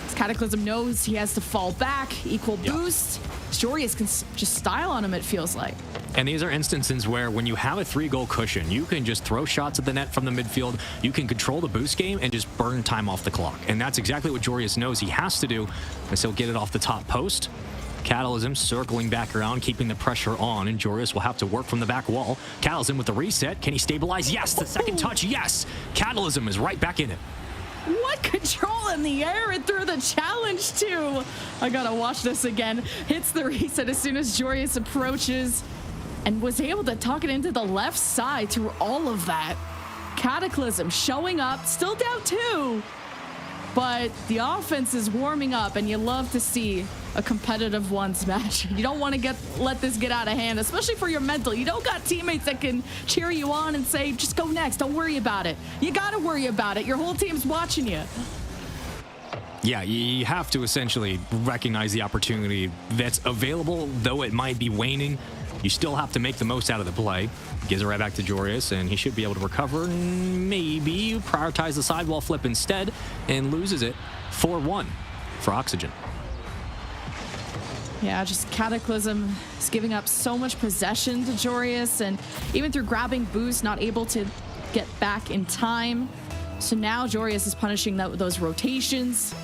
As Cataclysm knows he has to fall back, equal boost. Joreuz can just style on him, it feels like.
And these are instances where when you have a 3-goal cushion, you can just throw shots at the net from the midfield. You can control the boost game and just burn time off the clock. And that's exactly what Joreuz knows he has to do, as he'll get it off the top post. Catalysm circling back around, keeping the pressure on, and Joreuz will have to work from the back wall. Catalysm with the reset. Can he stabilize? Yes. The second touch, yes. Catalysm is right back in it.
What control in the air and through the challenge, too. I gotta watch this again. Hits the reset as soon as Joreuz approaches and was able to tuck it into the left side through all of that. Cataclysm showing up, still down 2. But the offense is warming up, and you love to see a competitive ones match. You don't want to let this get out of hand, especially for your mental. You don't got teammates that can cheer you on and say, just go next, don't worry about it. You got to worry about it. Your whole team's watching you.
Yeah, you have to essentially recognize the opportunity that's available, though it might be waning. You still have to make the most out of the play. Gives it right back to Joreuz, and he should be able to recover and maybe prioritize the sidewall flip instead, and loses it 4-1 for Oxygen.
Yeah, just Cataclysm is giving up so much possession to Joreuz, and even through grabbing boost, not able to get back in time. So now Joreuz is punishing those rotations.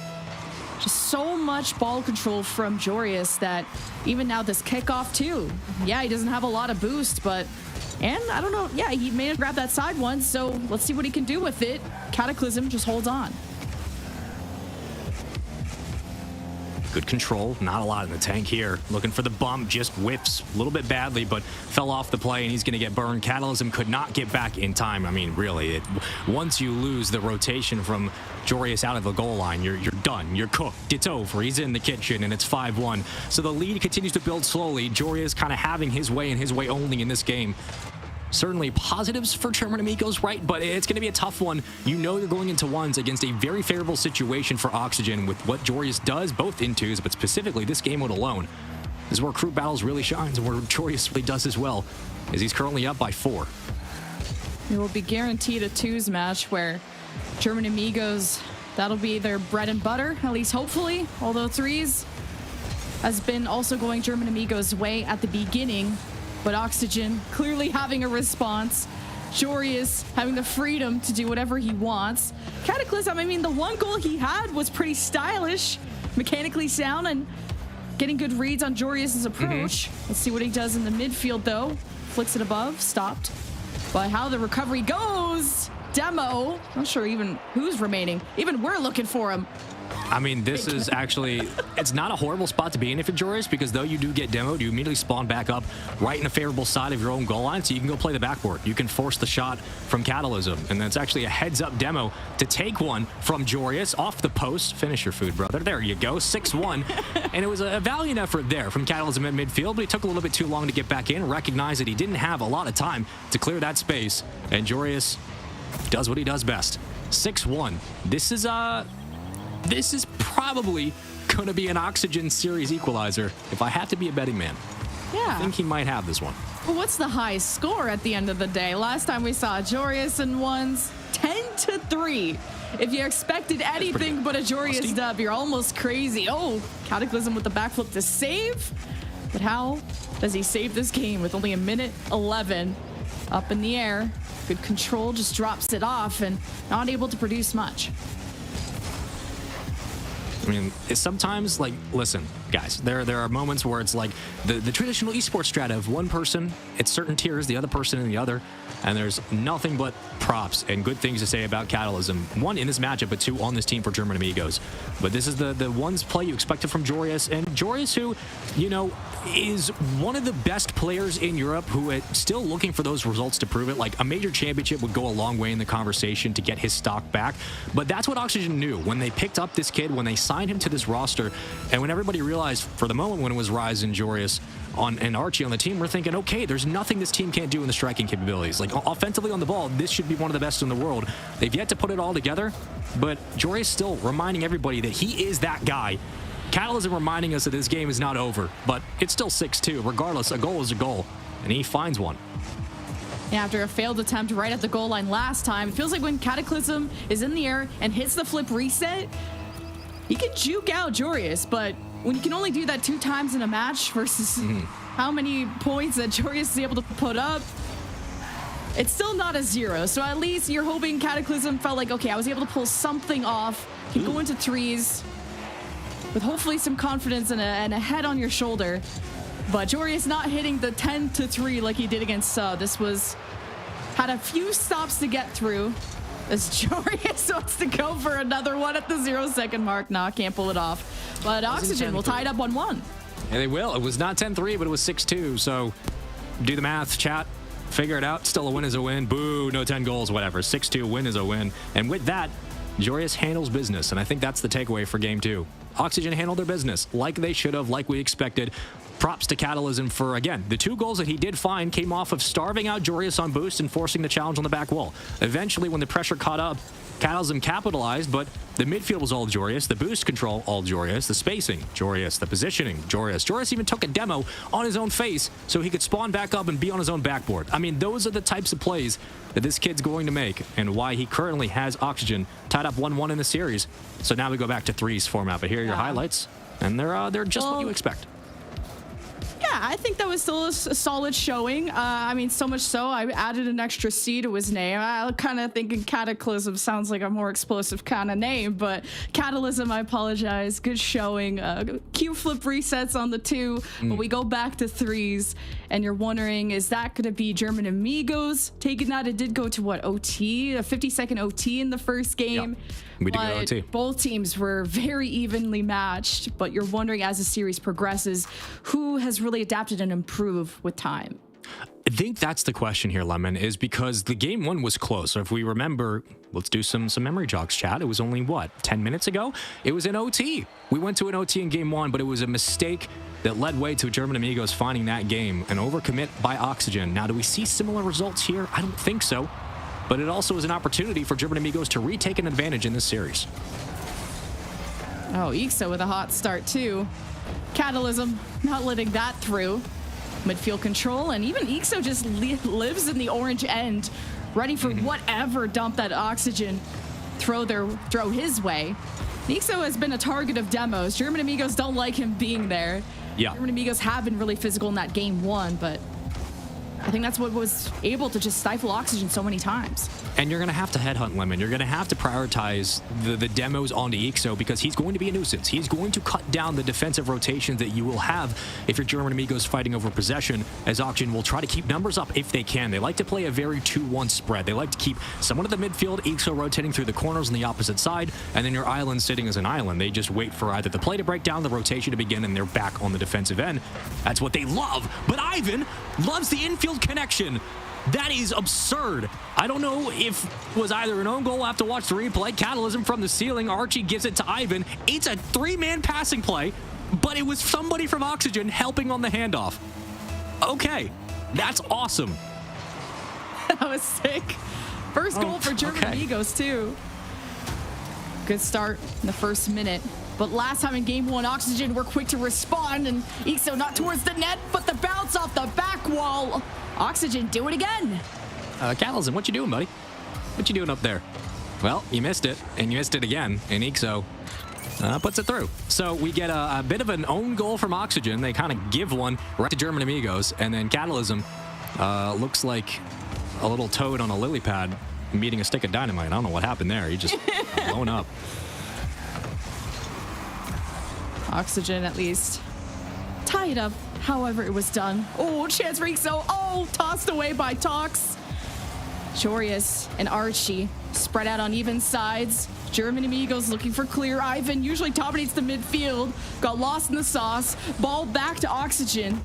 Just so much ball control from Joreuz that even now this kickoff too. Yeah, he doesn't have a lot of boost, and I don't know. Yeah, he may have grabbed that side one, so let's see what he can do with it. Cataclysm just holds on.
Good control, not a lot in the tank here. Looking for the bump, just whiffs a little bit badly, but fell off the play, and he's going to get burned. Catalysm could not get back in time. I mean, really, once you lose the rotation from Joreus out of the goal line, you're done. You're cooked. It's over. He's in the kitchen, and it's 5-1. So the lead continues to build slowly. Joreus kind of having his way and his way only in this game. Certainly positives for German Amigos, right? But it's going to be a tough one. You know you're going into ones against a very favorable situation for Oxygen with what Joreus does, both in twos, but specifically this game mode alone. This is where Crew Battles really shines and where Joreus really does as well, as he's currently up by 4.
It will be guaranteed a twos match where German Amigos, that'll be their bread and butter, at least hopefully, although threes has been also going German Amigos' way at the beginning. But Oxygen clearly having a response. Joreus having the freedom to do whatever he wants. Cataclysm, I mean, the one goal he had was pretty stylish, mechanically sound, and getting good reads on Joreus' approach. Let's see what he does in the midfield, though. Flicks it above, stopped. But how the recovery goes, Demo, not sure even who's remaining. Even we're looking for him.
I mean, this is actually, it's not a horrible spot to be in if you're Joreus, because though you do get demoed, you immediately spawn back up right in a favorable side of your own goal line, so you can go play the backboard. You can force the shot from Catalysm, and that's actually a heads-up demo to take one from Joreus off the post. Finish your food, brother. There you go, 6-1. And it was a valiant effort there from Catalysm at midfield, but he took a little bit too long to get back in, recognized that he didn't have a lot of time to clear that space, and Joreus does what he does best. 6-1. This is probably going to be an Oxygen series equalizer if I have to be a betting man.
Yeah.
I think he might have this one.
Well, what's the high score at the end of the day? Last time we saw Joreus in ones, 10-3. If you expected anything but a Joreus dub, you're almost crazy. Oh, Cataclysm with the backflip to save. But how does he save this game with only a minute 11 up in the air? Good control, just drops it off and not able to produce much.
I mean, it's sometimes like, listen, guys, there are moments where it's like the traditional esports strata of one person at certain tiers, the other person in the other, and there's nothing but props and good things to say about Catalysm. One, in this matchup, but two, on this team for German Amigos. But this is the one's play you expected from Joreus, and Joreus, who, you know, is one of the best players in Europe who is still looking for those results to prove it. Like, a major championship would go a long way in the conversation to get his stock back. But that's what Oxygen knew when they picked up this kid, when they signed him to this roster, and when everybody realized for the moment when it was Rise and Joreus and Archie on the team, we're thinking, okay, there's nothing this team can't do in the striking capabilities. Like, offensively on the ball, this should be one of the best in the world. They've yet to put it all together, but Joreus still reminding everybody that he is that guy. Catalysm reminding us that this game is not over, but it's still 6-2. Regardless, a goal is a goal, and he finds one.
After a failed attempt right at the goal line last time, it feels like when Cataclysm is in the air and hits the flip reset, he can juke out Joreus, but when you can only do that 2 times in a match versus how many points that Joreus is able to put up, it's still not a 0. So at least you're hoping Cataclysm felt like, okay, I was able to pull something off, can go into threes with hopefully some confidence and a head on your shoulder. But Joreus not hitting the 10-3 like he did against This had a few stops to get through, as Joreus wants to go for another one at the 0-second mark. Nah, can't pull it off. But Oxygen will tie it up 1-1.
Yeah, they will. It was not 10-3, but it was 6-2. So do the math, chat. Figure it out. Still, a win is a win. Boo, no 10 goals, whatever. 6-2, win is a win. And with that, Joreus handles business. And I think that's the takeaway for game 2. Oxygen handled their business like they should have, like we expected. Props to Catalysm for, again, the 2 goals that he did find came off of starving out Joreus on boost and forcing the challenge on the back wall. Eventually, when the pressure caught up, Catalysm capitalized, but the midfield was all Joreus, the boost control all Joreus, the spacing Joreus, the positioning Joreus. Joreus even took a demo on his own face so he could spawn back up and be on his own backboard. I mean, those are the types of plays that this kid's going to make, and why he currently has Oxygen tied up 1-1 in the series. So now we go back to threes format, but here are your highlights, and they're just what you expect.
Yeah, I think that was still a solid showing. I mean, so much so, I added an extra C to his name. I kind of thinking Cataclysm sounds like a more explosive kind of name, but Catalysm, I apologize. Good showing. Q flip resets on the 2, but we go back to threes, and you're wondering, is that going to be German Amigos taking that? It did go to what, OT? A 50-second OT in the first game. Yep.
We did go
But
OT.
both teams were very evenly matched, but you're wondering as the series progresses, who has really adapted and improved with time?
I think that's the question here, Lemon, is because the game one was close. So if we remember, let's do some memory jogs, chat. It was only, what, 10 minutes ago? It was an OT. We went to an OT in game one, but it was a mistake that led way to German Amigos finding that game, an overcommit by Oxygen. Now, do we see similar results here? I don't think so. But it also is an opportunity for German Amigos to retake an advantage in this series.
Oh, Ixo with a hot start too. Catalysm not letting that through. Midfield control, and even Ixo just lives in the orange end, ready for whatever dump that Oxygen throw his way. Ixo has been a target of demos. German Amigos don't like him being there.
Yeah.
German Amigos have been really physical in that game one, but I think that's what was able to just stifle Oxygen so many times.
And you're going to have to headhunt Lemon. You're going to have to prioritize the demos onto Ixo because he's going to be a nuisance. He's going to cut down the defensive rotations that you will have if your German Amigos fighting over possession, as Oxygen will try to keep numbers up if they can. They like to play a very 2-1 spread. They like to keep someone at the midfield, Ixo rotating through the corners on the opposite side, and then your island sitting as an island. They just wait for either the play to break down, the rotation to begin, and they're back on the defensive end. That's what they love. But Ivan loves the infield connection. That is absurd. I don't know if it was either an own goal. We'll have to watch the replay. Catalysm from the ceiling. Archie gives it to Ivan. It's a 3-man passing play, but it was somebody from Oxygen helping on the handoff. Okay, that's awesome.
That was sick. First goal for German Amigos too. Good start in the first minute. But last time in game one, Oxygen were quick to respond, and Ixo not towards the net, but the bounce off the back wall. Oxygen do it again.
Catalysm, what you doing, buddy? What you doing up there? Well, you missed it, and you missed it again, and Ixo puts it through. So we get a bit of an own goal from Oxygen. They kind of give one right to German Amigos, and then Catalysm looks like a little toad on a lily pad meeting a stick of dynamite. I don't know what happened there. He just blown up.
Oxygen at least tie it up however it was done. Oh, chance for Ixo. Oh, tossed away by Tox. Jorius and Archie spread out on even sides. German Amigos looking for clear. Ivan usually dominates the midfield. Got lost in the sauce. Ball back to Oxygen.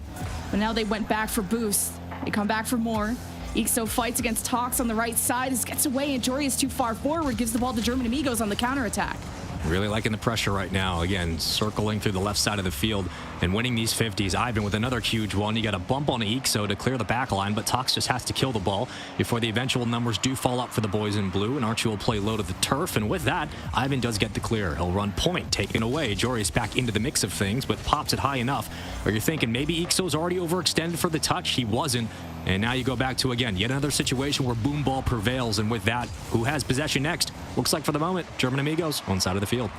But now they went back for boost. They come back for more. Ixo fights against Tox on the right side. This gets away, and Jorius too far forward. Gives the ball to German Amigos on the counterattack.
Really liking the pressure right now. Again, circling through the left side of the field and winning these 50s. Ivan with another huge one. You got a bump on Ixo to clear the back line, but Tox just has to kill the ball before the eventual numbers do fall up for the boys in blue, and Archie will play low to the turf, and with that, Ivan does get the clear. He'll run point, taken away. Jory's back into the mix of things, but pops it high enough. Or you're thinking maybe Ixo's already overextended for the touch. He wasn't. And now you go back to, again, yet another situation where boom ball prevails, and with that, who has possession next? Looks like for the moment, German Amigos on side of the field.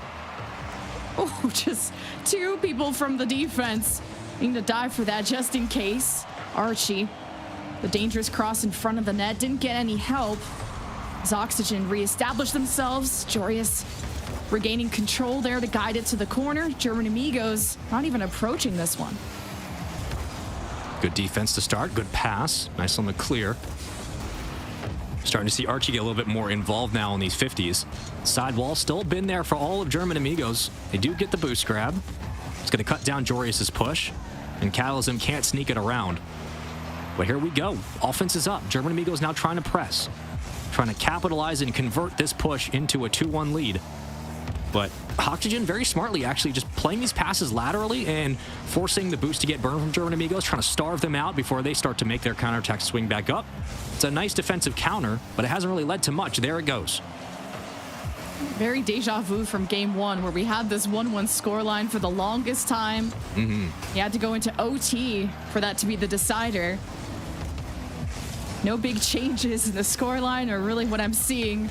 Oh, just two people from the defense need to die for that just in case. Archie, the dangerous cross in front of the net, didn't get any help. As Oxygen reestablished themselves, Jorius regaining control there to guide it to the corner. German Amigos not even approaching this one.
Good defense to start, good pass, nice on the clear. Starting to see Archie get a little bit more involved now in these 50s. Sidewall still been there for all of German Amigos. They do get the boost grab. It's going to cut down Jorius's push, and Catalysm can't sneak it around. But here we go. Offense is up. German Amigos now trying to press, trying to capitalize and convert this push into a 2-1 lead. But Oxygen very smartly actually just playing these passes laterally and forcing the boost to get burned from German Amigos, trying to starve them out before they start to make their counterattack swing back up. It's a nice defensive counter, but it hasn't really led to much. There it goes.
Very deja vu from game one, where we had this 1-1 scoreline for the longest time. You had to go into OT for that to be the decider. No big changes in the scoreline, or really what I'm seeing.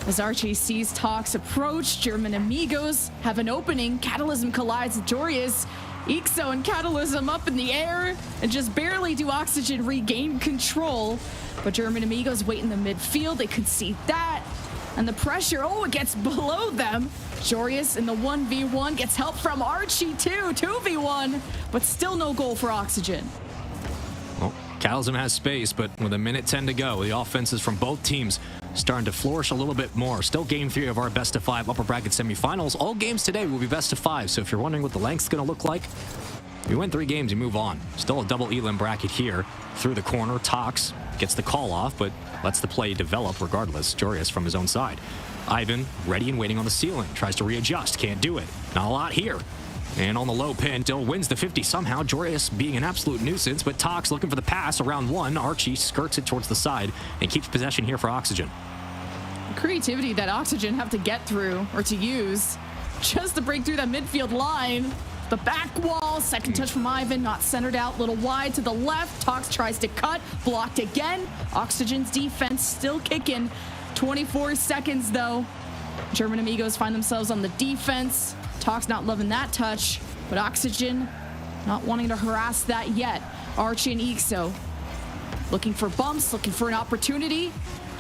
As Archie sees Tox approach, German Amigos have an opening. Catalysm collides with Jorius. Ixo and Catalysm up in the air, and just barely do Oxygen regain control. But German Amigos wait in the midfield. They concede that. And the pressure, it gets below them. Jorius in the 1v1 gets help from Archie too, 2v1, but still no goal for Oxygen.
Well, Chasm has space, but with a minute 10 to go, the offenses from both teams starting to flourish a little bit more. Still game 3 of our best of 5 upper bracket semifinals. All games today will be best of 5, so if you're wondering what the length's going to look like, you win 3 games, you move on. Still a double elim bracket here. Through the corner, Tox gets the call off, but lets the play develop regardless. Joreus from his own side. Ivan, ready and waiting on the ceiling. Tries to readjust, can't do it. Not a lot here. And on the low pin, Dill wins the 50 somehow. Joreus being an absolute nuisance, but Tox looking for the pass around 1. Archie skirts it towards the side and keeps possession here for Oxygen.
Creativity that Oxygen have to get through or to use just to break through that midfield line. The back wall, second touch from Ivan, not centered out, little wide to the left. Tox tries to cut, blocked again. Oxygen's defense still kicking. 24 seconds though. German Amigos find themselves on the defense. Tox not loving that touch, but Oxygen not wanting to harass that yet. Archie and Ixo looking for bumps, looking for an opportunity.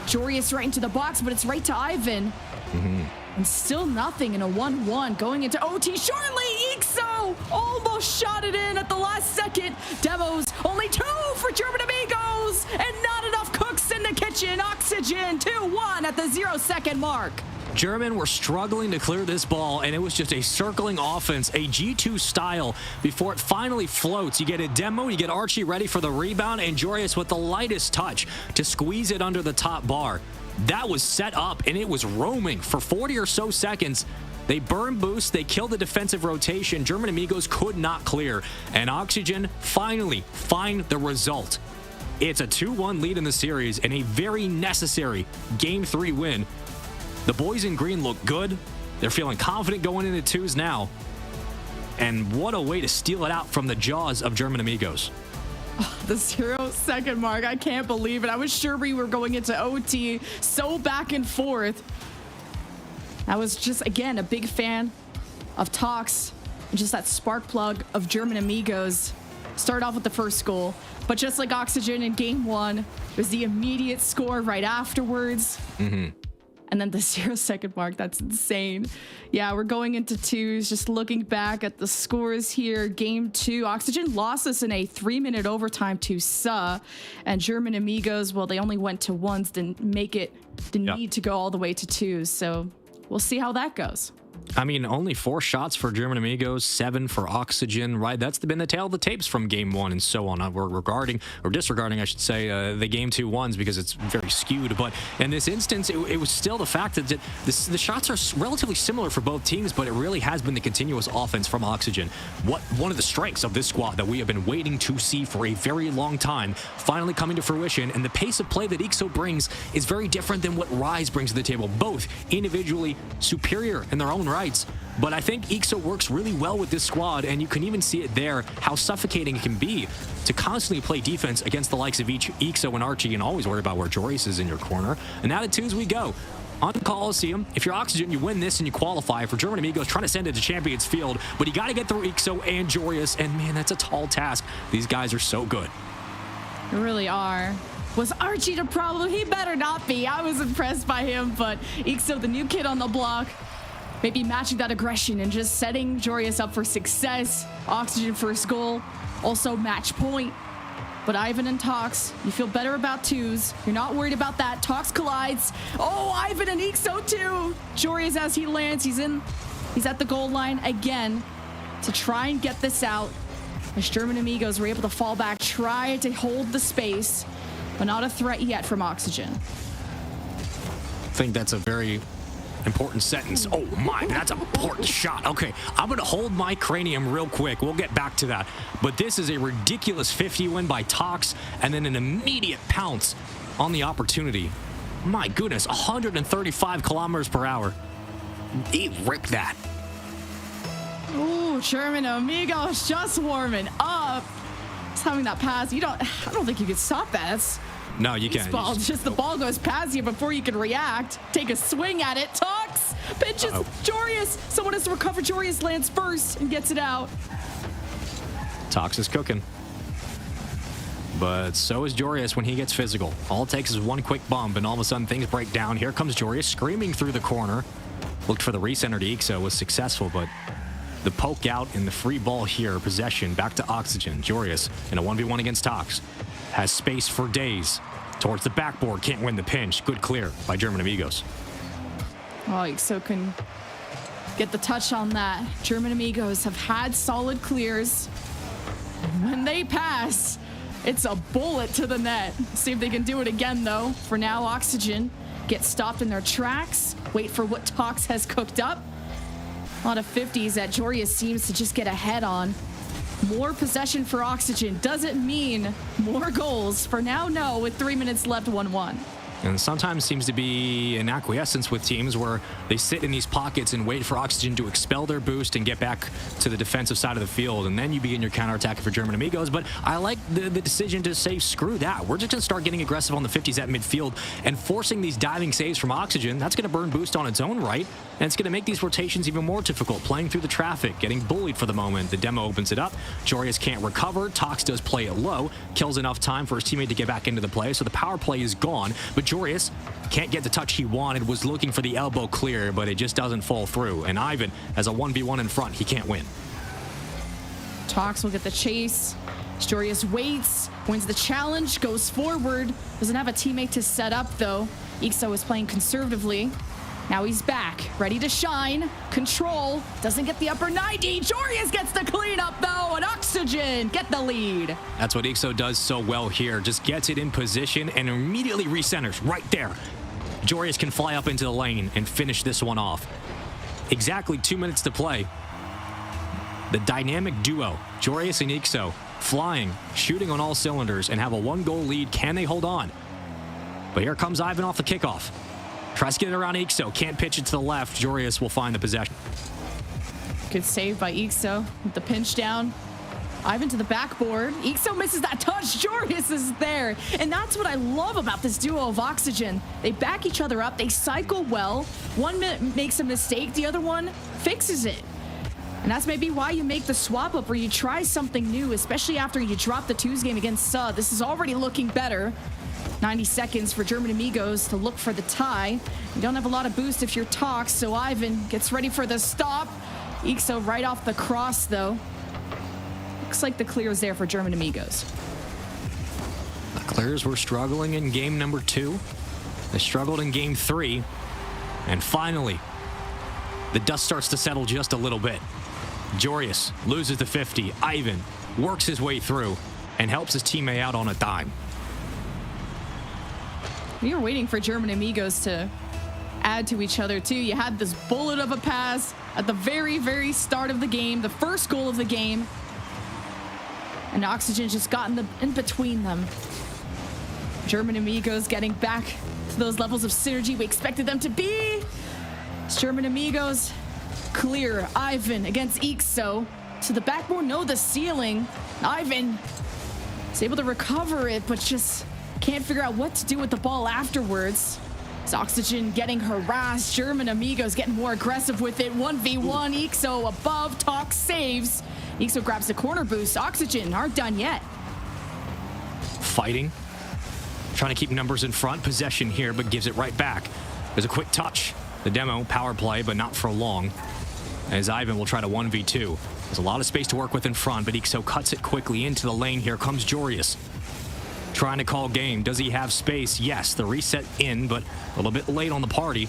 Joreus right into the box, but it's right to Ivan. And still nothing in a 1-1 going into OT shortly. Ixo almost shot it in at the last second. Demos only 2 for German Amigos, and not enough cooks in the kitchen. Oxygen 2-1 at the 0-second mark.
German were struggling to clear this ball, and it was just a circling offense, a G2 style, before it finally floats. You get a demo, you get Archie ready for the rebound, and Joreus with the lightest touch to squeeze it under the top bar. That was set up, and it was roaming for 40 or so seconds. They burn boost, they kill the defensive rotation. German Amigos could not clear, and Oxygen finally find the result. It's a 2-1 lead in the series and a very necessary Game 3 win. The boys in green look good. They're feeling confident going into 2s now. And what a way to steal it out from the jaws of German Amigos.
The 0-second mark, I can't believe it. I was sure we were going into OT, so back and forth. I was just, again, a big fan of Tox, and just that spark plug of German Amigos. Start off with the first goal, but just like Oxygen in game 1, it was the immediate score right afterwards. And then the 0-second mark, that's insane. Yeah, we're going into 2s, just looking back at the scores here. Game 2, Oxygen lost us in a 3-minute overtime to Suhhh. And German Amigos, well, they only went to 1s, didn't need to go all the way to 2s. So we'll see how that goes.
I mean, only 4 shots for German Amigos, 7 for Oxygen, right? That's been the tale of the tapes from game 1 and so on. We're disregarding, I should say, the game 2 ones because it's very skewed. But in this instance, it was still the fact that the shots are relatively similar for both teams, but it really has been the continuous offense from Oxygen. One of the strengths of this squad that we have been waiting to see for a very long time, finally coming to fruition. And the pace of play that Ixo brings is very different than what Rise brings to the table. Both individually superior in their own rights, but I think Ixo works really well with this squad, and you can even see it there, how suffocating it can be to constantly play defense against the likes of Ixo and Archie and always worry about where Joreus is in your corner. And now to 2s we go. On Coliseum, if you're Oxygen, you win this and you qualify. For German Amigos, trying to send it to Champions Field, but you got to get through Ixo and Joreus, and man, that's a tall task. These guys are so good.
They really are. Was Archie the problem? He better not be. I was impressed by him, but Ixo, the new kid on the block, maybe matching that aggression and just setting Joreus up for success. Oxygen first goal, also match point. But Ivan and Tox, you feel better about 2s. You're not worried about that. Tox collides. Oh, Ivan and Ixo too. Joreus, as he lands, he's at the goal line again to try and get this out. As German Amigos were able to fall back, try to hold the space, but not a threat yet from Oxygen.
I think that's a very important sentence. Oh my, that's an important shot. Okay, I'm gonna hold my cranium real quick. We'll get back to that. But this is a ridiculous 50 win by Tox, and then an immediate pounce on the opportunity. My goodness, 135 kilometers per hour. He ripped that.
Ooh, German Amigos just warming up. Just having that pass. I don't think you could stop that.
No, you can't.
The ball goes past you before you can react. Take a swing at it. Tox pinches Joreus. Someone has to recover. Joreus lands first and gets it out.
Tox is cooking. But so is Joreus when he gets physical. All it takes is one quick bump, and all of a sudden things break down. Here comes Joreus screaming through the corner. Looked for the recenter to Ixo, was successful, but The poke out and the free ball here. Possession back to Oxygen. Joreus in a 1v1 against Tox. Has space for days. Towards the backboard. Can't win the pinch. Good clear by German Amigos.
Oh, Ixo can get the touch on that. German Amigos have had solid clears. When they pass, it's a bullet to the net. See if they can do it again, though. For now, Oxygen get stopped in their tracks. Wait for what Tox has cooked up. A lot of 50s that Joreus seems to just get ahead on. More possession for Oxygen. Doesn't mean more goals. For now, no, with 3 minutes left, 1-1.
And sometimes seems to be an acquiescence with teams where they sit in these pockets and wait for Oxygen to expel their boost and get back to the defensive side of the field. And then you begin your counterattack for German Amigos. But I like the decision to say, screw that. We're just going to start getting aggressive on the 50s at midfield and forcing these diving saves from Oxygen. That's going to burn boost on its own right. And it's going to make these rotations even more difficult. Playing through the traffic, getting bullied for the moment. The demo opens it up. Joreus can't recover. Tox does play it low. Kills enough time for his teammate to get back into the play. So the power play is gone. But Joreus can't get the touch he wanted, was looking for the elbow clear, but it just doesn't fall through. And Ivan has a 1v1 in front. He can't win.
Tox will get the chase. Joreus waits, wins the challenge, goes forward. Doesn't have a teammate to set up, though. Ixo is playing conservatively. Now he's back, ready to shine. Control, doesn't get the upper 90. Joreus gets the cleanup, though, and Oxygen get the lead.
That's what Ixo does so well here. Just gets it in position and immediately recenters right there. Joreus can fly up into the lane and finish this one off. Exactly 2 minutes to play. The dynamic duo, Joreus and Ixo, flying, shooting on all cylinders, and have a 1-goal lead. Can they hold on? But here comes Ivan off the kickoff. Tries to get it around Ixo. Can't pitch it to the left. Joreus will find the possession.
Good save by Ixo with the pinch down. Ivan to the backboard. Ixo misses that touch. Joreus is there. And that's what I love about this duo of Oxygen. They back each other up. They cycle well. One makes a mistake. The other one fixes it. And that's maybe why you make the swap up where you try something new, especially after you drop the twos game against Suhhh. This is already looking better. 90 seconds for German Amigos to look for the tie. You don't have a lot of boost if you're Tox, so Ivan gets ready for the stop. Ixo right off the cross, though. Looks like the clear is there for German Amigos.
The clears were struggling in game number 2. They struggled in game 3. And finally, the dust starts to settle just a little bit. Joreus loses the 50. Ivan works his way through and helps his teammate out on a dime.
We were waiting for German Amigos to add to each other, too. You had this bullet of a pass at the very, very start of the game, the first goal of the game. And Oxygen just got in between them. German Amigos getting back to those levels of synergy we expected them to be. It's German Amigos clear. Ivan against Ixo to the backboard, no, the ceiling. Ivan is able to recover it, but just can't figure out what to do with the ball afterwards. It's Oxygen getting harassed. German Amigos getting more aggressive with it. 1v1, Ixo above, Tox saves. Ixo grabs the corner boost. Oxygen aren't done yet.
Fighting. Trying to keep numbers in front. Possession here, but gives it right back. There's a quick touch. The demo, power play, but not for long. As Ivan will try to 1v2. There's a lot of space to work with in front, but Ixo cuts it quickly into the lane. Here comes Joreus. Trying to call game. Does he have space? Yes, the reset in, but a little bit late on the party.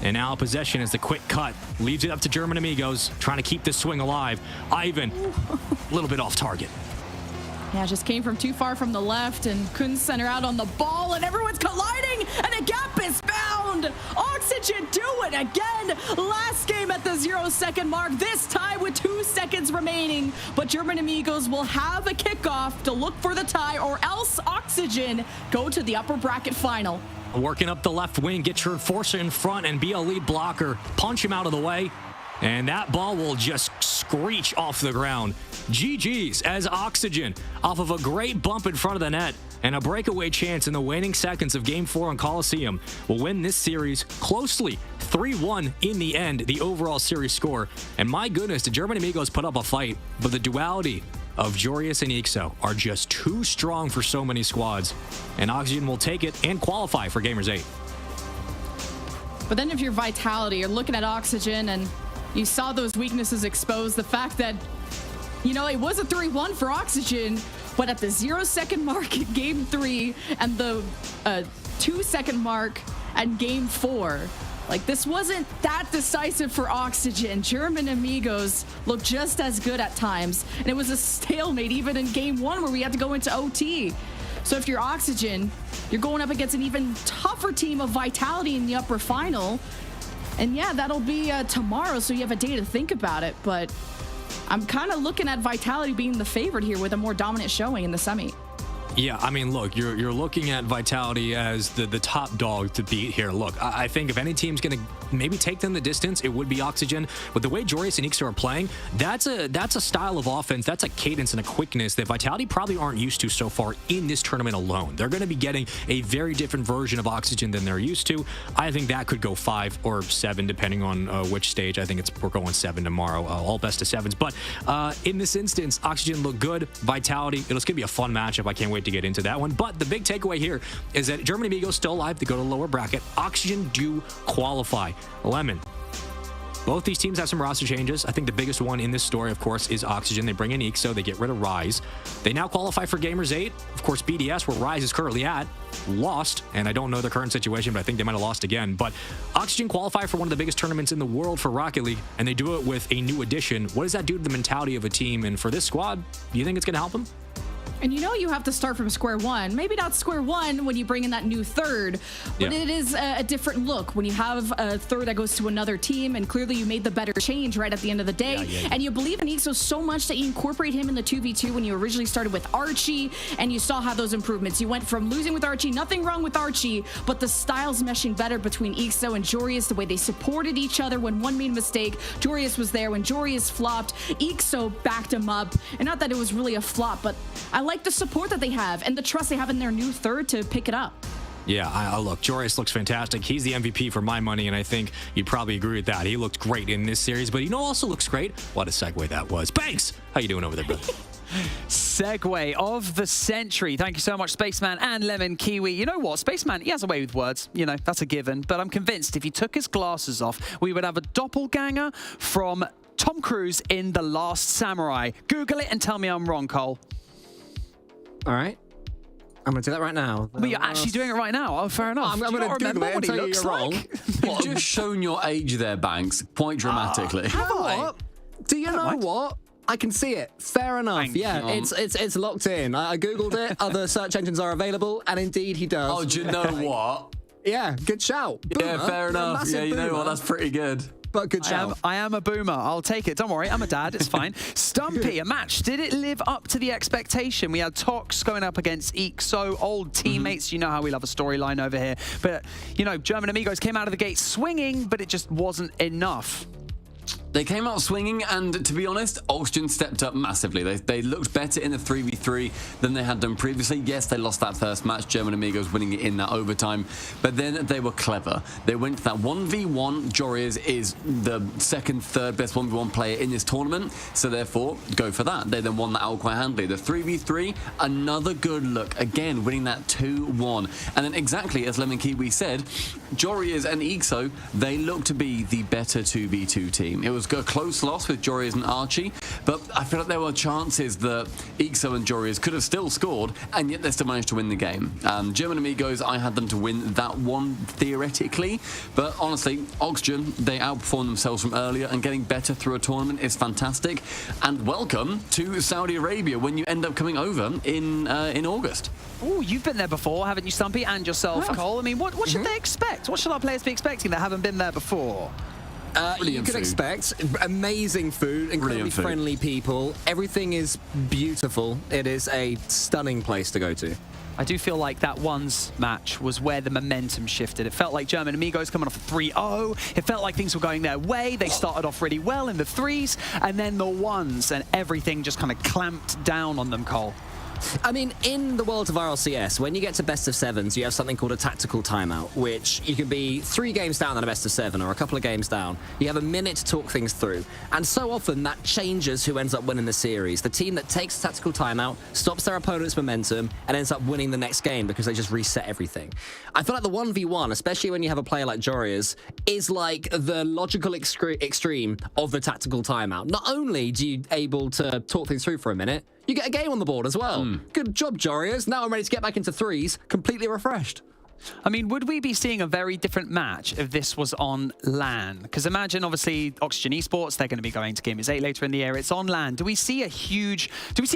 And now possession is the quick cut. Leaves it up to German Amigos, trying to keep this swing alive. Ivan, a little bit off target.
Yeah, just came from too far from the left and couldn't center out on the ball, and everyone's colliding, and a gap is found. Oxygen do it again. Last game at the 0-second mark, this time with 2 seconds remaining. But German Amigos will have a kickoff to look for the tie, or else Oxygen go to the upper bracket final.
Working up the left wing, get your enforcer in front and be a lead blocker. Punch him out of the way. And that ball will just screech off the ground. GG's as Oxygen, off of a great bump in front of the net and a breakaway chance in the waning seconds of Game 4 on Coliseum, will win this series closely. 3-1 in the end, the overall series score. And my goodness, the German Amigos put up a fight, but the duality of Joreus and Ixo are just too strong for so many squads. And Oxygen will take it and qualify for Gamers 8.
But then if you're Vitality, you're looking at Oxygen and You saw those weaknesses exposed. The fact that, you know, it was a 3-1 for Oxygen, but at the 0-second mark in Game 3 and the 2-second mark at Game 4, like, this wasn't that decisive for Oxygen. German Amigos looked just as good at times, and it was a stalemate even in Game 1 where we had to go into OT. So if you're Oxygen, you're going up against an even tougher team of Vitality in the upper final. And yeah, that'll be tomorrow, so you have a day to think about it. But I'm kind of looking at Vitality being the favorite here with a more dominant showing in the semi.
Yeah, I mean, look, you're looking at Vitality as the top dog to beat here. Look, I think if any team's going to maybe take them the distance, it would be Oxygen. But the way Joreuz and Ixo are playing, that's a style of offense, that's a cadence and a quickness that Vitality probably aren't used to so far in this tournament alone. They're going to be getting a very different version of Oxygen than they're used to. I think that could go 5 or 7, depending on which stage. I think we're going 7 tomorrow, all best of 7s. But in this instance, Oxygen look good. Vitality, it's going to be a fun matchup. I can't wait to get into that one. But the big takeaway here is that German Amigos still alive. They go to the lower bracket. Oxygen do qualify. Lemon. Both these teams have some roster changes. I think the biggest one in this story, of course, is Oxygen. They bring in Ixo. They get rid of Rise. They now qualify for Gamers 8. Of course, BDS, where Rise is currently at, lost. And I don't know the current situation, but I think they might have lost again. But Oxygen qualify for one of the biggest tournaments in the world for Rocket League, and they do it with a new addition. What does that do to the mentality of a team? And for this squad, do you think it's going to help them?
And you know you have to start from square one. Maybe not square one when you bring in that new third, but it is a different look when you have a third that goes to another team, and clearly you made the better change right at the end of the day. And you believe in Ixo so much that you incorporate him in the 2v2 when you originally started with Archie, and you saw how those improvements. You went from losing with Archie, nothing wrong with Archie, but the styles meshing better between Ixo and Joreuz, the way they supported each other when one made a mistake. Joreuz was there when Joreuz flopped. Ixo backed him up, and not that it was really a flop, but I like the support that they have and the trust they have in their new third to pick it up.
Yeah, look, Joreuz looks fantastic. He's the MVP for my money, and I think you'd probably agree with that. He looked great in this series, but you know also looks great? What a segue that was. Banks! How you doing over there, brother?
Segue of the century. Thank you so much, Spaceman and Lemon Kiwi. You know what? Spaceman, he has a way with words. You know, that's a given. But I'm convinced if he took his glasses off, we would have a doppelganger from Tom Cruise in The Last Samurai. Google it and tell me I'm wrong, Cole.
All right. I'm going to do that right now.
But you're actually doing it right now. Oh, fair enough.
I'm going to Google it and tell you you're wrong.
You've just shown your age there, Banks, quite dramatically.
You know what? Do you know what? I can see it. Fair enough. It's locked in. I Googled it. Other search engines are available, and indeed he does.
Oh, do you know what?
Yeah, good shout.
Yeah,
Boomer.
fair enough. Yeah, you know what? That's pretty good.
But good shout.
I am a boomer. I'll take it. Don't worry. I'm a dad. It's fine. Stumpy, a match. Did it live up to the expectation? We had Tox going up against Ixo, old teammates. You know how we love a storyline over here. But, you know, German Amigos came out of the gate swinging, but it just wasn't enough.
They came out swinging, and to be honest, Oxygen stepped up massively. They looked better in the 3v3 than they had done previously. Yes, they lost that first match, German Amigos winning it in that overtime, but then they were clever. They went to that 1v1. Joreuz is the second, third best 1v1 player in this tournament, so therefore, go for that. They then won that out quite handily. The 3v3, another good look. Again, winning that 2-1. And then exactly as Lemon Kiwi said, Joreuz and Ixo, they look to be the better 2v2 team. It was a close loss with Joreuz and Archie, but I feel like there were chances that Ixo and Joreuz could have still scored, and yet they still managed to win the game. German Amigos, I had them to win that one theoretically, but honestly, Oxygen, they outperformed themselves from earlier, and getting better through a tournament is fantastic. And welcome to Saudi Arabia when you end up coming over in August.
Oh, you've been there before, haven't you, Stumpy, and yourself, Cole? I mean, what should they expect? What should our players be expecting that haven't been there before?
You can expect amazing food, incredibly friendly people. Everything is beautiful. It is a stunning place to go to.
I do feel like that ones match was where the momentum shifted. It felt like German Amigos coming off a 3-0. It felt like things were going their way. They started off really well in the threes, and then the ones, and everything just kind of clamped down on them, Cole.
I mean, in the world of RLCS, when you get to best of sevens, you have something called a tactical timeout, which you can be 3 games down on a best of 7 or a couple of games down. You have a minute to talk things through. And so often that changes who ends up winning the series. The team that takes a tactical timeout stops their opponent's momentum and ends up winning the next game because they just reset everything. I feel like the 1v1, especially when you have a player like Jorius, is like the logical extreme of the tactical timeout. Not only do you able to talk things through for a minute, you get a game on the board as well. Good job, Jorius. Now I'm ready to get back into 3s, completely refreshed.
I mean, would we be seeing a very different match if this was on LAN? Because imagine, obviously, Oxygen Esports, they're going to be going to Gamers 8 later in the year. It's on LAN. Do we see a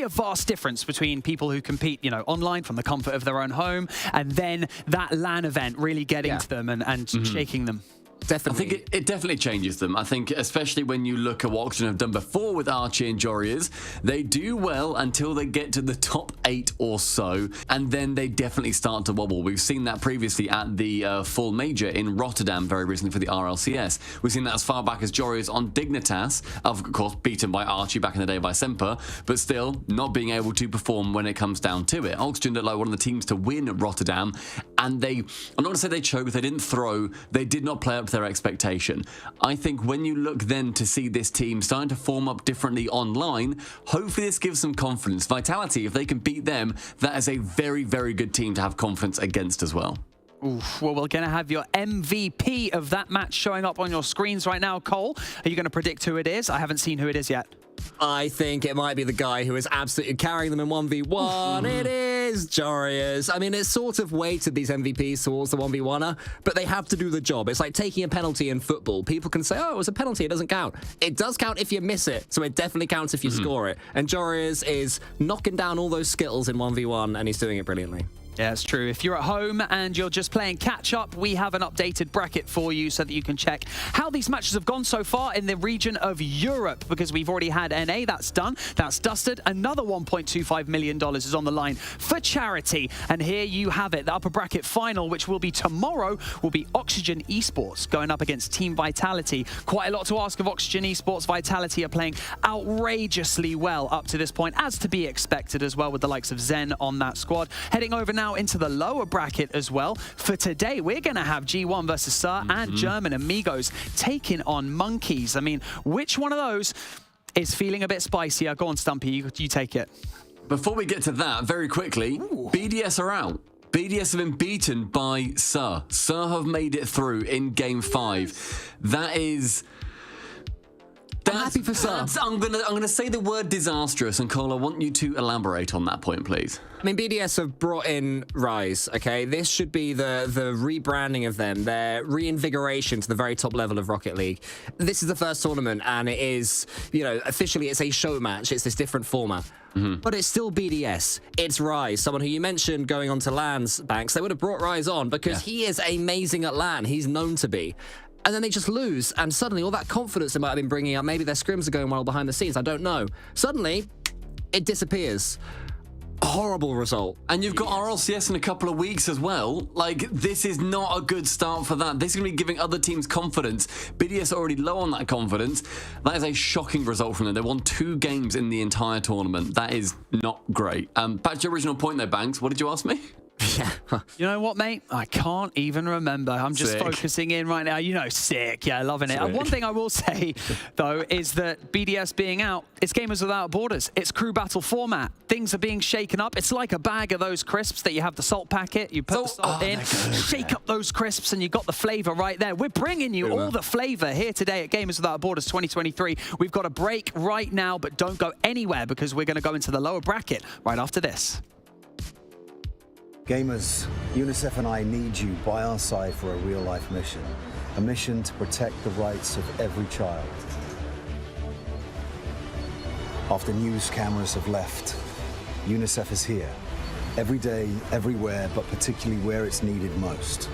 vast difference between people who compete, you know, online from the comfort of their own home and then that LAN event really getting to them and shaking them?
Definitely.
I think it definitely changes them. I think especially when you look at what Oxygen have done before with Archie and Jorius, they do well until they get to the top 8 or so, and then they definitely start to wobble. We've seen that previously at the Full Major in Rotterdam very recently for the RLCS. We've seen that as far back as Jorius on Dignitas, of course beaten by Archie back in the day by Semper, but still not being able to perform when it comes down to it. Oxygen looked like one of the teams to win at Rotterdam, and I'm not going to say they choked, they didn't throw, they did not play up to their expectation. I think when you look then to see this team starting to form up differently online, hopefully this gives some confidence. Vitality, if they can beat them, that is a very, very good team to have confidence against as well.
Oof, well, we're going to have your MVP of that match showing up on your screens right now. Cole, are you going to predict who it is? I haven't seen who it is yet.
I think it might be the guy who is absolutely carrying them in 1v1. It is Jorius. I mean, it's sort of weighted these MVPs towards the 1v1er, but they have to do the job. It's like taking a penalty in football. People can say, oh, it was a penalty, it doesn't count. It does count if you miss it, so it definitely counts if you score it. And Jorius is knocking down all those skittles in 1v1, and he's doing it brilliantly.
Yeah, it's true. If you're at home and you're just playing catch-up, we have an updated bracket for you so that you can check how these matches have gone so far in the region of Europe, because we've already had NA. That's done. That's dusted. Another $1.25 million is on the line for charity. And here you have it. The upper bracket final, which will be tomorrow, will be Oxygen Esports going up against Team Vitality. Quite a lot to ask of Oxygen Esports. Vitality are playing outrageously well up to this point, as to be expected as well, with the likes of Zen on that squad. Heading over now into the lower bracket as well. For today, we're going to have G1 versus Suhhh and German Amigos taking on Monkeys. I mean, which one of those is feeling a bit spicier? Go on, Stumpy, you take it.
Before we get to that, very quickly, BDS are out. BDS have been beaten by Suhhh. Suhhh have made it through in Game 5. That is... I'm happy for Suhhh. I'm gonna say the word disastrous, and Cole, I want you to elaborate on that point, please.
I mean, BDS have brought in Rise, okay? This should be the rebranding of them, their reinvigoration to the very top level of Rocket League. This is the first tournament, and it is, you know, officially it's a show match. It's this different format. But it's still BDS. It's Rise, someone who you mentioned going on to LAN's, Banks. They would have brought Rise on because he is amazing at LAN. He's known to be. And then they just lose, and suddenly all that confidence they might have been bringing up, maybe their scrims are going well behind the scenes, I don't know. Suddenly, it disappears. Horrible result.
And you've got RLCS in a couple of weeks as well. Like, this is not a good start for that. This is going to be giving other teams confidence. BDS are already low on that confidence. That is a shocking result from them. They won 2 games in the entire tournament. That is not great. Back to your original point there, Banks. What did you ask me?
Yeah. You know what, mate? I can't even remember. I'm just focusing in right now. You know, sick. Yeah, loving it. One thing I will say, though, is that BDS being out, it's Gamers Without Borders. It's crew battle format. Things are being shaken up. It's like a bag of those crisps that you have the salt packet. You put the salt in, shake up those crisps, and you got the flavor right there. We're bringing you all the flavor here today at Gamers Without Borders 2023. We've got a break right now, but don't go anywhere because we're going to go into the lower bracket right after this.
Gamers, UNICEF and I need you by our side for a real-life mission. A mission to protect the rights of every child. After news cameras have left, UNICEF is here. Every day, everywhere, but particularly where it's needed most.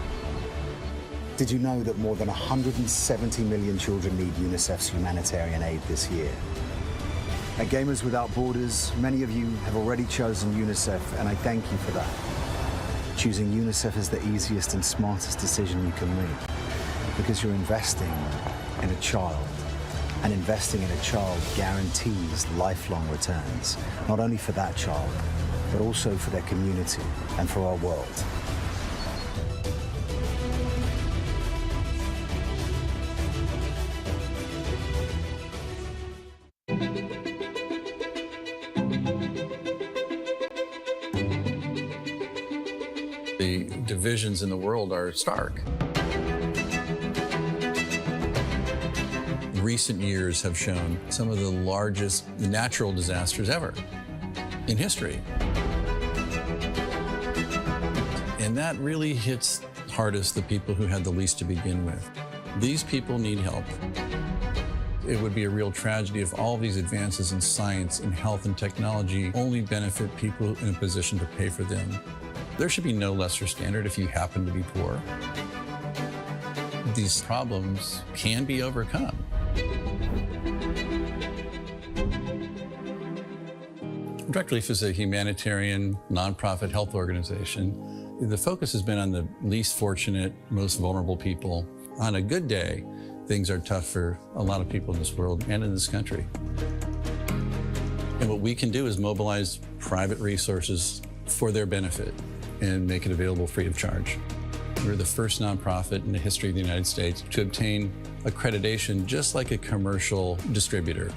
Did you know that more than 170 million children need UNICEF's humanitarian aid this year? At Gamers Without Borders, many of you have already chosen UNICEF, and I thank you for that. Choosing UNICEF is the easiest and smartest decision you can make, because you're investing in a child, and investing in a child guarantees lifelong returns, not only for that child, but also for their community and for our world.
The divisions in the world are stark. Recent years have shown some of the largest natural disasters ever in history. And that really hits hardest the people who had the least to begin with. These people need help. It would be a real tragedy if all these advances in science and health and technology only benefit people in a position to pay for them. There should be no lesser standard if you happen to be poor. These problems can be overcome. Direct Relief is a humanitarian, nonprofit health organization. The focus has been on the least fortunate, most vulnerable people. On a good day, things are tough for a lot of people in this world and in this country. And what we can do is mobilize private resources for their benefit and make it available free of charge. We're the first nonprofit in the history of the United States to obtain accreditation just like a commercial distributor.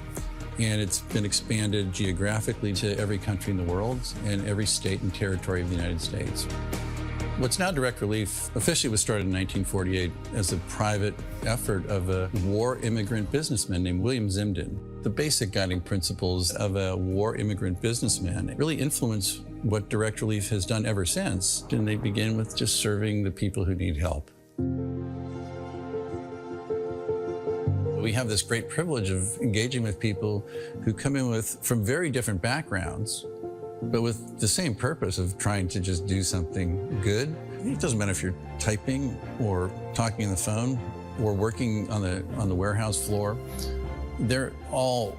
And it's been expanded geographically to every country in the world and every state and territory of the United States. What's now Direct Relief officially was started in 1948 as a private effort of a war immigrant businessman named William Zimden. The basic guiding principles of a war immigrant businessman really influence what Direct Relief has done ever since. And they begin with just serving the people who need help. We have this great privilege of engaging with people who come in from very different backgrounds, but with the same purpose of trying to just do something good. It doesn't matter if you're typing or talking on the phone or working on the warehouse floor. They're all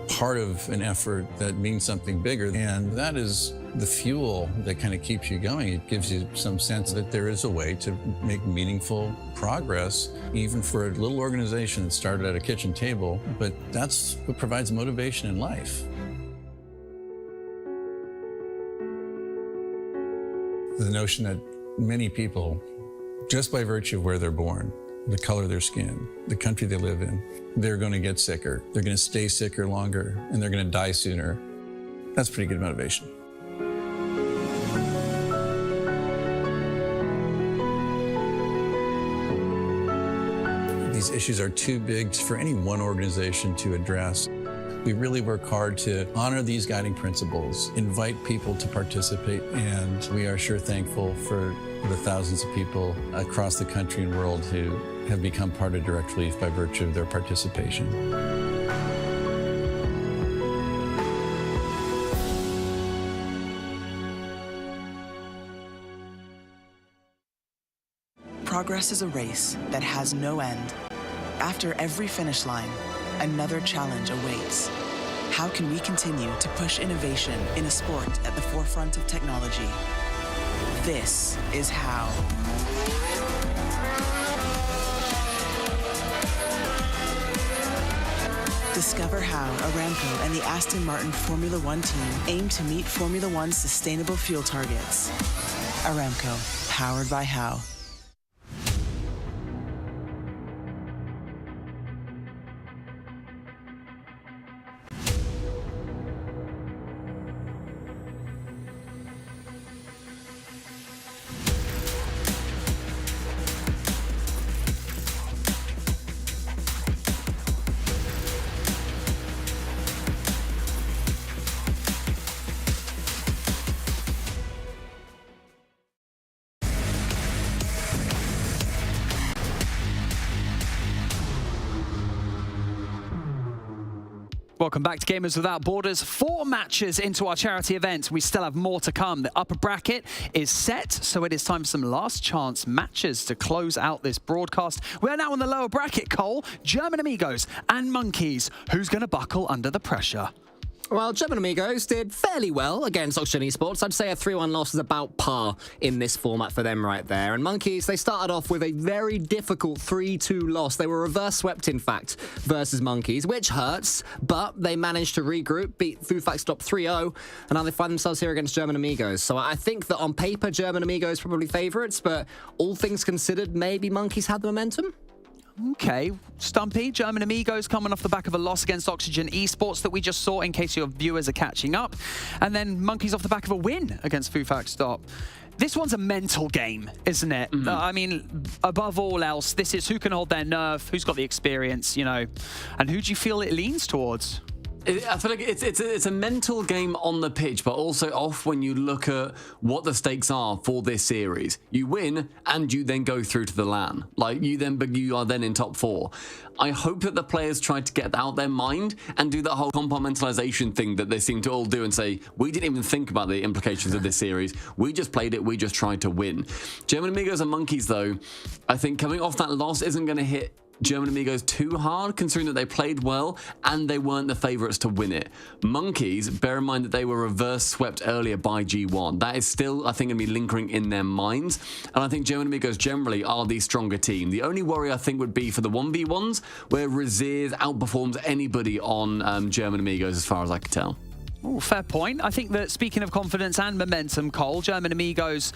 part of an effort that means something bigger, and that is the fuel that kind of keeps you going. It gives you some sense that there is a way to make meaningful progress, even for a little organization that started at a kitchen table, but that's what provides motivation in life. The notion that many people, just by virtue of where they're born, the color of their skin, the country they live in, they're going to get sicker, they're going to stay sicker longer, and they're going to die sooner. That's pretty good motivation. These issues are too big for any one organization to address. We really work hard to honor these guiding principles, invite people to participate, and we are sure thankful for the thousands of people across the country and world who have become part of Direct Relief by virtue of their participation.
Progress is a race that has no end. After every finish line, another challenge awaits. How can we continue to push innovation in a sport at the forefront of technology? This is how. Discover how Aramco and the Aston Martin Formula One team aim to meet Formula One's sustainable fuel targets. Aramco, powered by How.
Welcome back to Gamers Without Borders. 4 matches into our charity event. We still have more to come. The upper bracket is set, so it is time for some last chance matches to close out this broadcast. We are now in the lower bracket, Cole. German Amigos and Monkeys. Who's going to buckle under the pressure?
Well, German Amigos did fairly well against Oxygen Esports. I'd say a 3-1 loss is about par in this format for them right there. And Monkeys, they started off with a very difficult 3-2 loss. They were reverse swept, in fact, versus Monkeys, which hurts, but they managed to regroup, beat FUFAXDOP 3-0, and now they find themselves here against German Amigos. So I think that on paper, German Amigos probably favourites, but all things considered, maybe Monkeys had the momentum?
Okay, Stumpy, German Amigos coming off the back of a loss against Oxygen Esports that we just saw, in case your viewers are catching up. And then Monkeys off the back of a win against FUFAXDOP. This one's a mental game, isn't it? I mean, above all else, this is who can hold their nerve, who's got the experience, you know, and who do you feel it leans towards?
I feel like it's a mental game on the pitch, but also off when you look at what the stakes are for this series. You win, and you then go through to the LAN. Like, you are then in top 4. I hope that the players try to get out their mind and do that whole compartmentalization thing that they seem to all do and say, we didn't even think about the implications of this series. We just played it. We just tried to win. German Amigos and Monkeys, though, I think coming off that loss isn't going to hit German Amigos too hard, considering that they played well and they weren't the favourites to win it. Monkeys, bear in mind that they were reverse swept earlier by G1. That is still, I think, going to be lingering in their minds. And I think German Amigos generally are the stronger team. The only worry, I think, would be for the 1v1s, where Razir outperforms anybody on German Amigos, as far as I can tell.
Ooh, fair point. I think that, speaking of confidence and momentum, Cole, German Amigos,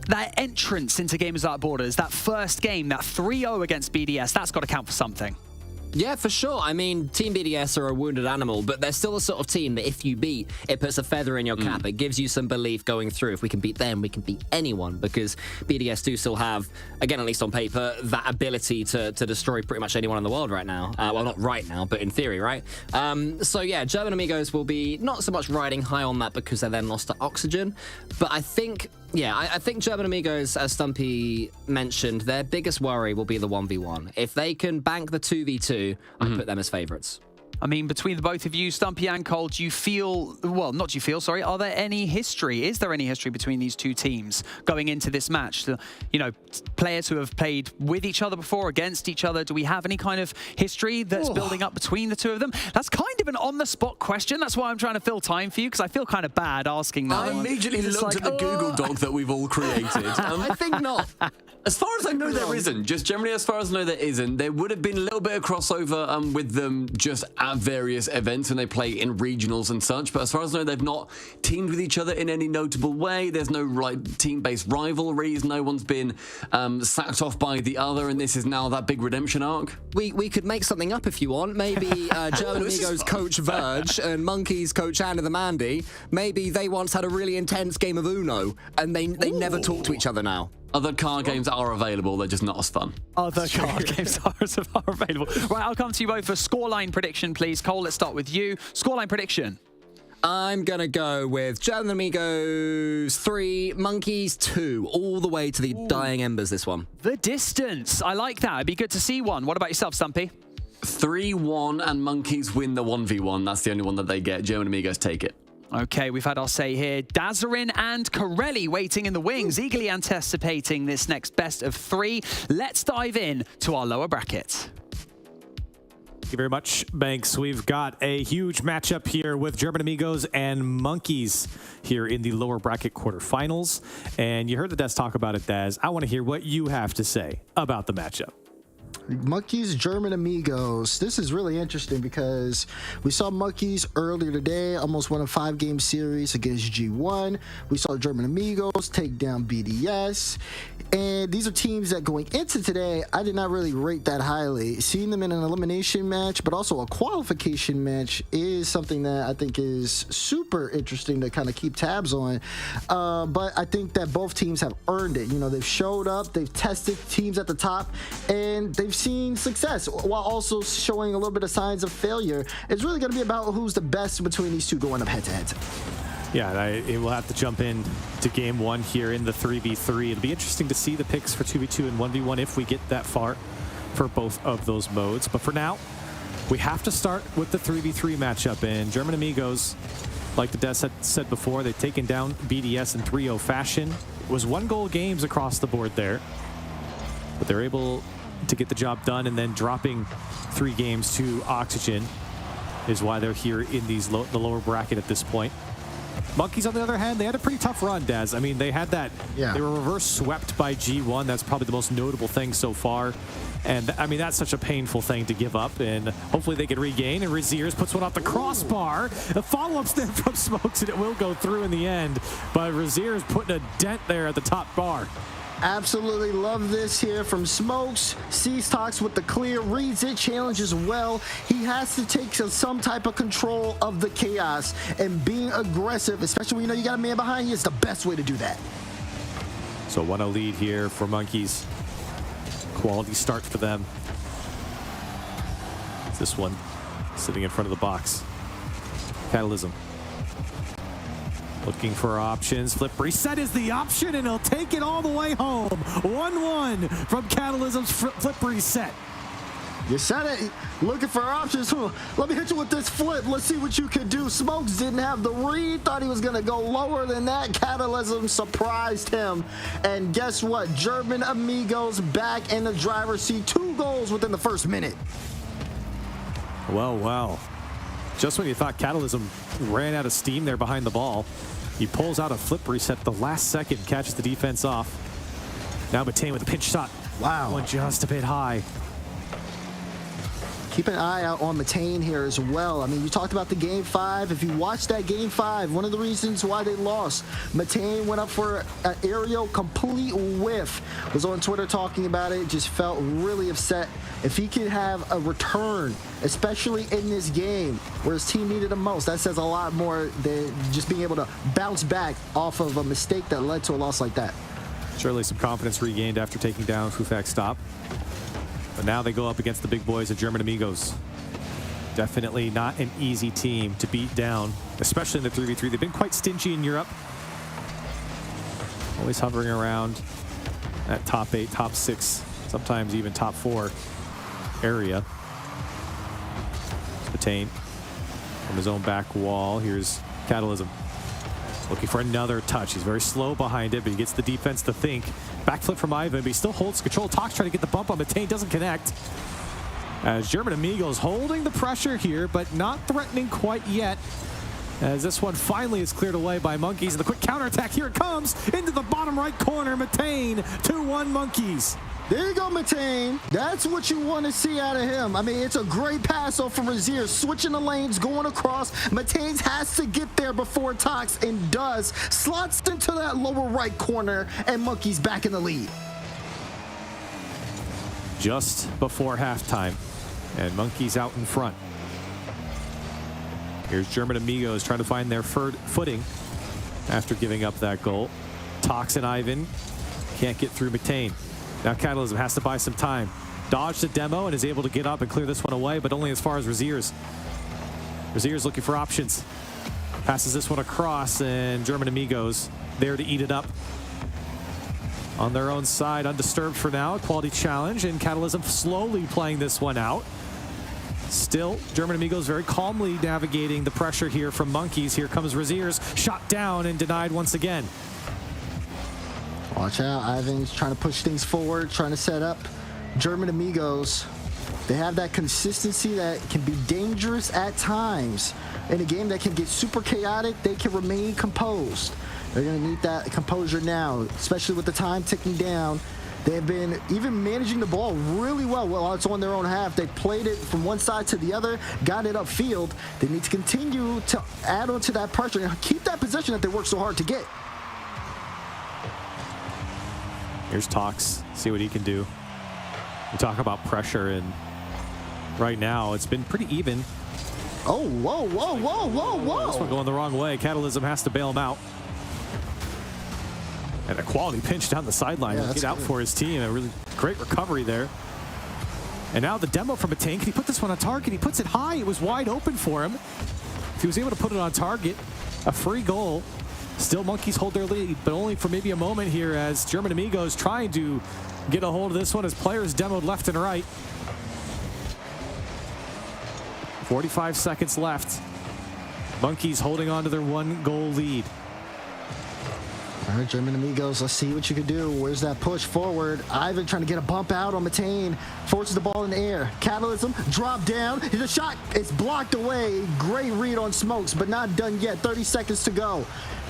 that entrance into Gamers Without Borders, that first game, that 3-0 against BDS, that's got to count for something.
Yeah, for sure. I mean, Team BDS are a wounded animal, but they're still the sort of team that if you beat, it puts a feather in your cap. It gives you some belief going through. If we can beat them, we can beat anyone, because BDS do still have, again, at least on paper, that ability to destroy pretty much anyone in the world right now. Well, not right now, but in theory, right? So yeah, German Amigos will be not so much riding high on that because they then lost to Oxygen, but I think... Yeah, I think German Amigos, as Stumpy mentioned, their biggest worry will be the 1v1. If they can bank the 2v2, I put them as favourites.
I mean, between the both of you, Stumpy and Cole, do you feel, well, not do you feel, sorry, are there any history? Is there any history between these two teams going into this match? You know, players who have played with each other before, against each other, do we have any kind of history that's building up between the two of them? That's kind of an on-the-spot question. That's why I'm trying to fill time for you, because I feel kind of bad asking that.
I immediately looked at the Google Doc that we've all created.
I think not.
As far as I know, there isn't. Just generally, as far as I know, there isn't. There would have been a little bit of crossover with them just at various events when they play in regionals and such. But as far as I know, they've not teamed with each other in any notable way. There's no team-based rivalries. No one's been sacked off by the other, and this is now that big redemption arc.
We could make something up if you want. Maybe German Amigos coach Verge and Monkeys coach Anna the Mandy. Maybe they once had a really intense game of Uno, and they never talk to each other now.
Other card games are available, they're just not as fun.
Other card games are available. Right, I'll come to you both for scoreline prediction, please. Cole, let's start with you. Scoreline prediction.
I'm going to go with German Amigos 3, Monkeys 2, all the way to the dying embers, this one.
The distance. I like that. It'd be good to see one. What about yourself, Stumpy?
3-1 and Monkeys win the 1v1. That's the only one that they get. German Amigos take it.
Okay, we've had our say here. Dazarin and Corelli waiting in the wings, eagerly anticipating this next best of 3. Let's dive in to our lower bracket.
Thank you very much, Banks. We've got a huge matchup here with German Amigos and Monkeys here in the lower bracket quarterfinals. And you heard the Daz talk about it, Daz. I want to hear what you have to say about the matchup.
Monkeys, German Amigos. This is really interesting because we saw Monkeys earlier today, almost won a 5-game series against G1. We saw German Amigos take down BDS. And these are teams that going into today, I did not really rate that highly. Seeing them in an elimination match, but also a qualification match is something that I think is super interesting to kind of keep tabs on. But I think that both teams have earned it. You know, they've showed up, they've tested teams at the top, and they've seen success while also showing a little bit of signs of failure. It's really going to be about who's the best between these two going up head-to-head.
Yeah, it will have to jump in to game 1 here in the 3v3. It'll be interesting to see the picks for 2v2 and 1v1 if we get that far for both of those modes. But for now, we have to start with the 3v3 matchup. And German Amigos, like the Des said before, they've taken down BDS in 3-0 fashion. It was 1-goal games across the board there, but they're able to get the job done and then dropping 3 games to Oxygen. is why they're here in these the lower bracket at this point. Monkeys, on the other hand, they had a pretty tough run, Daz. I mean, they had that.
Yeah.
They were reverse swept by G1. That's probably the most notable thing so far. And I mean, that's such a painful thing to give up. And hopefully they can regain. And Raziers puts one off the crossbar. The follow-up's there from Smokes, and it will go through in the end. But Raziers putting a dent there at the top bar.
Absolutely love this here from Smokes. CEST talks with the clear, reads it, challenges well. He has to take some type of control of the chaos, and being aggressive, especially when you know you got a man behind you, is the best way to do that.
So 1-0 lead here for Monkeys. Quality start for them. This one sitting in front of the box. Catalysm. Looking for options. Flip reset is the option, and he'll take it all the way home. 1-1 from Catalysm's flip reset.
You said it. Looking for options. Let me hit you with this flip. Let's see what you can do. Smokes didn't have the read. Thought he was going to go lower than that. Catalysm surprised him. And guess what? German Amigos back in the driver's seat. 2 goals within the first minute.
Well, well. Just when you thought Catalysm ran out of steam there behind the ball, he pulls out a flip reset the last second, catches the defense off. Now Matane with a pinch shot.
Wow.
One just a bit high.
Keep an eye out on Matane here as well. I mean, you talked about the Game 5. If you watched that Game 5, one of the reasons why they lost, Matane went up for an aerial complete whiff. Was on Twitter talking about it, just felt really upset. If he could have a return, especially in this game where his team needed him most, that says a lot more than just being able to bounce back off of a mistake that led to a loss like that.
Surely some confidence regained after taking down FUFAXDOP. But now they go up against the big boys of German Amigos. Definitely not an easy team to beat down, especially in the 3v3. They've been quite stingy in Europe. Always hovering around that top 8, top 6, sometimes even top 4 area. Matane from his own back wall. Here's Catalysm. Looking for another touch. He's very slow behind it, but he gets the defense to think. Backflip from Ivan, but he still holds control. Tox trying to get the bump on Matane, doesn't connect. As German Amigos holding the pressure here, but not threatening quite yet. As this one finally is cleared away by Monkeys. And the quick counterattack, here it comes, into the bottom right corner. Matane, 2-1 Monkeys.
There you go, Matane. That's what you want to see out of him. I mean, it's a great pass off from Razier, switching the lanes, going across. Matane has to get there before Tox, and does. Slots into that lower right corner, and Monkeys back in the lead.
Just before halftime, and Monkeys out in front. Here's German Amigos trying to find their footing after giving up that goal. Tox and Ivan can't get through Matane. Now Catalysm has to buy some time. Dodged the demo and is able to get up and clear this one away, but only as far as Raziers. Raziers looking for options. Passes this one across, and German Amigos there to eat it up. On their own side, undisturbed for now. A quality challenge, and Catalysm slowly playing this one out. Still, German Amigos very calmly navigating the pressure here from Monkeys. Here comes Raziers, shot down and denied once again.
Watch out, Ivan's trying to push things forward, trying to set up. German Amigos, they have that consistency that can be dangerous at times. In a game that can get super chaotic, they can remain composed. They're going to need that composure now, especially with the time ticking down. They've been even managing the ball really well while it's on their own half. They played it from one side to the other, got it upfield. They need to continue to add on to that pressure and keep that possession that they worked so hard to get.
Here's Tox, see what he can do. We talk about pressure, and right now it's been pretty even.
Oh, whoa, whoa, whoa, whoa, whoa.
This one going the wrong way. Catalysm has to bail him out. And a quality pinch down the sideline to get out for his team. A really great recovery there. And now the demo from Matane. Can he put this one on target? He puts it high. It was wide open for him. If he was able to put it on target, a free goal. Still, Monkeys hold their lead, but only for maybe a moment here as German Amigos trying to get a hold of this one as players demoed left and right. 45 seconds left. Monkeys holding on to their 1-goal lead.
All right, German Amigos, let's see what you can do. Where's that push forward? Ivan trying to get a bump out on Matane. Forces the ball in the air. Catalysm, drop down. The shot is blocked away. Great read on Smokes, but not done yet. 30 seconds to go.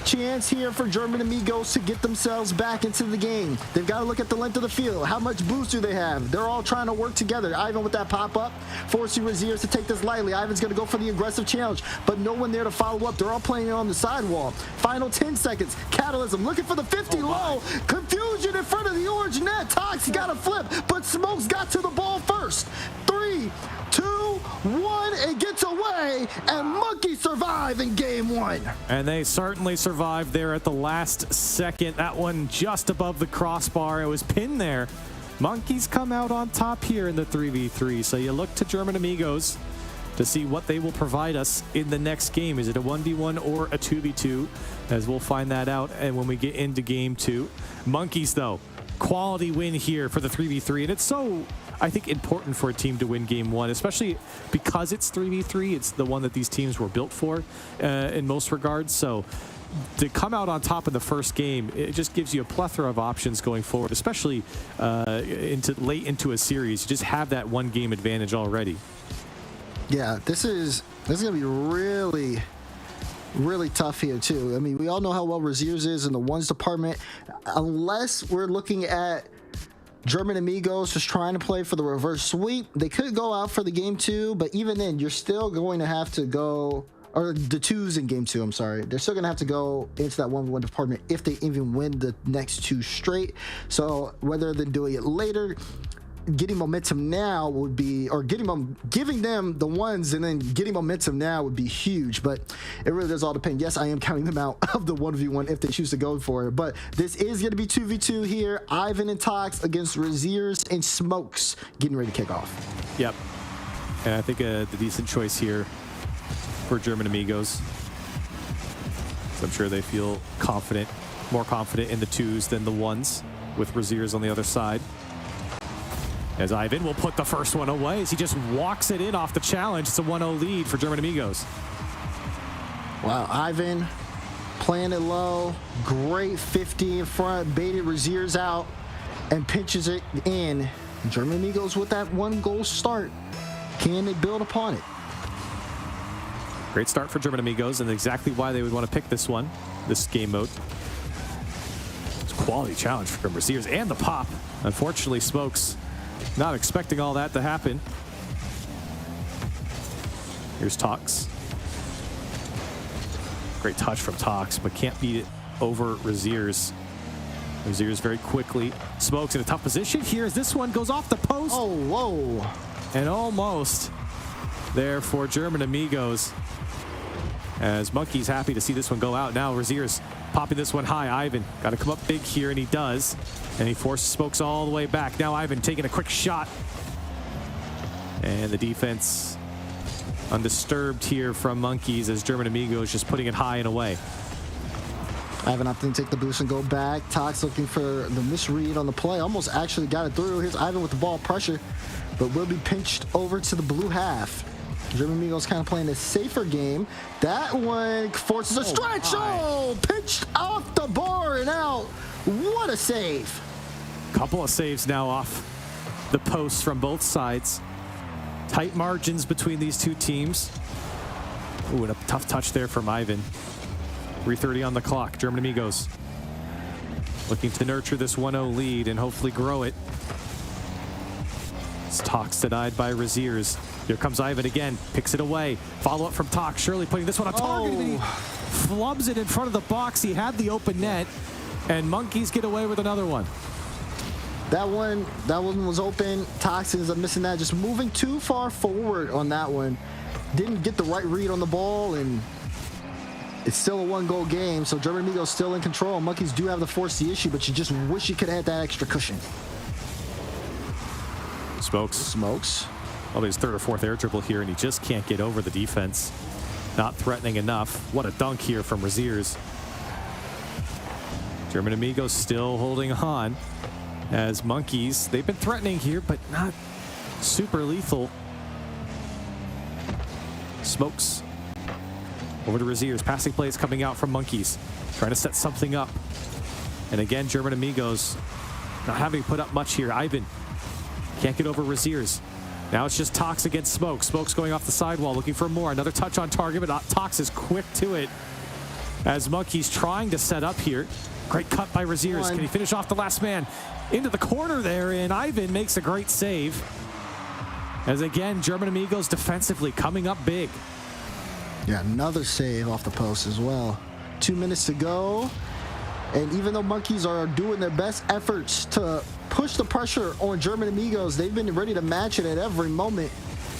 Chance here for German Amigos to get themselves back into the game. They've got to look at the length of the field. How much boost do they have? They're all trying to work together. Ivan with that pop-up, forcing Raziers to take this lightly. Ivan's going to go for the aggressive challenge, but no one there to follow up. They're all playing on the sidewall. Final 10 seconds. Catalysm looking for the 50 low. Confusion in front of the orange net. Tox got a flip, but Smokes got to the ball first. 3, 2, 1, it gets away, and Monkeys survive in game 1.
And they certainly survived there at the last second. That one just above the crossbar. It was pinned there. Monkeys come out on top here in the 3v3. So you look to German Amigos to see what they will provide us in the next game. Is it a 1v1 or a 2v2? As we'll find that out and when we get into game 2. Monkeys, though, quality win here for the 3v3. And it's so, I think, important for a team to win game 1, especially because it's 3v3. It's the one that these teams were built for in most regards. So to come out on top in the first game, it just gives you a plethora of options going forward, especially late into a series. You just have that one game advantage already.
Yeah, this is going to be really tough here too. I mean, we all know how well Raziers is in the ones department. Unless we're looking at German Amigos just trying to play for the reverse sweep, they could go out for the game 2, but even then, you're still going to have to go, or the 2s in game 2, I'm sorry. They're still going to have to go into that 1v1 department if they even win the next 2 straight. So rather than doing it later, getting momentum now would be, or giving them the ones and then getting momentum now would be huge, but it really does all depend. Yes, I am counting them out of the 1v1 if they choose to go for it, but this is going to be 2v2 here. Ivan and Tox against Raziers and Smokes getting ready to kick off.
Yep. And I think the decent choice here for German Amigos. So I'm sure they feel confident, more confident in the 2s than the 1s with Raziers on the other side. As Ivan will put the first one away as he just walks it in off the challenge. It's a 1-0 lead for German Amigos.
Wow, Ivan playing it low. Great 50 in front, baited Raziers out and pinches it in. German Amigos with that 1-goal start. Can they build upon it?
Great start for German Amigos and exactly why they would want to pick this one, this game mode. It's a quality challenge from Raziers and the pop. Unfortunately, Smokes not expecting all that to happen. Here's Tox. Great touch from Tox, but can't beat it over Raziers. Raziers very quickly. Smokes in a tough position here as this one goes off the post.
Oh, whoa.
And almost there for German Amigos. As Monkey's happy to see this one go out. Now Raziers popping this one high. Ivan got to come up big here, and he does. And he forces Smokes all the way back. Now Ivan taking a quick shot. And the defense undisturbed here from Monkeys as German Amigos just putting it high and away.
Ivan opting to take the boost and go back. Tox looking for the misread on the play. Almost actually got it through. Here's Ivan with the ball pressure, but will be pinched over to the blue half. German Amigos kind of playing a safer game. That one forces a stretch. Oh, pinched off the bar and out. What a save.
Couple of saves now off the posts from both sides. Tight margins between these two teams. Ooh, and a tough touch there from Ivan. 3:30 on the clock. German Amigos looking to nurture this 1-0 lead and hopefully grow it. It's Tox denied by Raziers. Here comes Ivan again, picks it away. Follow up from Tox, surely putting this one on target. And he flubs it in front of the box. He had the open net, and Monkeys get away with another one.
That one was open. Tox ends up missing that, just moving too far forward on that one. Didn't get the right read on the ball, and it's still a 1-goal game, so German Amigos still in control. Monkeys do have to force the issue, but you just wish you could have had that extra cushion. Smokes.
Probably his 3rd or 4th air dribble here, and he just can't get over the defense. Not threatening enough. What a dunk here from Raziers. German Amigos still holding on as Monkeys. They've been threatening here, but not super lethal. Smokes over to Raziers. Passing plays coming out from Monkeys. Trying to set something up. And again, German Amigos not having put up much here. Ivan can't get over Raziers. Now it's just Tox against Smoke. Smoke's going off the sidewall, looking for more. Another touch on target, but Tox is quick to it. As Monkey's trying to set up here. Great cut by Raziers. Can he finish off the last man? Into the corner there, and Ivan makes a great save. As again, German Amigos defensively coming up big.
Yeah, another save off the post as well. 2 minutes to go. And even though Monkeys are doing their best efforts to push the pressure on German Amigos, they've been ready to match it at every moment.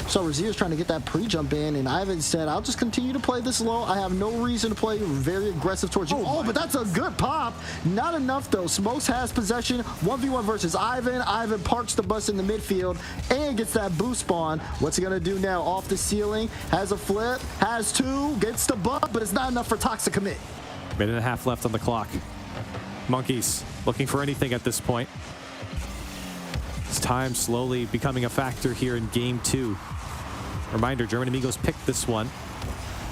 So Razier's trying to get that pre-jump in, and Ivan said, I'll just continue to play this low. I have no reason to play very aggressive towards you. Oh, but that's a good pop. Not enough, though. Smokes has possession. 1v1 versus Ivan. Ivan parks the bus in the midfield and gets that boost spawn. What's he going to do now? Off the ceiling. Has a flip. Has two. Gets the buff, but it's not enough for Tox to commit.
Minute and a half left on the clock. Monkeys looking for anything at this point. It's time slowly becoming a factor here in game 2. Reminder, German Amigos picked this one.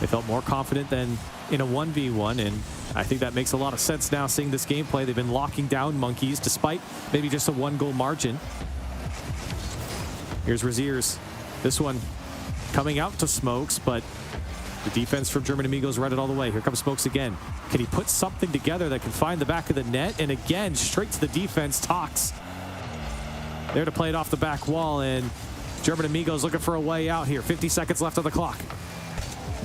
They felt more confident than in a 1v1, and I think that makes a lot of sense now seeing this gameplay. They've been locking down Monkeys despite maybe just a 1-goal margin. Here's Raziers. This one coming out to Smokes, but the defense from German Amigos read it all the way. Here comes Smokes again. Can he put something together that can find the back of the net? And again, straight to the defense, Tox. There to play it off the back wall, and German Amigos looking for a way out here. 50 seconds left on the clock.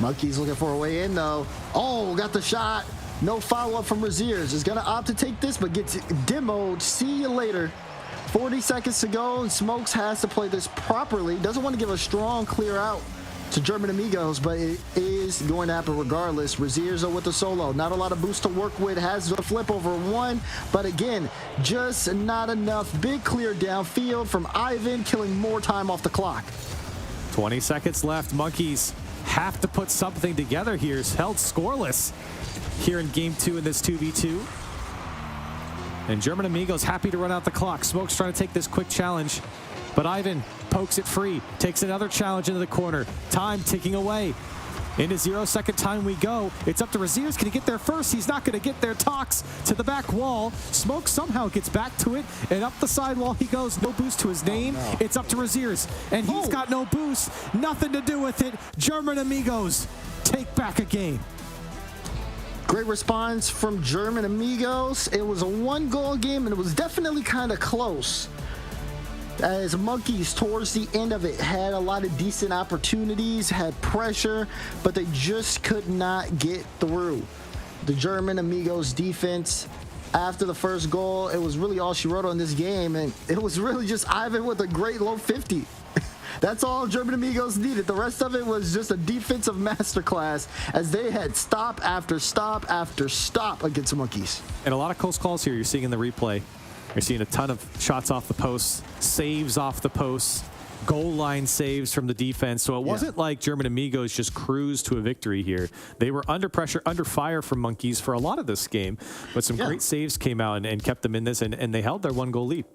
Monkeys looking for a way in, though. Oh, got the shot. No follow-up from Raziers. Is going to opt to take this, but gets demoed. See you later. 40 seconds to go, and Smokes has to play this properly. Doesn't want to give a strong clear out to German Amigos, but it is going to happen regardless. Raziers are with the solo. Not a lot of boost to work with. Has the flip over one, but again, just not enough. Big clear downfield from Ivan, killing more time off the clock.
20 seconds left. Monkeys have to put something together here. It's held scoreless here in game 2 in this 2v2. And German Amigos happy to run out the clock. Smoke's trying to take this quick challenge, but Ivan pokes it free, takes another challenge into the corner. Time ticking away. Into 0-second time we go. It's up to Raziers. Can he get there first? He's not going to get there. Tox to the back wall. Smoke somehow gets back to it, and up the sidewall he goes. No boost to his name. Oh, no. It's up to Raziers, and he's got no boost. Nothing to do with it. German Amigos take back a game.
Great response from German Amigos. It was a 1-goal game, and it was definitely kind of close. As Monkeys, towards the end of it, had a lot of decent opportunities, had pressure, but they just could not get through. The German Amigos defense, after the first goal, it was really all she wrote on this game, and it was really just Ivan with a great low 50. That's all German Amigos needed. The rest of it was just a defensive masterclass as they had stop after stop after stop against Monkeys.
And a lot of close calls here you're seeing in the replay. You're seeing a ton of shots off the posts, saves off the posts, goal line saves from the defense. So it wasn't like German Amigos just cruised to a victory here. They were under pressure, under fire from Monkeys for a lot of this game, but some great saves came out and kept them in this, and they held their 1-goal lead.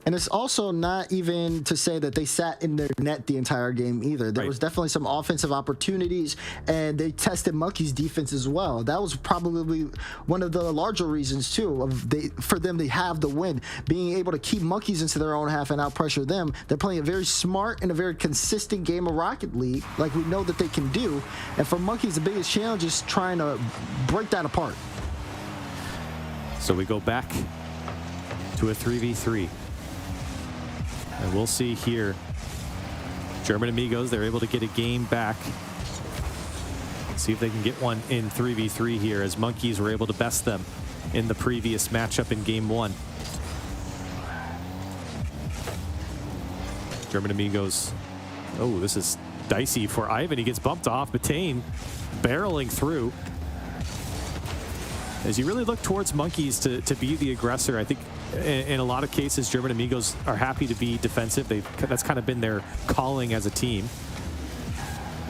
And it's also not even to say that they sat in their net the entire game either. There was definitely some offensive opportunities, and they tested Monkeys' defense as well. That was probably one of the larger reasons, too, for them to have the win. Being able to keep Monkeys into their own half and out-pressure them. They're playing a very smart and a very consistent game of Rocket League, like we know that they can do. And for Monkeys, the biggest challenge is trying to break that apart.
So we go back to a 3v3. And we'll see here. German Amigos, they're able to get a game back. Let's see if they can get one in 3v3 here, as Monkeys were able to best them in the previous matchup in game 1. German Amigos. Oh, this is dicey for Ivan. He gets bumped off. Batane barreling through. As you really look towards Monkeys to be the aggressor, I think in a lot of cases, German Amigos are happy to be defensive. That's kind of been their calling as a team.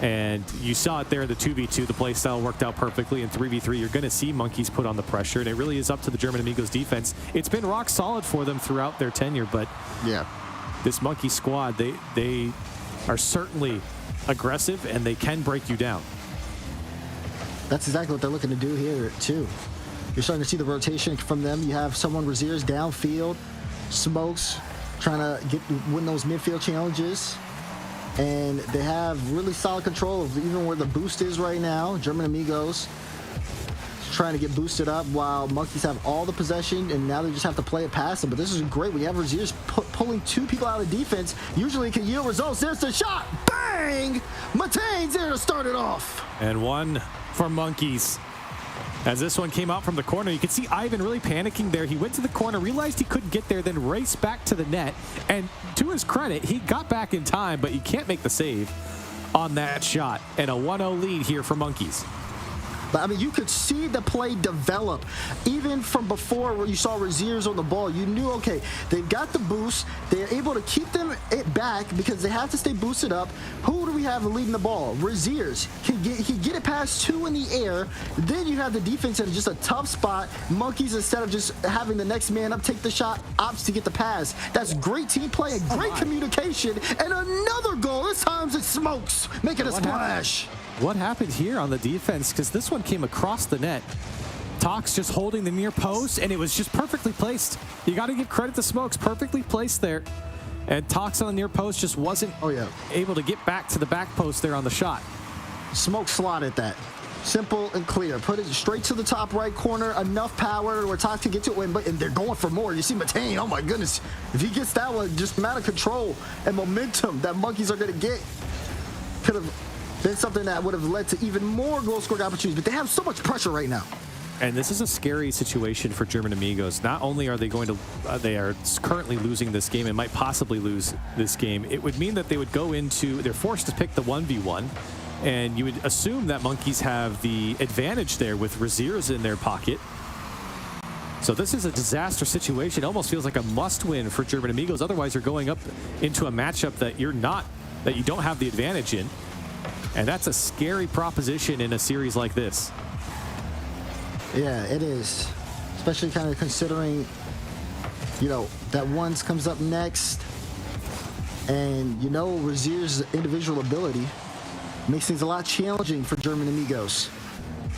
And you saw it there in the 2v2. The play style worked out perfectly. In 3v3, you're going to see Monkeys put on the pressure, and it really is up to the German Amigos defense. It's been rock solid for them throughout their tenure, but this Monkey squad, they are certainly aggressive, and they can break you down.
That's exactly what they're looking to do here, too. You're starting to see the rotation from them. You have someone, Razier's downfield, Smokes trying to win those midfield challenges. And they have really solid control of even where the boost is right now. German Amigos trying to get boosted up while Monkeys have all the possession, and now they just have to play it past them. But this is great. We have Razier's pulling 2 people out of defense. Usually it can yield results. There's the shot. Bang! Matein's there to start it off.
And one for Monkeys. As this one came out from the corner, you can see Ivan really panicking there. He went to the corner, realized he couldn't get there, then raced back to the net. And to his credit, he got back in time, but you can't make the save on that shot. And a 1-0 lead here for Monkeys.
But I mean, you could see the play develop. Even from before where you saw Razier's on the ball, you knew, okay, they've got the boost. They're able to keep it back because they have to stay boosted up. Who do we have leading the ball? Razier's. He get it past 2 in the air. Then you have the defense in just a tough spot. Monkeys, instead of just having the next man up take the shot, opts to get the pass. That's great team play and great communication. And another goal. This time it's Smokes making a splash.
What happened here on the defense? Because this one came across the net. Tox just holding the near post, and it was just perfectly placed. You got to give credit to Smokes. Perfectly placed there. And Tox on the near post just wasn't able to get back to the back post there on the shot.
Smoke slotted that. Simple and clear. Put it straight to the top right corner. Enough power where Tox can get to it. And they're going for more. You see Matein, oh my goodness. If he gets that one, just amount of control and momentum that Monkeys are going to get could have been something that would have led to even more goal scoring opportunities, but they have so much pressure right now.
And this is a scary situation for German Amigos. Not only are they going to, they are currently losing this game and might possibly lose this game. It would mean that they would go into, they're forced to pick the 1v1, and you would assume that Monkeys have the advantage there with Razier's in their pocket. So this is a disaster situation. It almost feels like a must-win for German Amigos. Otherwise, you're going up into a matchup that you don't have the advantage in. And that's a scary proposition in a series like this.
Yeah, it is. Especially kind of considering, you know, that ones comes up next. And, you know, Razier's individual ability makes things a lot challenging for German Amigos.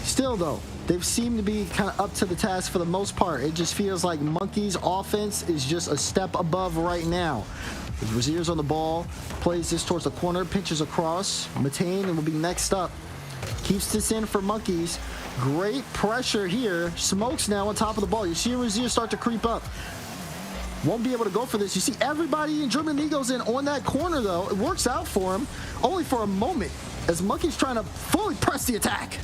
Still, though, they've seemed to be kind of up to the task for the most part. It just feels like Monkeys' offense is just a step above right now. Razier's on the ball, plays this towards the corner, pinches across. Matein will be next up. Keeps this in for Monkeys. Great pressure here. Smokes now on top of the ball. You see Razier start to creep up. Won't be able to go for this. You see everybody in German Amigos in on that corner, though. It works out for him, only for a moment, as Monkeys trying to fully press the attack.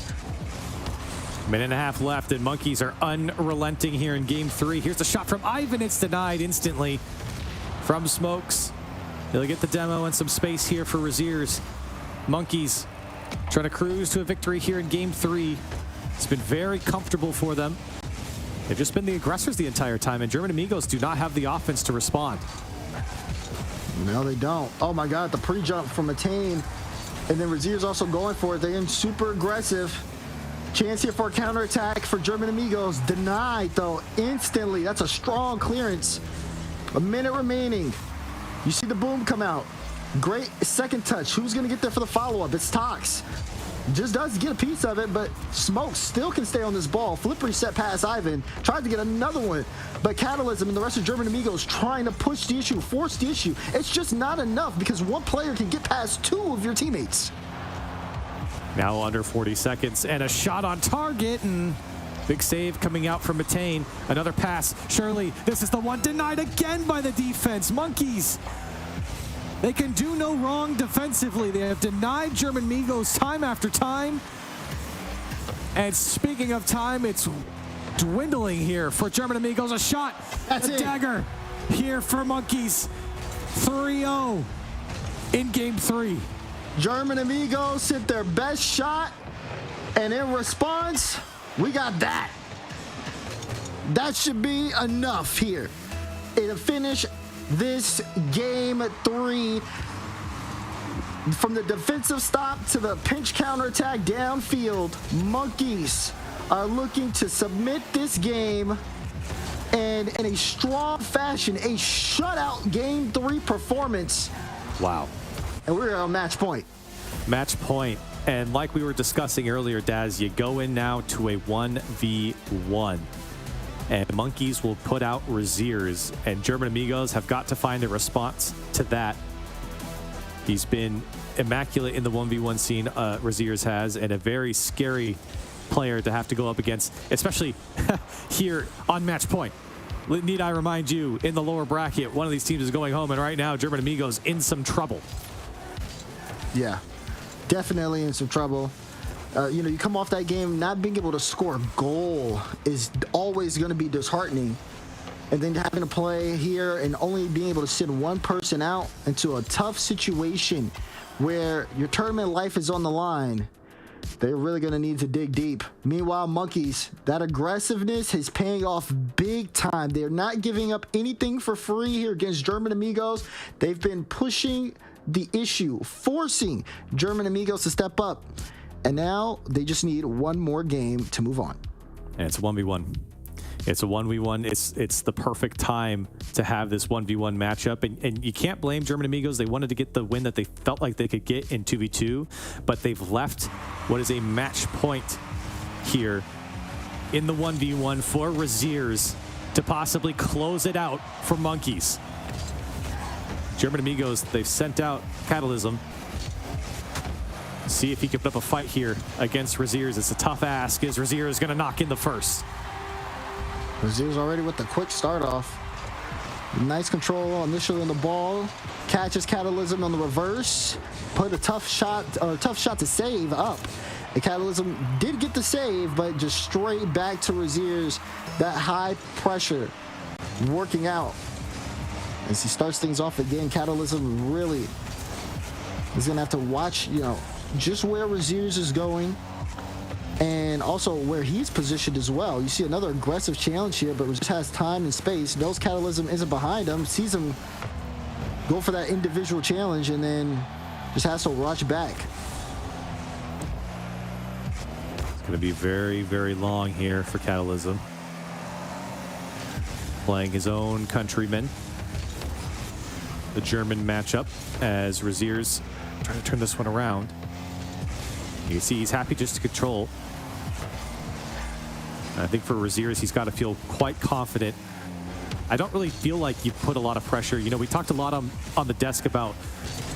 Minute and a half left, and Monkeys are unrelenting here in game 3. Here's the shot from Ivan. It's denied instantly from Smokes. He'll get the demo and some space here for Razier's. Monkeys trying to cruise to a victory here in game 3. It's been very comfortable for them. They've just been the aggressors the entire time, and German Amigos do not have the offense to respond.
No, they don't. Oh my God, the pre-jump from Matein. And then Razier's also going for it. They're in super aggressive. Chance here for a counterattack for German Amigos. Denied, though, instantly. That's a strong clearance. A minute remaining. You see the boom come out. Great second touch. Who's going to get there for the follow-up? It's Tox. Just does get a piece of it, but Smoke still can stay on this ball. Flip reset past Ivan. Tried to get another one, but Catalysm and the rest of German Amigos trying to push the issue, force the issue. It's just not enough because one player can get past 2 of your teammates.
Now under 40 seconds, and a shot on target, and big save coming out from Matein. Another pass. Surely this is the one, denied again by the defense. Monkeys, they can do no wrong defensively. They have denied German Amigos time after time. And speaking of time, it's dwindling here for German Amigos. A shot,
that's
a dagger here for Monkeys. 3-0 in game 3.
German Amigos hit their best shot, and in response, we got that. That should be enough here. It'll finish this game 3. From the defensive stop to the pinch counterattack downfield, Monkeys are looking to submit this game, and in a strong fashion, a shutout game 3 performance.
Wow.
And we're on match point.
Match point. And like we were discussing earlier, Daz, you go in now to a 1v1. And Monkeys will put out Raziers, and German Amigos have got to find a response to that. He's been immaculate in the 1v1 scene, Raziers has, and a very scary player to have to go up against, especially here on match point. Need I remind you, in the lower bracket, one of these teams is going home, and right now, German Amigos in some trouble.
Yeah, definitely in some trouble. You know, you come off that game, not being able to score a goal is always going to be disheartening. And then having to play here and only being able to send one person out into a tough situation where your tournament life is on the line, they're really going to need to dig deep. Meanwhile, Monkeys, that aggressiveness is paying off big time. They're not giving up anything for free here against German Amigos. They've been pushing the issue, forcing German Amigos to step up. And now they just need one more game to move on.
And it's a 1v1. It's a 1v1. It's the perfect time to have this 1v1 matchup. And you can't blame German Amigos. They wanted to get the win that they felt like they could get in 2v2, but they've left what is a match point here in the 1v1 for Raziers to possibly close it out for Monkeys. German Amigos, they've sent out Catalysm. See if he can put up a fight here against Raziers. It's a tough ask. Is Raziers going to knock in the first?
Raziers already with the quick start off. Nice control initially on the ball. Catches Catalysm on the reverse. Put a tough shot to save up. The Catalysm did get the save, but just straight back to Raziers. That high pressure working out. As he starts things off again, Catalysm really is going to have to watch, you know, just where Raziers is going and also where he's positioned as well. You see another aggressive challenge here, but just has time and space. Knows Catalysm isn't behind him, sees him go for that individual challenge, and then just has to watch back.
It's going to be very, very long here for Catalysm. Playing his own countrymen. The German matchup as Raziers trying to turn this one around. You can see he's happy just to control. And I think for Raziers, he's got to feel quite confident. I don't really feel like you put a lot of pressure. You know, we talked a lot on the desk about,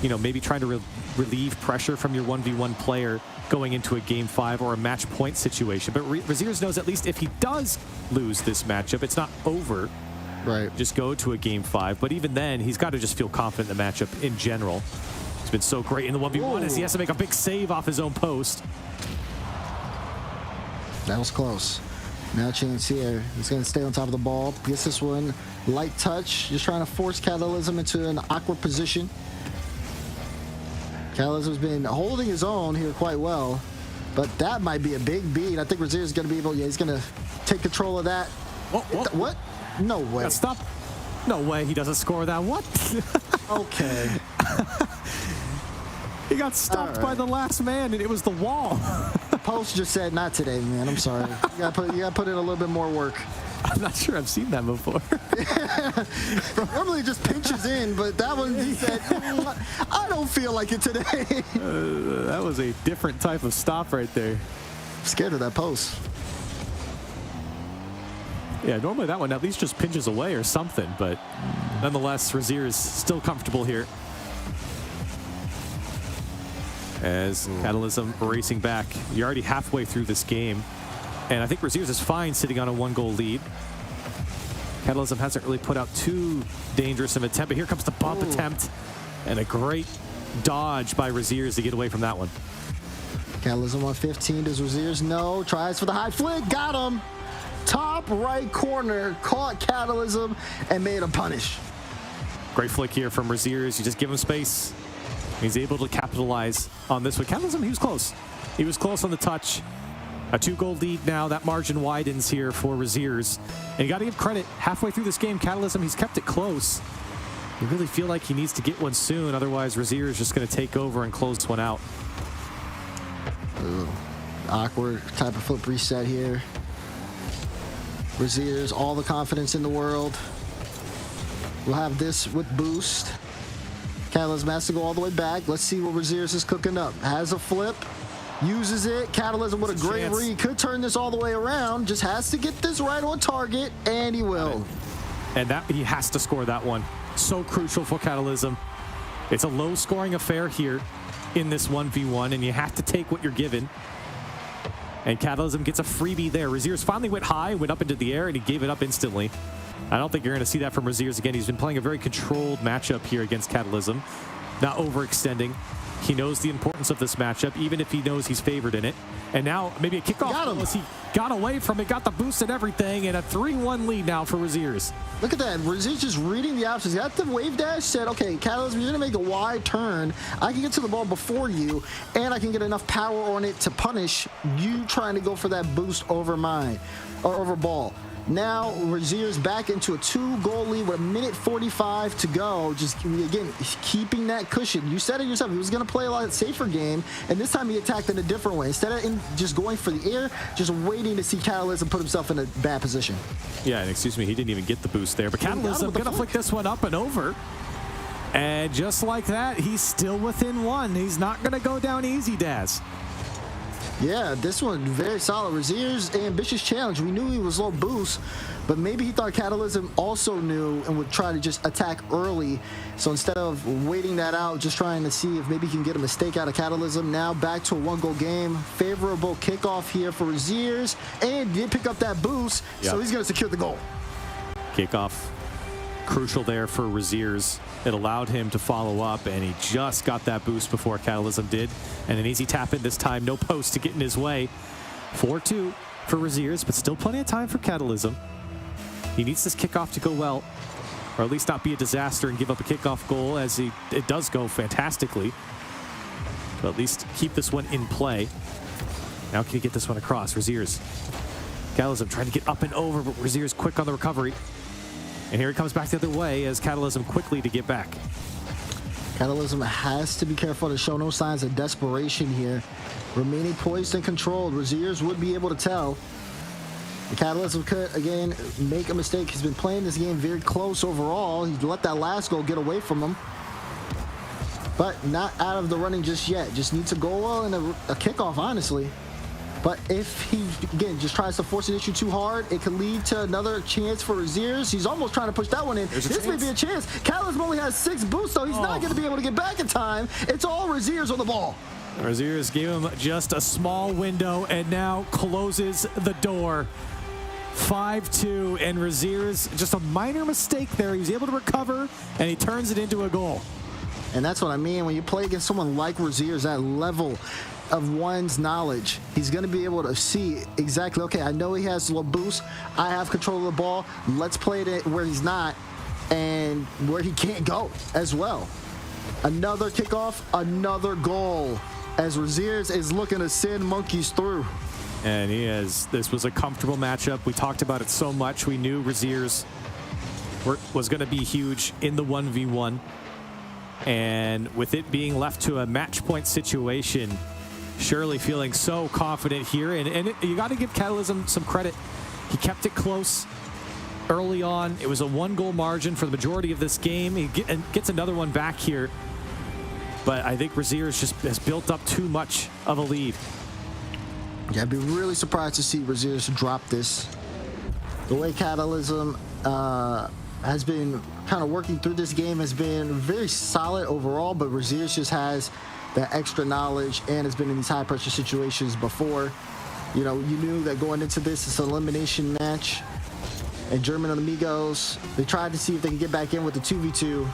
you know, maybe trying to relieve pressure from your 1v1 player going into a game 5 or a match point situation. But Raziers knows at least if he does lose this matchup, it's not over.
Right.
Just go to a game 5. But even then, he's got to just feel confident in the matchup in general. He's been so great in the 1v1 as he has to make a big save off his own post.
That was close. Now chance here. He's going to stay on top of the ball. Gets this one. Light touch. Just trying to force Catalysm into an awkward position. Catalysm's been holding his own here quite well. But that might be a big beat. I think Razier is going to be able, yeah, he's going to take control of that. What? No way.
Yeah, stop. No way he doesn't score that. What?
Okay.
He got stopped by the last man, and it was the wall.
Post just said, not today, man. I'm sorry. You gotta put in a little bit more work.
I'm not sure I've seen that before.
Normally it just pinches in, but that one, he said, I don't feel like it today.
That was a different type of stop right there.
I'm scared of that post.
Yeah, normally that one at least just pinches away or something, but nonetheless, Razier is still comfortable here. As Catalysm racing back. You're already halfway through this game, and I think Raziers is fine sitting on a 1-goal lead. Catalysm hasn't really put out too dangerous of an attempt, but here comes the bump attempt, and a great dodge by Raziers to get away from that one.
Catalysm on 15. Does Raziers? No. Tries for the high flick. Got him. Top right corner. Caught Catalysm and made him punish.
Great flick here from Raziers. You just give him space. He's able to capitalize on this one. Catalysm, he was close. He was close on the touch. A 2-goal lead now. That margin widens here for Raziers. And you got to give credit. Halfway through this game, Catalysm, he's kept it close. You really feel like he needs to get one soon. Otherwise, Razier is just going to take over and close this one out.
Ooh, awkward type of flip reset here. Raziers, all the confidence in the world. We'll have this with boost. Catalysm has to go all the way back. Let's see what Raziers is cooking up. Has a flip. Uses it. Catalysm with a great
chance.
read. Could turn this all the way around. Just has to get this right on target, and he will.
And that he has to score that one. So crucial for Catalysm. It's a low-scoring affair here in this 1v1, and you have to take what you're given. And Catalysm gets a freebie there. Raziers finally went high, went up into the air, and he gave it up instantly. I don't think you're going to see that from Raziers again. He's been playing a very controlled matchup here against Catalysm, not overextending. He knows the importance of this matchup, even if he knows he's favored in it. And now maybe a kickoff as he got away from it, got the boost and everything, and a 3-1 lead now for Raziers.
Look at that. Raziers just reading the options. Got the wave dash, said, okay, Catalysm, you're going to make a wide turn. I can get to the ball before you, and I can get enough power on it to punish you trying to go for that boost over mine, or over ball. Now, Raziers back into a 2-goal lead with 1:45 to go. Just, again, keeping that cushion. You said it yourself. He was going to play a lot safer game, and this time he attacked in a different way. Instead of just going for the air, just waiting to see Catalysm put himself in a bad position.
Yeah, and excuse me, he didn't even get the boost there. But Catalysm going to flick this one up and over. And just like that, he's still within one. He's not going to go down easy, Daz.
Yeah, this one very solid. Raziers' ambitious challenge. We knew he was low boost, but maybe he thought Catalysm also knew and would try to just attack early. So instead of waiting that out, just trying to see if maybe he can get a mistake out of Catalysm. Now back to a 1-goal game. Favorable kickoff here for Raziers, and did pick up that boost, so he's going to secure the goal.
Kickoff crucial there for Raziers. It allowed him to follow up, and he just got that boost before Catalysm did. And an easy tap in this time, no post to get in his way. 4-2 for Raziers, but still plenty of time for Catalysm. He needs this kickoff to go well, or at least not be a disaster and give up a kickoff goal, as it does go fantastically. But at least keep this one in play. Now can he get this one across? Raziers. Catalysm trying to get up and over, but Raziers quick on the recovery. And here he comes back the other way as Catalysm quickly to get back.
Catalysm has to be careful to show no signs of desperation here. Remaining poised and controlled, Raziers would be able to tell. The Catalysm could, again, make a mistake. He's been playing this game very close overall. He let that last goal get away from him. But not out of the running just yet. Just needs a goal and a kickoff, honestly. But if he, again, just tries to force an issue too hard, it could lead to another chance for Raziers. He's almost trying to push that one in. This may be a chance. Catalysm only has 6 boosts, so he's not going to be able to get back in time. It's all Raziers on the ball.
Raziers gave him just a small window and now closes the door. 5-2, and Raziers, just a minor mistake there. He was able to recover, and he turns it into a goal.
And that's what I mean. When you play against someone like Raziers, that level of one's knowledge, he's going to be able to see exactly, okay, I know he has low boost. I have control of the ball. Let's play it where he's not and where he can't go as well. Another kickoff, another goal as Raziers is looking to send Monkeys through.
And this was a comfortable matchup. We talked about it so much. We knew Raziers was going to be huge in the 1v1. And with it being left to a match point situation, Shirley feeling so confident here. And you got to give Catalysm some credit. He kept it close early on. It was a 1-goal margin for the majority of this game. He gets another one back here. But I think Raziers just has built up too much of a lead.
Yeah, I'd be really surprised to see Raziers drop this. The way Catalysm has been kind of working through this game has been very solid overall, but Raziers just has that extra knowledge and has been in these high-pressure situations before. You know, you knew that going into this, it's an elimination match. And German and Amigos, they tried to see if they could get back in with the 2v2,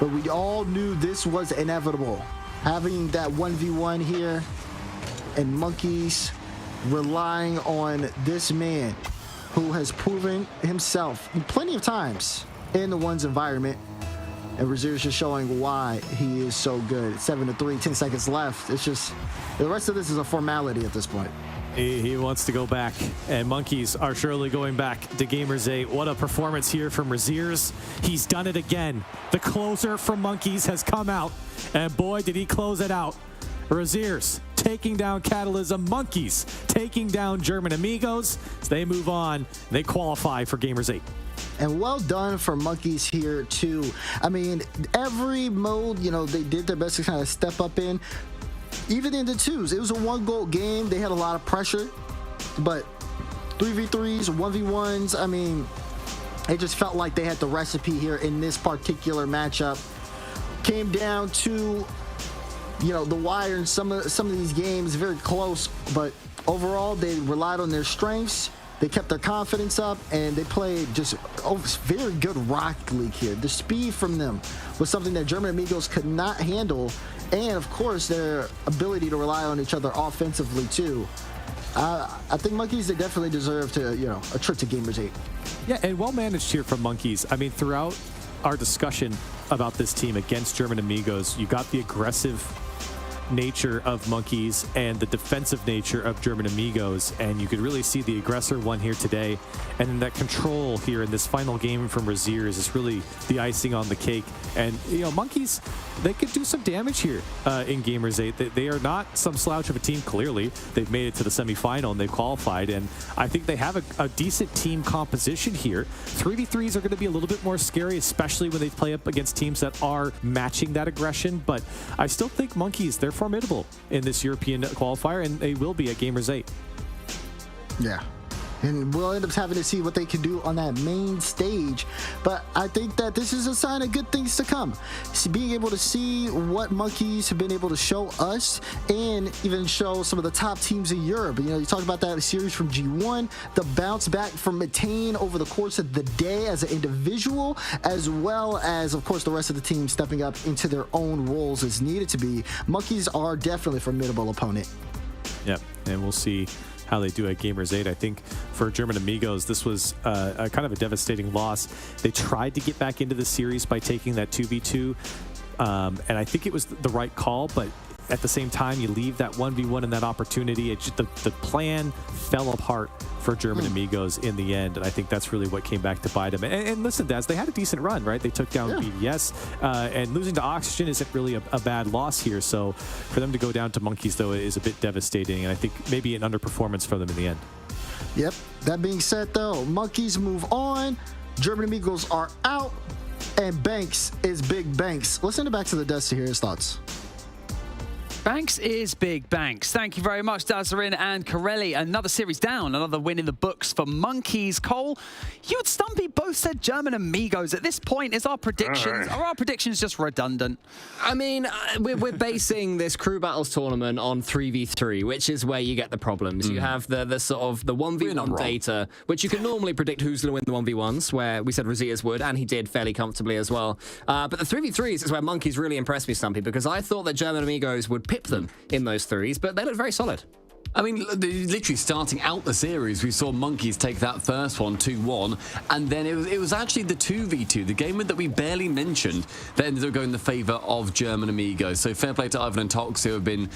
but we all knew this was inevitable. Having that 1v1 here and Monkeys relying on this man who has proven himself plenty of times in the one's environment. And Raziers just showing why he is so good. 7-3, 10 seconds left. It's just, the rest of this is a formality at this point.
He wants to go back, and Monkeys are surely going back to Gamers 8. What a performance here from Raziers. He's done it again. The closer from Monkeys has come out, and boy, did he close it out. Raziers taking down Catalysm, Monkeys taking down German Amigos. As they move on, they qualify for Gamers 8.
And well done for Monkeys here too. I mean, every mode, you know, they did their best to kind of step up in. even in the twos, it was a 1-goal game. They had a lot of pressure, but 3v3s, 1v1s, I mean, it just felt like they had the recipe here in this particular matchup. Came down to, you know, the wire in some of these games, very close, but overall they relied on their strengths. They kept their confidence up, and they played just very good Rocket League here. The speed from them was something that German Amigos could not handle, and of course their ability to rely on each other offensively too. I think Monkeys, they definitely deserve to, you know, a trip to Gamers 8.
Yeah, and well managed here from Monkeys. I mean, throughout our discussion about this team against German Amigos, you got the aggressive nature of Monkeys and the defensive nature of German Amigos, and you could really see the aggressor won here today, and then that control here in this final game from Raziers is really the icing on the cake. And you know, Monkeys, they could do some damage here in Gamers 8. They are not some slouch of a team. Clearly they've made it to the semifinal and they've qualified, and I think they have a decent team composition here. 3v3s are going to be a little bit more scary, especially when they play up against teams that are matching that aggression, but I still think Monkeys, they're formidable in this European qualifier, and they will be at Gamers 8.
Yeah. And we'll end up having to see what they can do on that main stage. But I think that this is a sign of good things to come. Being able to see what Monkeys have been able to show us, and even show some of the top teams in Europe. You know, you talk about that series from G1, the bounce back from Matane over the course of the day as an individual, as well as, of course, the rest of the team stepping up into their own roles as needed to be. Monkeys are definitely a formidable opponent.
Yep, and we'll see how they do at Gamers 8. I think for German Amigos, this was a kind of a devastating loss. They tried to get back into the series by taking that 2v2, and I think it was the right call, but at the same time, you leave that 1v1 and that opportunity. The plan fell apart for German Amigos in the end, and I think that's really what came back to bite them. And listen, Daz, they had a decent run, right? They took down BDS, and losing to Oxygen isn't really a bad loss here. So for them to go down to Monkeys, though, is a bit devastating, and I think maybe an underperformance for them in the end.
Yep. That being said, though, Monkeys move on. German Amigos are out, and Banks is Big Banks. Let's send it back to the desk to hear his thoughts.
Banks is Big Banks. Thank you very much, Dazarin and Corelli. Another series down, another win in the books for Monkeys. Cole, you and Stumpy both said German Amigos. At this point, are our predictions just redundant?
I mean, we're basing this Crew Battles tournament on 3v3, which is where you get the problems. You have the sort of the 1v1 data, which you can normally predict who's going to win the 1v1s, where we said Raziers would, and he did fairly comfortably as well. But the 3v3s is where Monkeys really impressed me, Stumpy, because I thought that German Amigos would pip them in those threes, but they look very solid.
I mean, literally starting out the series, we saw Monkeys take that first one 2-1, and then it was actually the 2v2, the game that we barely mentioned, that ended up going in the favor of German Amigos. So fair play to Ivan and Tox, who have been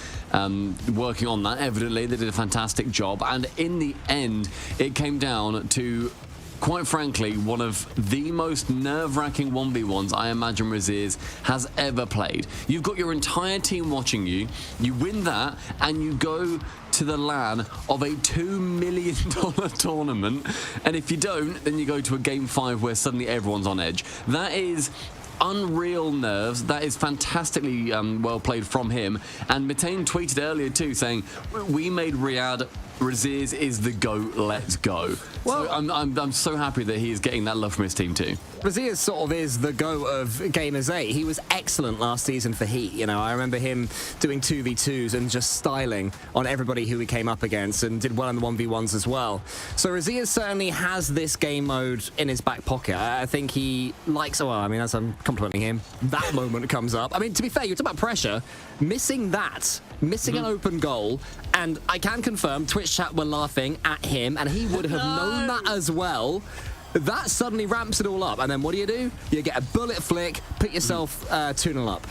working on that. Evidently, they did a fantastic job, and in the end, it came down to, quite frankly, one of the most nerve-wracking 1v1s I imagine Raziers has ever played. You've got your entire team watching you, you win that, and you go to the LAN of a $2 million tournament, and if you don't, then you go to a Game 5 where suddenly everyone's on edge. That is unreal nerves. That is fantastically well played from him. And Matane tweeted earlier too, saying, "We made Riyadh. Raziers is the GOAT. Let's go." Well, so I'm so happy that he is getting that love from his team too.
Raziers sort of is the GOAT of Gamers 8. He was excellent last season for Heat. You know, I remember him doing 2v2s and just styling on everybody who he came up against, and did well in the 1v1s as well. So Raziers certainly has this game mode in his back pocket. I think he likes, well, I mean, as I'm complimenting him, that moment comes up. I mean, to be fair, you're talking about pressure. Missing an open goal, and I can confirm Twitch chat were laughing at him, and he would have known that as well. That suddenly ramps it all up, and then what do? You get a bullet flick, put yourself 2-0 up.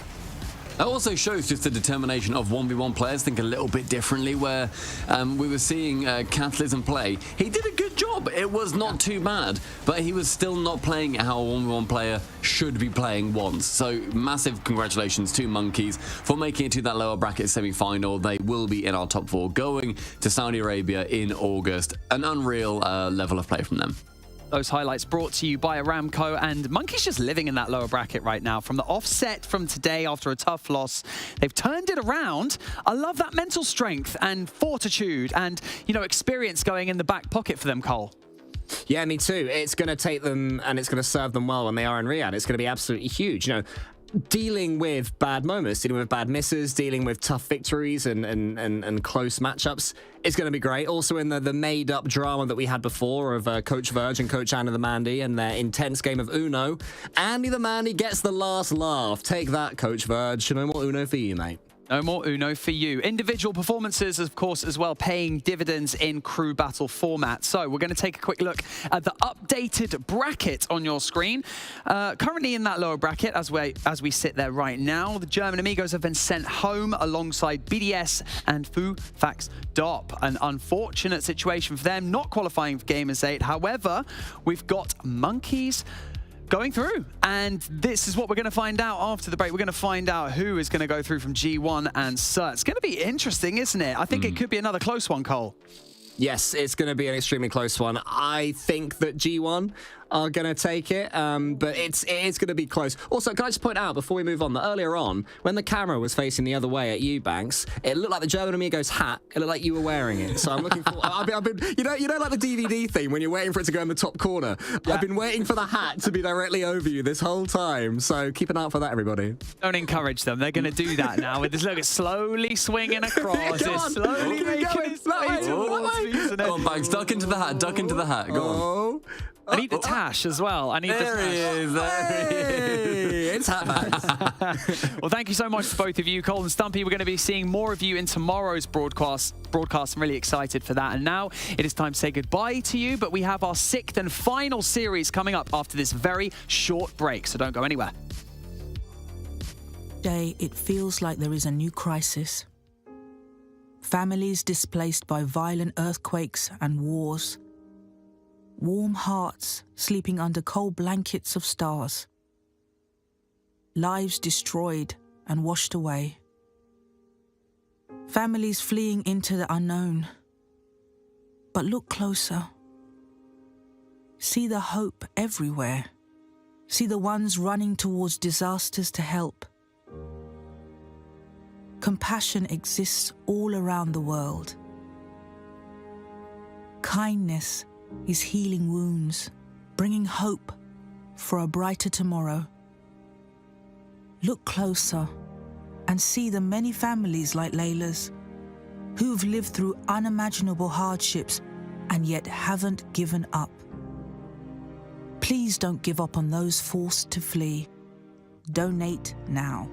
It also shows just the determination of 1v1 players think a little bit differently, where we were seeing Catalysm play. He did a good job. It was not too bad, but he was still not playing how a 1v1 player should be playing once. So massive congratulations to Monkeys for making it to that lower bracket semi-final. They will be in our top 4 going to Saudi Arabia in August. An unreal level of play from them.
Those highlights brought to you by Aramco, and Monkey's just living in that lower bracket right now. From the offset from today after a tough loss, they've turned it around. I love that mental strength and fortitude and, you know, experience going in the back pocket for them, Cole.
Yeah, me too. It's going to take them and it's going to serve them well when they are in Riyadh. It's going to be absolutely huge. You know, dealing with bad moments, dealing with bad misses, dealing with tough victories and close matchups is going to be great. Also in the made-up drama that we had before of Coach Verge and Coach Andy the Mandy and their intense game of Uno, Andy the Mandy gets the last laugh. Take that, Coach Verge. No more Uno for you, mate.
No more Uno for you. Individual performances, of course, as well, paying dividends in crew battle format. So we're going to take a quick look at the updated bracket on your screen. Currently in that lower bracket, as we sit there right now, the German Amigos have been sent home alongside BDS and FUFAXDOP. An unfortunate situation for them, not qualifying for Gamers 8. However, we've got Monkeys going through, and this is what we're going to find out after the break. We're going to find out who is going to go through from G1 and CEST. It's going to be interesting, isn't it? I think it could be another close one, Cole.
Yes, it's going to be an extremely close one. I think that G1 are going to take it, but it is going to be close. Also, can I just point out before we move on that earlier on, when the camera was facing the other way at you, Banks, it looked like the German Amigos hat. It looked like you were wearing it. So I'm looking for. I've been, you know, like the DVD thing when you're waiting for it to go in the top corner. Yeah. I've been waiting for the hat to be directly over you this whole time. So keep an eye out for that, everybody.
Don't encourage them. They're going to do that now. With this, look, it's slowly swinging across. It's slowly making its way towards me.
Go on, Banks, duck into the hat. Duck into the hat. Go on.
I need the tash as well. I need
there
the tash.
He is. There he is.
It's Hatbacks.
Well, thank you so much to both of you. Cole and Stumpy, we're going to be seeing more of you in tomorrow's broadcast. I'm really excited for that. And now it is time to say goodbye to you, but we have our 6th and final series coming up after this very short break, so don't go anywhere.
Today, it feels like there is a new crisis. Families displaced by violent earthquakes and wars. Warm hearts sleeping under cold blankets of stars. Lives destroyed and washed away. Families fleeing into the unknown. But look closer. See the hope everywhere. See the ones running towards disasters to help. Compassion exists all around the world. Kindness is healing wounds, bringing hope for a brighter tomorrow. Look closer and see the many families like Layla's who've lived through unimaginable hardships and yet haven't given up. Please don't give up on those forced to flee. Donate now.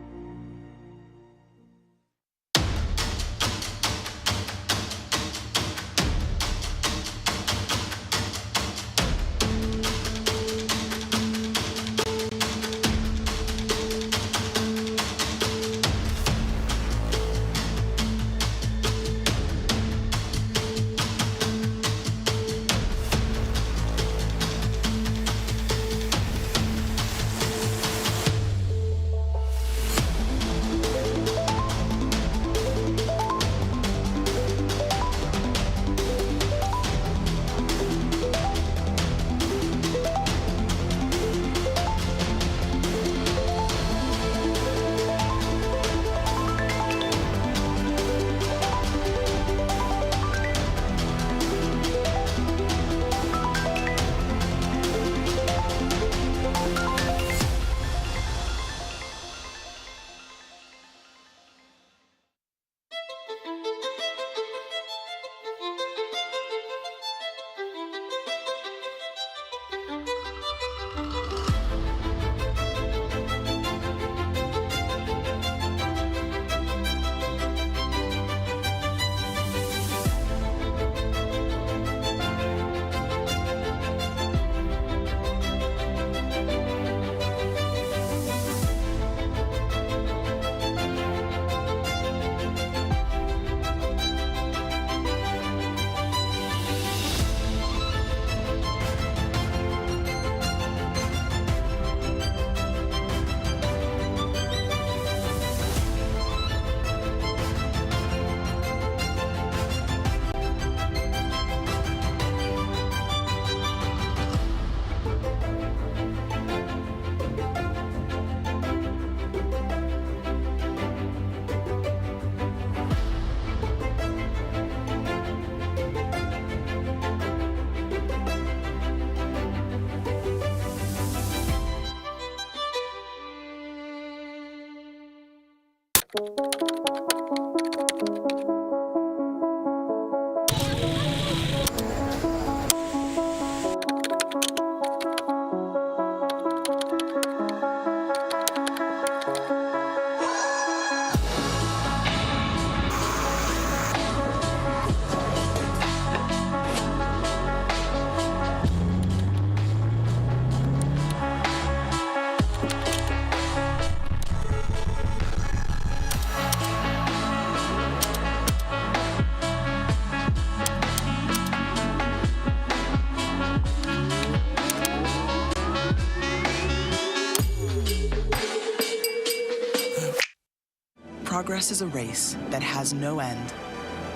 Progress is a race that has no end.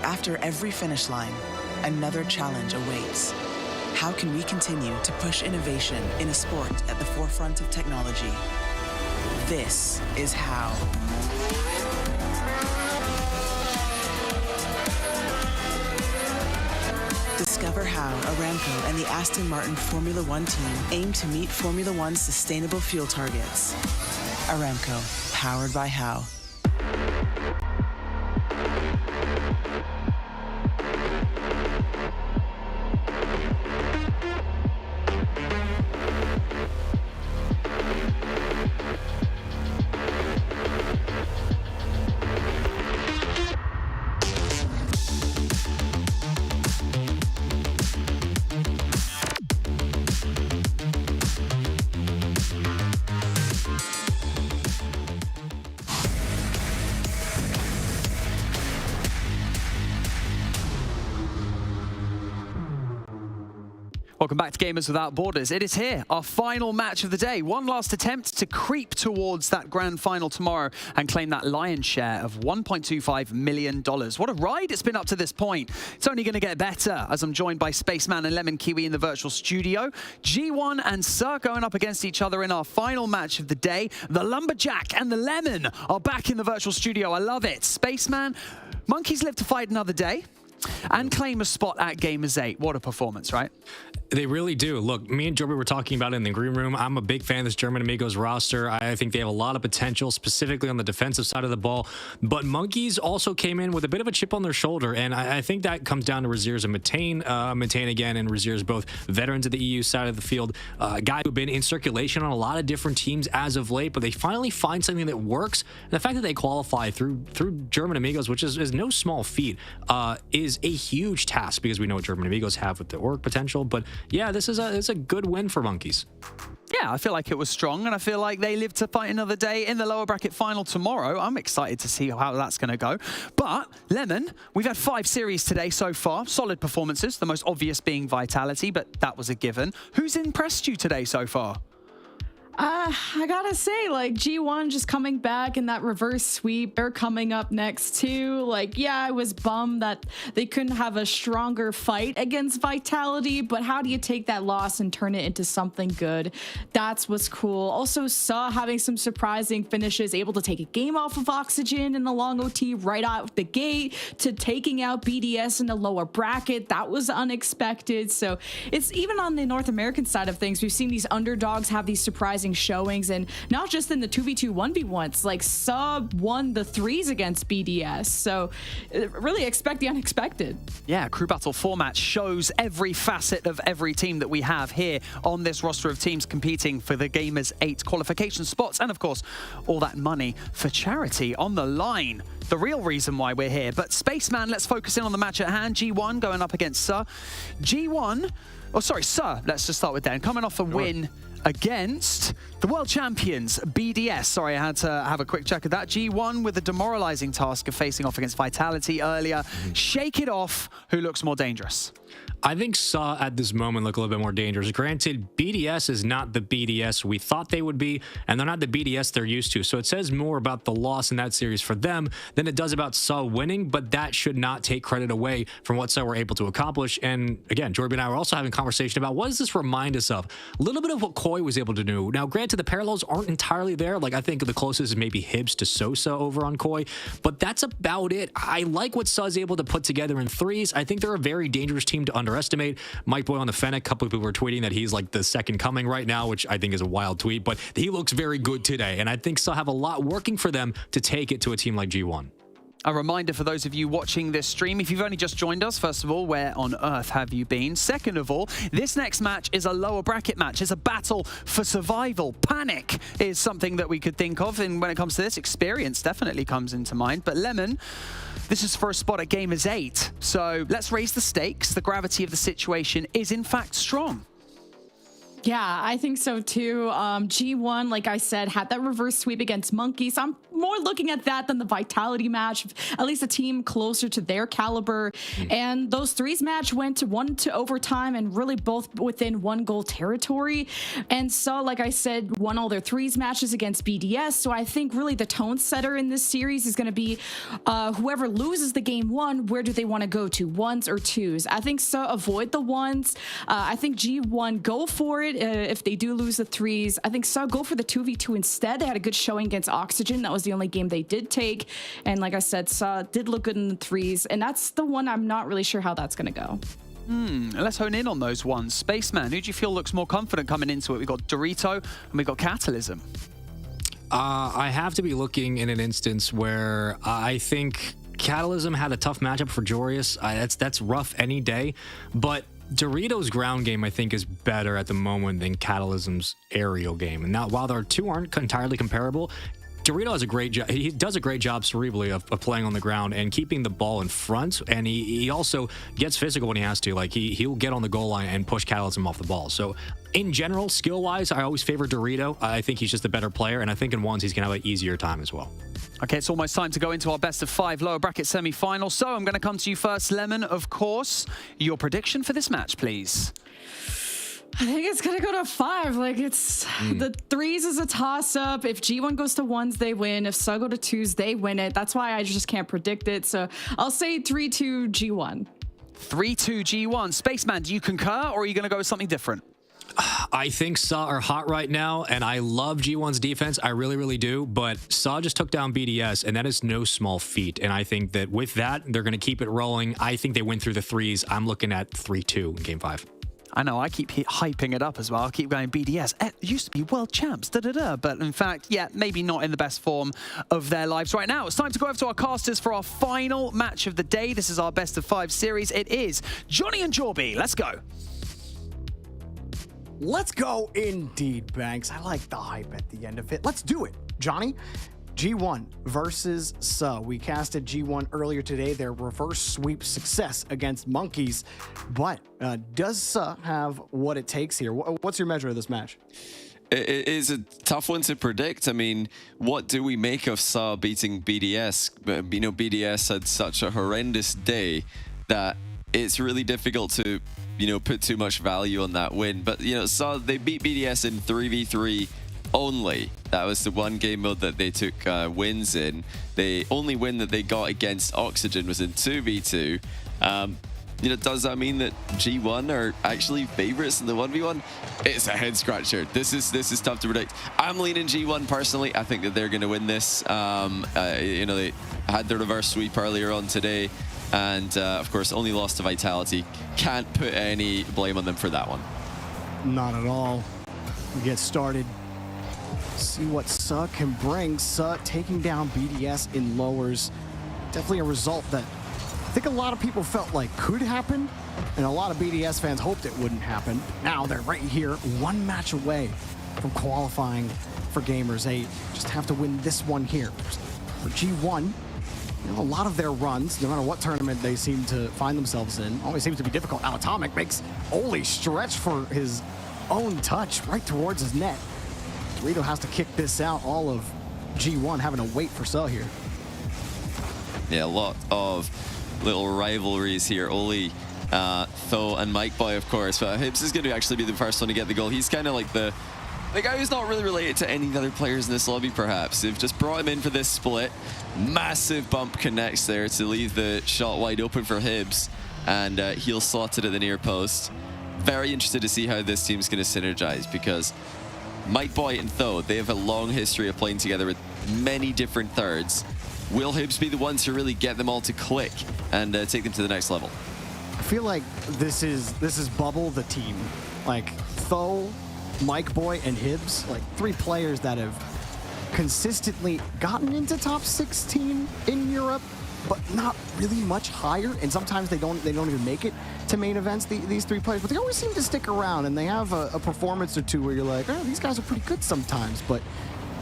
After every finish line, another challenge awaits. How can we continue to push innovation in a sport at the forefront of technology? This is how. Discover how Aramco and the Aston Martin Formula One team aim to meet Formula One's sustainable fuel targets. Aramco, powered by How.
Welcome back to Gamers Without Borders. It is here, our final match of the day. One last attempt to creep towards that grand final tomorrow and claim that lion's share of $1.25 million. What a ride it's been up to this point. It's only going to get better as I'm joined by Spaceman and Lemon Kiwi in the virtual studio. G1 and Suhhh going up against each other in our final match of the day. The Lumberjack and the Lemon are back in the virtual studio. I love it. Spaceman, monkeys live to fight another day and claim a spot at Gamers 8. What a performance, right?
They really do. Look, me and Joby were talking about it in the green room. I'm a big fan of this German Amigos roster. I think they have a lot of potential, specifically on the defensive side of the ball. But Monkeys also came in with a bit of a chip on their shoulder, and I think that comes down to Raziers and Matane. Matane again, and Raziers, both veterans of the EU side of the field. Guys who've been in circulation on a lot of different teams as of late, but they finally find something that works. And the fact that they qualify through German Amigos, which is no small feat, is a huge task because we know what German Amigos have with the work potential. But yeah, this is a good win for Monkeys.
Yeah, I feel like it was strong, and I feel like they live to fight another day in the lower bracket final tomorrow. I'm excited to see how that's going to go. But, Lemon, we've had 5 series today so far. Solid performances, the most obvious being Vitality, but that was a given. Who's impressed you today so far?
I gotta say, like, G1 just coming back in that reverse sweep. They're coming up next too. Like, yeah, I was bummed that they couldn't have a stronger fight against Vitality, but how do you take that loss and turn it into something good? That's what's cool. Also, Suhhh having some surprising finishes, able to take a game off of Oxygen in the long OT right out the gate, to taking out BDS in the lower bracket. That was unexpected. So it's even on the North American side of things, we've seen these underdogs have these surprising showings, and not just in the 2v2 1v1s. Like, Suhhh won the 3s against BDS, so really expect the unexpected.
Yeah, crew battle format shows every facet of every team that we have here on this roster of teams competing for the Gamers 8 qualification spots, and of course all that money for charity on the line. The real reason why we're here. But Spaceman, let's focus in on the match at hand. G1 going up against Suhhh. Suhhh, let's just start with Dan, coming off a win against the world champions, BDS. Sorry, I had to have a quick check of that. G1 with the demoralizing task of facing off against Vitality earlier. Shake it off. Who looks more dangerous?
I think Suhhh at this moment look a little bit more dangerous. Granted, BDS is not the BDS we thought they would be, and they're not the BDS they're used to. So it says more about the loss in that series for them than it does about Suhhh winning, but that should not take credit away from what Suhhh were able to accomplish. And again, Jorby and I were also having a conversation about what does this remind us of? A little bit of what Koi was able to do. Now, granted, the parallels aren't entirely there. Like, I think the closest is maybe Hibs to Sosa over on Koi, but that's about it. I like what Suhh's able to put together in 3s. I think they're a very dangerous team to underestimate. Mike Boy on the Fennec, a couple of people were tweeting that he's like the second coming right now, which I think is a wild tweet, but he looks very good today. And I think Suhh have a lot working for them to take it to a team like G1.
A reminder for those of you watching this stream, if you've only just joined us, first of all, where on earth have you been? Second of all, this next match is a lower bracket match. It's a battle for survival. Panic is something that we could think of, and when it comes to this, experience definitely comes into mind. But Lemon, this is for a spot at Gamers 8. So let's raise the stakes. The gravity of the situation is in fact strong.
Yeah, I think so too. G1, like I said, had that reverse sweep against Monkeys. I'm more looking at that than the Vitality match, at least a team closer to their caliber. And those threes match went to 1 to overtime and really both within 1 goal territory. And so, like I said, won all their threes matches against BDS. So I think really the tone setter in this series is going to be whoever loses the game 1, where do they want to go to, 1s or 2s? I think so. Avoid the 1s. I think G1 go for it. If they do lose the 3s, I think so. Go for the 2v2 instead. They had a good showing against Oxygen. That was the only game they did take. And like I said, did look good in the 3s. And that's the one I'm not really sure how that's going to go.
Let's hone in on those ones. Spaceman, who do you feel looks more confident coming into it? We've got Dorito and we've got Catalysm.
I have to be looking in an instance where I think Catalysm had a tough matchup for Jorius. That's rough any day. But Dorito's ground game, I think, is better at the moment than Catalysm's aerial game. And now, while their two aren't entirely comparable, Dorito has a great job. He does a great job cerebrally of playing on the ground and keeping the ball in front. And he also gets physical when he has to. Like he'll get on the goal line and push Catalysm off the ball. So in general, skill-wise, I always favor Dorito. I think he's just a better player. And I think in ones, he's going to have an easier time as well.
Okay, it's almost time to go into our best of 5 lower bracket semi-final. So I'm going to come to you first, Lemon, of course. Your prediction for this match, please.
I think it's going to go to 5. Like, it's the 3s is a toss-up. If G1 goes to 1s, they win. If SUHH go to 2s, they win it. That's why I just can't predict it. So I'll say 3-2 G1.
3-2 G1. Spaceman, do you concur, or are you going to go with something different?
I think SUHH are hot right now, and I love G1's defense. I really, really do. But SUHH just took down BDS, and that is no small feat. And I think that with that, they're going to keep it rolling. I think they win through the 3s. I'm looking at 3-2 in Game 5.
I know, I keep hyping it up as well. I'll keep going BDS. It used to be world champs, da-da-da. But in fact, yeah, maybe not in the best form of their lives right now. It's time to go over to our casters for our final match of the day. This is our best of 5 series. It is Johnny and Jorby. Let's go.
Let's go indeed, Banks. I like the hype at the end of it. Let's do it. Johnny, G1 versus SUHH. We casted G1 earlier today, their reverse sweep success against Monkeys. But does SUHH have what it takes here? What's your measure of this match?
It is a tough one to predict. I mean, what do we make of SUHH beating BDS? You know, BDS had such a horrendous day that it's really difficult to, you know, put too much value on that win. But, you know, SUHH, they beat BDS in 3v3 only. That was the one game mode that they took wins in. The only win that they got against Oxygen was in 2v2. You know, does that mean that G1 are actually favorites in the 1v1? It's a head scratcher. This is tough to predict. I'm leaning G1 personally. I think that they're going to win this. You know, they had the reverse sweep earlier on today. And, of course, only lost to Vitality. Can't put any blame on them for that one.
Not at all. We get started. See what SUHH can bring. SUHH taking down BDS in lowers. Definitely a result that I think a lot of people felt like could happen, and a lot of BDS fans hoped it wouldn't happen. Now they're right here, 1 match away from qualifying for Gamers 8. Just have to win this one here. For G1, you know, a lot of their runs, no matter what tournament they seem to find themselves in, always seems to be difficult. Now Atomic makes Oli stretch for his own touch right towards his net. Dorito has to kick this out. All of G1 having to wait for SUHH here.
Yeah, a lot of little rivalries here. Oli, Tho, and Mike Boy, of course. But Hibs is going to actually be the first one to get the goal. He's kind of like the guy who's not really related to any other players in this lobby, perhaps. They've just brought him in for this split. Massive bump connects there to leave the shot wide open for Hibs. And he'll slot it at the near post. Very interested to see how this team's going to synergize, because Mike Boy and Tho, they have a long history of playing together with many different thirds. Will Hibs be the ones to really get them all to click and take them to the next level?
I feel like this is Bubble the team. Like Tho, Mike Boy, and Hibs, like 3 players that have consistently gotten into top 16 in Europe, but not really much higher. And sometimes they don't even make it to main events, these 3 players, but they always seem to stick around, and they have a performance or 2 where you're like, oh, these guys are pretty good sometimes. But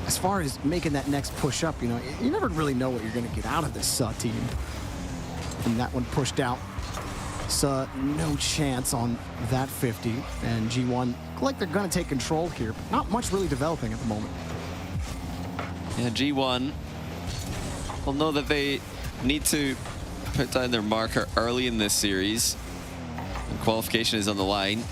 as far as making that next push up, you know, you never really know what you're going to get out of this team. And that one pushed out. So no chance on that 50, and G1 look like they're going to take control here. But not much really developing at the moment.
Yeah, G1 will know that they need to put down their marker early in this series. And qualification is on the line.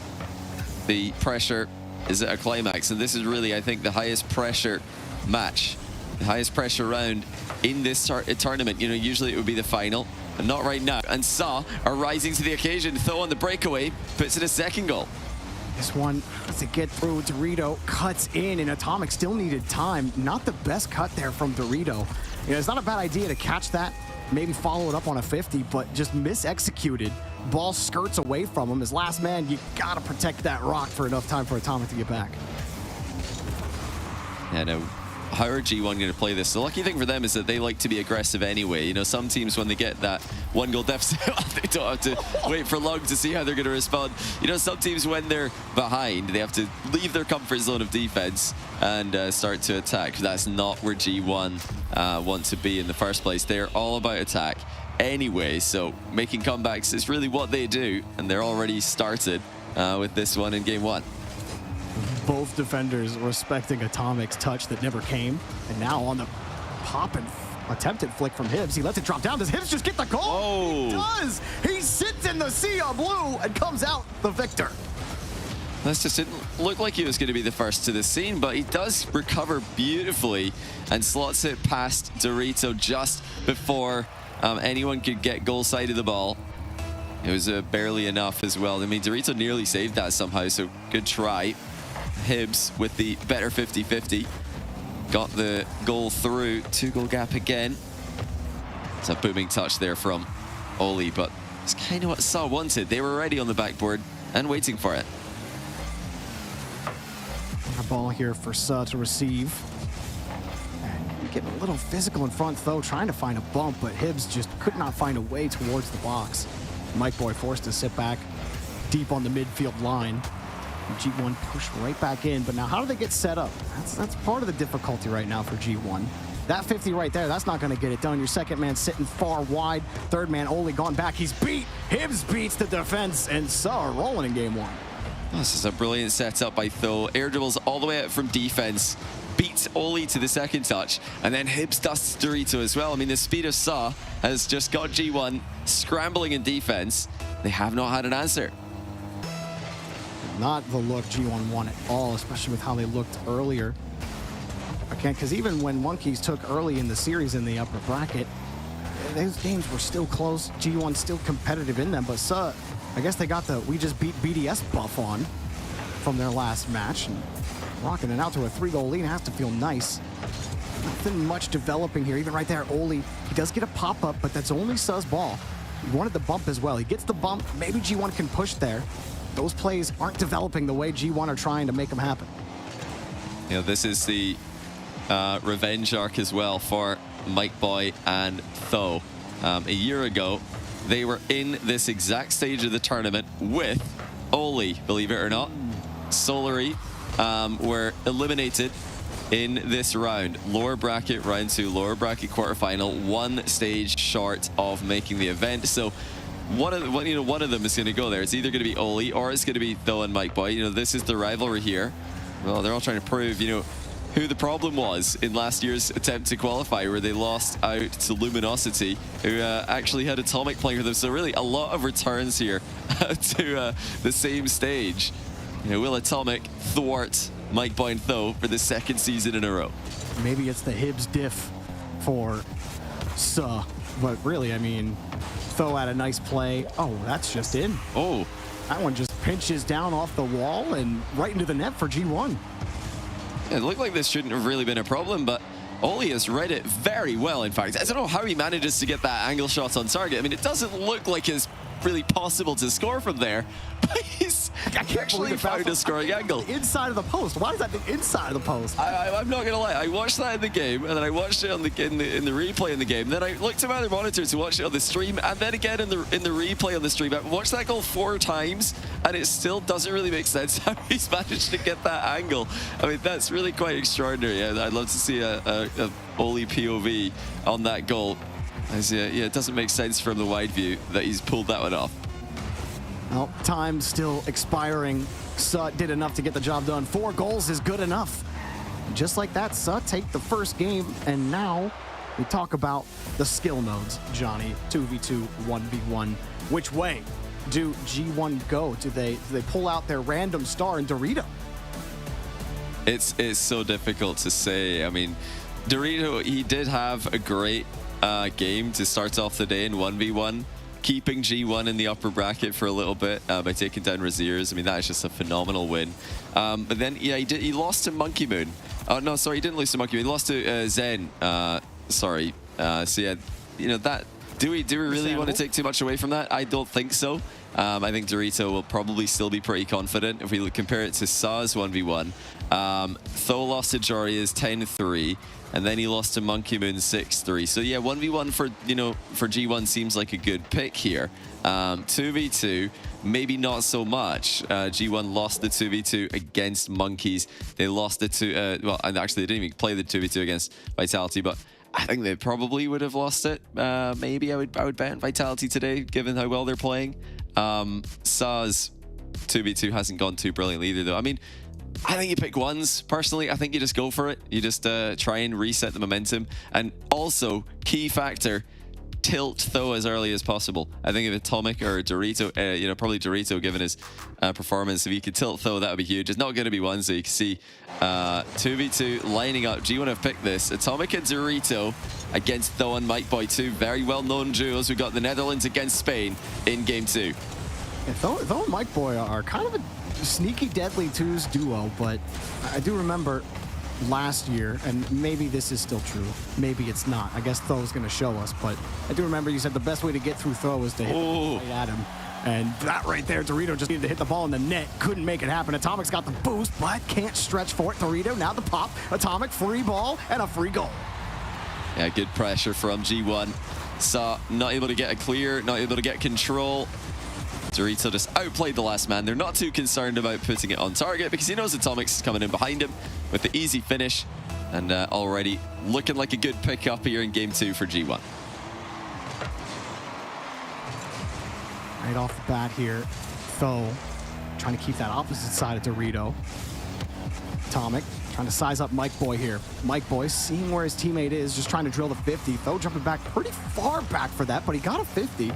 The pressure is at a climax, and this is really, I think, the highest pressure match, the highest pressure round in this tournament. You know, usually it would be the final, but not right now. And Suhhh are rising to the occasion. Tho on the breakaway puts in a second goal.
This one has to get through. Dorito cuts in, and Atomic still needed time. Not the best cut there from Dorito. You know, it's not a bad idea to catch that, maybe follow it up on a 50, but just misexecuted. Ball skirts away from him. As last man, you gotta protect that rock for enough time for Atomic to get back.
Yeah, no. How are G1 going to play this? The lucky thing for them is that they like to be aggressive anyway. You know, some teams, when they get that 1-goal deficit, they don't have to wait for long to see how they're going to respond. You know, some teams, when they're behind, they have to leave their comfort zone of defense and start to attack. That's not where G1 want to be in the first place. They're all about attack anyway, so making comebacks is really what they do, and they're already started with this one in game 1.
Both defenders respecting Atomic's touch that never came. And now on the pop and attempted flick from Hibbs, he lets it drop down. Does Hibbs just get the goal?
Oh.
He does! He sits in the sea of blue and comes out the victor.
This just didn't look like he was going to be the first to the scene, but he does recover beautifully and slots it past Dorito just before anyone could get goal side of the ball. It was barely enough as well. I mean, Dorito nearly saved that somehow, so good try. Hibbs with the better 50-50. Got the goal through. 2-goal gap again. It's a booming touch there from Oli, but it's kind of what Suhhh wanted. They were already on the backboard and waiting for it.
A ball here for Suhhh to receive. And getting a little physical in front, though, trying to find a bump, but Hibbs just could not find a way towards the box. Mike Boy forced to sit back deep on the midfield line. G1 pushed right back in, but now how do they get set up? That's part of the difficulty right now for G1. That 50 right there, that's not going to get it done. Your second man sitting far wide. Third man only gone back. He's beat. Hibbs beats the defense, and Suhhh rolling in game 1.
This is a brilliant setup by Tho. Air dribbles all the way out from defense. Beats Oli to the second touch, and then Hibbs dusts Dorito as well. I mean, the speed of Suhhh has just got G1 scrambling in defense. They have not had an answer.
Not the look G1 won at all, especially with how they looked earlier. Again, because even when Monkeys took early in the series in the upper bracket, those games were still close. G1 still competitive in them, but Suhhh, I guess they got the "we just beat BDS" buff on from their last match. And rocking it out to a 3-goal lead has to feel nice. Nothing much developing here. Even right there, Oli, he does get a pop-up, but that's only Suhh's ball. He wanted the bump as well. He gets the bump. Maybe G1 can push there. Those plays aren't developing the way G1 are trying to make them happen.
You know, this is the revenge arc as well for Mike Boy and Tho. A year ago, they were in this exact stage of the tournament with Oli, believe it or not. Solary were eliminated in this round. Lower bracket round 2, lower bracket quarterfinal, one stage short of making the event. So one of them is going to go there. It's either going to be Oli or it's going to be Tho and Mike Boy. You know, this is the rivalry here. Well, they're all trying to prove, you know, who the problem was in last year's attempt to qualify, where they lost out to Luminosity, who actually had Atomic playing for them. So really a lot of returns here to the same stage. You know, will Atomic thwart Mike Boy and Tho for the second season in a row?
Maybe it's the Hibbs diff for Suhh, but really, I mean, Tho had a nice play. Oh, that's just in.
Oh.
That one just pinches down off the wall and right into the net for G1.
Yeah, it looked like this shouldn't have really been a problem, but Oli has read it very well, in fact. I don't know how he manages to get that angle shot on target. I mean, it doesn't look like it's really possible to score from there, but he's actually found a scoring angle.
Inside of the post. Why is that the inside of the post?
I'm not going to lie. I watched that in the game, and then I watched it on in the replay in the game. Then I looked at my other monitor to watch it on the stream, and then again in the replay on the stream. I watched that goal 4 times, and it still doesn't really make sense how he's managed to get that angle. I mean, that's really quite extraordinary. I'd love to see a Oli POV on that goal. Yeah, it doesn't make sense from the wide view that he's pulled that one off.
Well, time still expiring. Suhhh did enough to get the job done. 4 goals is good enough. Just like that, Suhhh take the first game, and now we talk about the skill nodes, Johnny. 2v2, 1v1. Which way do G1 go? Do they pull out their random star in Dorito?
It's so difficult to say. I mean, Dorito, he did have a great game to start off the day in 1v1, keeping G1 in the upper bracket for a little bit by taking down Raziers. I mean, that is just a phenomenal win. But then, yeah, he lost to Monkey Moon. Oh, no, sorry, he didn't lose to Monkey Moon. He lost to Zen. Sorry. So, yeah, you know, that... Do we really want to take too much away from that? I don't think so. I think Dorito will probably still be pretty confident if we compare it to Suhh's 1v1. Tho lost to Joria's 10-3, and then he lost to Monkey Moon 6-3. So yeah, 1v1 for G1 seems like a good pick here. 2v2, maybe not so much. G1 lost the 2v2 against Monkeys. They lost the well, and actually they didn't even play the 2v2 against Vitality, but I think they probably would have lost it. Maybe I would bet on Vitality today, given how well they're playing. Suhh's 2v2 hasn't gone too brilliantly either, though. I mean, I think you pick ones. Personally, I think you just go for it. You just try and reset the momentum. And also, key factor, tilt Tho as early as possible. I think if Atomic or Dorito, you know, probably Dorito, given his performance, if you could tilt Tho, that would be huge. It's not going to be one, so you can see 2v2 lining up. G1 have picked this. Atomic and Dorito against Tho and Mike Boy, 2 very well-known duos. We've got the Netherlands against Spain in Game 2.
Yeah, Tho and Mike Boy are kind of a sneaky deadly twos duo, but I do remember last year, and maybe this is still true, maybe it's not. I guess Tho's going to show us, but I do remember you said the best way to get through Tho was to hit right at him. And that right there, Dorito just needed to hit the ball in the net. Couldn't make it happen. Atomic's got the boost, but can't stretch for it. Dorito, now the pop. Atomic, free ball, and a free goal.
Yeah, good pressure from G1. Suhh not able to get a clear, not able to get control. Dorito just outplayed the last man. They're not too concerned about putting it on target because he knows Atomic's coming in behind him with the easy finish, and already looking like a good pickup here in Game 2 for G1.
Right off the bat here, Tho trying to keep that opposite side of Dorito. Atomic trying to size up Mike Boy here. Mike Boy seeing where his teammate is, just trying to drill the 50. Tho jumping back pretty far back for that, but he got a 50.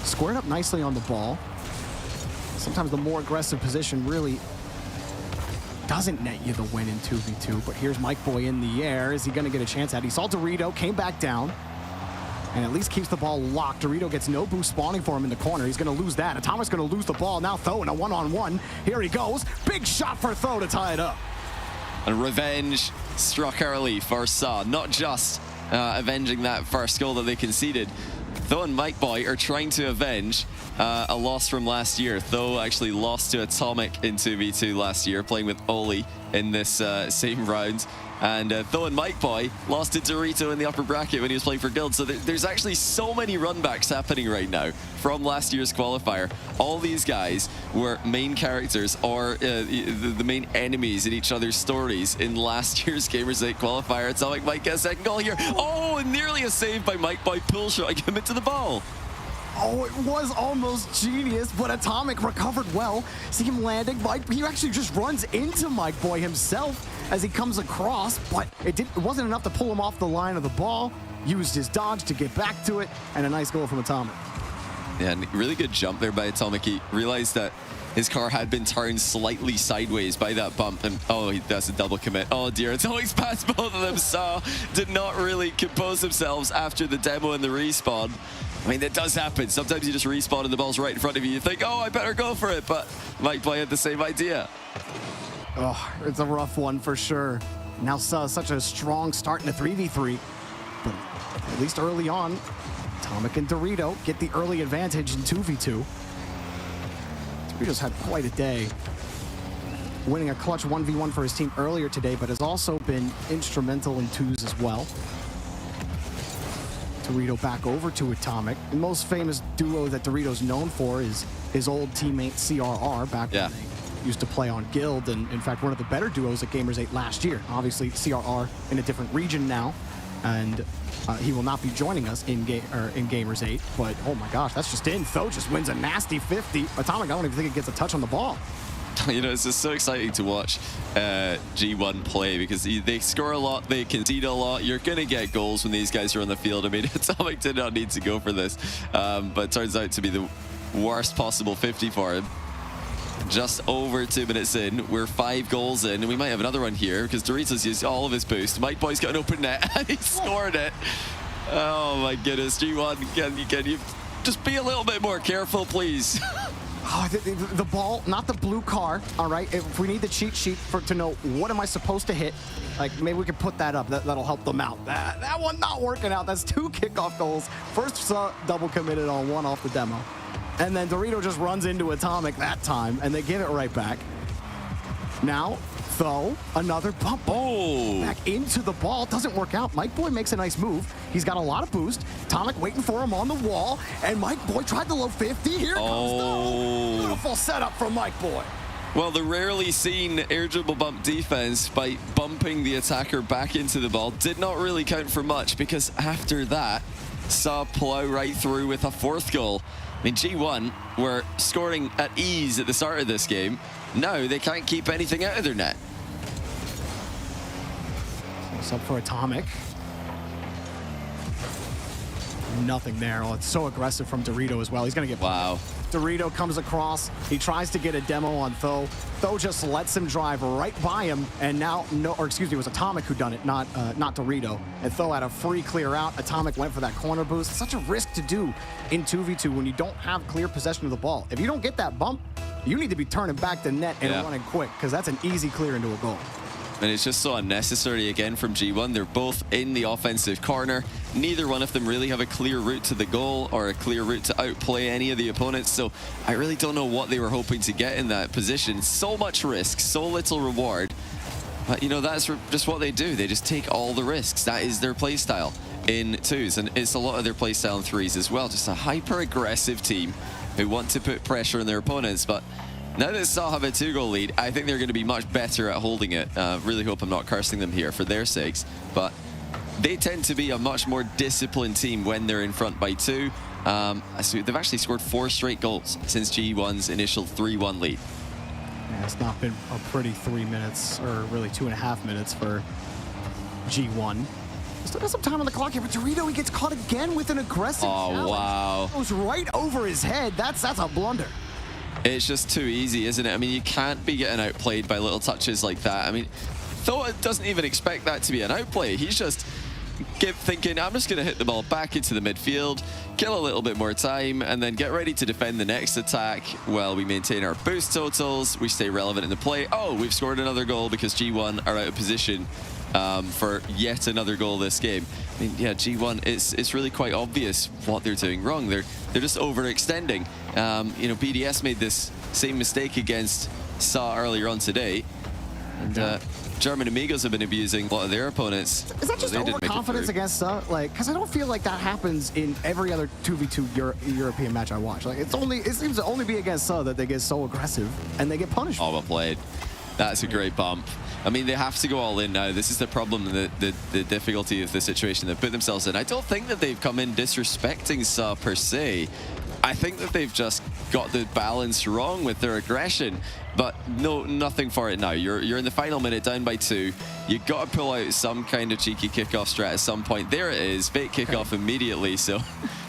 Squared up nicely on the ball. Sometimes the more aggressive position really doesn't net you the win in 2v2, but here's Mike Boy in the air. Is he going to get a chance at it? He saw Dorito, came back down, and at least keeps the ball locked. Dorito gets no boost spawning for him in the corner. He's going to lose that. Atomic's going to lose the ball. Now Tho in a one-on-one. Here he goes. Big shot for Tho to tie it up.
And revenge struck early for Suhh. Not just avenging that first goal that they conceded. Tho and Mike Boy are trying to avenge a loss from last year. Tho actually lost to Atomic in 2v2 last year, playing with Oli in this same round. And Tho and Mike Boy lost to Dorito in the upper bracket when he was playing for Guild. So there's actually so many runbacks happening right now from last year's qualifier. All these guys were main characters or the main enemies in each other's stories in last year's Gamers 8 qualifier. Atomic might get a second goal here. Oh, and nearly a save by Mike Boy, pull shot, him into the ball.
Oh, it was almost genius, but Atomic recovered well. See him landing. He actually just runs into Mike Boy himself as he comes across, but it wasn't enough to pull him off the line of the ball. Used his dodge to get back to it, and a nice goal from Atomic.
Yeah, and really good jump there by Atomic. He realized that his car had been turned slightly sideways by that bump, and oh, that's a double commit. Oh dear, Atomic's past both of them. Suhh did not really compose themselves after the demo and the respawn. I mean, that does happen. Sometimes you just respawn and the ball's right in front of you. You think, oh, I better go for it, but Mike Boy had the same idea.
Oh, it's a rough one for sure. Now Suhh, such a strong start in the 3v3, but at least early on, Atomic and Dorito get the early advantage in 2v2. Dorito's had quite a day, winning a clutch 1v1 for his team earlier today, but has also been instrumental in twos as well. Dorito back over to Atomic. The most famous duo that Dorito's known for is his old teammate CRR back when they used to play on Guild, and in fact one of the better duos at Gamers 8 last year. Obviously CRR in a different region now, and he will not be joining us in Gamers 8. But oh my gosh, that's just in. Tho just wins a nasty 50. Atomic, I don't even think it gets a touch on the ball.
You know, it's just so exciting to watch G1 play because they score a lot, they concede a lot. You're going to get goals when these guys are on the field. I mean, Atomic did not need to go for this, but it turns out to be the worst possible 50 for him. Just over 2 minutes in, we're 5 goals in, and we might have another one here because Doritos used all of his boost. Mike Boy's got an open net, and he scored it. Oh my goodness, G1, can you just be a little bit more careful, please?
Oh, the ball, not the blue car, all right? If we need the cheat sheet to know what am I supposed to hit, like maybe we can put that up. That'll help them out. That one not working out. That's 2 kickoff goals. First double committed on 1 off the demo. And then Dorito just runs into Atomic that time, and they give it right back. Now, Tho, another bump.
Oh!
Back into the ball. Doesn't work out. Mike Boy makes a nice move. He's got a lot of boost. Atomic waiting for him on the wall. And Mike Boy tried the low 50. Here comes Tho. Beautiful setup from Mike Boy.
Well, the rarely seen air dribble bump defense by bumping the attacker back into the ball did not really count for much because after that, saw plow right through with a 4th goal. I mean, G1 were scoring at ease at the start of this game. Now they can't keep anything out of their net.
It's up for Atomic. Nothing there. Oh, it's so aggressive from Dorito as well. He's going to get...
Wow.
Dorito comes across. He tries to get a demo on Tho. Tho just lets him drive right by him. And now, it was Atomic who done it, not Dorito. And Tho had a free clear out. Atomic went for that corner boost. It's such a risk to do in 2v2 when you don't have clear possession of the ball. If you don't get that bump, you need to be turning back the net and running quick because that's an easy clear into a goal.
And it's just so unnecessary again from G1. They're both in the offensive corner. Neither one of them really have a clear route to the goal or a clear route to outplay any of the opponents. So I really don't know what they were hoping to get in that position. So much risk, so little reward. But, you know, that's just what they do. They just take all the risks. That is their play style in 2s. And it's a lot of their play style in 3s as well. Just a hyper-aggressive team who want to put pressure on their opponents. But now that Suhhh have a 2-goal lead, I think they're going to be much better at holding it. Really hope I'm not cursing them here for their sakes. But they tend to be a much more disciplined team when they're in front by 2. So they've actually scored 4 straight goals since G1's initial 3-1 lead.
Yeah, it's not been a pretty 3 minutes, or really 2.5 minutes for G1. Still got some time on the clock here, but Dorito, he gets caught again with an aggressive challenge.
Wow.
Goes right over his head. That's a blunder.
It's just too easy, isn't it? I mean, you can't be getting outplayed by little touches like that. I mean, Tho doesn't even expect that to be an outplay. He's just thinking, I'm just going to hit the ball back into the midfield, kill a little bit more time, and then get ready to defend the next attack while we maintain our boost totals, we stay relevant in the play. Oh, we've scored another goal because G1 are out of position for yet another goal this game. I mean, yeah, G1, it's really quite obvious what they're doing wrong. They're just overextending. You know, BDS made this same mistake against Suhhh earlier on today, and German Amigos have been abusing a lot of their opponents.
Is that just overconfidence against Suhhh? Like, because I don't feel like that happens in every other 2v2 European match I watch. Like, it seems to only be against Suhhh that they get so aggressive and they get punished.
Oh, well played. That's a great bump. I mean, they have to go all in now. This is the problem, the difficulty of the situation they've put themselves in. I don't think that they've come in disrespecting Suhhh per se. I think that they've just got the balance wrong with their aggression. But no, nothing for it now. You're in the final minute, down by 2. You've got to pull out some kind of cheeky kickoff strat at some point. There it is, fake kickoff immediately. So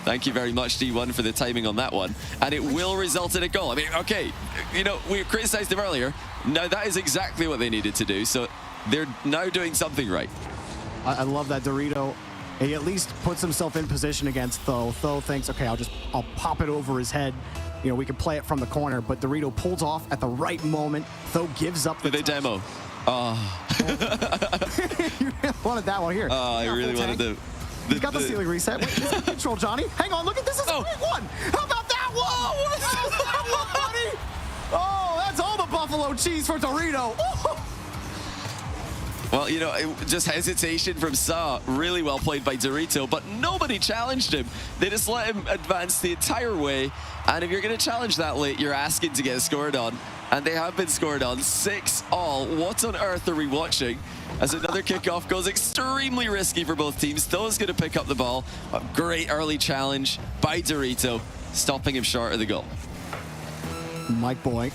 thank you very much, D1, for the timing on that one. And it will result in a goal. I mean, okay, you know, we criticized them earlier. Now that is exactly what they needed to do. So they're now doing something right.
I love that Dorito. He at least puts himself in position against Tho. Tho thinks, okay, I'll pop it over his head. You know, we can play it from the corner, but Dorito pulls off at the right moment. Tho gives up the
They demo. Oh.
You really wanted that one here.
Oh, I really wanted the
He's got the ceiling reset. Wait, this is control, Johnny. Hang on, look at this. This is a big one. How about that one? Whoa, how's that one, buddy? Oh, that's all the buffalo cheese for Dorito.
Well, you know, just hesitation from Suhhh. Really well played by Dorito, but nobody challenged him. They just let him advance the entire way. And if you're going to challenge that late, you're asking to get scored on. and they have been scored on 6-all. What on earth are we watching? As another kickoff goes extremely risky for both teams. Tho's going to pick up the ball. A great early challenge by Dorito, stopping him short of the goal.
Mike Boy.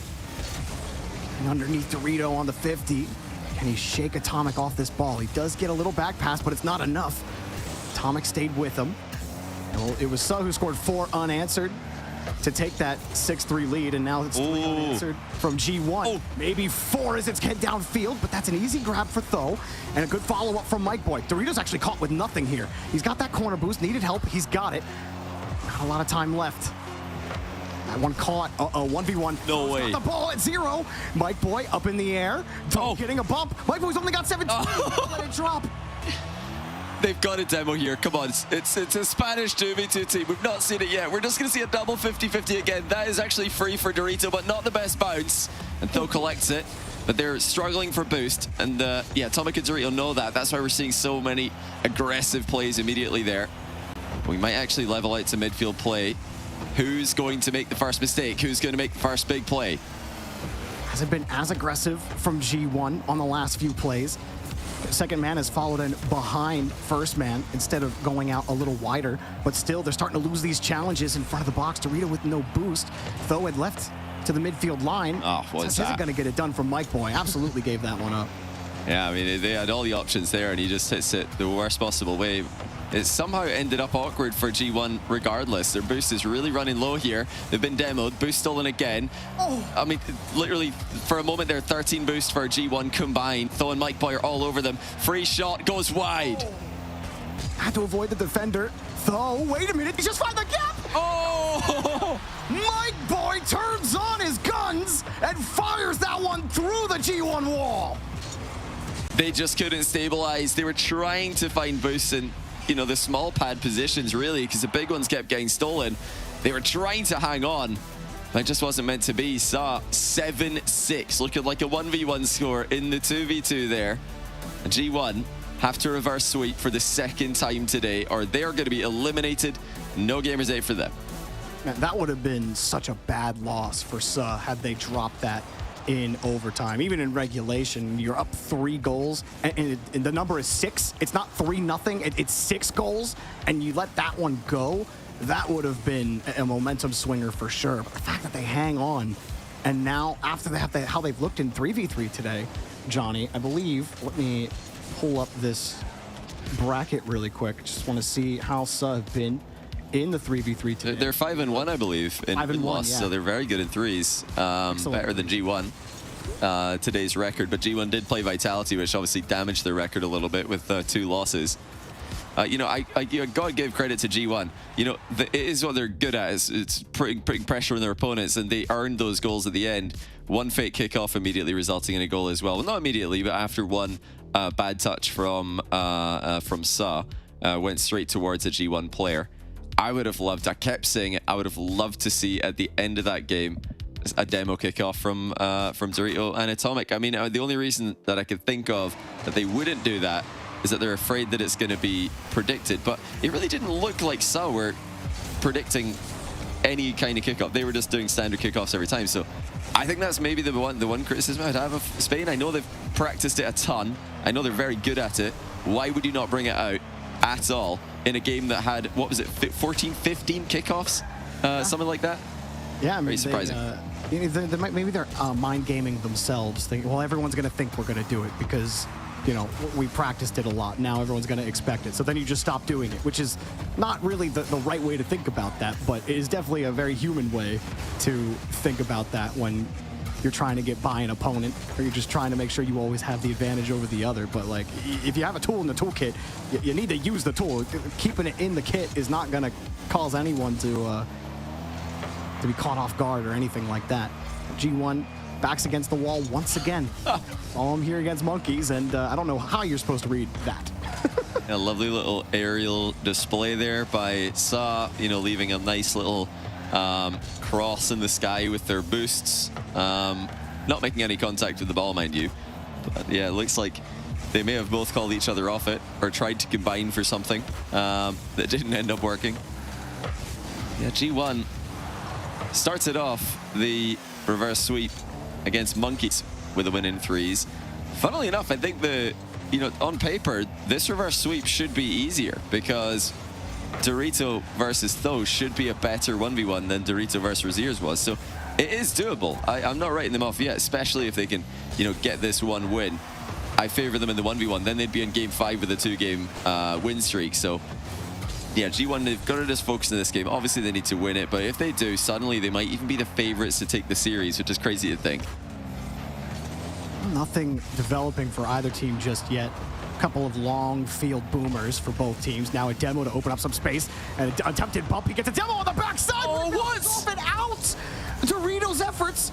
And underneath Dorito on the 50. Can he shake Atomic off this ball? He does get a little back pass, but it's not enough. Atomic stayed with him. Well, it was Suhhh who scored 4 unanswered to take that 6-3 lead, and now it's 3 unanswered from G1. Maybe 4 as it's head downfield, but that's an easy grab for Tho, and a good follow-up from Mike Boy. Dorito's actually caught with nothing here. He's got that corner boost, needed help, he's got it. Not a lot of time left. That one caught, 1v1.
No way.
Got the ball at 0. Mike Boy up in the air, Tho getting a bump. Mike Boy's only got 17, let it drop.
They've got a demo here. Come on, it's a Spanish 2v2 team. We've not seen it yet. We're just going to see a double 50-50 again. That is actually free for Dorito, but not the best bounce. And Tho collects it, but they're struggling for boost. And yeah, Atomic and Dorito know that. That's why we're seeing so many aggressive plays immediately there. We might actually level out to midfield play. Who's going to make the first mistake? Who's going to make the first big play?
Hasn't been as aggressive from G1 on the last few plays. Second man has followed in behind first man instead of going out a little wider, but still they're starting to lose these challenges in front of the box. Dorito with no boost. Tho had left to the midfield line.
Oh, what's that?
Isn't going to get it done from Mike Boy. Absolutely gave that one up.
Yeah, I mean, they had all the options there, and he just hits it the worst possible way. It somehow ended up awkward for G1 regardless. Their boost is really running low here. They've been demoed. Boost stolen again. I mean, literally, for a moment there, 13 boost for G1 combined. Tho and Mike Boy are all over them. Free shot goes wide.
Had to avoid the defender. Tho, wait a minute, he just found the gap!
Oh!
Mike Boy turns on his guns and fires that one through the G1 wall!
They just couldn't stabilize. They were trying to find boosts in, you know, the small pad positions, really, because the big ones kept getting stolen. They were trying to hang on, but it just wasn't meant to be. Saw 7-6, looking like a 1v1 score in the 2v2 there. And G1 have to reverse sweep for the second time today, or they're going to be eliminated. No Gamers 8 for them.
Man, that would have been such a bad loss for Suhhh had they dropped that in overtime. Even in regulation, you're up 3 goals, and the number is 6. It's not 3-0, it's 6 goals, and you let that one go. That would have been a momentum swinger for sure. But the fact that they hang on, and now after how they've looked in 3v3 today, Johnny, I believe, let me pull up this bracket really quick. Just want to see how Suhhh have been in the 3v3 today.
They're 5-1, I believe, in loss,
yeah.
so they're very good in threes. Better than G1, today's record. But G1 did play Vitality, which obviously damaged their record a little bit with 2 losses. You know, I gotta give credit to G1. You know, it is what they're good at. It's putting pressure on their opponents, and they earned those goals at the end. One fake kickoff immediately resulting in a goal as well. Well, not immediately, but after one bad touch from Suhhh, went straight towards a G1 player. I would have loved, I kept saying it, I would have loved to see at the end of that game a demo kickoff from Dorito and Atomic. I mean, the only reason that I could think of that they wouldn't do that is that they're afraid that it's going to be predicted. But it really didn't look like Suhhh were predicting any kind of kickoff. They were just doing standard kickoffs every time. So I think that's maybe the one criticism I'd have of Spain. I know they've practiced it a ton. I know they're very good at it. Why would you not bring it out at all in a game that had, what was it, 14, 15 kickoffs? Something like that?
Yeah, I mean,
very surprising.
Maybe they're mind gaming themselves. Thinking, well, everyone's going to think we're going to do it because, you know, we practiced it a lot. Now everyone's going to expect it. So then you just stop doing it, which is not really the right way to think about that, but it is definitely a very human way to think about that when you're trying to get by an opponent, or you're just trying to make sure you always have the advantage over the other. But like, if you have a tool in the toolkit, you need to use the tool. Keeping it in the kit is not going to cause anyone to be caught off guard or anything like that. G1 backs against the wall once again. All I'm here against monkeys, and I don't know how you're supposed to read that.
A lovely little aerial display there by Suhhh, you know, leaving a nice little cross in the sky with their boosts. Not making any contact with the ball, mind you. But yeah, it looks like they may have both called each other off it or tried to combine for something that didn't end up working. Yeah, G1 starts it off, the reverse sweep, against Monkeys with a win in threes. Funnily enough, I think on paper, this reverse sweep should be easier because Dorito versus Tho should be a better 1v1 than Dorito versus Raziers was. So it is doable. I'm not writing them off yet, especially if they can, get this one win. I favor them in the 1v1. Then they'd be in game 5 with a 2-game win streak. So yeah, G1, they've got to just focus on this game. Obviously, they need to win it. But if they do, suddenly they might even be the favorites to take the series, which is crazy to think.
Nothing developing for either team just yet. A couple of long field boomers for both teams. Now a demo to open up some space. And an attempted bump. He gets a demo on the backside.
Oh, what?
Off and out. Doritos' efforts,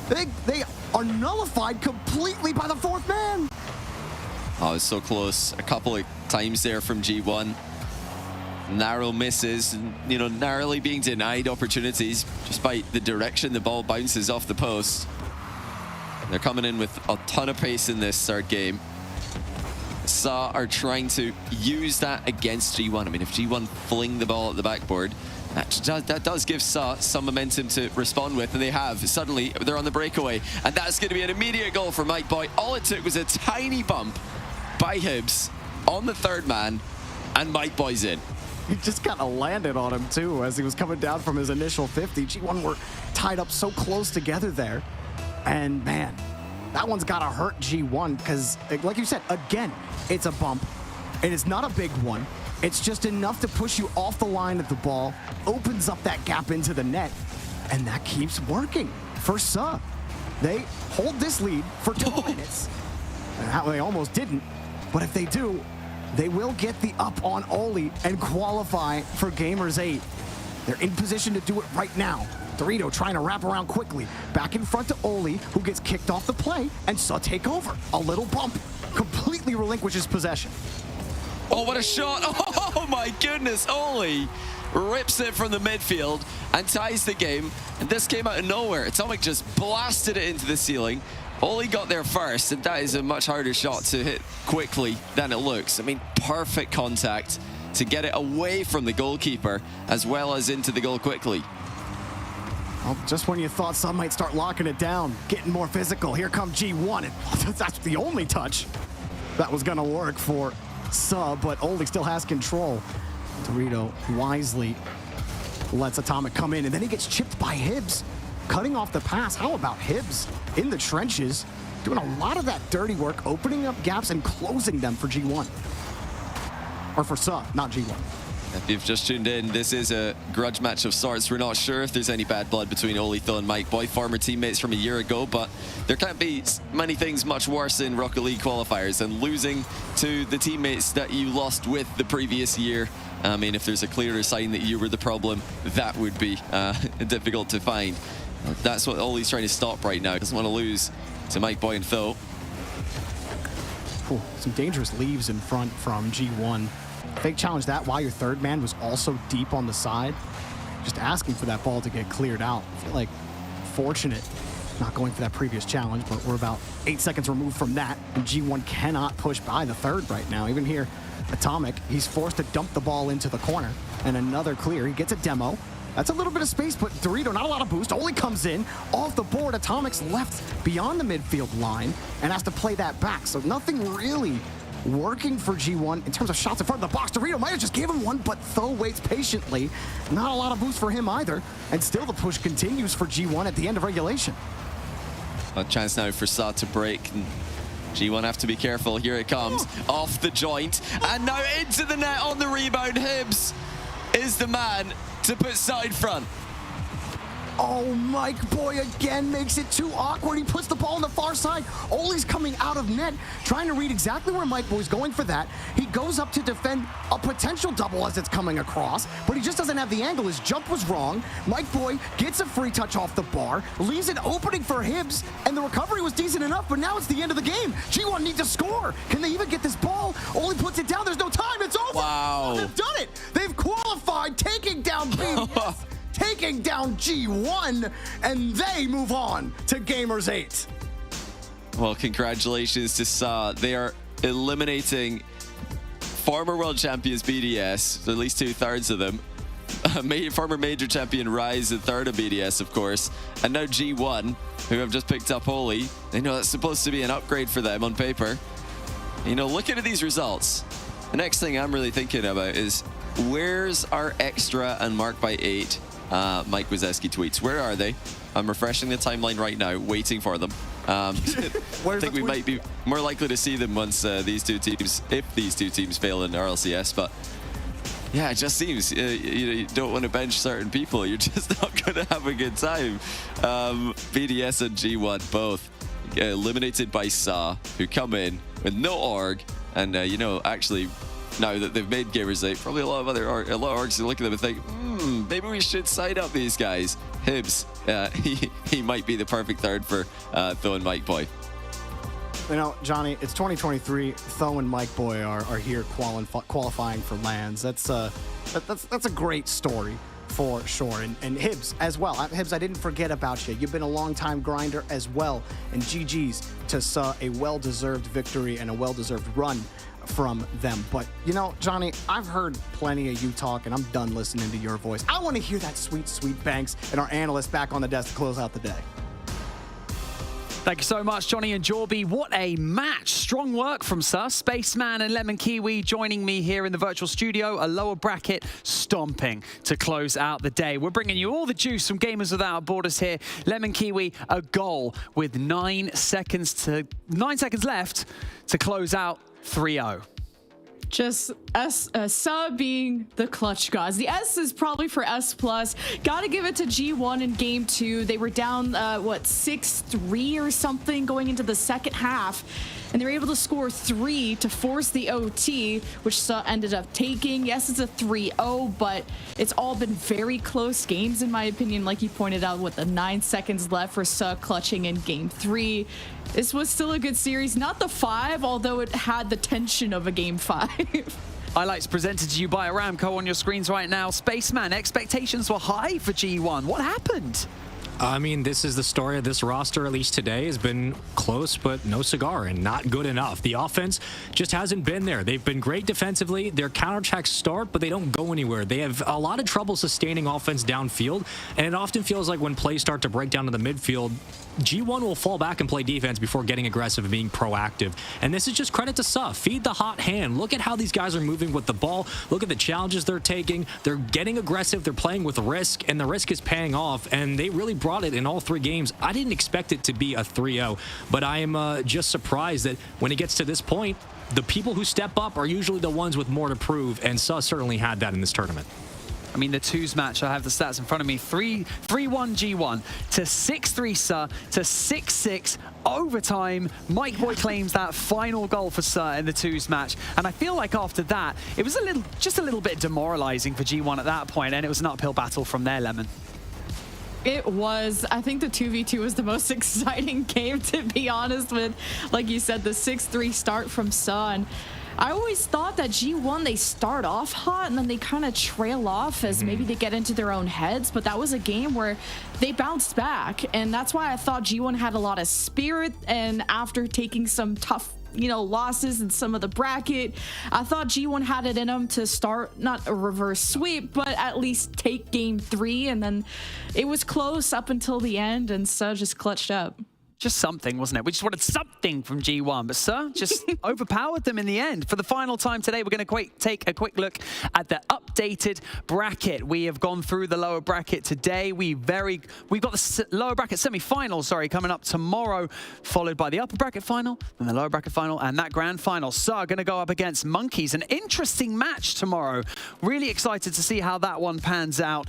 they are nullified completely by the fourth man.
Oh, it's so close. A couple of times there from G1. Narrow misses, and, narrowly being denied opportunities despite the direction the ball bounces off the post. They're coming in with a ton of pace in this third game. CEST are trying to use that against G1. I mean, if G1 fling the ball at the backboard, that does give CEST some momentum to respond with, and they have. Suddenly, they're on the breakaway, and that's going to be an immediate goal for Mike Boy. All it took was a tiny bump by Hibbs on the third man, and Mike Boy's in.
He just kind of landed on him, too, as he was coming down from his initial 50. G1 were tied up so close together there. And, man, that one's got to hurt G1 because, like you said, again, it's a bump. And it's not a big one. It's just enough to push you off the line of the ball, opens up that gap into the net, and that keeps working for CEST. They hold this lead for 2 minutes. And they almost didn't. But if they do, they will get the up on Oli and qualify for Gamers 8. They're in position to do it right now. Dorito trying to wrap around quickly. Back in front to Oli, who gets kicked off the play, and CEST take over. A little bump, completely relinquishes possession.
Oh, what a shot. Oh, my goodness. Oli rips it from the midfield and ties the game. And this came out of nowhere. Atomic just blasted it into the ceiling. Oli got there first, and that is a much harder shot to hit quickly than it looks. I mean, perfect contact to get it away from the goalkeeper as well as into the goal quickly.
Well, just when you thought CEST might start locking it down, getting more physical, here come G1, and that's the only touch that was going to work for CEST, but Oli still has control. Dorito wisely lets Atomic come in, and then he gets chipped by Hibbs, cutting off the pass. How about Hibbs in the trenches, doing a lot of that dirty work, opening up gaps and closing them for G1. Or for CEST, not G1.
If you've just tuned in, this is a grudge match of sorts. We're not sure if there's any bad blood between Oli, Tho, and Mike Boy, former teammates from a year ago, but there can't be many things much worse in Rocket League qualifiers than losing to the teammates that you lost with the previous year. I mean, if there's a clearer sign that you were the problem, that would be difficult to find. That's what Oli's trying to stop right now. He doesn't want to lose to Mike Boy and Tho.
Some dangerous leaves in front from G1. Fake challenge that while your third man was also deep on the side. Just asking for that ball to get cleared out. I feel like fortunate not going for that previous challenge, but we're about 8 seconds removed from that, and G1 cannot push by the third right now. Even here, Atomic, he's forced to dump the ball into the corner, and another clear. He gets a demo. That's a little bit of space, but Dorito, not a lot of boost. Oli comes in, off the board. Atomic's left beyond the midfield line and has to play that back. So nothing really working for G1 in terms of shots in front of the box. Dorito might have just gave him one, but Tho waits patiently. Not a lot of boost for him either. And still the push continues for G1 at the end of regulation.
A chance now for CEST to break. G1 have to be careful. Here it comes. Off the joint. And now into the net on the rebound. Hibbs is the man to put CEST in front.
Oh, Mike Boy again makes it too awkward. He puts the ball on the far side. Oli's coming out of net, trying to read exactly where Mike Boy's going for that. He goes up to defend a potential double as it's coming across, but he just doesn't have the angle. His jump was wrong. Mike Boy gets a free touch off the bar, leaves an opening for Hibbs, and the recovery was decent enough, but now it's the end of the game. G1 needs to score. Can they even get this ball? Oli puts it down. There's no time. It's over.
Wow.
They've done it. They've qualified, taking down BDS. Taking down G1, and they move on to Gamers 8.
Well, congratulations to CEST. They are eliminating former world champions BDS, at least 2/3 of them, former major champion Rise in third of BDS, of course, and now G1, who have just picked up Holy. They know that's supposed to be an upgrade for them on paper. You know, looking at these results, the next thing I'm really thinking about is, where's our Extra and Mark by 8 Mike Wazowski tweets? Where are they? I'm refreshing the timeline right now, waiting for them. I think we might be more likely to see them once these two teams, if these two teams fail in RLCS. But yeah, it just seems you don't want to bench certain people. You're just not going to have a good time. BDS and G1 both eliminated by Suhhh, who come in with no org, and you know, actually, now that they've made Gamerswithout, probably a lot of orgs are looking at them and think, maybe we should sign up these guys. Hibs, he might be the perfect third for Tho and Mike Boy.
You know, Johnny, it's 2023. Tho and Mike Boy are here qualifying for LANs. That's a great story for sure. And Hibs as well. Hibs, I didn't forget about you. You've been a long-time grinder as well. And GG's to Suhhh, a well-deserved victory and a well-deserved run from them. But, you know, Johnny, I've heard plenty of you talk, and I'm done listening to your voice. I want to hear that sweet, sweet Banks and our analyst back on the desk to close out the day.
Thank you so much, Johnny and Jorby. What a match. Strong work from Suhhh. Spaceman and Lemon Kiwi joining me here in the virtual studio. A lower bracket stomping to close out the day. We're bringing you all the juice from Gamers Without Borders here. Lemon Kiwi, a goal with 9 seconds left to close out 3-0.
Just Suhhh being the clutch gods. The S is probably for S+. Gotta give it to G1 in game 2. They were down, 6-3 or something going into the second half. And they were able to score 3 to force the OT, which Suhhh ended up taking. Yes, it's a 3-0, but it's all been very close games, in my opinion. Like you pointed out, with the 9 seconds left for Suhhh clutching in game 3. This was still a good series. Not the 5, although it had the tension of a game 5.
Highlights presented to you by Aramco on your screens right now. Spaceman, expectations were high for G1. What happened?
I mean, this is the story of this roster, at least today, has been close, but no cigar and not good enough. The offense just hasn't been there. They've been great defensively. Their counterattacks start, but they don't go anywhere. They have a lot of trouble sustaining offense downfield, and it often feels like when plays start to break down to the midfield, G1 will fall back and play defense before getting aggressive and being proactive. And this is just credit to Suhhh. Feed the hot hand. Look at how these guys are moving with the ball. Look at the challenges they're taking. They're getting aggressive. They're playing with risk, and the risk is paying off. And they really brought it in all 3 games. I didn't expect it to be a 3-0, but I am just surprised that when it gets to this point, the people who step up are usually the ones with more to prove, and Suhhh certainly had that in this tournament.
I mean, the twos match, I have the stats in front of me. 3-1 G1 to 6-3 Suhhh to 6-6 overtime. Mike Boy claims that final goal for Suhhh in the twos match. And I feel like after that, it was just a little bit demoralizing for G1 at that point, and it was an uphill battle from there, Lemon.
It was. I think the 2v2 was the most exciting game, to be honest, with, like you said, the 6-3 start from Suhhh. And I always thought that G1, they start off hot and then they kind of trail off as maybe they get into their own heads. But that was a game where they bounced back. And that's why I thought G1 had a lot of spirit. And after taking some tough, losses in some of the bracket, I thought G1 had it in them to start, not a reverse sweep, but at least take game 3. And then it was close up until the end, and Suhhh just clutched up.
Just something, wasn't it? We just wanted something from G1, but Suhhh just overpowered them in the end. For the final time today, we're going to take a quick look at the updated bracket. We have gone through the lower bracket today. We've got the lower bracket semi-final, coming up tomorrow, followed by the upper bracket final, then the lower bracket final, and that grand final. Suhhh going to go up against Monkeys. An interesting match tomorrow. Really excited to see how that one pans out.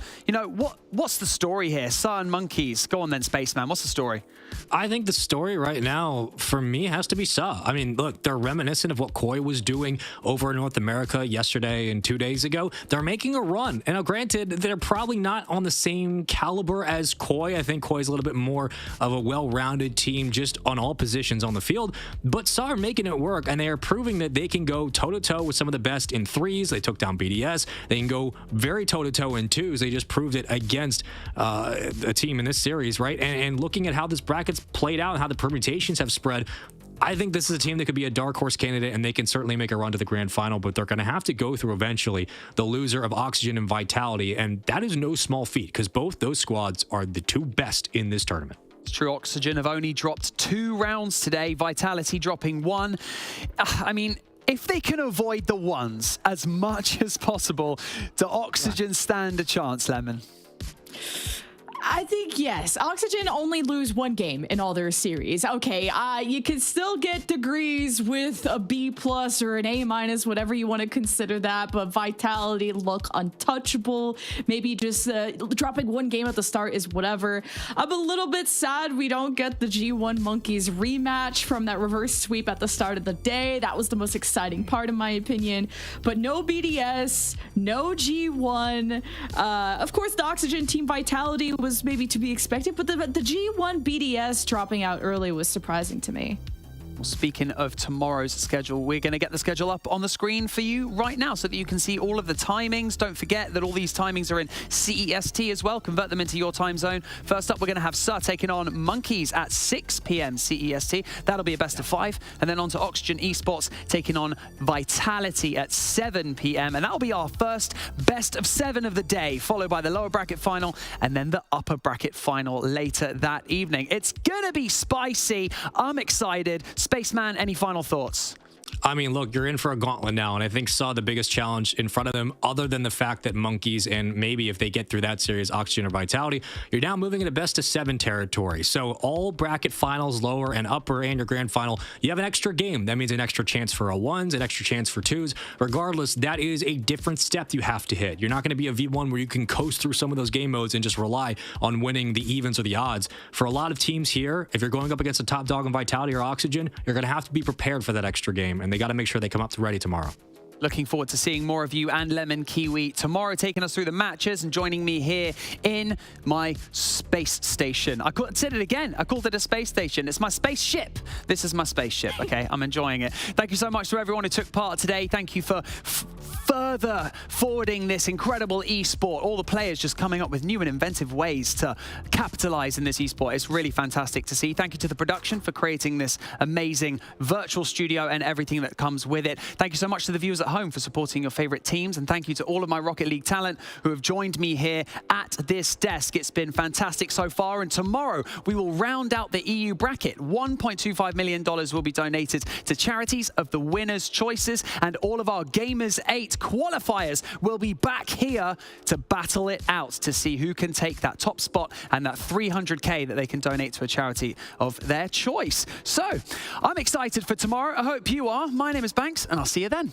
What's the story here? Suhhh and Monkeys. Go on then, Spaceman. What's the story?
I think the story right now, for me, has to be Suhhh. I mean, look, they're reminiscent of what Koi was doing over in North America yesterday and 2 days ago. They're making a run. And now, granted, they're probably not on the same caliber as Koi. I think Koi's a little bit more of a well-rounded team just on all positions on the field. But Suhhh are making it work, and they are proving that they can go toe-to-toe with some of the best in 3s. They took down BDS. They can go very toe-to-toe in 2s. They just proved it against a team in this series, right? And looking at how this bracket's played out and how the permutations have spread, I think this is a team that could be a dark horse candidate, and they can certainly make a run to the grand final, but they're going to have to go through eventually the loser of Oxygen and Vitality, and that is no small feat because both those squads are the two best in this tournament.
It's true, Oxygen have only dropped 2 rounds today, Vitality dropping 1. I mean, if they can avoid the ones as much as possible, do Oxygen stand a chance, Lemon?
I think yes. Oxygen only lose 1 game in all their series. Okay, you can still get degrees with a B+ or an A-, whatever you want to consider that, but Vitality look untouchable. Maybe just dropping 1 game at the start is whatever. I'm a little bit sad we don't get the G1 Monkeys rematch from that reverse sweep at the start of the day. That was the most exciting part, in my opinion. But no BDS, no G1. Of course, the Oxygen Team Vitality was maybe to be expected, but the G1 BDS dropping out early was surprising to me.
Well, speaking of tomorrow's schedule, we're going to get the schedule up on the screen for you right now so that you can see all of the timings. Don't forget that all these timings are in CEST as well. Convert them into your time zone. First up, we're going to have Suhhh taking on Monkeys at 6 p.m. CEST. That'll be a best of 5. And then on to Oxygen Esports taking on Vitality at 7 p.m. And that'll be our first best of 7 of the day, followed by the lower bracket final and then the upper bracket final later that evening. It's going to be spicy. I'm excited. Spaceman, any final thoughts?
I mean, look, you're in for a gauntlet now, and I think Suhhh the biggest challenge in front of them, other than the fact that Monkeys and maybe if they get through that series, Oxygen or Vitality, you're now moving into best of 7 territory. So all bracket finals, lower and upper, and your grand final, you have an extra game. That means an extra chance for a 1s, an extra chance for 2s. Regardless, that is a different step you have to hit. You're not going to be a V1 where you can coast through some of those game modes and just rely on winning the evens or the odds. For a lot of teams here, if you're going up against a top dog in Vitality or Oxygen, you're going to have to be prepared for that extra game, and they got to make sure they come up ready tomorrow.
Looking forward to seeing more of you and Lemon Kiwi tomorrow, taking us through the matches and joining me here in my space station. I said it again. I called it a space station. It's my spaceship. This is my spaceship, okay? I'm enjoying it. Thank you so much to everyone who took part today. Thank you for further forwarding this incredible esport. All the players just coming up with new and inventive ways to capitalize in this esport. It's really fantastic to see. Thank you to the production for creating this amazing virtual studio and everything that comes with it. Thank you so much to the viewers at home for supporting your favorite teams, and thank you to all of my Rocket League talent who have joined me here at this desk. It's been fantastic so far, and tomorrow we will round out the EU bracket. $1.25 million will be donated to charities of the winners' choices, and all of our Gamers 8 qualifiers will be back here to battle it out to see who can take that top spot and that $300K that they can donate to a charity of their choice. So I'm excited for tomorrow. I hope you are. My name is Banks, and I'll see you then.